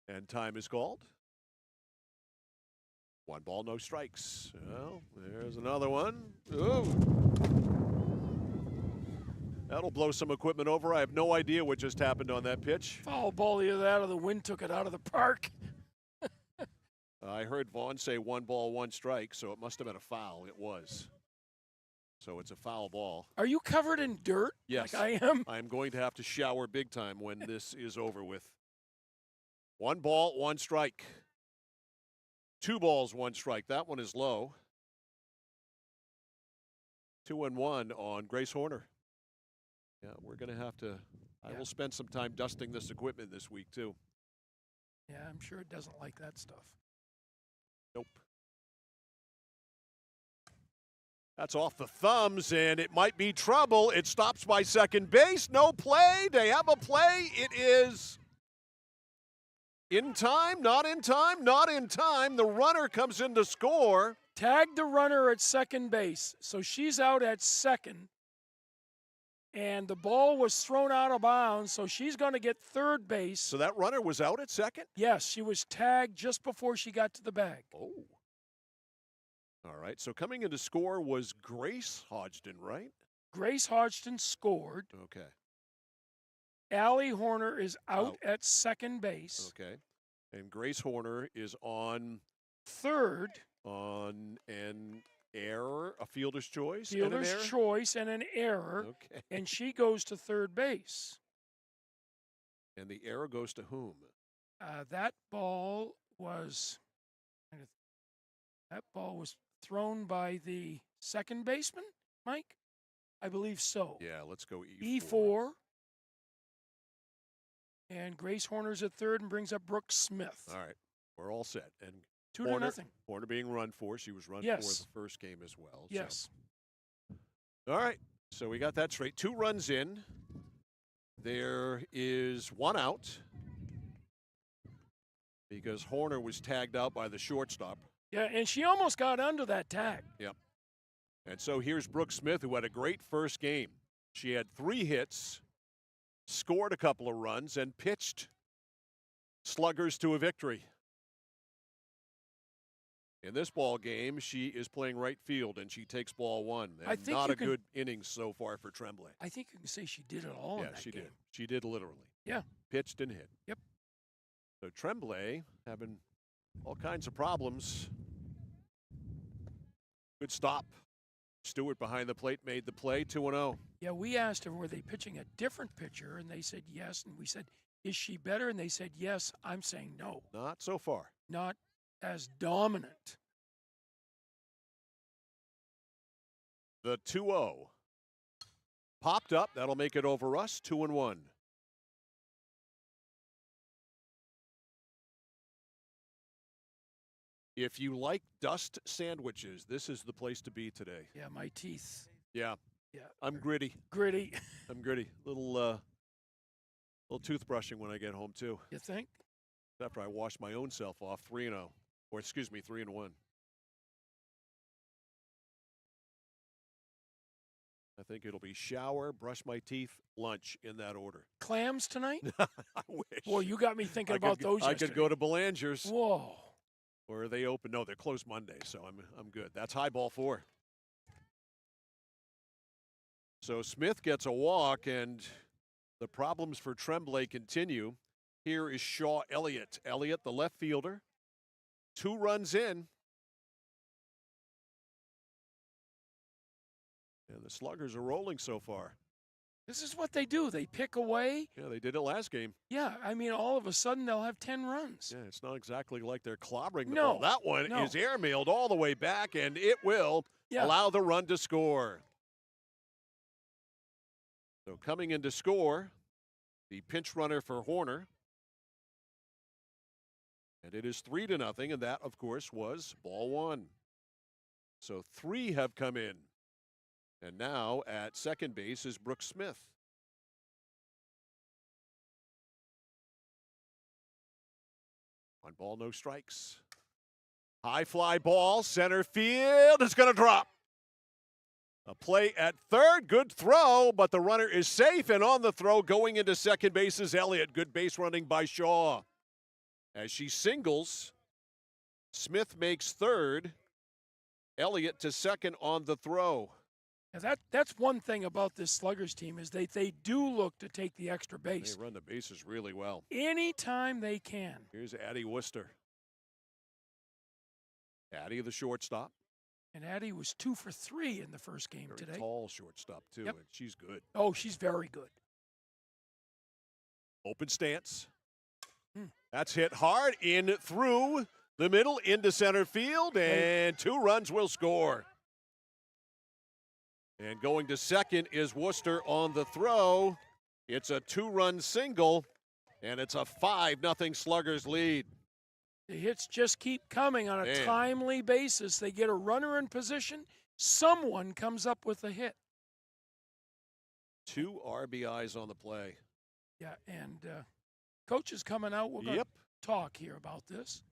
And time is called. 1 ball, no strikes. Well, there's another one. Ooh. That'll blow some equipment over. I have no idea what just happened on that pitch. Foul ball, either that or the wind took it out of the park. I heard Vaughn say 1 ball, 1 strike, so it must have been a foul. It was. So it's a foul ball. Are you covered in dirt? Yes. Like I am? I'm going to have to shower big time when this is over with. 1 ball, 1 strike. 2 balls, 1 strike. That one is low. 2-1 on Grace Horner. Yeah, we're going to have to. I will spend some time dusting this equipment this week, too. Yeah, I'm sure it doesn't like that stuff. Nope. That's off the thumbs, and it might be trouble. It stops by second base. No play. They have a play. It is in time, not in time, not in time. The runner comes in to score. Tag the runner at second base. So she's out at second. And the ball was thrown out of bounds, so she's going to get third base. So that runner was out at second? Yes, she was tagged just before she got to the bag. Oh. All right, so coming in to score was Grace Hodgson, right? Grace Hodgson scored. Okay. Allie Horner is out at second base. Okay. And Grace Horner is on third. On an error, a fielder's choice? Fielder's choice and an error. Okay. And she goes to third base. And the error goes to whom? That ball was That ball was thrown by the second baseman, Mike? I believe so. Yeah, let's go E4. And Grace Horner's at third and brings up Brooke Smith. All right, we're all set. And 2-0. Horner being run for. She was run for Yes. the first game as well. Yes. So. All right, so we got that straight. 2 runs in. There is 1 out because Horner was tagged out by the shortstop. Yeah, and she almost got under that tag. Yep. And so here's Brooke Smith, who had a great first game. She had 3 hits, scored a couple of runs, and pitched sluggers to a victory. In this ball game, she is playing right field, and she takes ball 1. And I think not you a good innings so far for Tremblay. I think you can say she did it all in Yeah, that she game. did. She did literally. Yeah. Pitched and hit. Yep. So Tremblay having all kinds of problems. Good stop. Stewart behind the plate made the play, 2-0. Yeah, we asked her, were they pitching a different pitcher? And they said yes. And we said, is she better? And they said yes. I'm saying no. Not so far. Not as dominant. The 2-0. Popped up. That'll make it over us, 2-1. If you like dust sandwiches, this is the place to be today. Yeah, my teeth. Yeah. Yeah. I'm gritty. Gritty. I'm gritty. Little toothbrushing when I get home, too. You think? After I wash my own self off, 3-0. Or, excuse me, 3-1. I think it'll be shower, brush my teeth, lunch in that order. Clams tonight? I wish. Boy, you got me thinking about those I yesterday. could go to Belanger's. Whoa. Or are they open? No, they're closed Monday, so I'm good. That's high ball 4. So Smith gets a walk, and the problems for Tremblay continue. Here is Shaw Elliott. Elliott, the left fielder. 2 runs in. And the Sluggers are rolling so far. This is what they do. They pick away. Yeah, they did it last game. Yeah, I mean, all of a sudden they'll have 10 runs. Yeah, it's not exactly like they're clobbering the No, ball. That one no. is airmailed all the way back, and it will allow the run to score. So coming in to score, the pinch runner for Horner. And it is 3-0, and that, of course, was ball 1. So 3 have come in. And now at second base is Brooke Smith. One ball, no strikes. High fly ball, center field is going to drop. A play at third, good throw, but the runner is safe, and on the throw going into second base is Elliott. Good base running by Shaw. As she singles, Smith makes third, Elliott to second on the throw. Yeah, that's one thing about this Sluggers team is they do look to take the extra base. They run the bases really well. Anytime they can. Here's Addie Worcester. Addie, the shortstop. And Addie was 2 for 3 in the first game Very today. tall shortstop, too, Yep. and she's good. Oh, she's very good. Open stance. That's hit hard in through the middle into center field, and 2 runs will score. And going to second is Worcester on the throw. It's a 2-run single, and it's a 5-0 Sluggers lead. The hits just keep coming on a Man. timely basis. They get a runner in position. Someone comes up with a hit. 2 RBIs on the play. Yeah, and coach is coming out. We're going to talk here about this.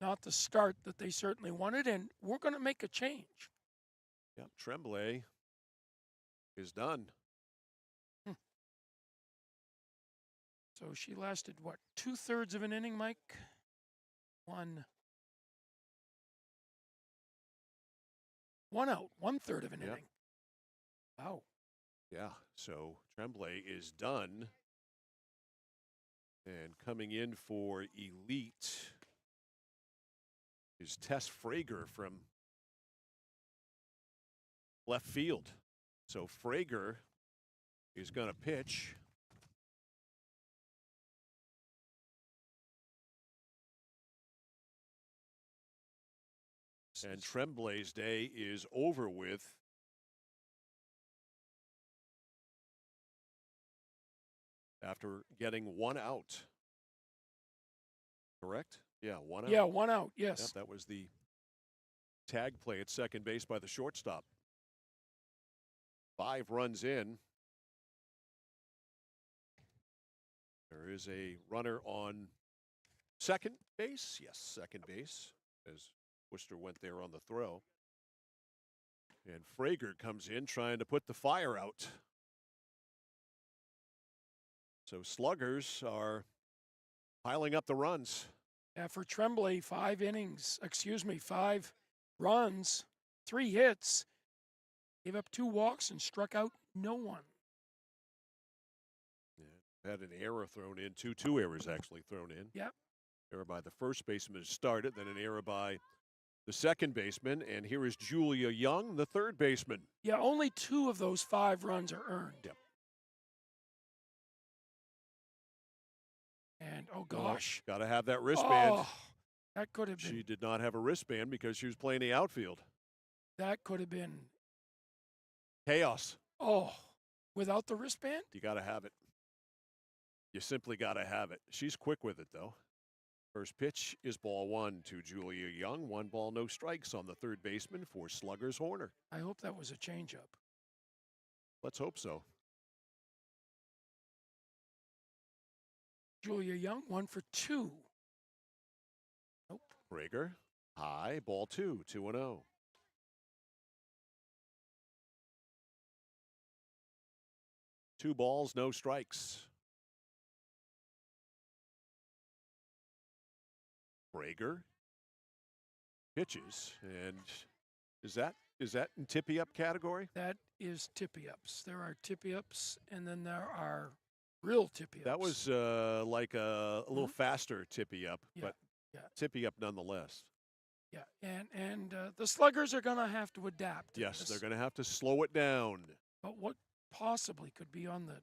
Not the start that they certainly wanted, and we're going to make a change. Yep, Tremblay is done. So she lasted, what, 2/3 of an inning, Mike? One out, 1/3 of an inning. Wow. Yeah, so Tremblay is done. And coming in for Elite is Tess Frager from left field. So Frager is going to pitch. And Tremblay's day is over with. After getting one out. Correct? Yeah, one out. Yeah, one out, yes. Yep, that was the tag play at second base by the shortstop. 5 runs in. There is a runner on second base. Yes, second base, as Worcester went there on the throw. And Frager comes in trying to put the fire out. So Sluggers are piling up the runs. Yeah, for Tremblay, 5 runs, 3 hits, gave up 2 walks and struck out no one. Yeah, had an error thrown in, two errors actually thrown in. Yep. Error by the first baseman to start it, then an error by the second baseman, and here is Julia Young, the third baseman. Yeah, only 2 of those 5 runs are earned. Yep. And, oh, gosh. Got to have that wristband. Oh, that could have been. She did not have a wristband because she was playing the outfield. That could have been. Chaos. Oh, without the wristband? You got to have it. You simply got to have it. She's quick with it, though. First pitch is ball 1 to Julia Young. 1 ball, no strikes on the third baseman for Sluggers Horner. I hope that was a changeup. Let's hope so. Julia Young, 1 for 2. Nope. Rager, high, ball 2, 2-0. Two balls, no strikes. Rager pitches, and is that in tippy-up category? That is tippy-ups. There are tippy-ups, and then there are real tippy-ups. That was like a little faster tippy-up, but tippy-up nonetheless. Yeah, and the Sluggers are going to have to adapt. Yes, they're going to have to slow it down. But what possibly could be on the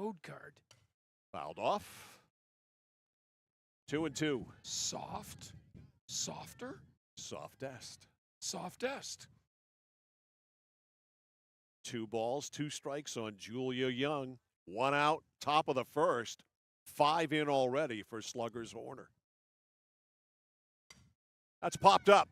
code card? Fouled off. 2-2. Soft. Softer. Softest. Softest. 2 balls, 2 strikes on Julia Young. 1 out, top of the first. 5 in already for Sluggers Horner. That's popped up.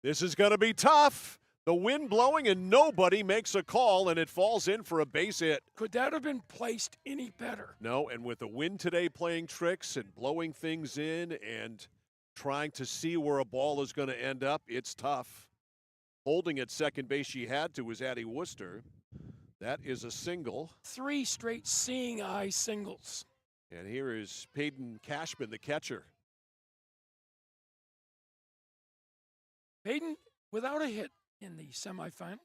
This is going to be tough. The wind blowing and nobody makes a call, and it falls in for a base hit. Could that have been placed any better? No, and with the wind today playing tricks and blowing things in and trying to see where a ball is going to end up, it's tough. Holding at second base she had to was Addie Worcester. That is a single. 3 straight seeing eye singles. And here is Peyton Cashman, the catcher. Peyton without a hit in the semifinal.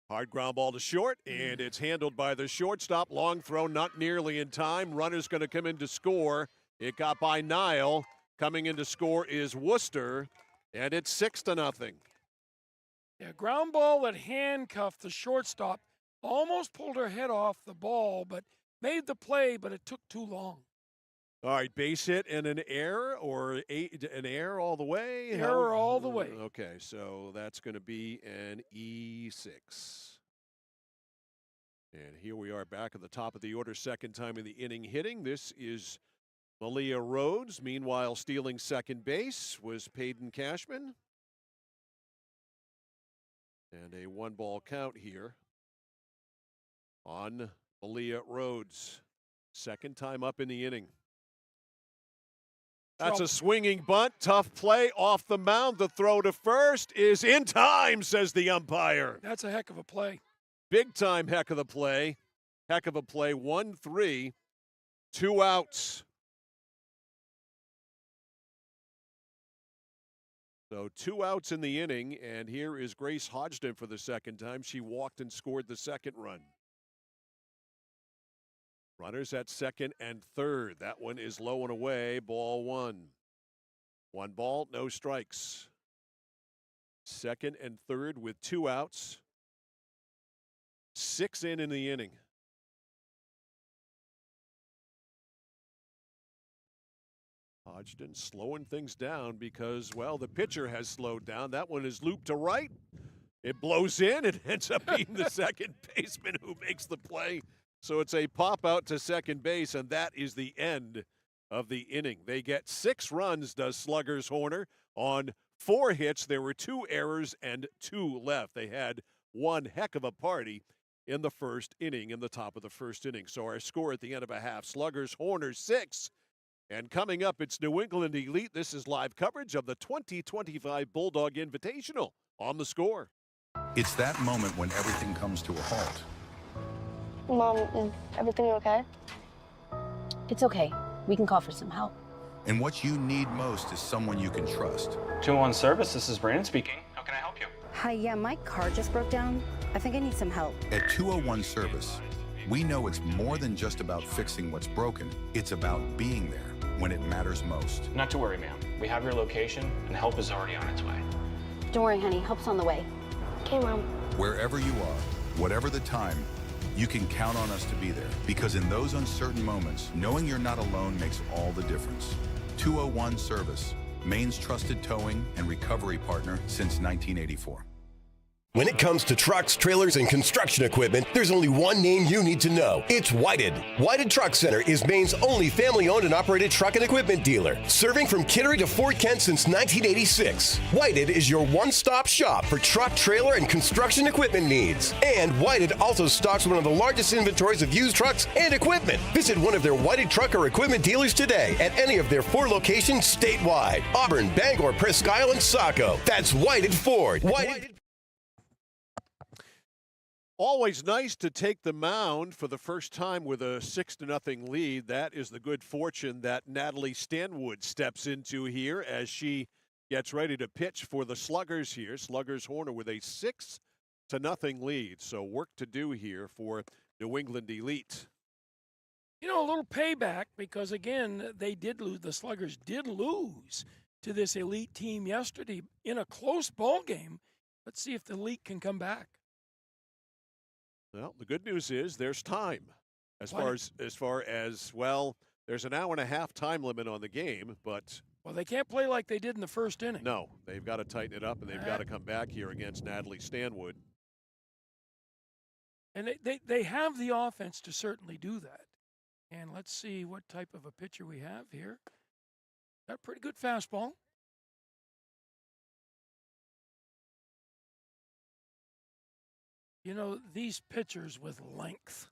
Hard ground ball to short, and it's handled by the shortstop. Long throw, not nearly in time. Runner's going to come in to score. It got by Nile. Coming in to score is Worcester, and it's 6-0. Yeah, ground ball that handcuffed the shortstop. Almost pulled her head off the ball, but made the play, but it took too long. All right, base hit and an error, or an error all the way? Error all the way. Okay, so that's going to be an E6. And here we are back at the top of the order, second time in the inning hitting. This is Malia Rhodes. Meanwhile, stealing second base was Peyton Cashman. And a 1-ball count here on Malia Rhodes. Second time up in the inning. That's a swinging bunt. Tough play off the mound. The throw to first is in time, says the umpire. That's a heck of a play. Big time heck of the play. Heck of a play. 1-3, 2 outs. So 2 outs in the inning, and here is Grace Hodgson for the second time. She walked and scored the second run. Runners at second and third. That one is low and away. Ball 1. 1 ball, no strikes. Second and third with 2 outs. 6 in the inning. Hodgson slowing things down because, well, the pitcher has slowed down. That one is looped to right. It blows in. It ends up being the second baseman who makes the play. So it's a pop out to second base, and that is the end of the inning. They get 6 runs, does Sluggers Horner, on 4 hits. There were 2 errors and 2 left. They had one heck of a party in the first inning, in the top of the first inning. So our score at the end of a half, Sluggers Horner 6. And coming up, it's New England Elite. This is live coverage of the 2025 Bulldog Invitational on The Score. It's that moment when everything comes to a halt. Mom, is everything okay? It's okay. We can call for some help. And what you need most is someone you can trust. 201 Service, this is Brandon speaking. How can I help you? Hi, yeah, my car just broke down. I think I need some help. At 201 Service, we know it's more than just about fixing what's broken. It's about being there when it matters most. Not to worry, ma'am. We have your location, and help is already on its way. Don't worry, honey. Help's on the way. Okay, Mom. Wherever you are, whatever the time, you can count on us to be there. Because in those uncertain moments, knowing you're not alone makes all the difference. 201 Service, Maine's trusted towing and recovery partner since 1984. When it comes to trucks, trailers, and construction equipment, there's only one name you need to know. It's Whited. Whited Truck Center is Maine's only family-owned and operated truck and equipment dealer, serving from Kittery to Fort Kent since 1986. Whited is your one-stop shop for truck, trailer, and construction equipment needs. And Whited also stocks one of the largest inventories of used trucks and equipment. Visit one of their Whited truck or equipment dealers today at any of their 4 locations statewide: Auburn, Bangor, Presque Isle, and Saco. That's Whited Ford. Whited. Always nice to take the mound for the first time with a 6-0 lead. That is the good fortune that Natalie Stanwood steps into here as she gets ready to pitch for the Sluggers here. Sluggers Horner with a 6-0 lead. So work to do here for New England Elite. You know, a little payback because, again, they did lose. The Sluggers did lose to this Elite team yesterday in a close ball game. Let's see if the Elite can come back. Well, the good news is there's time. As far as well, there's an hour and a half time limit on the game, but well, they can't play like they did in the first inning. No, they've got to tighten it up, and they've got to come back here against Natalie Stanwood. And they have the offense to certainly do that. And let's see what type of a pitcher we have here. Got a pretty good fastball. You know, these pitchers with length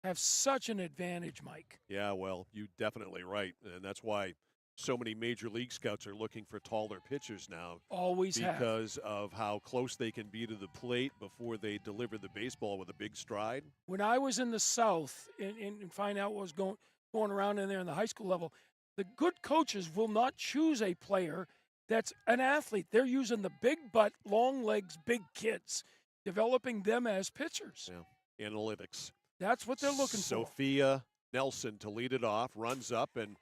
have such an advantage, Mike. Yeah, well, you're definitely right. And that's why so many major league scouts are looking for taller pitchers now. Always have. Because of how close they can be to the plate before they deliver the baseball with a big stride. When I was in the South and find out what was going around in there in the high school level, the good coaches will not choose a player that's an athlete. They're using the big butt, long legs, big kids, developing them as pitchers. Yeah, analytics. That's what they're looking for. Sophia Nelson to lead it off, runs up, and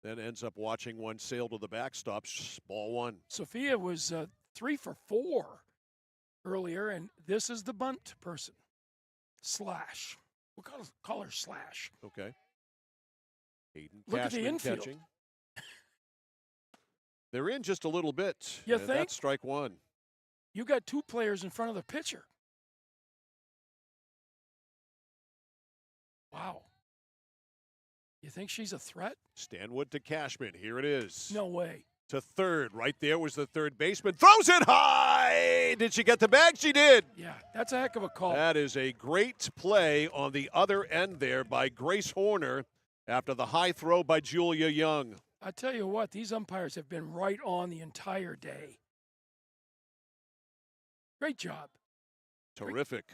then ends up watching one sail to the backstop. Ball 1. Sophia was 3 for 4 earlier, and this is the bunt person. Slash. We'll call her Slash. Okay. Hayden Look at the Cashman infield. Catching. They're in just a little bit. You and think? That's strike 1. You got 2 players in front of the pitcher. Wow. You think she's a threat? Stanwood to Cashman. Here it is. No way. To third. Right there was the third baseman. Throws it high. Did she get the bag? She did. Yeah, that's a heck of a call. That is a great play on the other end there by Grace Horner after the high throw by Julia Young. I tell you what, these umpires have been right on the entire day. Great job. Terrific.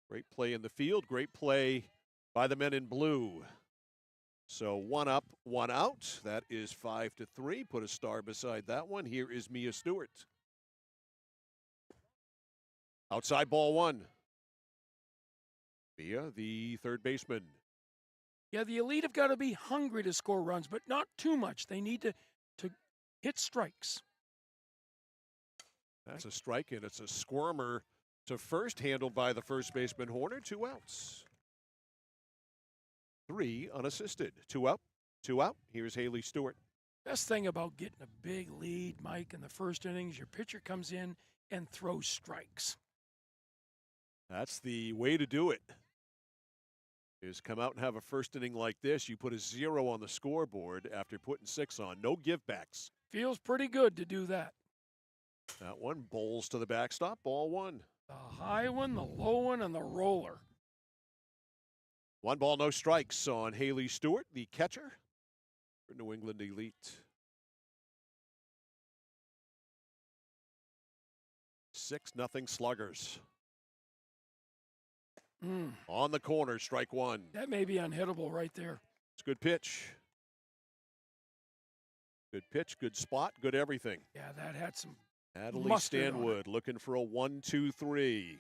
Great play in the field. Great play by the men in blue. So 1 up, 1 out. That is 5-3. Put a star beside that one. Here is Mia Stewart. Outside ball 1. Mia, the third baseman. Yeah, the Elite have got to be hungry to score runs, but not too much. They need to hit strikes. That's a strike, and it's a squirmer to first, handled by the first baseman Horner. 2 outs. 3 unassisted. 2 up. 2 out. Here's Haley Stewart. Best thing about getting a big lead, Mike, in the first innings, your pitcher comes in and throws strikes. That's the way to do it. Is come out and have a first inning like this. You put a 0 on the scoreboard after putting 6 on. No givebacks. Feels pretty good to do that. That one bowls to the backstop. Ball 1. The high one, the low one, and the roller. 1 ball, no strikes on Haley Stewart, the catcher for New England Elite. 6-0 Sluggers. On the corner, strike 1. That may be unhittable right there. It's a good pitch. Good pitch, good spot, good everything. Yeah, that had some Natalie mustard on Stanwood looking for a 1-2-3.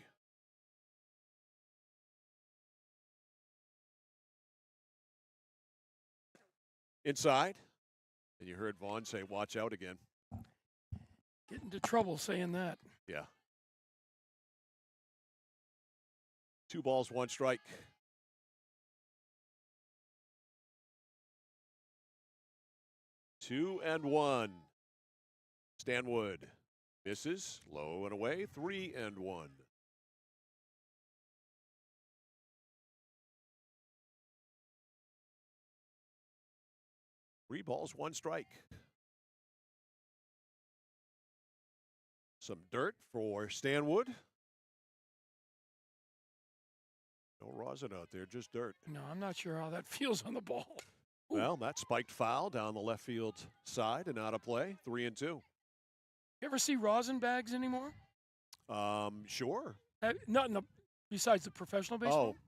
Inside. And you heard Vaughn say, watch out again. Get into trouble saying that. Yeah. 2 balls, 1 strike. Two and 1. Stanwood misses, low and away, 3-1. Three balls, 1 strike. Some dirt for Stanwood. No rosin out there, just dirt. No, I'm not sure how that feels on the ball. Well, that spiked foul down the left field side and out of play, 3-2. You ever see rosin bags anymore? Sure. Not in the, besides the professional baseball? Oh.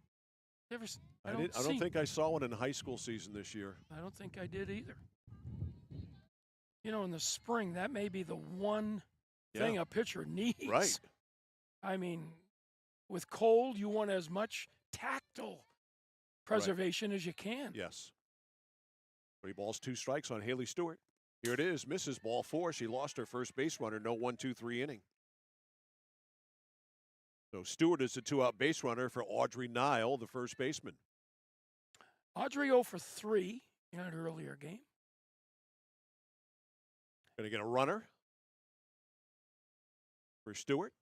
You ever, I don't think I saw one in high school season this year. I don't think I did either. You know, in the spring, that may be the one thing a pitcher needs. Right. I mean, with cold, you want as much tactile preservation as you can. Yes. 3 balls, 2 strikes on Haley Stewart. Here it is, misses ball 4. She lost her first base runner, no 1-2-3 inning. So Stewart is the 2-out base runner for Audrey Nile, the first baseman. Audrey 0 for 3 in an earlier game. Going to get a runner for Stewart.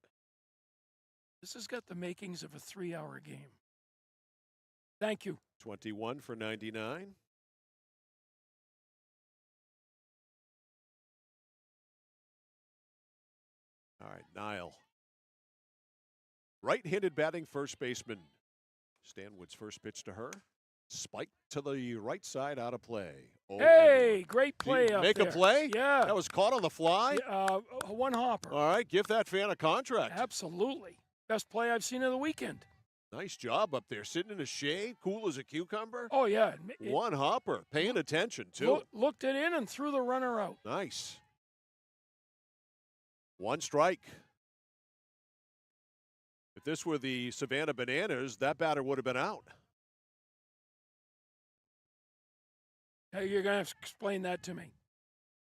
This has got the makings of a 3-hour game. Thank you. 21 for 99. All right, Nile. Right-handed batting first baseman. Stanwood's first pitch to her. Spike to the right side, out of play. Hey, great play up Make there. a play? Yeah. That was caught on the fly? One hopper. All right, give that fan a contract. Absolutely. Best play I've seen of the weekend. Nice job up there, sitting in the shade, cool as a cucumber. Oh, yeah. One hopper, paying attention, too. Looked it in and threw the runner out. Nice. 1 strike. If this were the Savannah Bananas, that batter would have been out. Hey, you're going to have to explain that to me.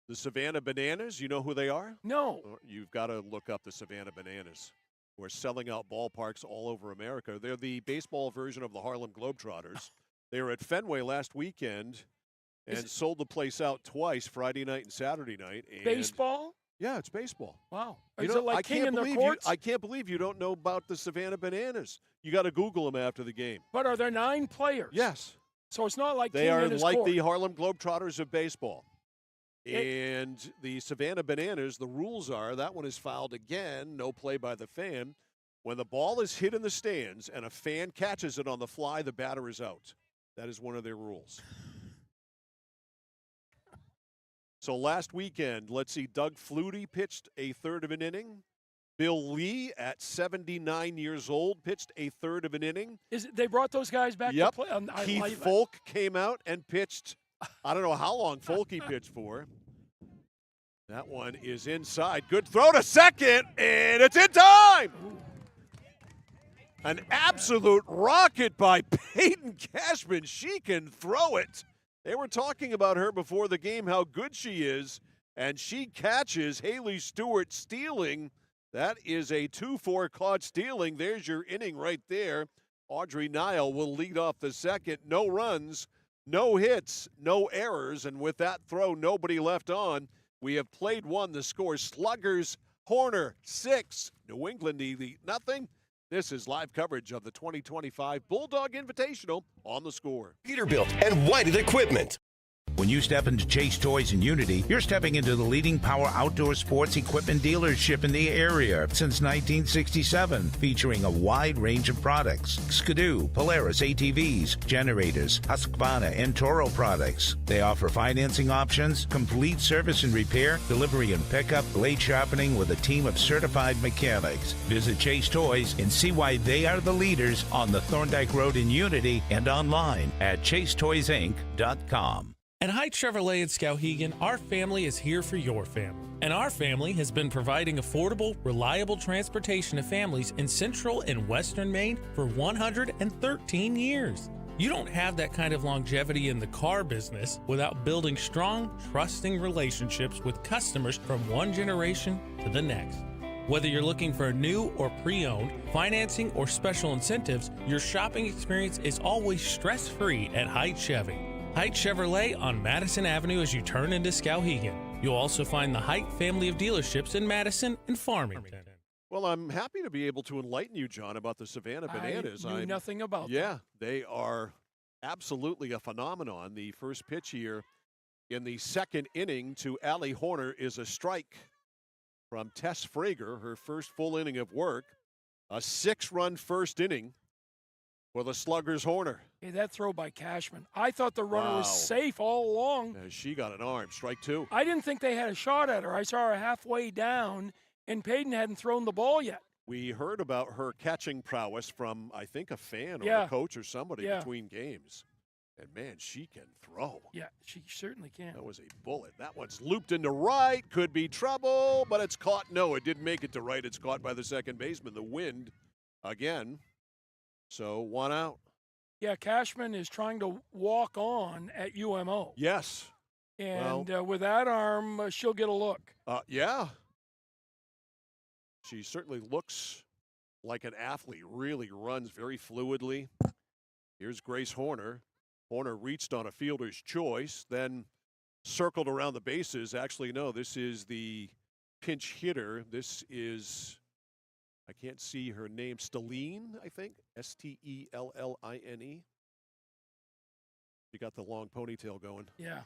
The Savannah Bananas, you know who they are? No. You've got to look up the Savannah Bananas. We're selling out ballparks all over America. They're the baseball version of the Harlem Globetrotters. They were at Fenway last weekend and sold the place out twice, Friday night and Saturday night. And baseball? Yeah, it's baseball. Wow. Is it like King in the Courts? I can't believe you don't know about the Savannah Bananas. You got to Google them after the game. But are there 9 players? Yes. So it's not like they King are in his like court. the Harlem Globetrotters of baseball. And the Savannah Bananas, the rules are that one is fouled again, no play by the fan. When the ball is hit in the stands and a fan catches it on the fly, the batter is out. That is one of their rules. So last weekend, let's see, Doug Flutie pitched a third of an inning. Bill Lee, at 79 years old, pitched a third of an inning. They brought those guys back to play? Keith Folk came out and pitched, I don't know how long Folky pitched for. That one is inside. Good throw to second, and it's in time! An absolute rocket by Peyton Cashman. She can throw it. They were talking about her before the game, how good she is, and she catches Haley Stewart stealing. That is a 2-4 caught stealing. There's your inning right there. Audrey Nile will lead off the second. No runs. No hits, no errors, and with that throw, nobody left on. We have played one. The score, Sluggers, Horner, 6. New England Elite, nothing. This is live coverage of the 2025 Bulldog Invitational on The Score. Peterbilt and Whited Equipment. When you step into Chase Toys in Unity, you're stepping into the leading power outdoor sports equipment dealership in the area since 1967, featuring a wide range of products: Skidoo, Polaris ATVs, generators, Husqvarna, and Toro products. They offer financing options, complete service and repair, delivery and pickup, blade sharpening with a team of certified mechanics. Visit Chase Toys and see why they are the leaders on the Thorndike Road in Unity and online at chasetoysinc.com. At Height Chevrolet in Skowhegan, our family is here for your family. And our family has been providing affordable, reliable transportation to families in central and western Maine for 113 years. You don't have that kind of longevity in the car business without building strong, trusting relationships with customers from one generation to the next. Whether you're looking for a new or pre-owned, financing, or special incentives, your shopping experience is always stress-free at Height Chevy. Height Chevrolet on Madison Avenue as you turn into Skowhegan. You'll also find the Height family of dealerships in Madison and Farmington. Well, I'm happy to be able to enlighten you, John, about the Savannah Bananas. I knew nothing about them. Yeah, they are absolutely a phenomenon. The first pitch here in the second inning to Allie Horner is a strike from Tess Frager, her first full inning of work. A 6-run first inning for the Sluggers Horner. Hey, that throw by Cashman. I thought the runner was safe all along. She got an arm. Strike 2. I didn't think they had a shot at her. I saw her halfway down, and Payton hadn't thrown the ball yet. We heard about her catching prowess from, I think, a fan or a coach or somebody between games. And, man, she can throw. Yeah, she certainly can. That was a bullet. That one's looped into right. Could be trouble, but it's caught. No, it didn't make it to right. It's caught by the second baseman. The wind again. So 1 out. Yeah, Cashman is trying to walk on at UMO. Yes. And with that arm, she'll get a look. Yeah. She certainly looks like an athlete, really runs very fluidly. Here's Grace Horner. Horner reached on a fielder's choice, then circled around the bases. Actually, no, this is the pinch hitter. This is, I can't see her name, Stelline, I think. Stelline. She got the long ponytail going. Yeah.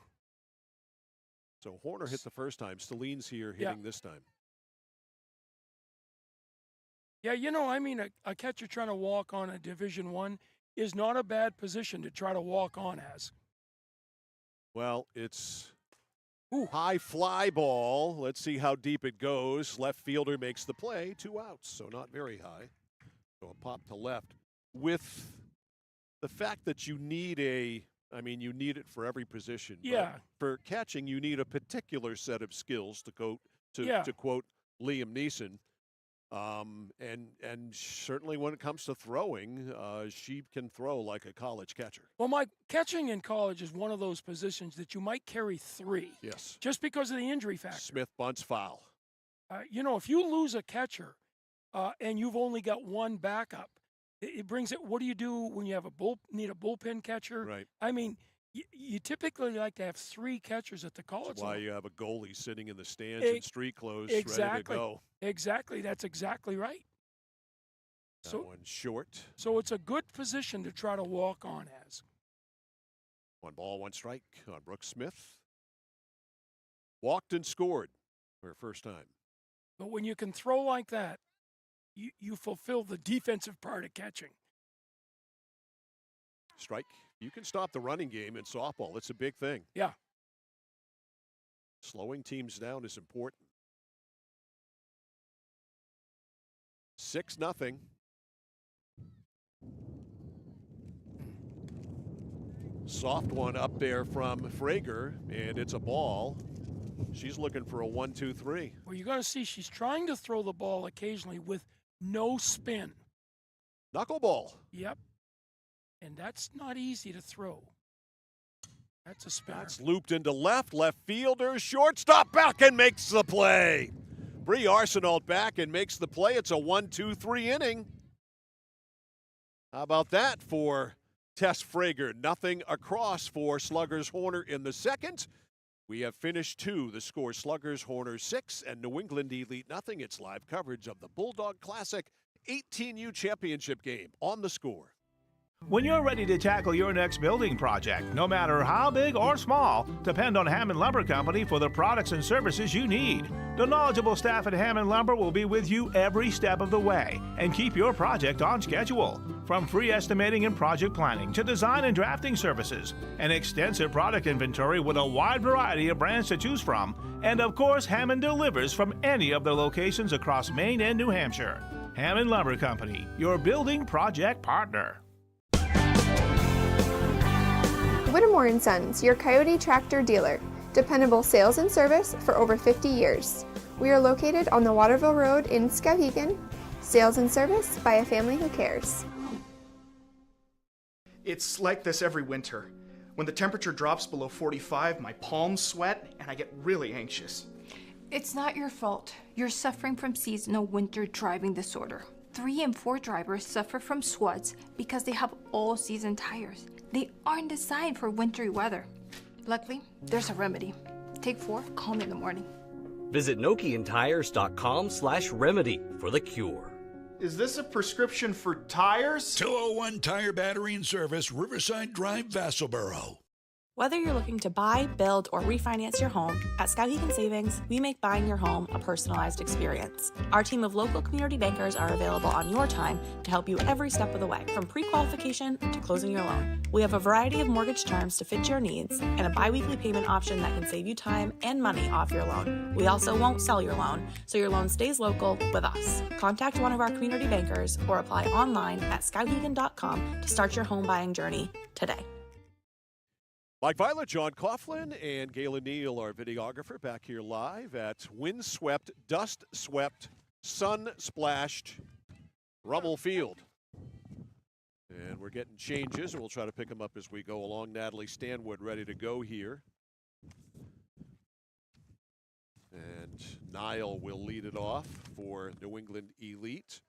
So Horner hit the first time. Stelline's here hitting this time. Yeah, a catcher trying to walk on a Division I is not a bad position to try to walk on as. Well, it's high fly ball. Let's see how deep it goes. Left fielder makes the play. 2 outs, so not very high. So a pop to left. With the fact that you need you need it for every position. Yeah. But for catching, you need a particular set of skills, to quote Liam Neeson. And certainly when it comes to throwing, she can throw like a college catcher. Well, Mike, catching in college is one of those positions that you might carry 3. Yes. Just because of the injury factor. Smith bunts foul. If you lose a catcher and you've only got one backup, it brings it. What do you do when you have need a bullpen catcher? Right. I mean, you typically like to have 3 catchers at the college That's why level. you have a goalie sitting in the stands in street clothes ready to go. Exactly. That's exactly right. That one short. So it's a good position to try to walk on as. 1 ball, 1 strike on Brooke Smith. Walked and scored for her first time. But when you can throw like that, you fulfill the defensive part of catching. Strike. You can stop the running game in softball. It's a big thing. Yeah. Slowing teams down is important. 6-0. Soft one up there from Frager, and it's a ball. She's looking for a 1-2-3. Well, you're going to see she's trying to throw the ball occasionally with no spin. Knuckleball. Yep. And that's not easy to throw. That's a spinner. That's looped into left fielder, shortstop back and makes the play. Bree Arsenault back and makes the play. It's a 1-2-3 inning. How about that for Tess Frager, nothing across for Sluggers Horner in the second. We have finished 2. The score Sluggers Horner 6 and New England Elite nothing. It's live coverage of the Bulldog Classic 18U Championship game on The Score. When you're ready to tackle your next building project, no matter how big or small, depend on Hammond Lumber Company for the products and services you need. The knowledgeable staff at Hammond Lumber will be with you every step of the way and keep your project on schedule. From free estimating and project planning to design and drafting services, an extensive product inventory with a wide variety of brands to choose from, and of course, Hammond delivers from any of the locations across Maine and New Hampshire. Hammond Lumber Company, your building project partner. Whittemore & Sons, your Coyote tractor dealer. Dependable sales and service for over 50 years. We are located on the Waterville Road in Skowhegan. Sales and service by a family who cares. It's like this every winter. When the temperature drops below 45, my palms sweat and I get really anxious. It's not your fault. You're suffering from seasonal winter driving disorder. 3 and 4 drivers suffer from SWUDs because they have all-season tires. They aren't designed for wintry weather. Luckily, there's a remedy. Take 4, call me in the morning. Visit NokianTires.com/remedy for the cure. Is this a prescription for tires? 201 Tire Battery and Service, Riverside Drive, Vassalboro. Whether you're looking to buy, build, or refinance your home, at Skowhegan Savings, we make buying your home a personalized experience. Our team of local community bankers are available on your time to help you every step of the way, from pre-qualification to closing your loan. We have a variety of mortgage terms to fit your needs and a bi-weekly payment option that can save you time and money off your loan. We also won't sell your loan, so your loan stays local with us. Contact one of our community bankers or apply online at skowhegan.com to start your home buying journey today. Mike Violet, John Coughlin, and Galen Neal, our videographer, back here live at windswept, dust-swept, sun-splashed Rummel Field. And we're getting changes, and we'll try to pick them up as we go along. Natalie Stanwood ready to go here. And Niall will lead it off for New England Elite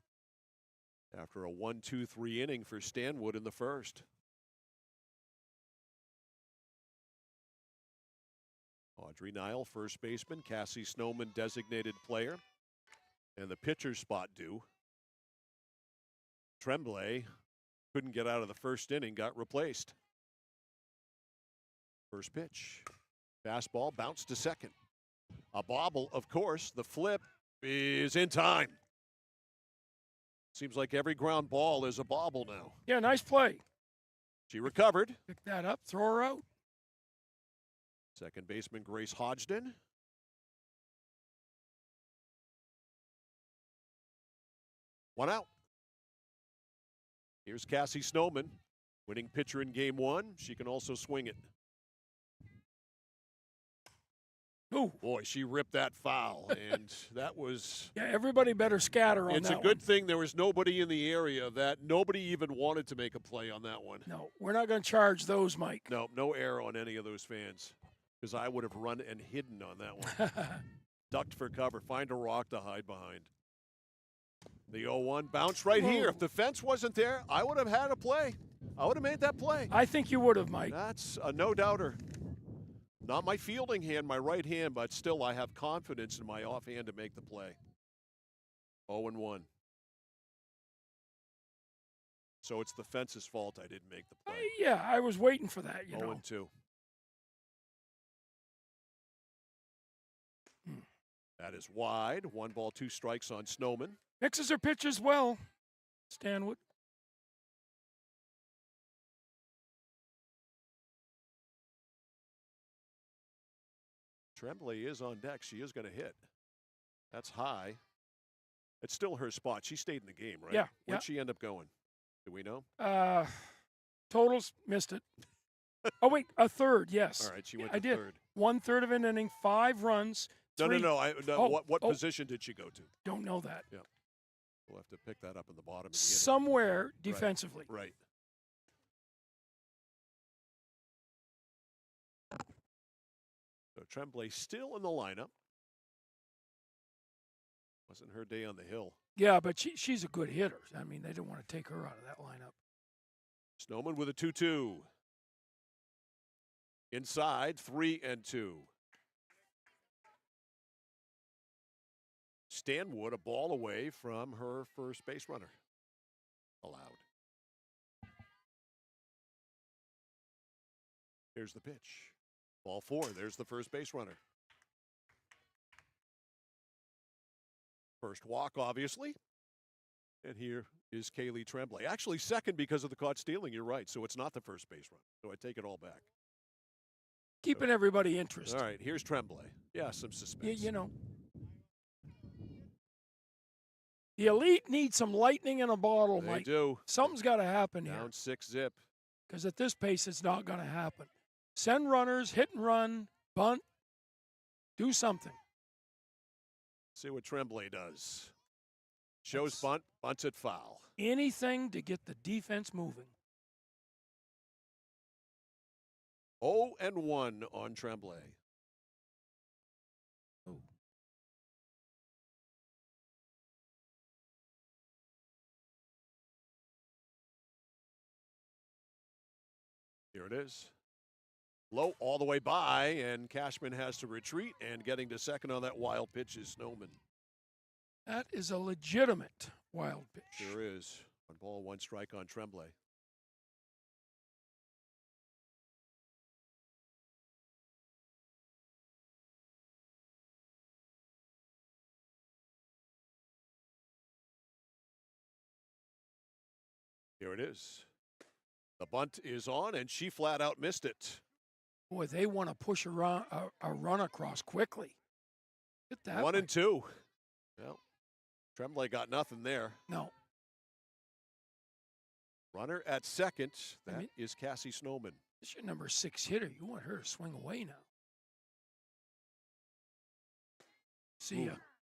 after a 1-2-3 inning for Stanwood in the first. Audrey Niall, first baseman. Cassie Snowman, designated player. And the pitcher's spot due. Tremblay couldn't get out of the first inning, got replaced. First pitch. Fastball, bounced to second. A bobble, of course. The flip is in time. Seems like every ground ball is a bobble now. Yeah, nice play. She recovered. Pick that up, throw her out. Second baseman Grace Hodgson. One out. Here's Cassie Snowman, winning pitcher in game 1. She can also swing it. Ooh. Boy, she ripped that foul, and that was... Yeah, everybody better scatter on that one. It's a good thing there was nobody in the area that nobody even wanted to make a play on that one. No, we're not going to charge those, Mike. No error on any of those fans. Because I would have run and hidden on that one. Ducked for cover. Find a rock to hide behind. The 0-1 bounce right here. If the fence wasn't there, I would have had a play. I would have made that play. I think you would have, Mike. That's a no-doubter. Not my fielding hand, my right hand, but still I have confidence in my offhand to make the play. 0-1. So it's the fence's fault I didn't make the play. Yeah, I was waiting for that, 0-2. That is wide. 1 ball, 2 strikes on Snowman. Mixes her pitch as well, Stanwood. Tremblay is on deck. She is going to hit. That's high. It's still her spot. She stayed in the game, right? Yeah. Where'd she end up going? Do we know? Totals, missed it. Oh, wait, a third, yes. All right, she went to third. Did. 1/3 of an inning, 5 runs. No. What position did she go to? Don't know that. Yeah. We'll have to pick that up in the bottom of the Somewhere defensively. Right. So Tremblay still in the lineup. Wasn't her day on the hill. Yeah, but she's a good hitter. I mean, they don't want to take her out of that lineup. Snowman with a 2-2. Inside, 3-2. Stanwood, a ball away from her first base runner. Allowed. Here's the pitch. Ball 4. There's the first base runner. First walk, obviously. And here is Kaylee Tremblay. Actually, second because of the caught stealing. You're right. So it's not the first base runner. So I take it all back. Keeping everybody interested. All right, here's Tremblay. Yeah, some suspense. You know. The Elite need some lightning in a bottle, They Mike. do. Something's got to happen here. Down 6-zip. Because at this pace, it's not going to happen. Send runners, hit and run, bunt, do something. See what Tremblay does. Shows bunt, bunts it foul. Anything to get the defense moving. 0-1 on Tremblay. Oh. Here it is. Low all the way by, and Cashman has to retreat, and getting to second on that wild pitch is Snowman. That is a legitimate wild pitch. Sure is. 1 ball, 1 strike on Tremblay. Here it is. The bunt is on, and she flat out missed it. Boy, they want to push a run across quickly. Hit that 1-2. Well, Tremblay got nothing there. No. Runner at second. That is Cassie Snowman. This is your number 6 hitter. You want her to swing away now. See ya.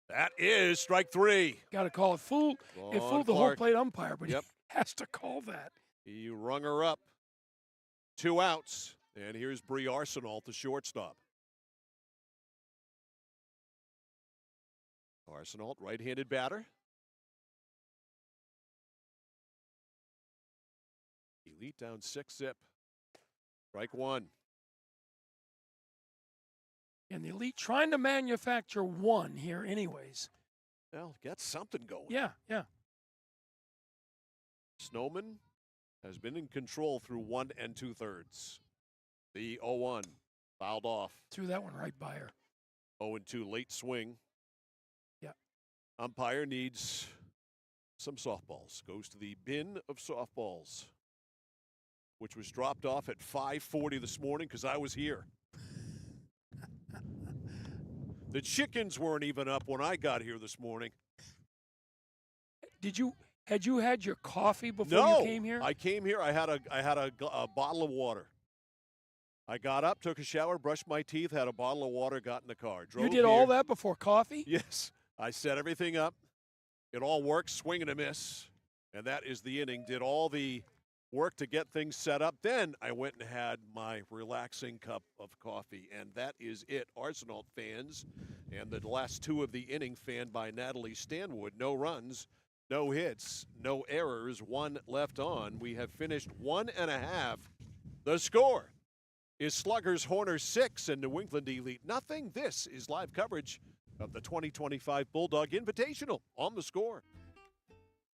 That is strike 3. Got to call it. It fooled the whole plate umpire, but he has to call that. He rung her up. 2 outs. And here's Bree Arsenault, the shortstop. Arsenault, right-handed batter. Elite down 6-zip. Strike 1. And the Elite trying to manufacture 1 here anyways. Well, get something going. Yeah. Snowman has been in control through 1 2/3. The 0-1 fouled off. Threw that one right by her. 0-2 late swing. Yeah. Umpire needs some softballs. Goes to the bin of softballs, which was dropped off at 5:40 this morning because I was here. The chickens weren't even up when I got here this morning. Had you had your coffee before you came here? I came here. I had a bottle of water. I got up, took a shower, brushed my teeth, had a bottle of water, got in the car. Drove You did all that before coffee? Yes. I set everything up. It all worked, swing and a miss. And that is the inning. Did all the work to get things set up. Then I went and had my relaxing cup of coffee. And that is it. Arsenault fans. And the last 2 of the inning fanned by Natalie Stanwood. No runs, no hits, no errors, 1 left on. We have finished 1.5. The score is Sluggers Horner 6 and New England Elite nothing. This is live coverage of the 2025 Bulldog Invitational. On the Score.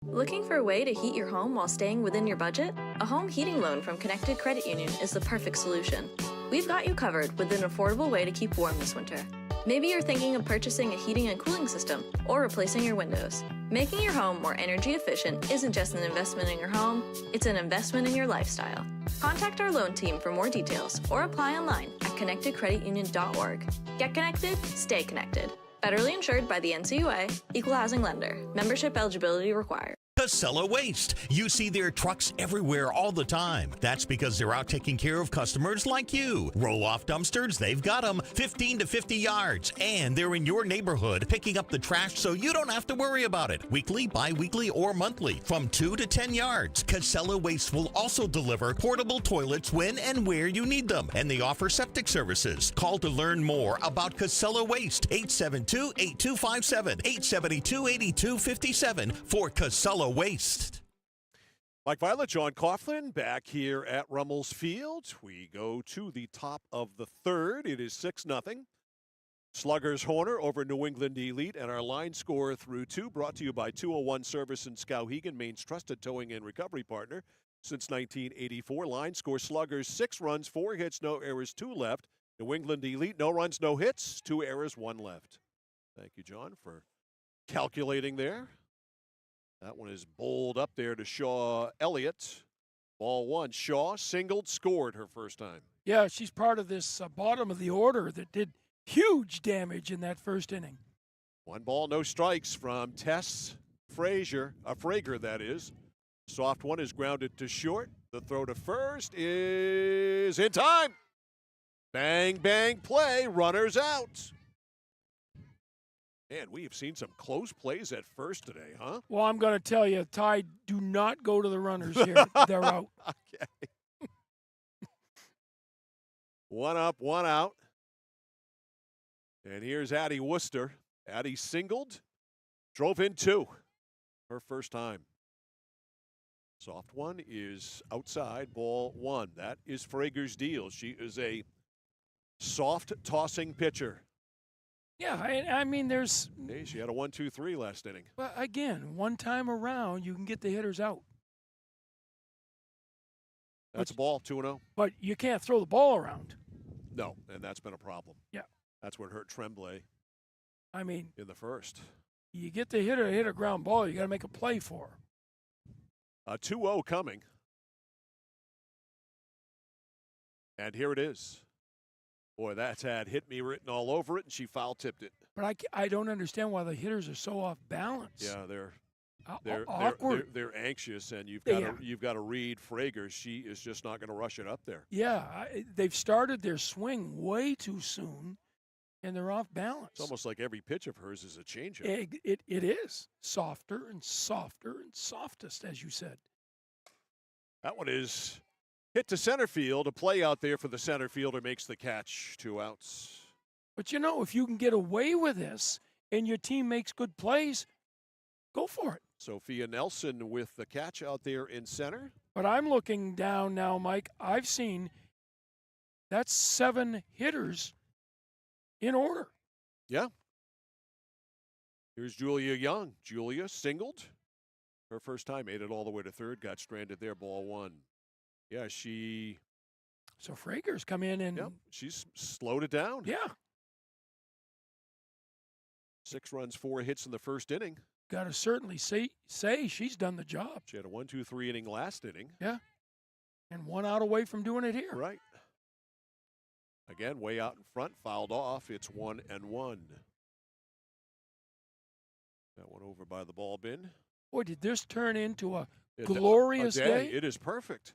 Looking for a way to heat your home while staying within your budget? A home heating loan from Connected Credit Union is the perfect solution. We've got you covered with an affordable way to keep warm this winter. Maybe you're thinking of purchasing a heating and cooling system or replacing your windows. Making your home more energy efficient isn't just an investment in your home, it's an investment in your lifestyle. Contact our loan team for more details or apply online at connectedcreditunion.org. Get connected, stay connected. Federally insured by the NCUA, Equal Housing Lender. Membership eligibility required. Casella Waste. You see their trucks everywhere all the time. That's because they're out taking care of customers like you. Roll-off dumpsters, they've got them 15 to 50 yards. And they're in your neighborhood picking up the trash so you don't have to worry about it. Weekly, bi-weekly, or monthly from 2 to 10 yards. Casella Waste will also deliver portable toilets when and where you need them. And they offer septic services. Call to learn more about Casella Waste. 872-8257, 872-8257 for Casella Waste. Mike Violet, John Coughlin back here at Rummels Field. We go to the top of the third. It is 6-0. Sluggers Horner over New England Elite, and our line score through two, brought to you by 201 Service in Skowhegan, Maine's trusted towing and recovery partner since 1984. Line score: Sluggers 6 runs, 4 hits, no errors, 2 left. New England Elite, no runs, no hits, 2 errors, 1 left. Thank you, John, for calculating there. That one is bowled up there to Shaw Elliott. Ball 1. Shaw singled, scored her first time. Yeah, she's part of this bottom of the order that did huge damage in that first inning. 1 ball, no strikes from Tess Frazier, Frager, that is. Soft one is grounded to short. The throw to first is in time. Bang, bang, play. Runners out. Man, we have seen some close plays at first today, huh? Well, I'm going to tell you, Ty, do not go to the runners here. They're out. Okay. 1 up, 1 out. And here's Addie Worcester. Addie singled, drove in 2. Her first time. Soft one is outside, ball 1. That is Frager's deal. She is a soft tossing pitcher. Yeah, I mean, there's. Hey, she had a 1-2-3 last inning. But again, one time around, you can get the hitters out. That's a ball, 2-0. But you can't throw the ball around. No, and that's been a problem. Yeah. That's what hurt Tremblay. I mean, in the first. You get the hitter to hit a ground ball, you got to make a play for her. A 2-0 coming. And here it is. Boy, that's had hit me written all over it, and she foul tipped it. But I don't understand why the hitters are so off balance. Yeah, they're awkward. They're anxious, and you've got to read Frager. She is just not going to rush it up there. Yeah, they've started their swing way too soon, and they're off balance. It's almost like every pitch of hers is a changeup. It is softer and softer and softest, as you said. That one is hit to center field. A play out there for the center fielder makes the catch. 2 outs. But you know, if you can get away with this and your team makes good plays, go for it. Sophia Nelson with the catch out there in center. But I'm looking down now, Mike. I've seen that's 7 hitters in order. Yeah. Here's Julia Young. Julia singled. Her first time, made it all the way to third, got stranded there, ball 1. Yeah, So Frager's come in and... Yep, she's slowed it down. Yeah. 6 runs, 4 hits in the first inning. Got to certainly say she's done the job. She had a 1-2-3 inning last inning. Yeah. And 1 out away from doing it here. Right. Again, way out in front, fouled off. It's 1-1. That one over by the ball bin. Boy, did this turn into a glorious day. It is perfect.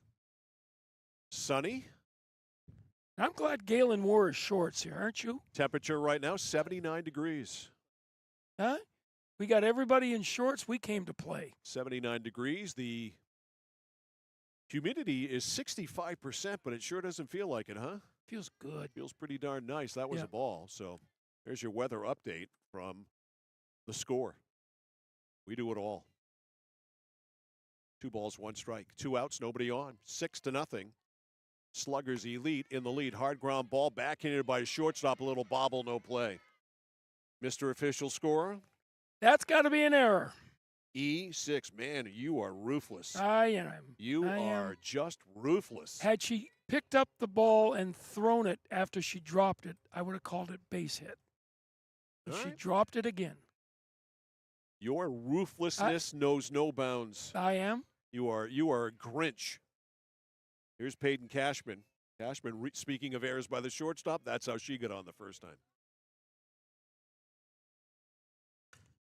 Sunny. I'm glad Galen wore his shorts here, aren't you? Temperature right now, 79 degrees. Huh? We got everybody in shorts. We came to play. 79 degrees. The humidity is 65%, but it sure doesn't feel like it, huh? Feels good. Feels pretty darn nice. That was a ball. So there's your weather update from the score. We do it all. 2 balls, 1 strike. 2 outs, nobody on. 6-0. Sluggers Elite in the lead. Hard ground ball backhanded by a shortstop. A little bobble, no play. Mr. Official Scorer. That's got to be an error. E6. Man, you are ruthless. I am. You are just ruthless. Had she picked up the ball and thrown it after she dropped it, I would have called it base hit. But she dropped it again. Your ruthlessness knows no bounds. I am. You are a Grinch. Here's Peyton Cashman. Cashman, speaking of errors by the shortstop, that's how she got on the first time.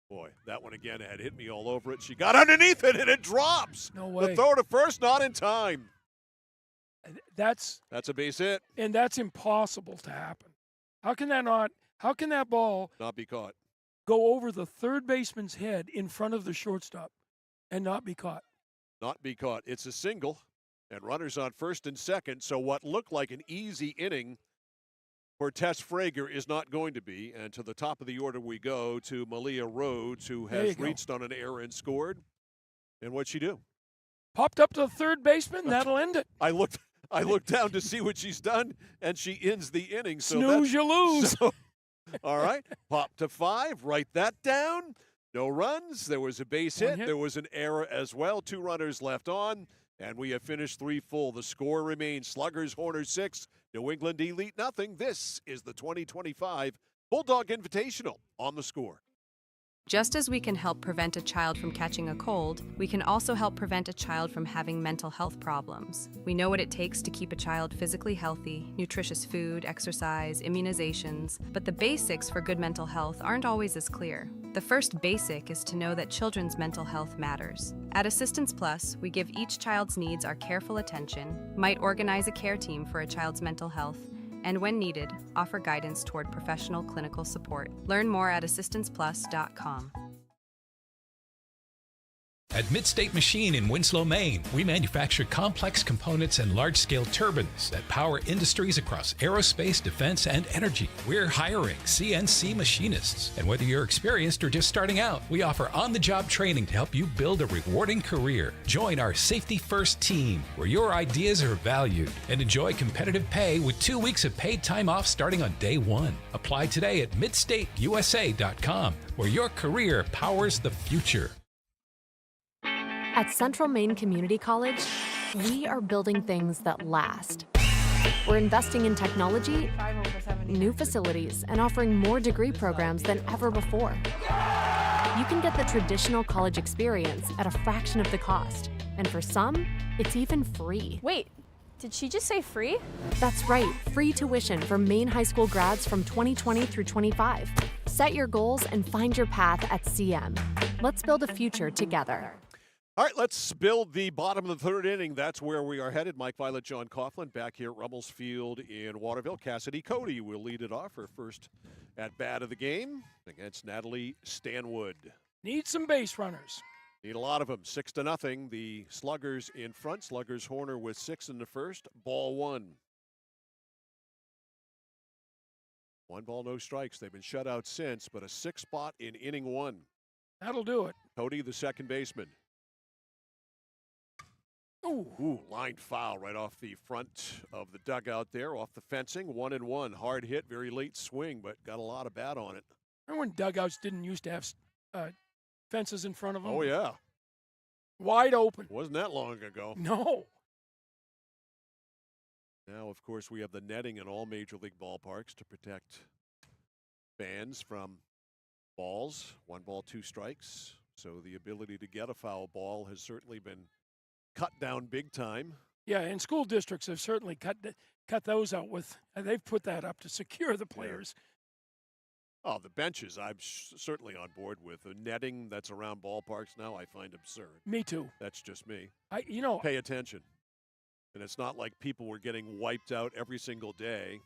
Boy, that one again had hit me all over it. She got underneath it, and it drops. No way. The throw to first, not in time. That's a base hit. And that's impossible to happen. How can that ball not be caught? Go over the third baseman's head in front of the shortstop and not be caught? Not be caught. It's a single, and runners on first and second. So what looked like an easy inning for Tess Frager is not going to be. And to the top of the order we go to Malia Rhodes, who has reached on an error and scored. And what'd she do? Popped up to the third baseman. That'll end it. I looked down to see what she's done, and she ends the inning. So Snooze, you lose. So, all right, pop to 5. Write that down. No runs. There was a base hit. There was an error as well. 2 runners left on, and we have finished 3 full. The score remains Sluggers, Horners 6, New England Elite nothing. This is the 2025 Bulldog Invitational on the score. Just as we can help prevent a child from catching a cold, we can also help prevent a child from having mental health problems. We know what it takes to keep a child physically healthy, nutritious food, exercise, immunizations, but the basics for good mental health aren't always as clear. The first basic is to know that children's mental health matters. At Assistance Plus, we give each child's needs our careful attention, might organize a care team for a child's mental health, and when needed, offer guidance toward professional clinical support. Learn more at assistanceplus.com. At Midstate Machine in Winslow, Maine, we manufacture complex components and large-scale turbines that power industries across aerospace, defense, and energy. We're hiring CNC machinists. And whether you're experienced or just starting out, we offer on-the-job training to help you build a rewarding career. Join our Safety First team, where your ideas are valued, and enjoy competitive pay with 2 weeks of paid time off starting on day 1. Apply today at midstateusa.com, where your career powers the future. At Central Maine Community College, we are building things that last. We're investing in technology, new facilities, and offering more degree programs than ever before. You can get the traditional college experience at a fraction of the cost, and for some, it's even free. Wait, did she just say free? That's right, free tuition for Maine high school grads from 2020 through 25. Set your goals and find your path at CM. Let's build a future together. All right, let's build the bottom of the 3rd inning. That's where we are headed. Mike Violet, John Coughlin back here at Rummels Field in Waterville. Cassidy Cody will lead it off, her first at-bat of the game against Natalie Stanwood. Need some base runners. Need a lot of them. 6-0. The Sluggers in front. Sluggers Horner with 6 in the first. Ball 1. 1 ball, no strikes. They've been shut out since, but a 6 spot in inning 1. That'll do it. Cody, the second baseman. Ooh, line foul right off the front of the dugout there, off the fencing. 1-1. Hard hit, very late swing, but got a lot of bat on it. Remember when dugouts didn't used to have fences in front of them? Oh, yeah. Wide open. Wasn't that long ago. No. Now, of course, we have the netting in all major league ballparks to protect fans from balls. 1 ball, 2 strikes. So the ability to get a foul ball has certainly been cut down big time. Yeah, and school districts have certainly cut those out with, and they've put that up to secure the players. Yeah. Oh, the benches, I'm certainly on board with. The netting that's around ballparks now, I find absurd. Me too. That's just me. Pay attention. And it's not like people were getting wiped out every single day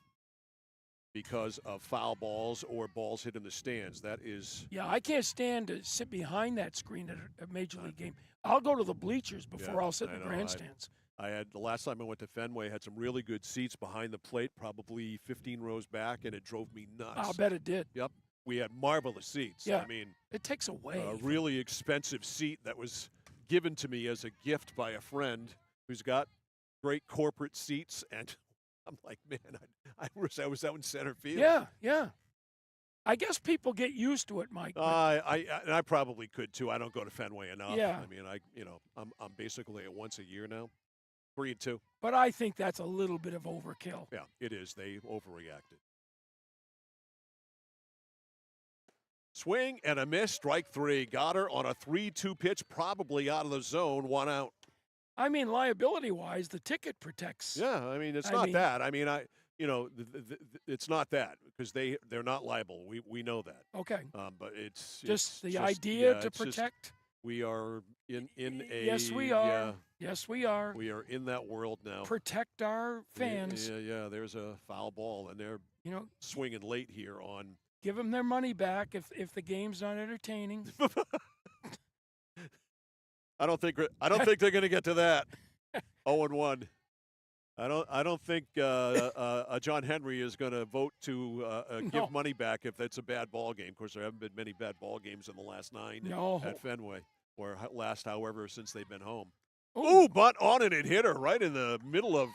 because of foul balls or balls hit in the stands. That is... Yeah, I can't stand to sit behind that screen at a major league game. I'll go to the bleachers before I'll sit in the grandstands. I had the last time I went to Fenway, had some really good seats behind the plate, probably 15 rows back, and it drove me nuts. I'll bet it did. Yep. We had marvelous seats. Yeah. I mean, it takes away. A really expensive seat that was given to me as a gift by a friend who's got great corporate seats, and I'm like, man, I was out in center field. Yeah. I guess people get used to it, Mike. I probably could too. I don't go to Fenway enough. Yeah. I mean, I'm basically at once a year now. 3-2. But I think that's a little bit of overkill. Yeah, it is. They overreacted. Swing and a miss. Strike 3. Got her on a 3-2 pitch, probably out of the zone. 1 out. I mean, liability-wise, the ticket protects. Yeah, I mean, it's not that. I mean, it's not that because they're not liable. We know that. Okay. But it's just the just, idea to protect. We are in a. Yes, we are. Yeah, yes, we are. We are in that world now. Protect our fans. Yeah. There's a foul ball, and they're swinging late here on. Give them their money back if the game's not entertaining. I don't think they're going to get to that. 0-1. I don't think John Henry is going to vote to give money back if that's a bad ball game. Of course, there haven't been many bad ball games in the last 9 at Fenway, or last however since they've been home. Ooh, butt on it. It hit her right in the middle of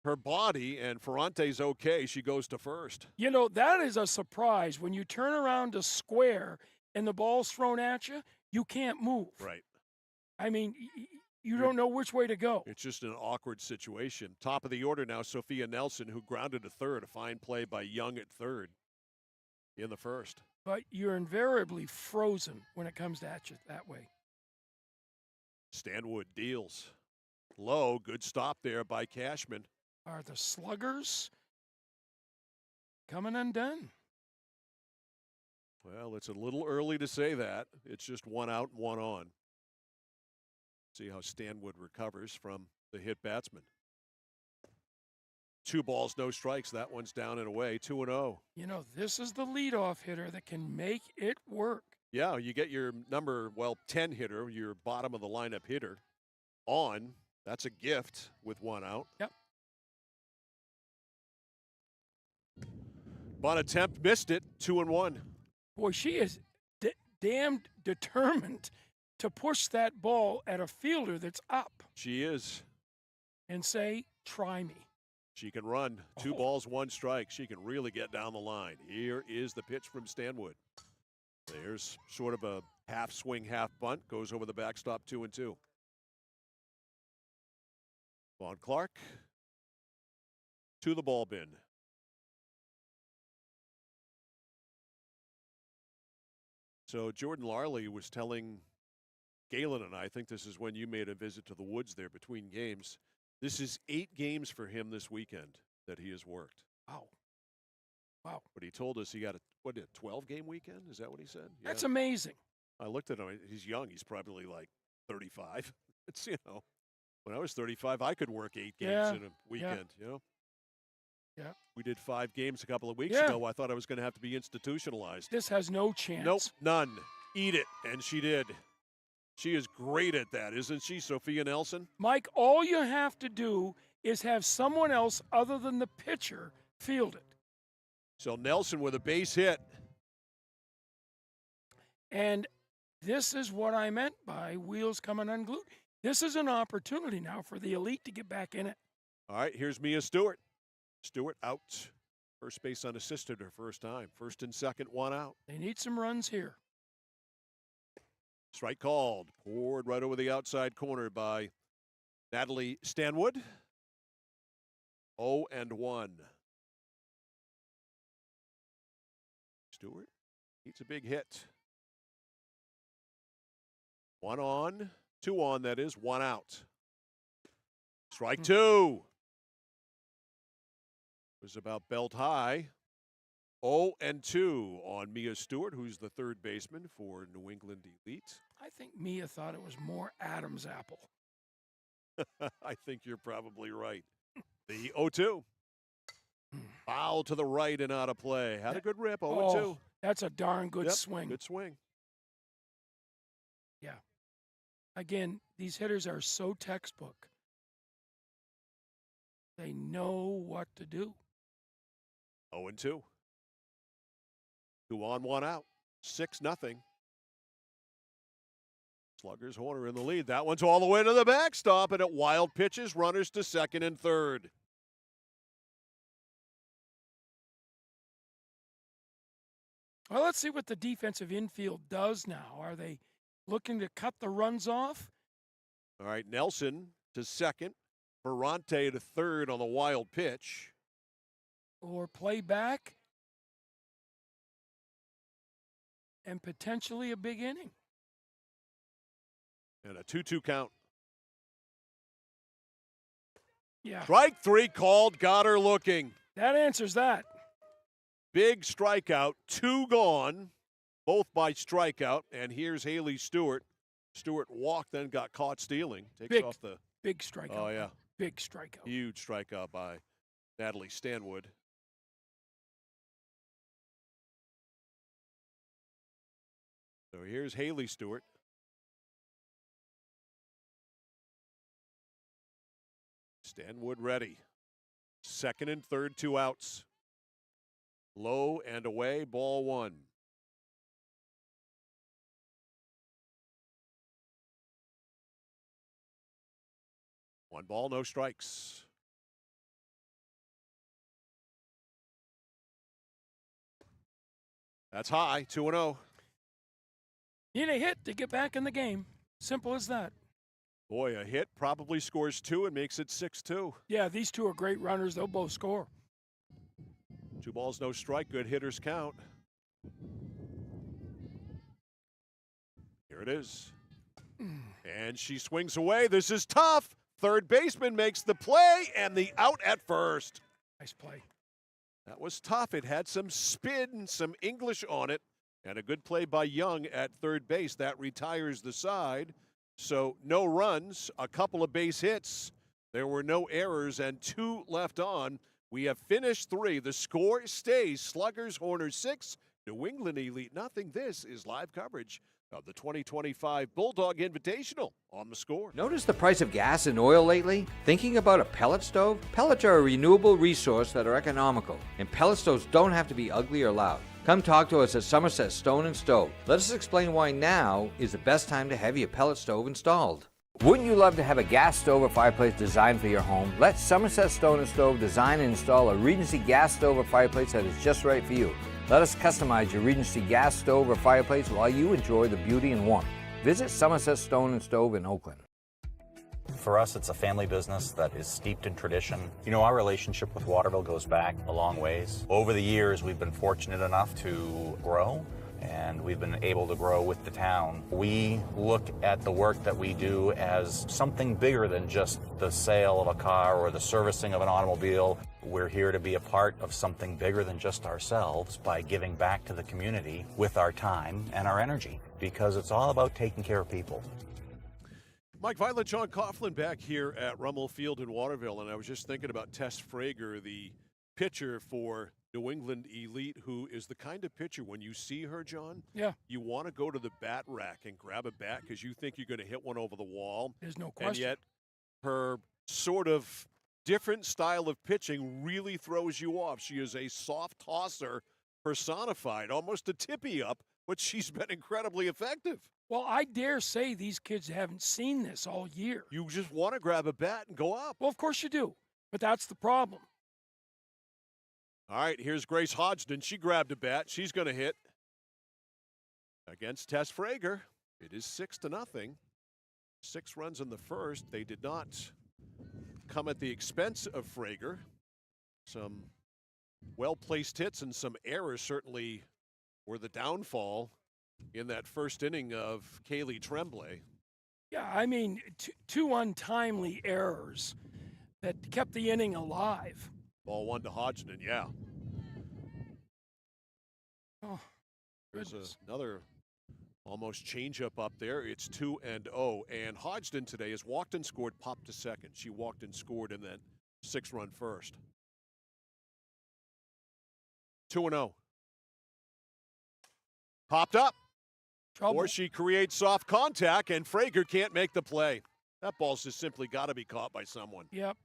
her body, and Ferrante's okay. She goes to first. You know, that is a surprise. When you turn around to square and the ball's thrown at you, you can't move. Right. I mean, you don't know which way to go. It's just an awkward situation. Top of the order now, Sophia Nelson, who grounded to third. A fine play by Young at third in the first. But you're invariably frozen when it comes at you that way. Stanwood deals. Low, good stop there by Cashman. Are the sluggers coming undone? Well, it's a little early to say that. It's just one out and one on. See how Stanwood recovers from the hit batsman. 2 balls, no strikes. That one's down and away, 2-0. You know, this is the leadoff hitter that can make it work. Yeah, you get your number, 10 hitter, your bottom of the lineup hitter on. That's a gift with 1 out. Yep. Bon attempt, missed it, 2-1. Boy, she is damned determined to push that ball at a fielder that's up. She is. And say, try me. She can run. 2 balls, 1 strike. She can really get down the line. Here is the pitch from Stanwood. There's sort of a half swing, half bunt. Goes over the backstop, 2-2. Vaughn Clark to the ball bin. So Jordan Larley was telling Galen and I think this is when you made a visit to the woods there between games. This is 8 games for him this weekend that he has worked. Wow. Wow. But he told us he got a 12-game weekend? Is that what he said? That's amazing. I looked at him. He's young. He's probably like 35. It's, when I was 35, I could work 8 games in a weekend, Yeah. We did 5 games a couple of weeks ago. I thought I was going to have to be institutionalized. This has no chance. Nope, none. Eat it. And she did. She is great at that, isn't she, Sophia Nelson? Mike, all you have to do is have someone else other than the pitcher field it. So Nelson with a base hit. And this is what I meant by wheels coming unglued. This is an opportunity now for the elite to get back in it. All right, here's Mia Stewart. Stewart out. First base unassisted her first time. First and second, 1 out. They need some runs here. Strike called. Poured right over the outside corner by Natalie Stanwood. 0-1. Stewart needs a big hit. 1 on, 2 on, that is, 1 out. Strike 2. It was about belt high. 0-2 on Mia Stewart, who's the third baseman for New England Elite. I think Mia thought it was more Adam's apple. I think you're probably right. The 0-2. Foul to the right and out of play. Had a good rip, 0-2. That's a darn good swing. Good swing. Yeah. Again, these hitters are so textbook. They know what to do. 0-2. 2 on, 1 out. 6-0. Sluggers Horner in the lead. That one's all the way to the backstop, and at wild pitches, runners to second and third. Well, let's see what the defensive infield does now. Are they looking to cut the runs off? All right, Nelson to second. Ferrante to third on the wild pitch. Or play back? And potentially a big inning. And a 2-2 count. Yeah. Strike 3 called, got her looking. That answers that. Big strikeout, 2 gone, both by strikeout. And here's Haley Stewart. Stewart walked, then got caught stealing. Takes off the big strikeout. Oh, yeah. Big strikeout. Huge strikeout by Natalie Stanwood. So here's Haley Stewart. Stanwood ready. Second and third, 2 outs. Low and away, ball 1. 1 ball, no strikes. That's high, 2-0. Need a hit to get back in the game. Simple as that. Boy, a hit probably scores 2 and makes it 6-2. Yeah, these two are great runners. They'll both score. 2 balls, no strike. Good hitters count. Here it is. And she swings away. This is tough. Third baseman makes the play and the out at first. Nice play. That was tough. It had some spin, some English on it, and a good play by Young at third base. That retires the side. So no runs, a couple of base hits. There were no errors and 2 left on. We have finished 3. The score stays Sluggers, Horners 6, New England Elite nothing. This is live coverage of the 2025 Bulldog Invitational on The Score. Notice the price of gas and oil lately? Thinking about a pellet stove? Pellets are a renewable resource that are economical, and pellet stoves don't have to be ugly or loud. Come talk to us at Somerset Stone & Stove. Let us explain why now is the best time to have your pellet stove installed. Wouldn't you love to have a gas stove or fireplace designed for your home? Let Somerset Stone & Stove design and install a Regency gas stove or fireplace that is just right for you. Let us customize your Regency gas stove or fireplace while you enjoy the beauty and warmth. Visit Somerset Stone & Stove in Oakland. For us, it's a family business that is steeped in tradition. You know, our relationship with Waterville goes back a long ways. Over the years, we've been fortunate enough to grow, and we've been able to grow with the town. We look at the work that we do as something bigger than just the sale of a car or the servicing of an automobile. We're here to be a part of something bigger than just ourselves by giving back to the community with our time and our energy, because it's all about taking care of people. Mike Violet, John Coughlin back here at Rummel Field in Waterville, and I was just thinking about Tess Frager, the pitcher for New England Elite, who is the kind of pitcher, when you see her, John, you want to go to the bat rack and grab a bat because you think you're going to hit one over the wall. There's no question. And yet her sort of different style of pitching really throws you off. She is a soft tosser personified, almost a tippy up, but she's been incredibly effective. Well, I dare say these kids haven't seen this all year. You just want to grab a bat and go up. Well, of course you do, but that's the problem. All right, here's Grace Hodgson. She grabbed a bat. She's going to hit against Tess Frager. It is 6-0. 6 runs in the first. They did not come at the expense of Frager. Some well-placed hits and some errors certainly were the downfall in that first inning of Kaylee Tremblay. Yeah, I mean, two untimely errors that kept the inning alive. Ball 1 to Hodgson, yeah. Oh, there's goodness. another almost changeup up there. It's 2-0, and Hodgson today has walked and scored, popped to second. She walked and scored in that 6-run first. 2-0. Popped up. Trouble. Or she creates soft contact, and Frager can't make the play. That ball's just simply got to be caught by someone. Yep.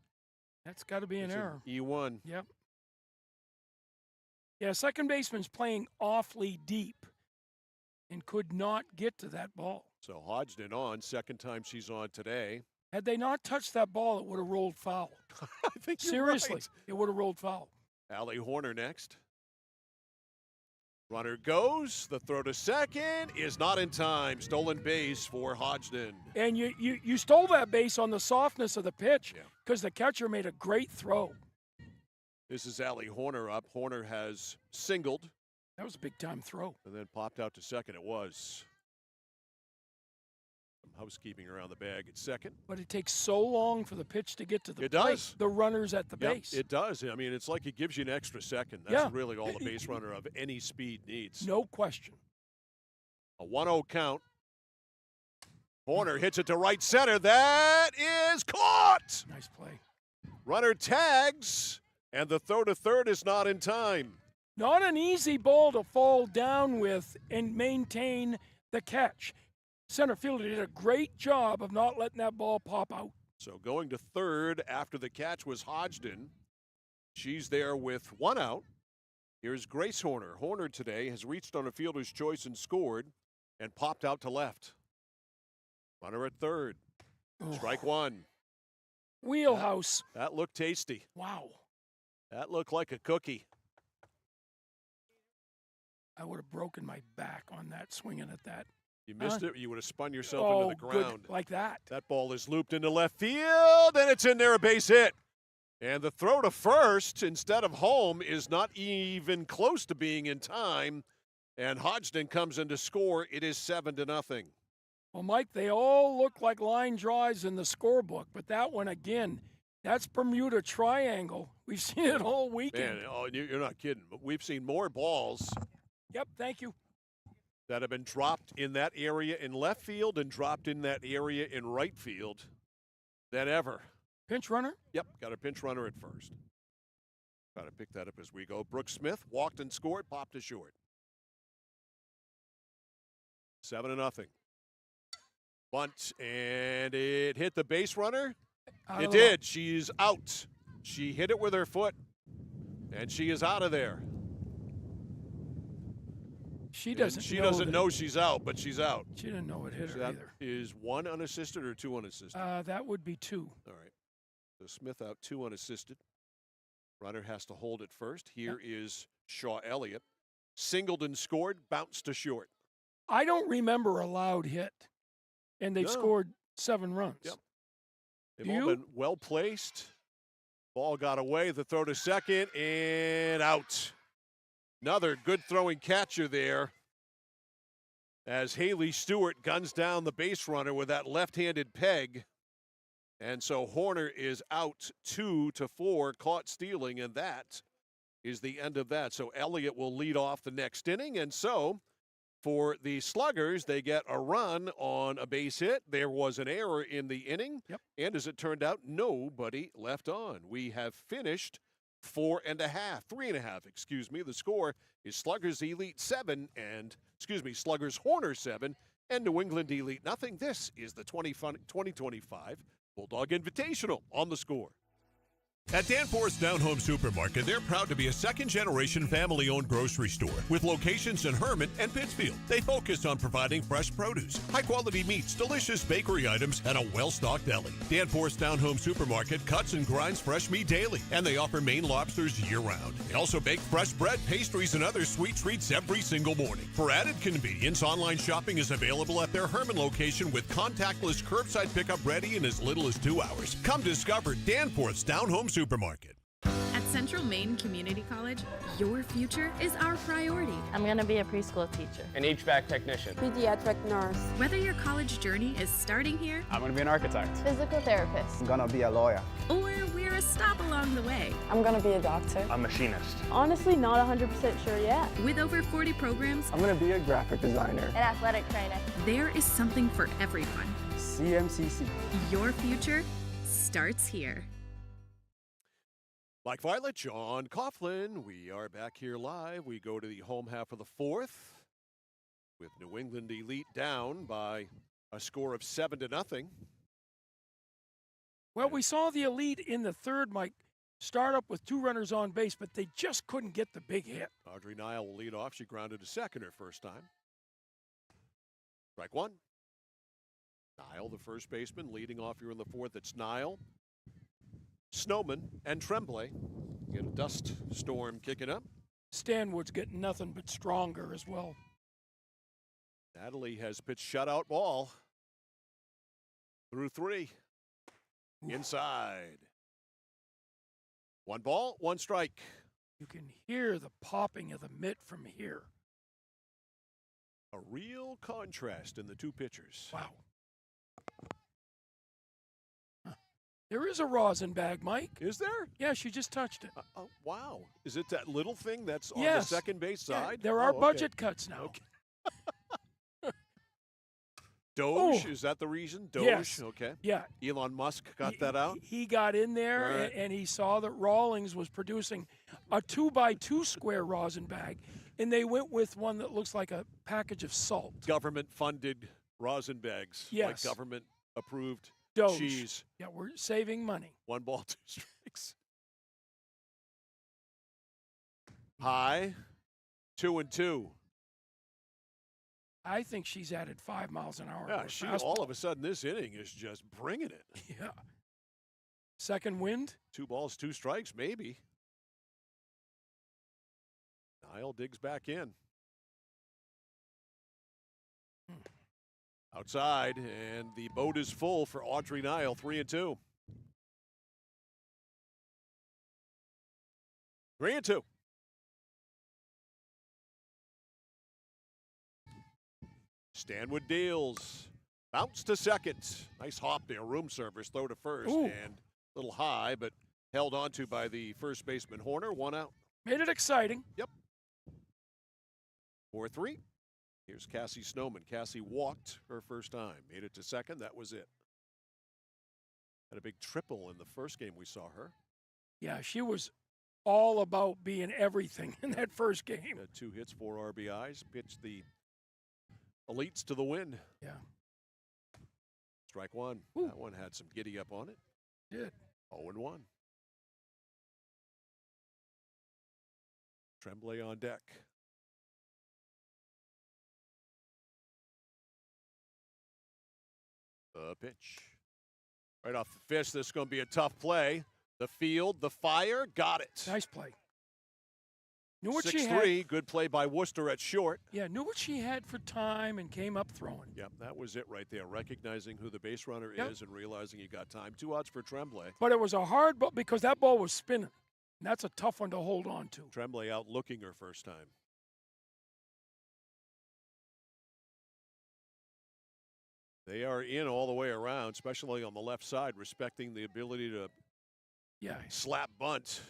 That's got to be an error. E1. Yep. Yeah, second baseman's playing awfully deep and could not get to that ball. So Hodgson on, second time she's on today. Had they not touched that ball, it would have rolled foul. I think you're Seriously, right. it would have rolled foul. Allie Horner next. Runner goes. The throw to second is not in time. Stolen base for Hodgson. And you stole that base on the softness of the pitch because the catcher made a great throw. This is Allie Horner up. Horner has singled. That was a big-time throw. And then popped out to second. It was some housekeeping around the bag at second. But it takes so long for the pitch to get to the It plate. does. The runner's at the Yep, base. it does. I mean, it's like it gives you an extra second. That's Yeah. really all the base runner of any speed needs. No question. A 1-0 count. Horner hits it to right center. That is caught. Nice play. Runner tags, and the throw to third is not in time. Not an easy ball to fall down with and maintain the catch. Center fielder did a great job of not letting that ball pop out. So going to third after the catch was Hodgson. She's there with 1 out. Here's Grace Horner. Horner today has reached on a fielder's choice and scored and popped out to left. Runner at third. Strike 1. wheelhouse. That looked tasty. Wow. That looked like a cookie. I would have broken my back on that, swinging at that. You missed it. You would have spun yourself into the ground. Good, like that. That ball is looped into left field, and it's in there, a base hit. And the throw to first instead of home is not even close to being in time. And Hodgson comes in to score. It is 7-0. Well, Mike, they all look like line drives in the scorebook, but that one, again, that's Bermuda Triangle. We've seen it all weekend. Man, you're not kidding. But we've seen more balls. Yep, thank you. That have been dropped in that area in left field and dropped in that area in right field than ever. Pinch runner? Yep, got a pinch runner at first. Got to pick that up as we go. Brooks Smith walked and scored, popped to short. 7-0. Bunt, and it hit the base runner. It did. She's out. She hit it with her foot, and she is out of there. She doesn't know she's out, but she's out. She didn't know it hit her either. Is one unassisted or two unassisted? That would be two. All right. So Smith out, two unassisted. Runner has to hold it first. Here is Shaw Elliott. Singled and scored, bounced to short. I don't remember a loud hit, and they scored 7 runs. Yep. They've all been well placed. Ball got away. The throw to second, and out. Another good throwing catcher there as Haley Stewart guns down the base runner with that left-handed peg. And so Horner is out 2-4, caught stealing, and that is the end of that. So Elliott will lead off the next inning, and so for the Sluggers, they get a run on a base hit. There was an error in the inning, and as it turned out, nobody left on. We have finished 3.5, excuse me. The score is Sluggers Elite 7 and, Sluggers Horner 7 and New England Elite nothing. This is the 2025 Bulldog Invitational on The Score. At Danforth's Down Home Supermarket, they're proud to be a second-generation family-owned grocery store with locations in Hermon and Pittsfield. They focus on providing fresh produce, high-quality meats, delicious bakery items, and a well-stocked deli. Danforth's Down Home Supermarket cuts and grinds fresh meat daily, and they offer Maine lobsters year-round. They also bake fresh bread, pastries, and other sweet treats every single morning. For added convenience, online shopping is available at their Hermon location with contactless curbside pickup ready in as little as 2 hours. Come discover Danforth's Down Home Supermarket. At Central Maine Community College, your future is our priority. I'm going to be a preschool teacher. An HVAC technician. Pediatric nurse. Whether your college journey is starting here, I'm going to be an architect. Physical therapist. I'm going to be a lawyer. or we're a stop along the way. I'm going to be a doctor. A machinist. Honestly, not 100% sure yet. With over 40 programs, I'm going to be a graphic designer. An athletic trainer. There is something for everyone. CMCC. Your future starts here. Mike Violet, John Coughlin. We are back here live. We go to the home half of the fourth with New England Elite down by a score of 7-0. Well, we saw the Elite in the third, Mike, start up with 2 runners on base, but they just couldn't get the big hit. Audrey Nile will lead off. She grounded to second her first time. Strike one. Nile, the first baseman, leading off here in the fourth. It's Nile, Snowman, and Tremblay. Get a dust storm kicking up. Stanwood's getting nothing but stronger as well. Natalie has pitched shutout ball through 3. Inside. 1 ball, 1 strike. You can hear the popping of the mitt from here. A real contrast in the 2 pitchers. Wow. There is a rosin bag, Mike. Is there? Yeah, she just touched it. Oh, wow. Is it that little thing that's on Yes. the second base side? Yeah, there are okay. budget cuts now. Okay. Doge, is that the reason? Doge, Yes. okay. Yeah. Elon Musk got that out? He got in there All right. and he saw that Rawlings was producing a 2x2 square rosin bag, and they went with one that looks like a package of salt. Government-funded rosin bags. Yes. Like government-approved Doge. cheese. Yeah, we're saving money. 1 ball, 2 strikes. High, 2-2. I think she's added 5 miles an hour. Yeah, to she her fastball. all of a sudden this inning is just bringing it. Yeah. Second wind. 2 balls, 2 strikes, maybe. Nile digs back in. Outside, and the boat is full for Audrey Nile, 3-2. 3-2. Stanwood deals. Bounce to second. Nice hop there. Room service. Throw to first. Ooh. And a little high, but held onto by the first baseman Horner. 1 out. Made it exciting. Yep. 4-3. Here's Cassie Snowman. Cassie walked her first time. Made it to second. That was it. Had a big triple in the first game we saw her. Yeah, she was all about being everything in that first game. Had 2 hits, 4 RBIs. Pitched the elites to the win. Yeah. Strike 1. Ooh. That one had some giddy up on it. Did. 0-1. Tremblay on deck. The pitch. Right off the fist, this is going to be a tough play. The field, the fire, got it. Nice play. Knew what she had. 6-3, good play by Worcester at short. Yeah, knew what she had for time and came up throwing. Yep, that was it right there. Recognizing who the base runner is and realizing you got time. 2 outs for Tremblay. But it was a hard ball because that ball was spinning. And that's a tough one to hold on to. Tremblay out looking her first time. They are in all the way around, especially on the left side, respecting the ability to slap bunt,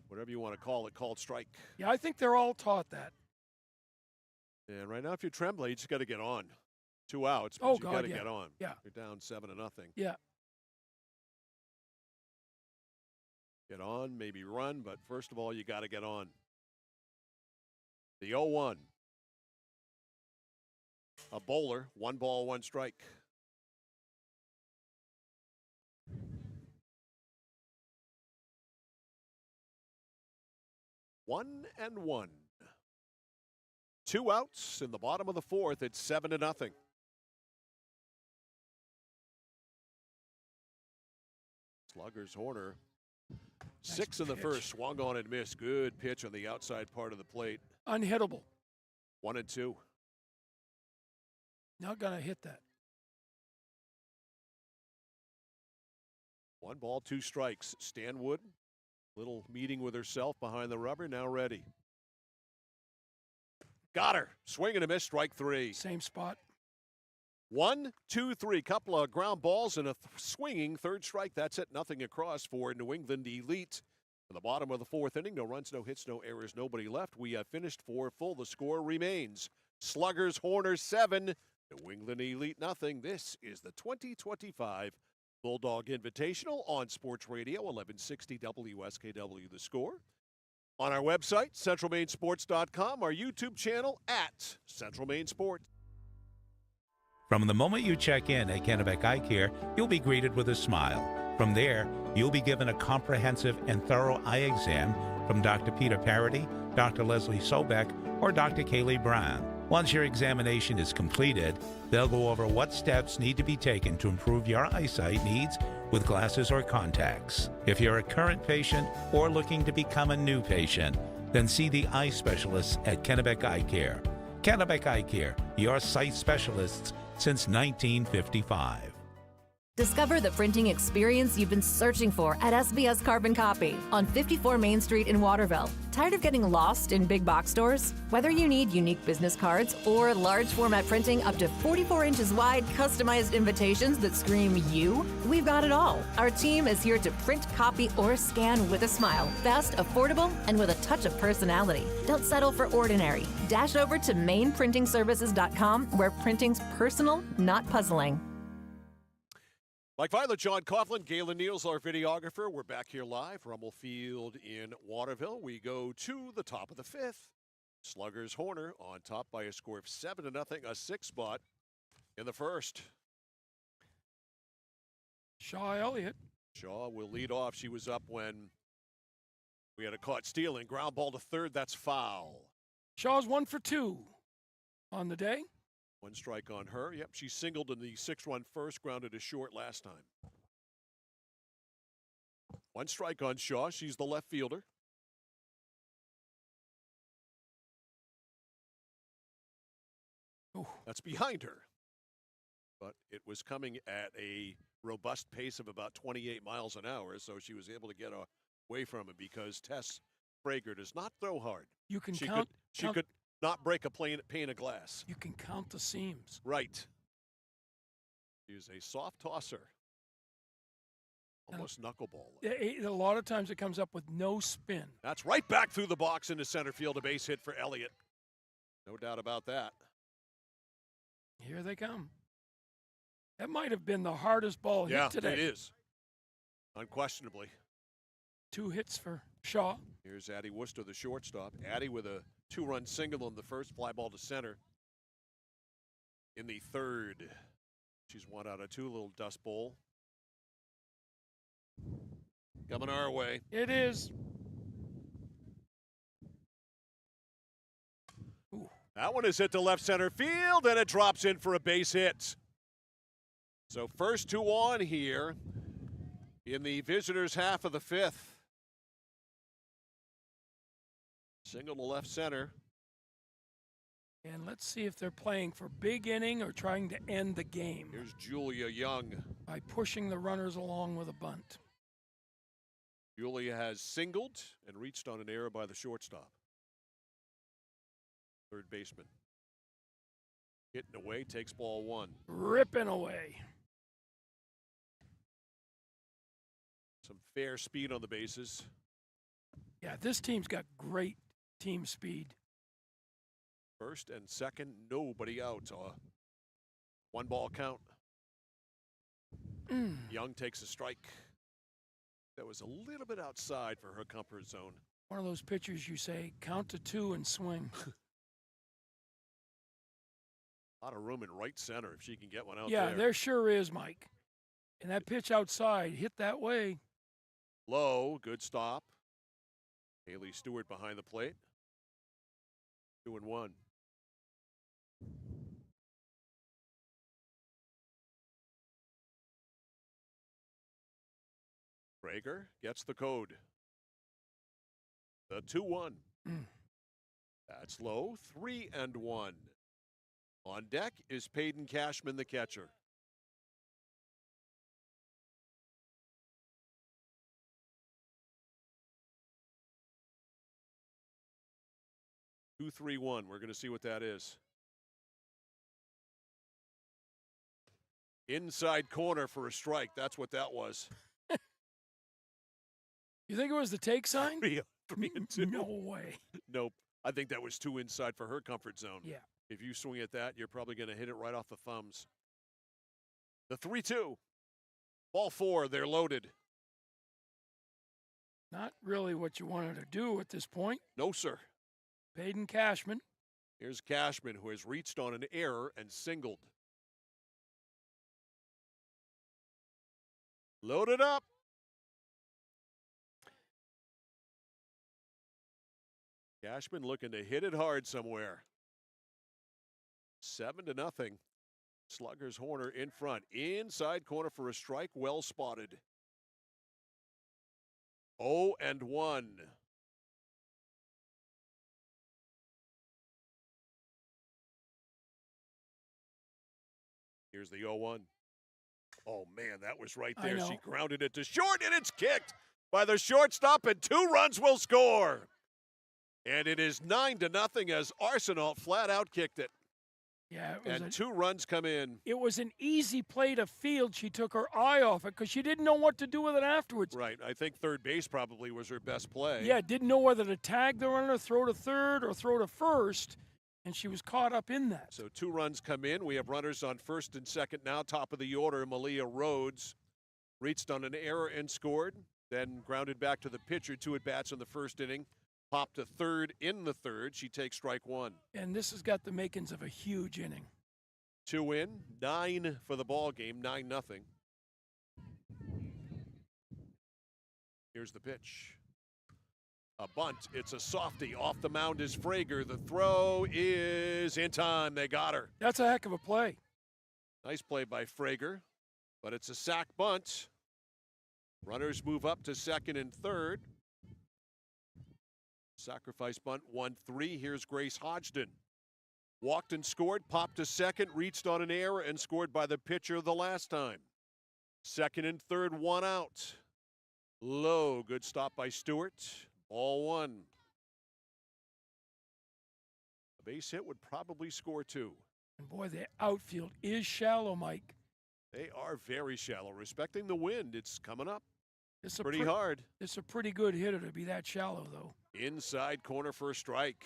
whatever you want to call it, called strike. Yeah, I think they're all taught that. And right now, if you're Tremblay, you just got to get on. 2 outs, but you got to get on. Yeah. You're down 7-0. Yeah. Get on, maybe run, but first of all, you got to get on. The 0-1. A bowler, 1 ball, 1 strike. One and 1. 2 outs in the bottom of the 4th. It's 7-0. Sluggers Horner. 6 in the first. Swung on and missed. Good pitch on the outside part of the plate. Unhittable. 1-2. Not going to hit that. 1 ball, 2 strikes. Stanwood. Little meeting with herself behind the rubber, now ready. Got her. Swing and a miss, strike 3. Same spot. 1, 2, 3. Couple of ground balls and a swinging third strike. That's it. Nothing across for New England Elite. In the bottom of the 4th inning, no runs, no hits, no errors, nobody left. We have finished 4 full. The score remains Sluggers Horner 7, New England Elite nothing. This is the 2025 Bulldog Invitational on Sports Radio 1160 WSKW The Score. On our website, centralmainsports.com, our YouTube channel at Central Main Sports. From the moment you check in at Kennebec Eye Care, you'll be greeted with a smile. From there, you'll be given a comprehensive and thorough eye exam from Dr. Peter Parody, Dr. Leslie Sobek, or Dr. Kaylee Brown. Once your examination is completed, they'll go over what steps need to be taken to improve your eyesight needs with glasses or contacts. If you're a current patient or looking to become a new patient, then see the eye specialists at Kennebec Eye Care. Kennebec Eye Care, your sight specialists since 1955. Discover the printing experience you've been searching for at SBS Carbon Copy on 54 Main Street in Waterville. Tired of getting lost in big box stores? Whether you need unique business cards or large format printing up to 44 inches wide, customized invitations that scream you, we've got it all. Our team is here to print, copy, or scan with a smile. Fast, affordable, and with a touch of personality. Don't settle for ordinary. Dash over to mainprintingservices.com where printing's personal, not puzzling. Mike Violet, John Coughlin, Galen Niels, our videographer. We're back here live, Rummel Field in Waterville. We go to the top of the 5th. Sluggers Horner on top by a score of 7-0, a 6 spot in the first. Shaw Elliott. Shaw will lead off. She was up when we had a caught stealing. Ground ball to third. That's foul. Shaw's 1 for 2 on the day. 1 strike on her. Yep, she singled in the 6-run first, grounded to short last time. One strike on Shaw. She's the left fielder. Ooh. That's behind her. But it was coming at a robust pace of about 28 miles an hour, so she was able to get away from it because Tess Frager does not throw hard. You can She count. could not break a pane of glass. You can count the seams. Right. She's a soft tosser. Almost knuckleball. A lot of times it comes up with no spin. That's right back through the box into center field. A base hit for Elliott. No doubt about that. Here they come. That might have been the hardest ball hit today. It is. Unquestionably. 2 hits for Shaw. Here's Addie Worcester, the shortstop. Addie with a 2-run single in the first, fly ball to center. In the third, she's 1 out of 2, little dust bowl. Coming our way. It is. Ooh. That one is hit to left center field, and it drops in for a base hit. So first 2 on here in the visitors' half of the 5th. Single to left center. And let's see if they're playing for big inning or trying to end the game. Here's Julia Young. By pushing the runners along with a bunt. Julia has singled and reached on an error by the shortstop. Third baseman. Hitting away, takes ball 1. Ripping away. Some fair speed on the bases. Yeah, this team's got great team speed. First and second, nobody out. 1 ball count. Young takes a strike. That was a little bit outside for her comfort zone. One of those pitchers you say, count to 2 and swing. A lot of room in right center if she can get one out there. there. Yeah, there sure is, Mike. And that pitch outside hit that way. Low, good stop. Haley Stewart behind the plate. 2-1. Frager gets the code. The 2-1. That's low. 3-1. On deck is Peyton Cashman, the catcher. Two, 3-1. We're going to see what that is. Inside corner for a strike. That's what that was. You think it was the take sign? 3-2. No way. Nope. I think that was 2 inside for her comfort zone. Yeah. If you swing at that, you're probably going to hit it right off the thumbs. The 3-2. Ball 4, they're loaded. Not really what you wanted to do at this point. No, sir. Peyton Cashman. Here's Cashman, who has reached on an error and singled. Loaded up. Cashman looking to hit it hard somewhere. 7-0. Sluggers Horner in front. Inside corner for a strike. Well spotted. 0-1. Here's the 0-1. Oh, man, that was right there. She grounded it to short, and it's kicked by the shortstop, and 2 runs will score. And it is 9-0 as Arsenault flat out kicked it. Yeah, it was and 2 runs come in. It was an easy play to field. She took her eye off it because she didn't know what to do with it afterwards. Right. I think third base probably was her best play. Yeah, didn't know whether to tag the runner, throw to third, or throw to first, and she was caught up in that. So 2 runs come in. We have runners on first and second now. Top of the order, Malia Rhodes reached on an error and scored, then grounded back to the pitcher. 2 at-bats in the first inning. Popped to third in the third. She takes strike 1. And this has got the makings of a huge inning. 2 in, 9 for the ball game, 9-0. Here's the pitch. A bunt. It's a softie. Off the mound is Frager. The throw is in time. They got her. That's a heck of a play. Nice play by Frager, but it's a sac bunt. Runners move up to second and third. Sacrifice bunt 1-3. Here's Grace Hodgson. Walked and scored, popped to second, reached on an error, and scored by the pitcher the last time. Second and third, 1 out. Low, good stop by Stewart. Ball 1. A base hit would probably score 2. And boy, the outfield is shallow, Mike. They are very shallow. Respecting the wind, it's coming up. It's pretty hard. It's a pretty good hitter to be that shallow, though. Inside corner for a strike.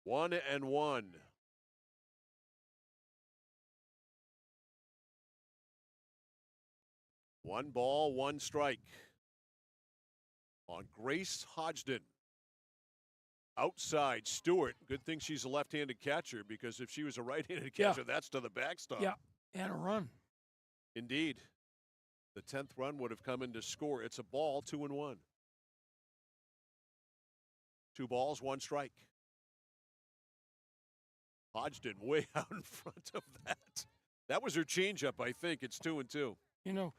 1-1. One ball, 1 strike. On Grace Hodgson. Outside, Stewart. Good thing she's a left-handed catcher, because if she was a right-handed catcher, that's to the backstop. Yeah, and a run. Indeed. The 10th run would have come in to score. It's a ball, 2-1. 2 balls, 1 strike. Hodgson way out in front of that. That was her changeup, I think. It's 2-2. You know,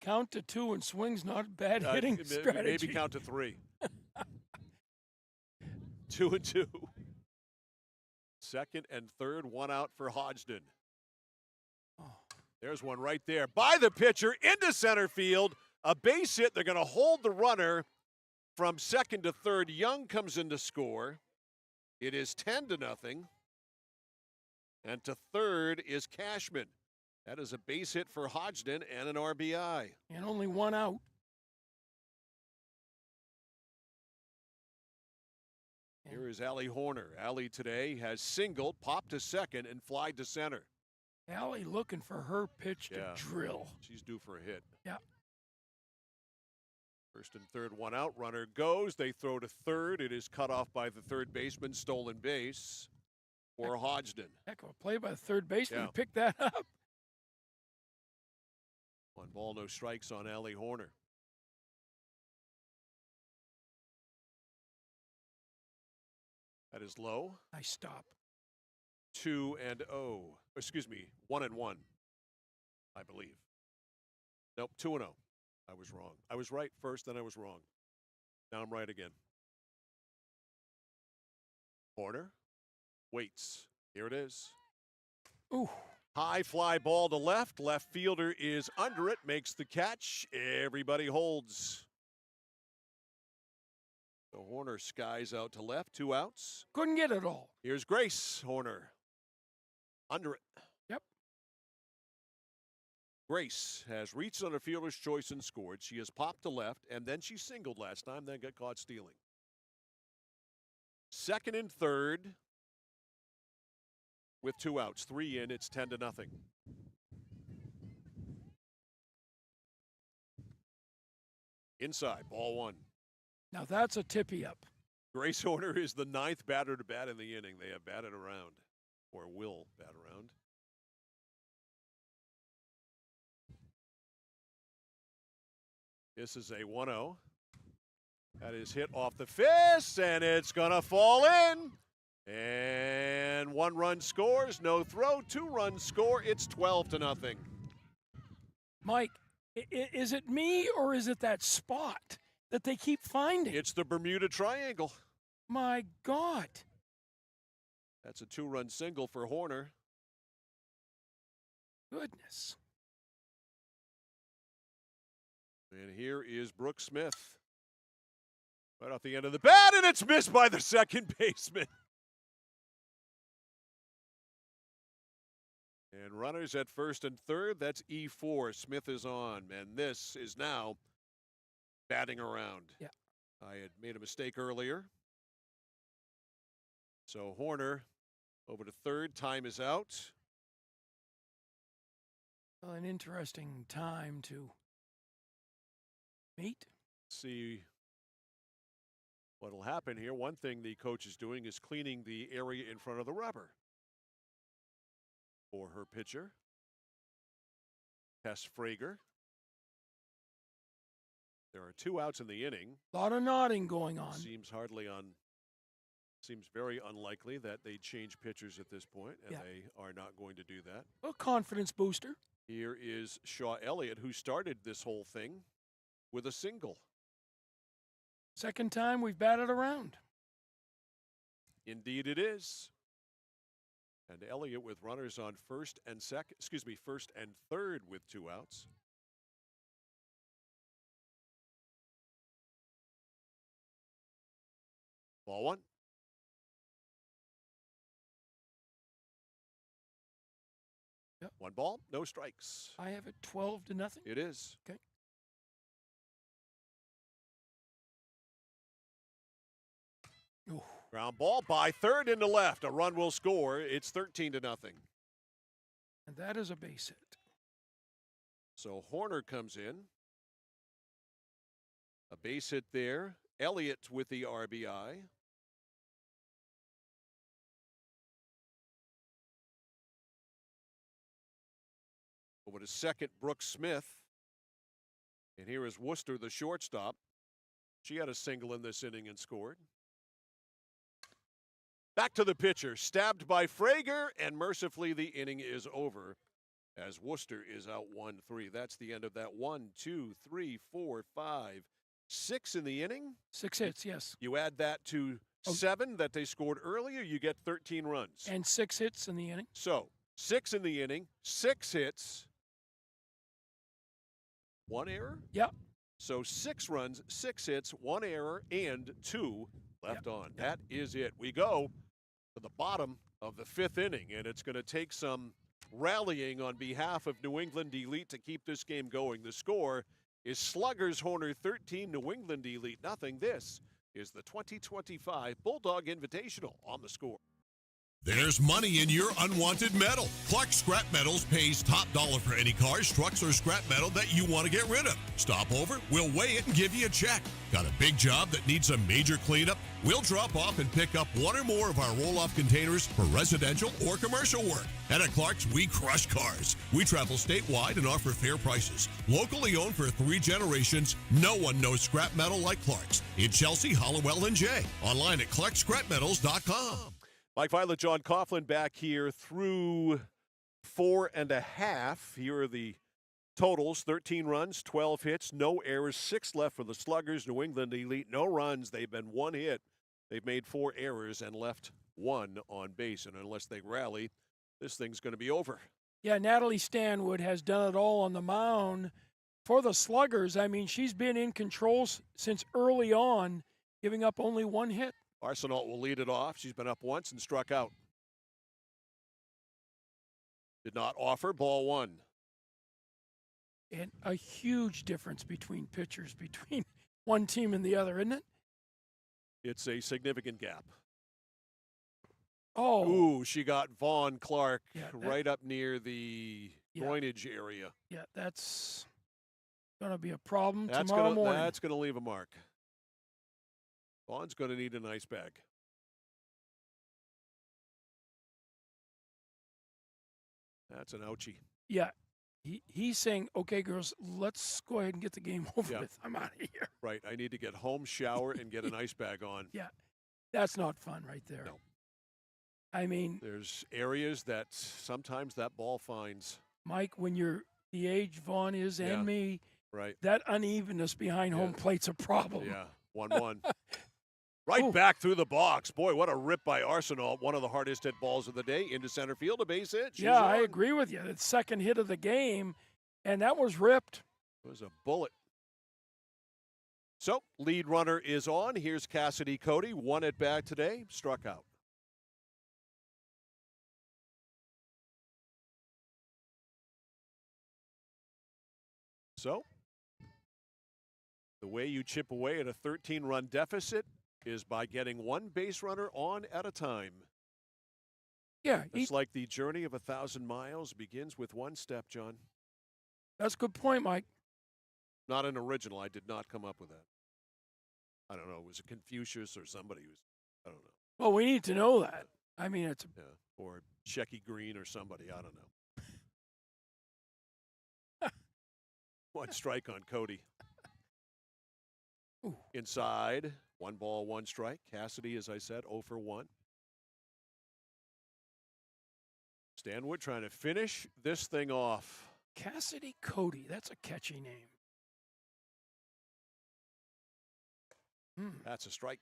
count to 2 and swing's not a bad hitting strategy. Maybe count to 3. 2-2. Second and third, 1 out for Hodgson. There's one right there by the pitcher into center field. A base hit. They're going to hold the runner from second to third. Young comes in to score. It is 10-0. And to third is Cashman. That is a base hit for Hodgson and an RBI. And only 1 out. Here is Allie Horner. Allie today has singled, popped to second, and flied to center. Allie looking for her pitch to drill. She's due for a hit. Yeah. First and third, 1 out. Runner goes. They throw to third. It is cut off by the third baseman. Stolen base for Hodgson. Heck of a play by the third baseman to pick that up. 1 ball, no strikes on Allie Horner. That is low. Nice stop. 2-0. Excuse me, 1-1, I believe. Nope, 2-0. I was wrong. I was right first, then I was wrong. Now I'm right again. Horner waits. Here it is. Ooh. High fly ball to left. Left fielder is under it, makes the catch. Everybody holds. So Horner skies out to left, 2 outs. Couldn't get it all. Here's Grace Horner. Under it. Yep. Grace has reached on a fielder's choice and scored. She has popped to left, and then she singled last time, then got caught stealing. Second and third with 2 outs. 3 in, it's 10-0. Inside, ball 1. Now that's a tippy up. Grace Horner is the 9th batter to bat in the inning. They have batted around, or will bat around. This is a 1-0. That is hit off the fist, and it's going to fall in. And 1 run scores, no throw. 2 runs score. It's 12-0. Mike, is it me or is it that spot that they keep finding? It's the Bermuda Triangle. My God. That's a 2-run single for Horner. Goodness. And here is Brooke Smith. Right off the end of the bat, and it's missed by the second baseman. And runners at first and third, that's E4. Smith is on, and this is now batting around. Yeah. I had made a mistake earlier. So Horner over to third. Time is out. Well, an interesting time to meet. See what'll happen here. One thing the coach is doing is cleaning the area in front of the rubber for her pitcher, Tess Frager. There are 2 outs in the inning. A lot of nodding going on. Seems hardly on Seems very unlikely that they change pitchers at this point, and Yeah. they are not going to do that. A confidence booster. Here is Shaw Elliott, who started this whole thing with a single. Second time we've batted around. Indeed it is. And Elliott with runners on first and third with 2 outs. Ball 1. Yep. 1 ball, no strikes. I have it 12-0. It is. Okay. Ooh. Ground ball by third into left. A run will score. It's 13-0. And that is a base hit. So Horner comes in. A base hit there. Elliott with the RBI. Over to second, Brooks Smith. And here is Worcester, the shortstop. She had a single in this inning and scored. Back to the pitcher, stabbed by Frager, and mercifully the inning is over as Worcester is out 1-3. That's the end of that. 1, 2, 3, 4, 5, 6 in the inning. 6 hits, yes. You add that to 7 that they scored earlier, you get 13 runs. And 6 hits in the inning. So 6 in the inning, 6 hits, 1 error? Yep. So 6 runs, 6 hits, 1 error, and 2 left on. That is it. We go to the bottom of the 5th inning, and it's going to take some rallying on behalf of New England Elite to keep this game going. The score is Sluggers Horner 13, New England Elite nothing. This is the 2025 Bulldog Invitational on the score. There's money in your unwanted metal. Clark Scrap Metals pays top dollar for any cars, trucks, or scrap metal that you want to get rid of. Stop over, we'll weigh it and give you a check. Got a big job that needs a major cleanup? We'll drop off and pick up 1 or more of our roll-off containers for residential or commercial work. And at Clark's, we crush cars. We travel statewide and offer fair prices. Locally owned for 3 generations, no one knows scrap metal like Clark's. In Chelsea, Hollowell, and Jay. Online at clarkscrapmetals.com. Mike Violet, John Coughlin back here through 4 1/2. Here are the totals: 13 runs, 12 hits, no errors, 6 left for the Sluggers. New England Elite, no runs. They've been 1 hit. They've made 4 errors and left 1 on base. And unless they rally, this thing's going to be over. Yeah, Natalie Stanwood has done it all on the mound for the Sluggers. I mean, she's been in control since early on, giving up only 1 hit. Arsenault will lead it off. She's been up once and struck out. Did not offer. Ball 1. And a huge difference between pitchers, between one team and the other, isn't it? It's a significant gap. Oh. Ooh, she got Vaughn Clark that- right up near the groinage area. Yeah, that's going to be a problem That's tomorrow morning. That's going to leave a mark. Vaughn's going to need an ice bag. That's an ouchie. Yeah. He's saying, okay, girls, let's go ahead and get the game over with. I'm out of here. Right. I need to get home, shower, and get an ice bag on. Yeah. That's not fun right there. No. I mean, there's areas that sometimes that ball finds. Mike, when you're the age Vaughn is and me, right, that unevenness behind home plate's a problem. Yeah. 1-1. Right back through the box. Boy, what a rip by Arsenault. One of the hardest hit balls of the day into center field, a base hit. She's yeah, I on. agree with you. It's second hit of the game, and that was ripped. It was a bullet. So, lead runner is on. Here's Cassidy Cody. 1 at bat today. Struck out. So, the way you chip away at a 13-run deficit is by getting 1 base runner on at a time. Yeah. It's like the journey of 1,000 miles begins with 1 step, John. That's a good point, Mike. Not an original. I did not come up with that. I don't know. It was a Confucius or somebody who's, I don't know. Well, we need to know that. I mean, it's or Shecky Green or somebody. I don't know. 1 strike on Cody. Ooh. Inside. 1 ball, 1 strike. Cassidy, as I said, 0 for 1. Stanwood trying to finish this thing off. Cassidy Cody, that's a catchy name. That's a strike.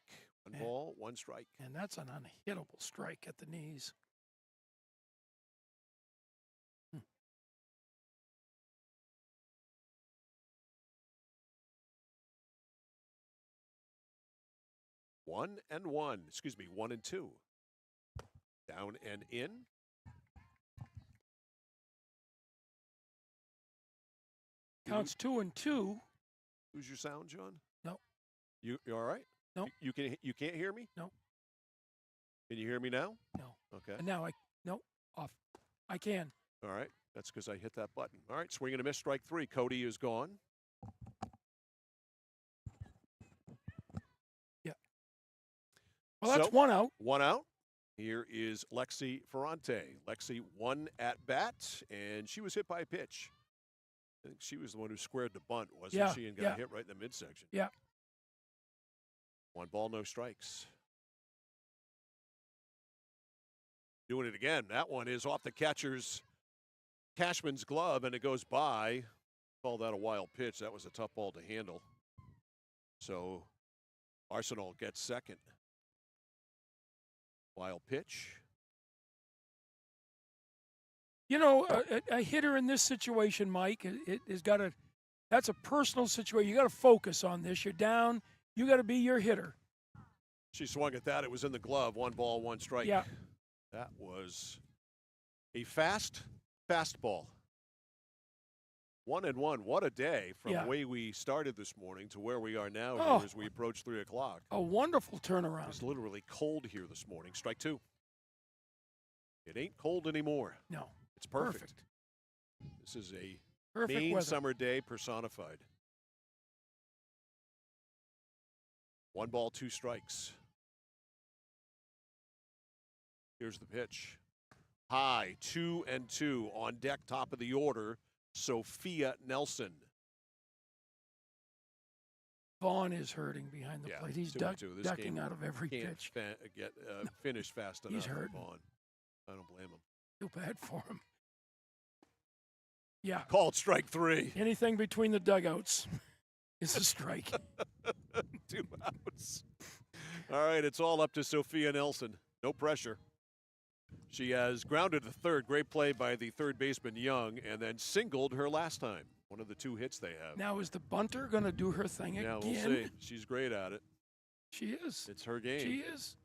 1 ball, 1 strike. And that's an unhittable strike at the knees. 1 and 1. Excuse me, 1 and 2. Down and in. Counts 2 and 2. Who's your sound, John? No. You all right? No. You can't hear me? No. Can you hear me now? No. Okay. And now off. I can. All right. That's because I hit that button. All right. Swing and a miss. Strike 3. Cody is gone. Yeah. Well, that's 1 out. 1 out. Here is Lexi Ferrante. Lexi 1 at bat, and she was hit by a pitch. I think she was the one who squared the bunt, wasn't she? And got hit right in the midsection. Yeah. 1 ball, no strikes. Doing it again. That one is off the catcher's Cashman's glove, and it goes by. Call that a wild pitch. That was a tough ball to handle. So Arsenal gets second. Wild pitch. You know, a hitter in this situation, Mike, it has got to. That's a personal situation. You got to focus on this. You're down. You got to be your hitter. She swung at that. It was in the glove. 1 ball, 1 strike. Yeah. That was a fastball. 1 and 1. What a day from the way we started this morning to where we are now here as we approach 3 o'clock. A wonderful turnaround. It's literally cold here this morning. Strike 2. It ain't cold anymore. No. It's perfect. This is a perfect Maine weather. Summer day personified. 1 ball, 2 strikes. Here's the pitch. High, 2 and 2 on deck, top of the order. Sophia Nelson. Vaughn is hurting behind the plate. He's 2 and 2. This ducking game out of every can't pitch. Get finished fast enough. He's for hurting. Vaughn. I don't blame him. Too bad for him. Yeah. Called strike 3. Anything between the dugouts is a strike. 2 outs. All right, it's all up to Sophia Nelson. No pressure. She has grounded the third. Great play by the third baseman Young, and then singled her last time. One of the 2 hits they have. Now, is the bunter going to do her thing again? Yeah, we'll see. She's great at it. She is. It's her game. She is.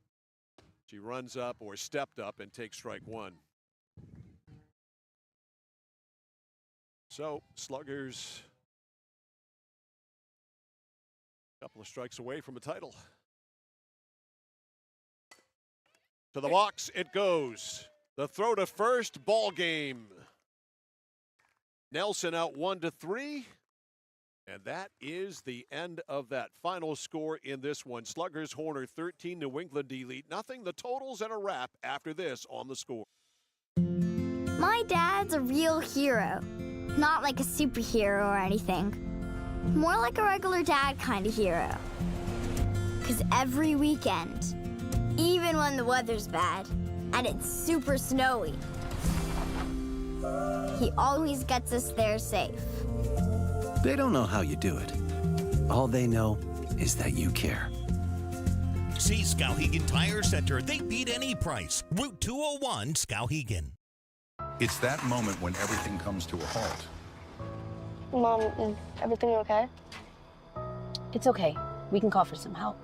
She runs up or stepped up and takes strike 1. So, Sluggers, a couple of strikes away from a title. To the box it goes. The throw to first, ball game. Nelson out 1-3. And that is the end of that final score in this one. Sluggers, Horner 13, New England Elite nothing. The totals and a wrap after this on The Score. My dad's a real hero. Not like a superhero or anything. More like a regular dad kind of hero. 'Cause every weekend, even when the weather's bad and it's super snowy, he always gets us there safe. They don't know how you do it. All they know is that you care. See Skowhegan Tire Center. They beat any price. Route 201, Skowhegan. It's that moment when everything comes to a halt. Mom, is everything okay? It's okay. We can call for some help.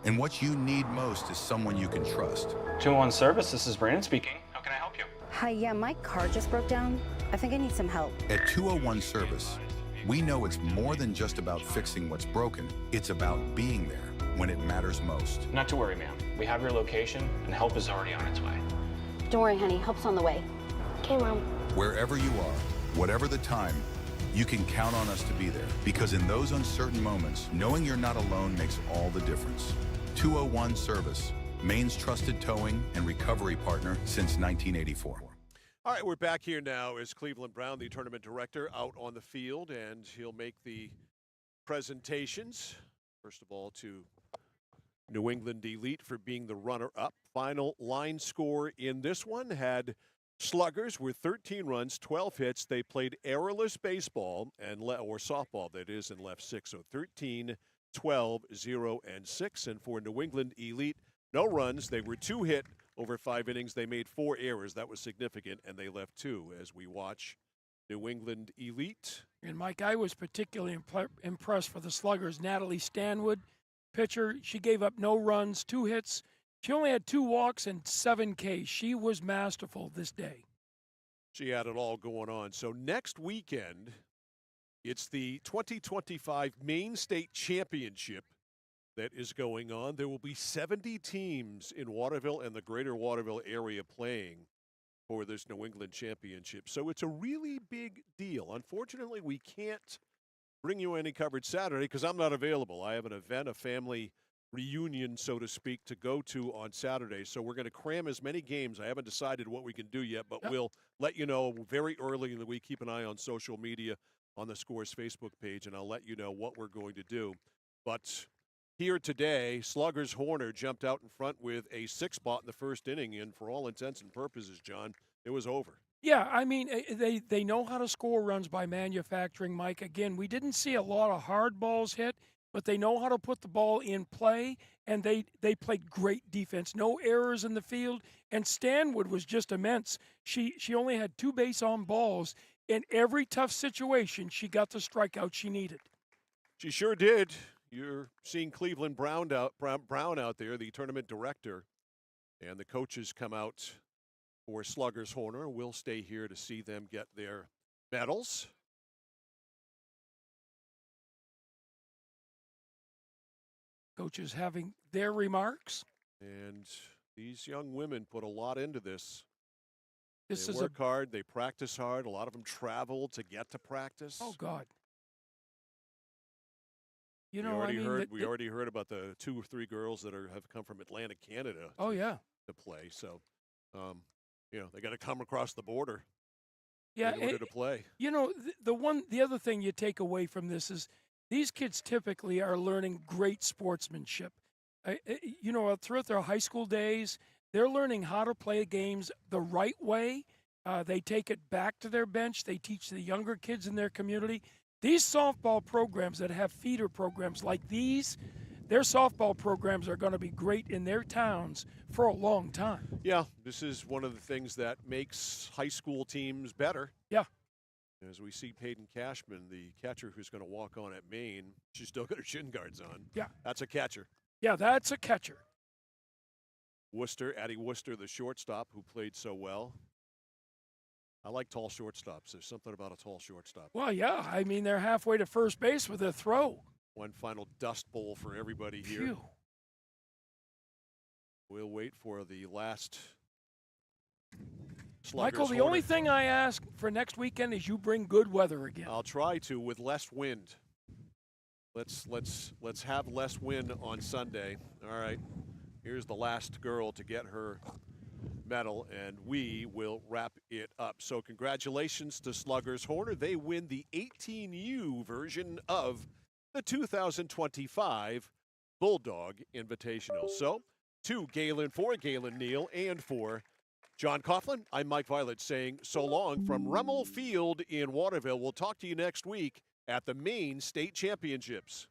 And what you need most is someone you can trust. 201 Service, this is Brandon speaking. How can I help you? Hi, yeah, my car just broke down. I think I need some help. At 201 Service, we know it's more than just about fixing what's broken. It's about being there when it matters most. Not to worry, ma'am. We have your location, and help is already on its way. Don't worry, honey. Help's on the way. Okay, Mom. Wherever you are, whatever the time, you can count on us to be there. Because in those uncertain moments, knowing you're not alone makes all the difference. 201 Service, Maine's trusted towing and recovery partner since 1984. All right, we're back here now as Cleveland Brown, the tournament director, out on the field, and he'll make the presentations. First of all, to New England Elite for being the runner-up. Final line score in this one had Sluggers were 13 runs, 12 hits. They played errorless baseball or softball, that is, and left 6. So 13, 12, 0, and 6. And for New England Elite, no runs. They were 2 hit over 5 innings. They made 4 errors. That was significant, and they left 2 as we watch New England Elite. And, Mike, I was particularly impressed for the Sluggers. Natalie Stanwood, pitcher, she gave up no runs, 2 hits. She only had 2 walks and 7 Ks. She was masterful this day. She had it all going on. So next weekend, it's the 2025 Maine State Championship that is going on. There will be 70 teams in Waterville and the greater Waterville area playing for this New England Championship. So it's a really big deal. Unfortunately, we can't bring you any coverage Saturday because I'm not available. I have an event, a family reunion, so to speak, to go to on Saturday. So we're going to cram as many games. I haven't decided what we can do yet, but we'll let you know very early in the week. Keep an eye on social media on the Scores Facebook page, and I'll let you know what we're going to do. But here today, Sluggers Horner jumped out in front with a 6 spot in the first inning, and for all intents and purposes, John, it was over. Yeah, I mean, they know how to score runs by manufacturing, Mike. Again, we didn't see a lot of hard balls hit, but they know how to put the ball in play, and they played great defense. No errors in the field, and Stanwood was just immense. She only had 2 base on balls. In every tough situation, she got the strikeout she needed. She sure did. You're seeing Cleveland Brown out there, the tournament director, and the coaches come out for Sluggers Horner. We'll stay here to see them get their medals. Coaches having their remarks. And these young women put a lot into this. This they is work hard. They practice hard. A lot of them travel to get to practice. Oh, God. We already heard about the 2 or 3 girls that have come from Atlantic, Canada. Oh, yeah. To play. So, they got to come across the border. Yeah, in order to play. You know, the other thing you take away from this is these kids typically are learning great sportsmanship. Throughout their high school days, they're learning how to play games the right way. They take it back to their bench. They teach the younger kids in their community. These softball programs that have feeder programs like these, their softball programs are going to be great in their towns for a long time. Yeah, this is one of the things that makes high school teams better. Yeah. As we see Peyton Cashman, the catcher who's going to walk on at Maine, she's still got her shin guards on. Yeah. That's a catcher. Yeah, that's a catcher. Addie Worcester, the shortstop, who played so well. I like tall shortstops. There's something about a tall shortstop. Well, yeah. I mean, they're halfway to first base with a throw. One final dust bowl for everybody here. Phew. We'll wait for the last Michael, the only thing I ask for next weekend is you bring good weather again. I'll try to with less wind. Let's have less wind on Sunday. All right. Here's the last girl to get her medal, and we will wrap it up. So congratulations to Sluggers Horner. They win the 18U version of the 2025 Bulldog Invitational. So for Galen Neal, and for John Coughlin, I'm Mike Violet saying so long from Rummel Field in Waterville. We'll talk to you next week at the Maine State Championships.